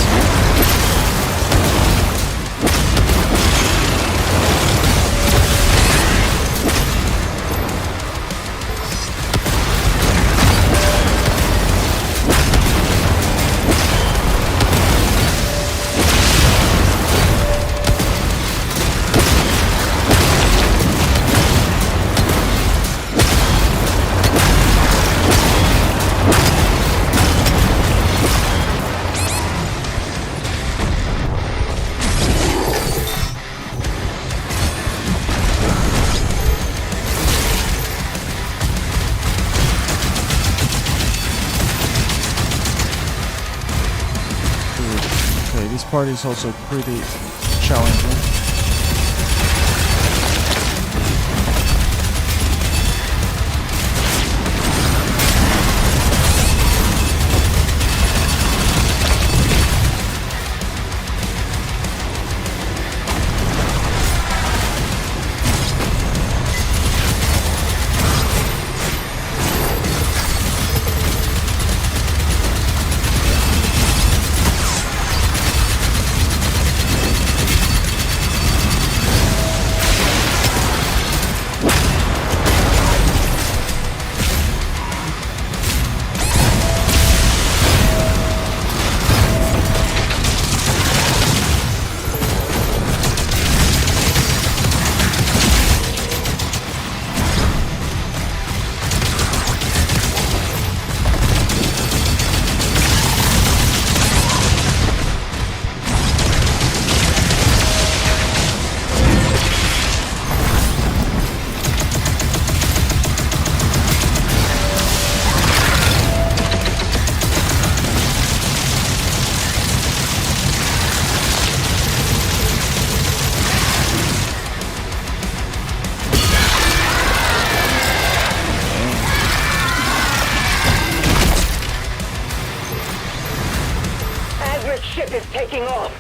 This part is also pretty challenging. Ship is taking off.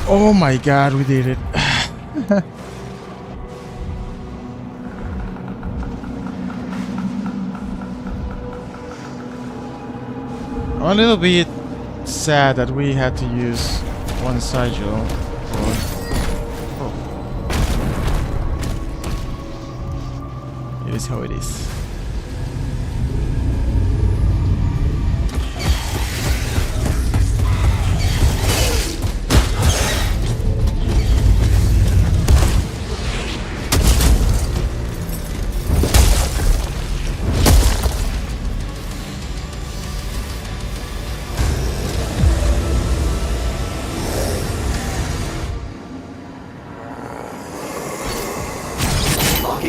Oh my god, we did it. I'm a little bit sad that we had to use one sigil. It is how it is.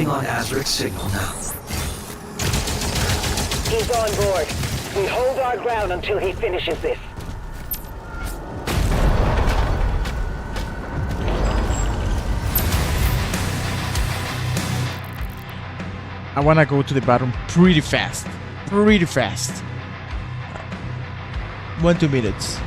On Azric's signal now. He's on board. We hold our ground until he finishes this. I wanna go to the bathroom pretty fast. Pretty fast. 1-2 minutes.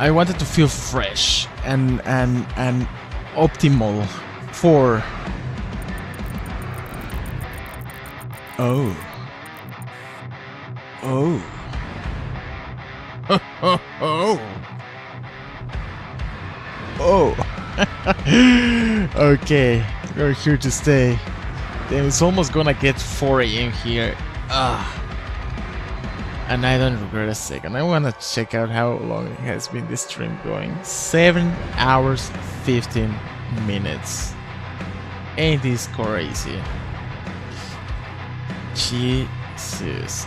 I wanted to feel fresh and optimal for... Oh. Okay, we're here to stay. Then it's almost gonna get 4 AM here. And I don't regret a second. I wanna check out how long it has been this stream going. 7 hours 15 minutes. Ain't this crazy? Jesus.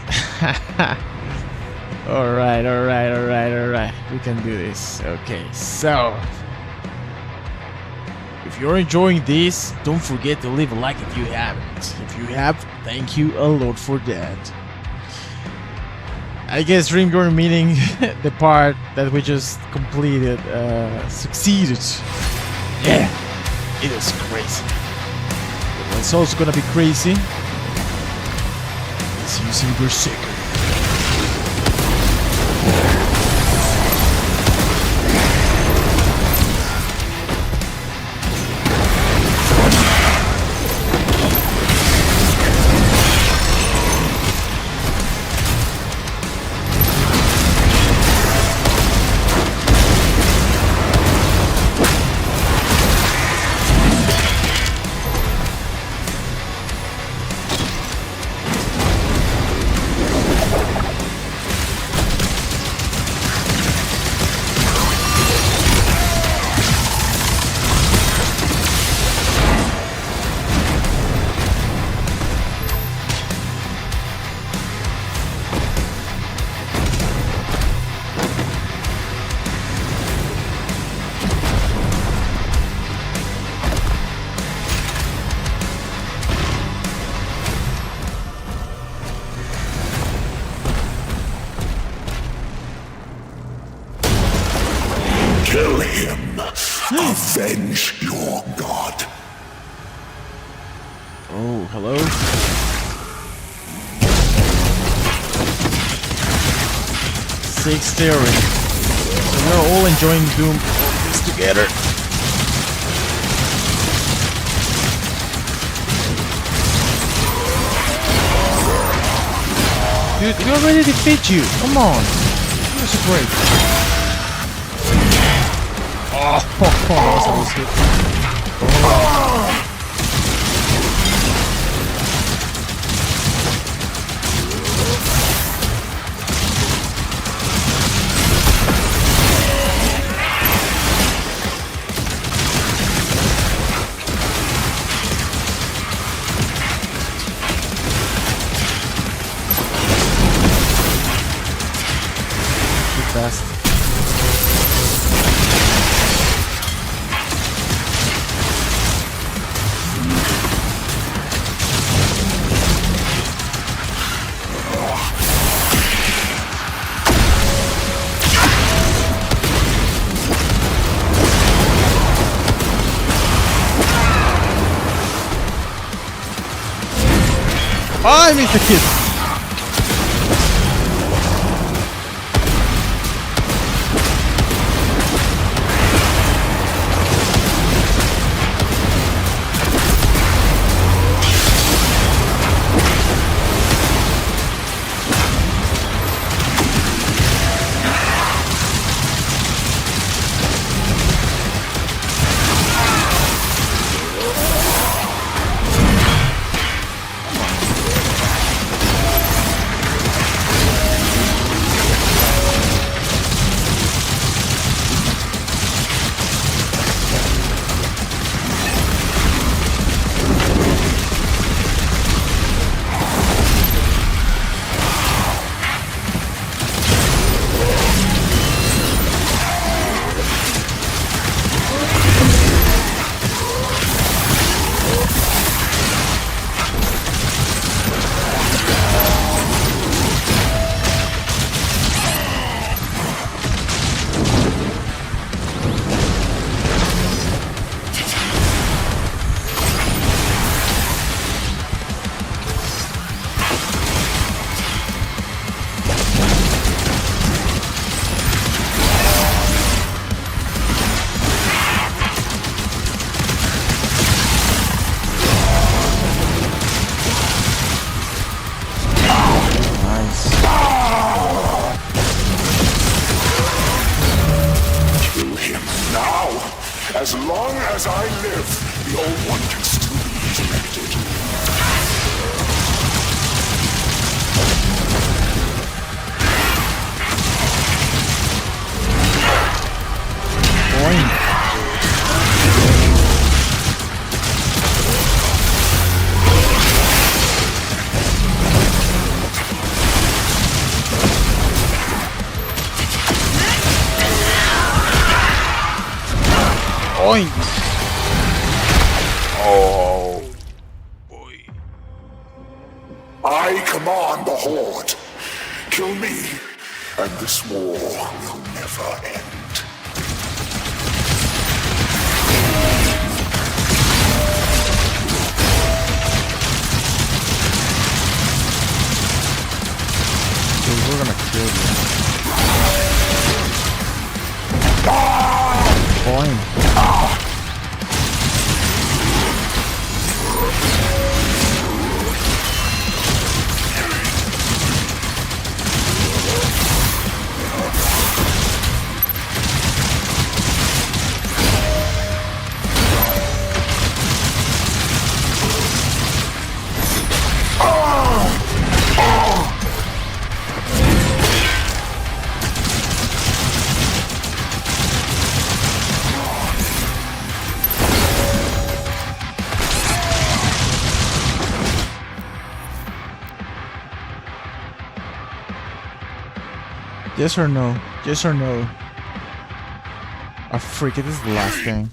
Alright. We can do this. Okay, so if you're enjoying this, don't forget to leave a like if you haven't. If you have, thank you a lot for that. I guess Dreamgorn meeting the part that we just completed succeeded. Yeah, it was crazy. It's also gonna be crazy. It's using Berserker. Kill him. Avenge your god. Oh, hello? Six theory. So we're all enjoying Doom this together. Dude, we already defeat you. Come on. You're so great. Oh, that was good. Too fast. I missed the kid. As long as I live, the Old One can still be resurrected. Boing. Oink. Oh. Boy. I command the Horde. Kill me, and this war will never end. Dude, we're gonna kill you. Boing. Yes or no? Yes or no? Oh freak, this is the last thing.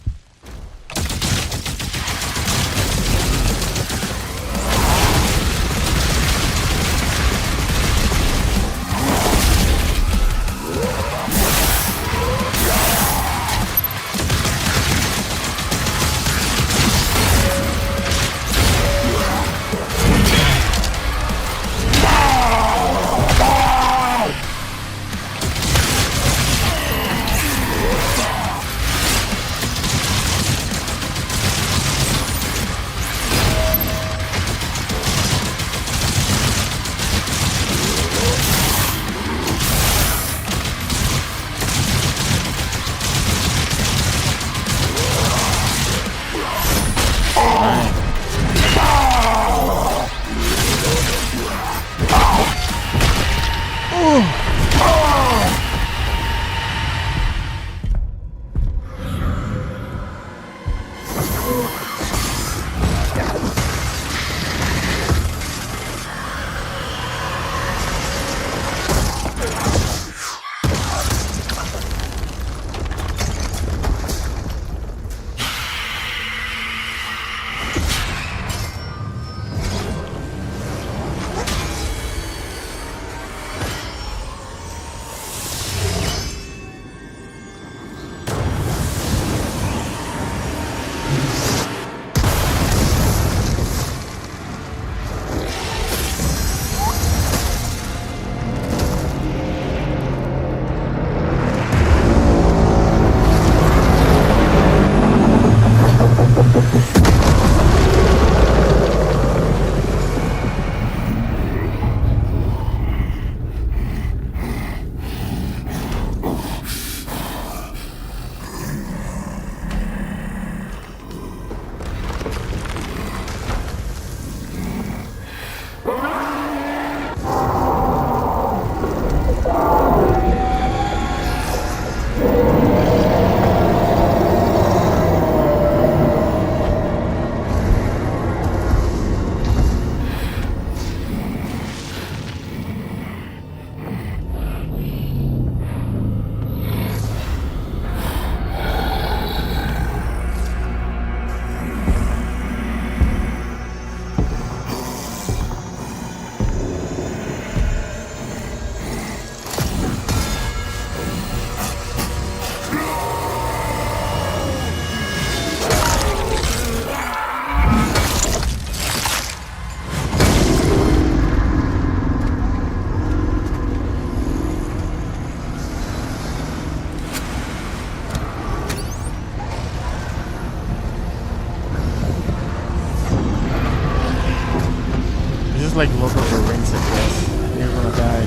Like Lord of the Rings, I guess. You're gonna die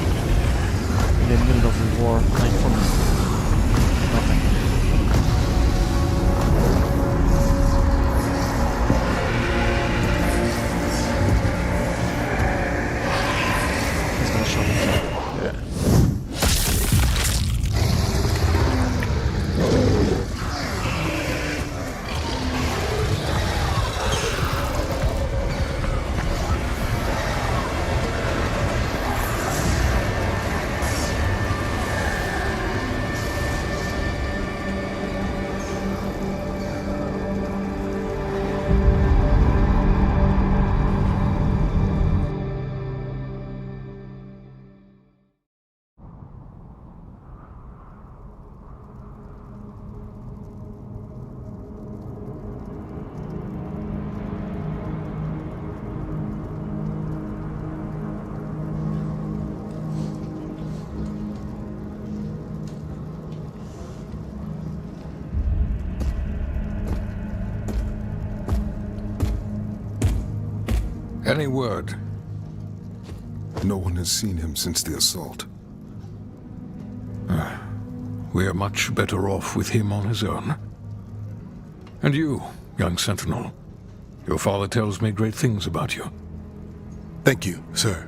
in the middle of the war, like from nothing. Any word? No one has seen him since the assault. We are much better off with him on his own. And you, young Sentinel. Your father tells me great things about you. Thank you, sir.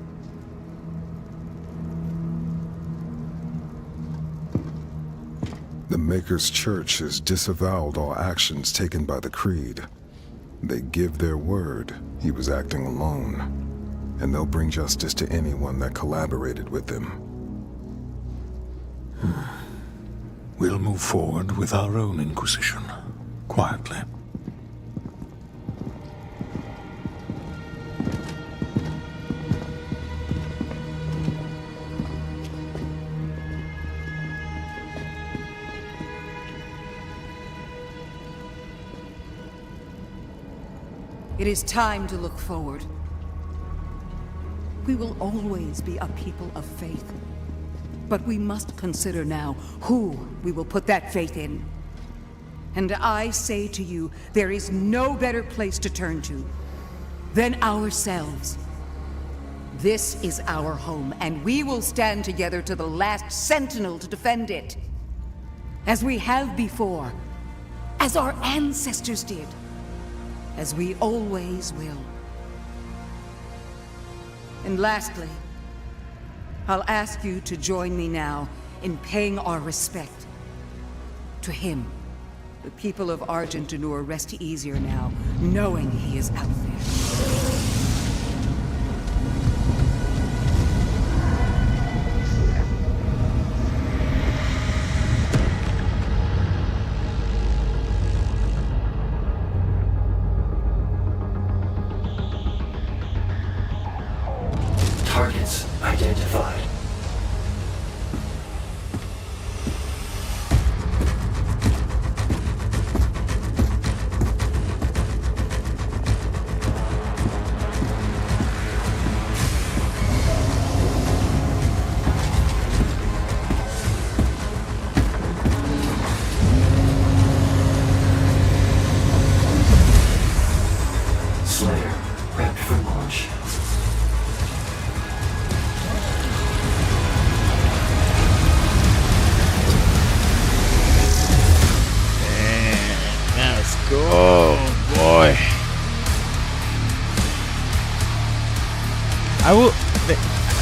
The Maker's Church has disavowed all actions taken by the Creed. They give their word he was acting alone, and they'll bring justice to anyone that collaborated with them. We'll move forward with our own Inquisition, quietly. It is time to look forward. We will always be a people of faith. But we must consider now who we will put that faith in. And I say to you, there is no better place to turn to than ourselves. This is our home, and we will stand together to the last sentinel to defend it. As we have before, as our ancestors did. As we always will. And lastly, I'll ask you to join me now in paying our respect to him. The people of Argentinur rest easier now, knowing he is out there. Targets identified. Slayer, prepped for launch. Oh boy.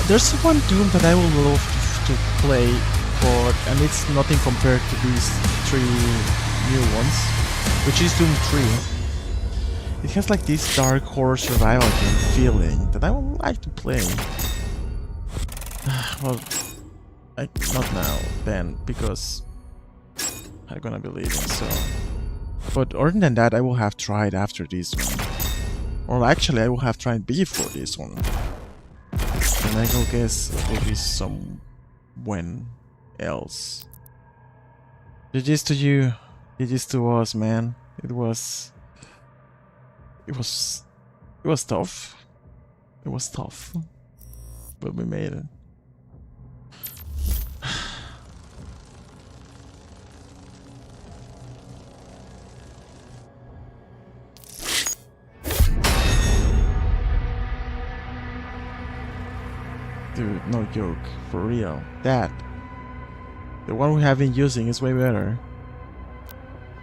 There's one Doom that I would love to play, and it's nothing compared to these 3 new ones, which is Doom 3. It has like this dark horror survival game feeling that I would like to play. Well, not now, then, because I'm gonna be leaving, so... But other than that, I will have tried after this one. Or actually, I will have tried before this one. And I will guess it will be someone else. GG's to you. GG's to us, man. It was tough. It was tough. But we made it. Dude, no joke, for real. That, the one we have been using is way better.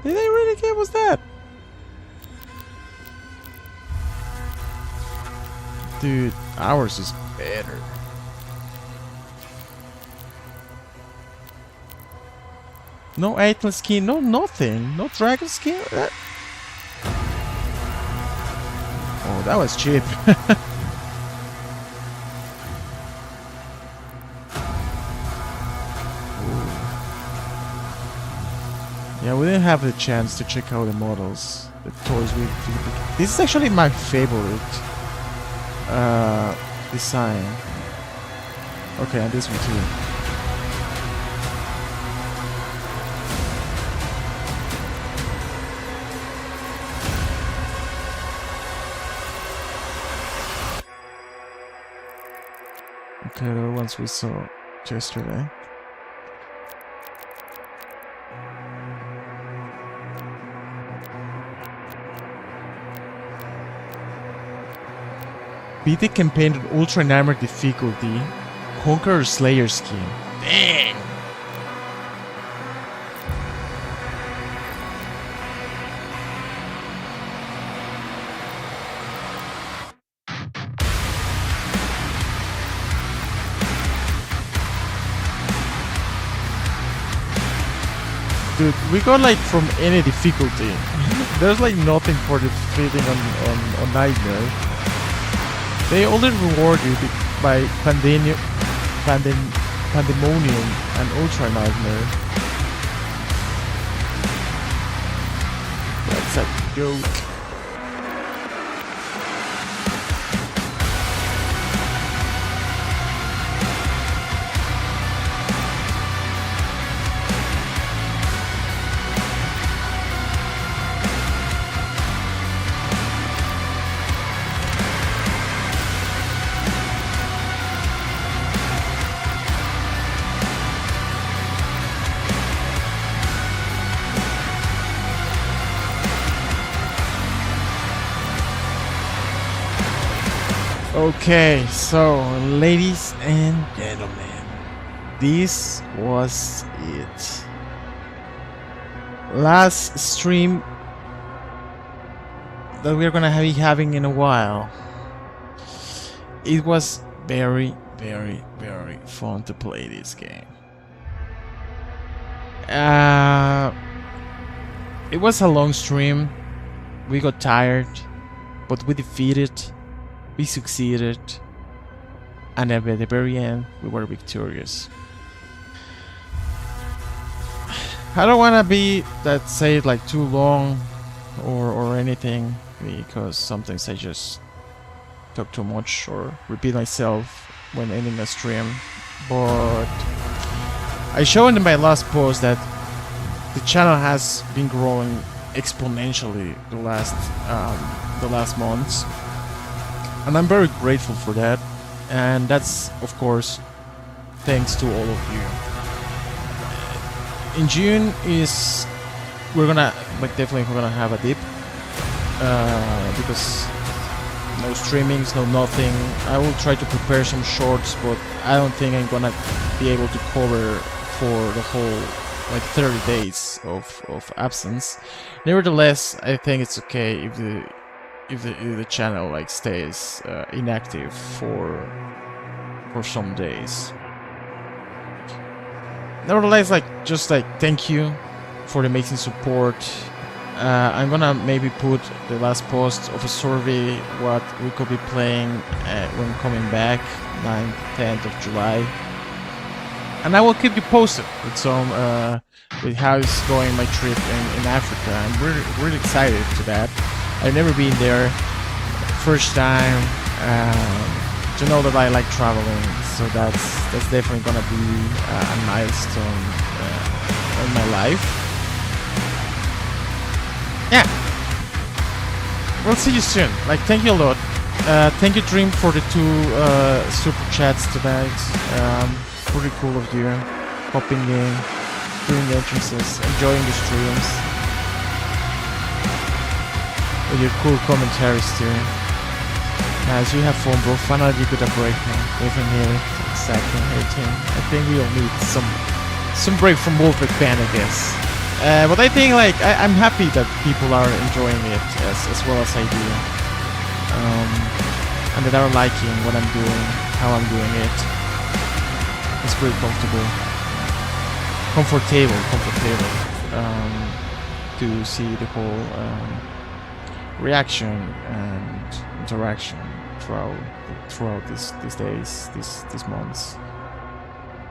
Did they really give us that? Dude, ours is better. No item skin, no nothing, no dragon skin. Oh, that was cheap. Yeah, we didn't have the chance to check out the models, the toys we... This is actually my favorite design. Okay, and this one too. Okay, the ones we saw yesterday. Beat the campaign on Ultra Nightmare difficulty. Conquer Slayer skin. Dang! Dude, we got like from any difficulty. There's like nothing for defeating on Nightmare. They only reward you by Pandemonium and Ultra Nightmare. That's a joke. Okay, so ladies and gentlemen, this was it. Last stream that we're gonna be having in a while. It was very, very, very fun to play this game. It was a long stream. We got tired, but we defeated. We succeeded, and at the very end, we were victorious. I don't want to be say it like too long or anything, because sometimes I just talk too much or repeat myself when ending a stream. But I showed in my last post that the channel has been growing exponentially the last months. And I'm very grateful for that, and that's of course thanks to all of you. In June we're gonna have a dip because no streamings, no nothing. I will try to prepare some shorts, but I don't think I'm gonna be able to cover for the whole 30 days of absence. Nevertheless, I think it's okay if the channel stays inactive for some days. Nevertheless, thank you for the amazing support. I'm gonna maybe put the last post of a survey what we could be playing when coming back 9th, 10th of July, and I will keep you posted with some with how it's going my trip in Africa. I'm really excited to that. I've never been there, first time. To know that I like traveling, so that's definitely gonna be a milestone in my life. Yeah, we'll see you soon. Thank you a lot. Thank you, Dream, for the 2 super chats tonight. Pretty cool of you, popping in, doing the entrances, enjoying the streams. With your cool commentaries too. As you have fun, bro. Finally you got a break, man. Definitely, exactly. I think we all need some break from WolfpackPanda, I guess. But I think I'm happy that people are enjoying it as well as I do, and that are liking what I'm doing, how I'm doing it. It's pretty comfortable, to see the whole reaction and interaction throughout these days, these months.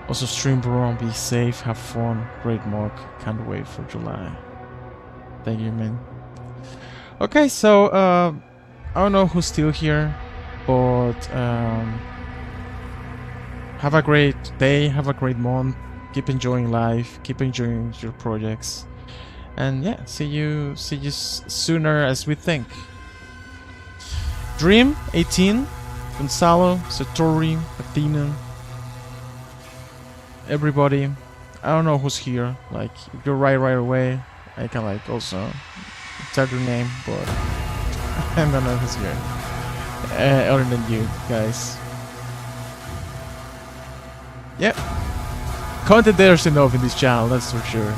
Also, stream, bro, be safe, have fun, great mock, can't wait for July. Thank you, man. Okay, so I don't know who's still here, but have a great day, have a great month, keep enjoying life, keep enjoying your projects, and yeah, see you sooner as we think. Dream 18, Gonzalo, Satori, Athena, everybody. I don't know who's here. If you're right away, I can also tell your name, but I don't know who's here. other than you guys. Yep. Content there's enough in this channel, that's for sure.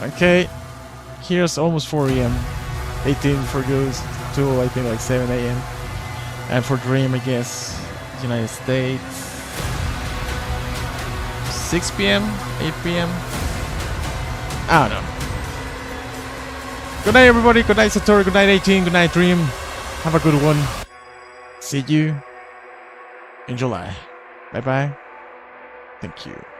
Okay. Here's almost 4 AM. 18 for Ghost, 2 I think like 7 AM. And for Dream I guess United States 6 PM? 8 PM? I don't know. Good night everybody, good night Satori, good night 18, good night Dream. Have a good one. See you in July. Bye bye. Thank you.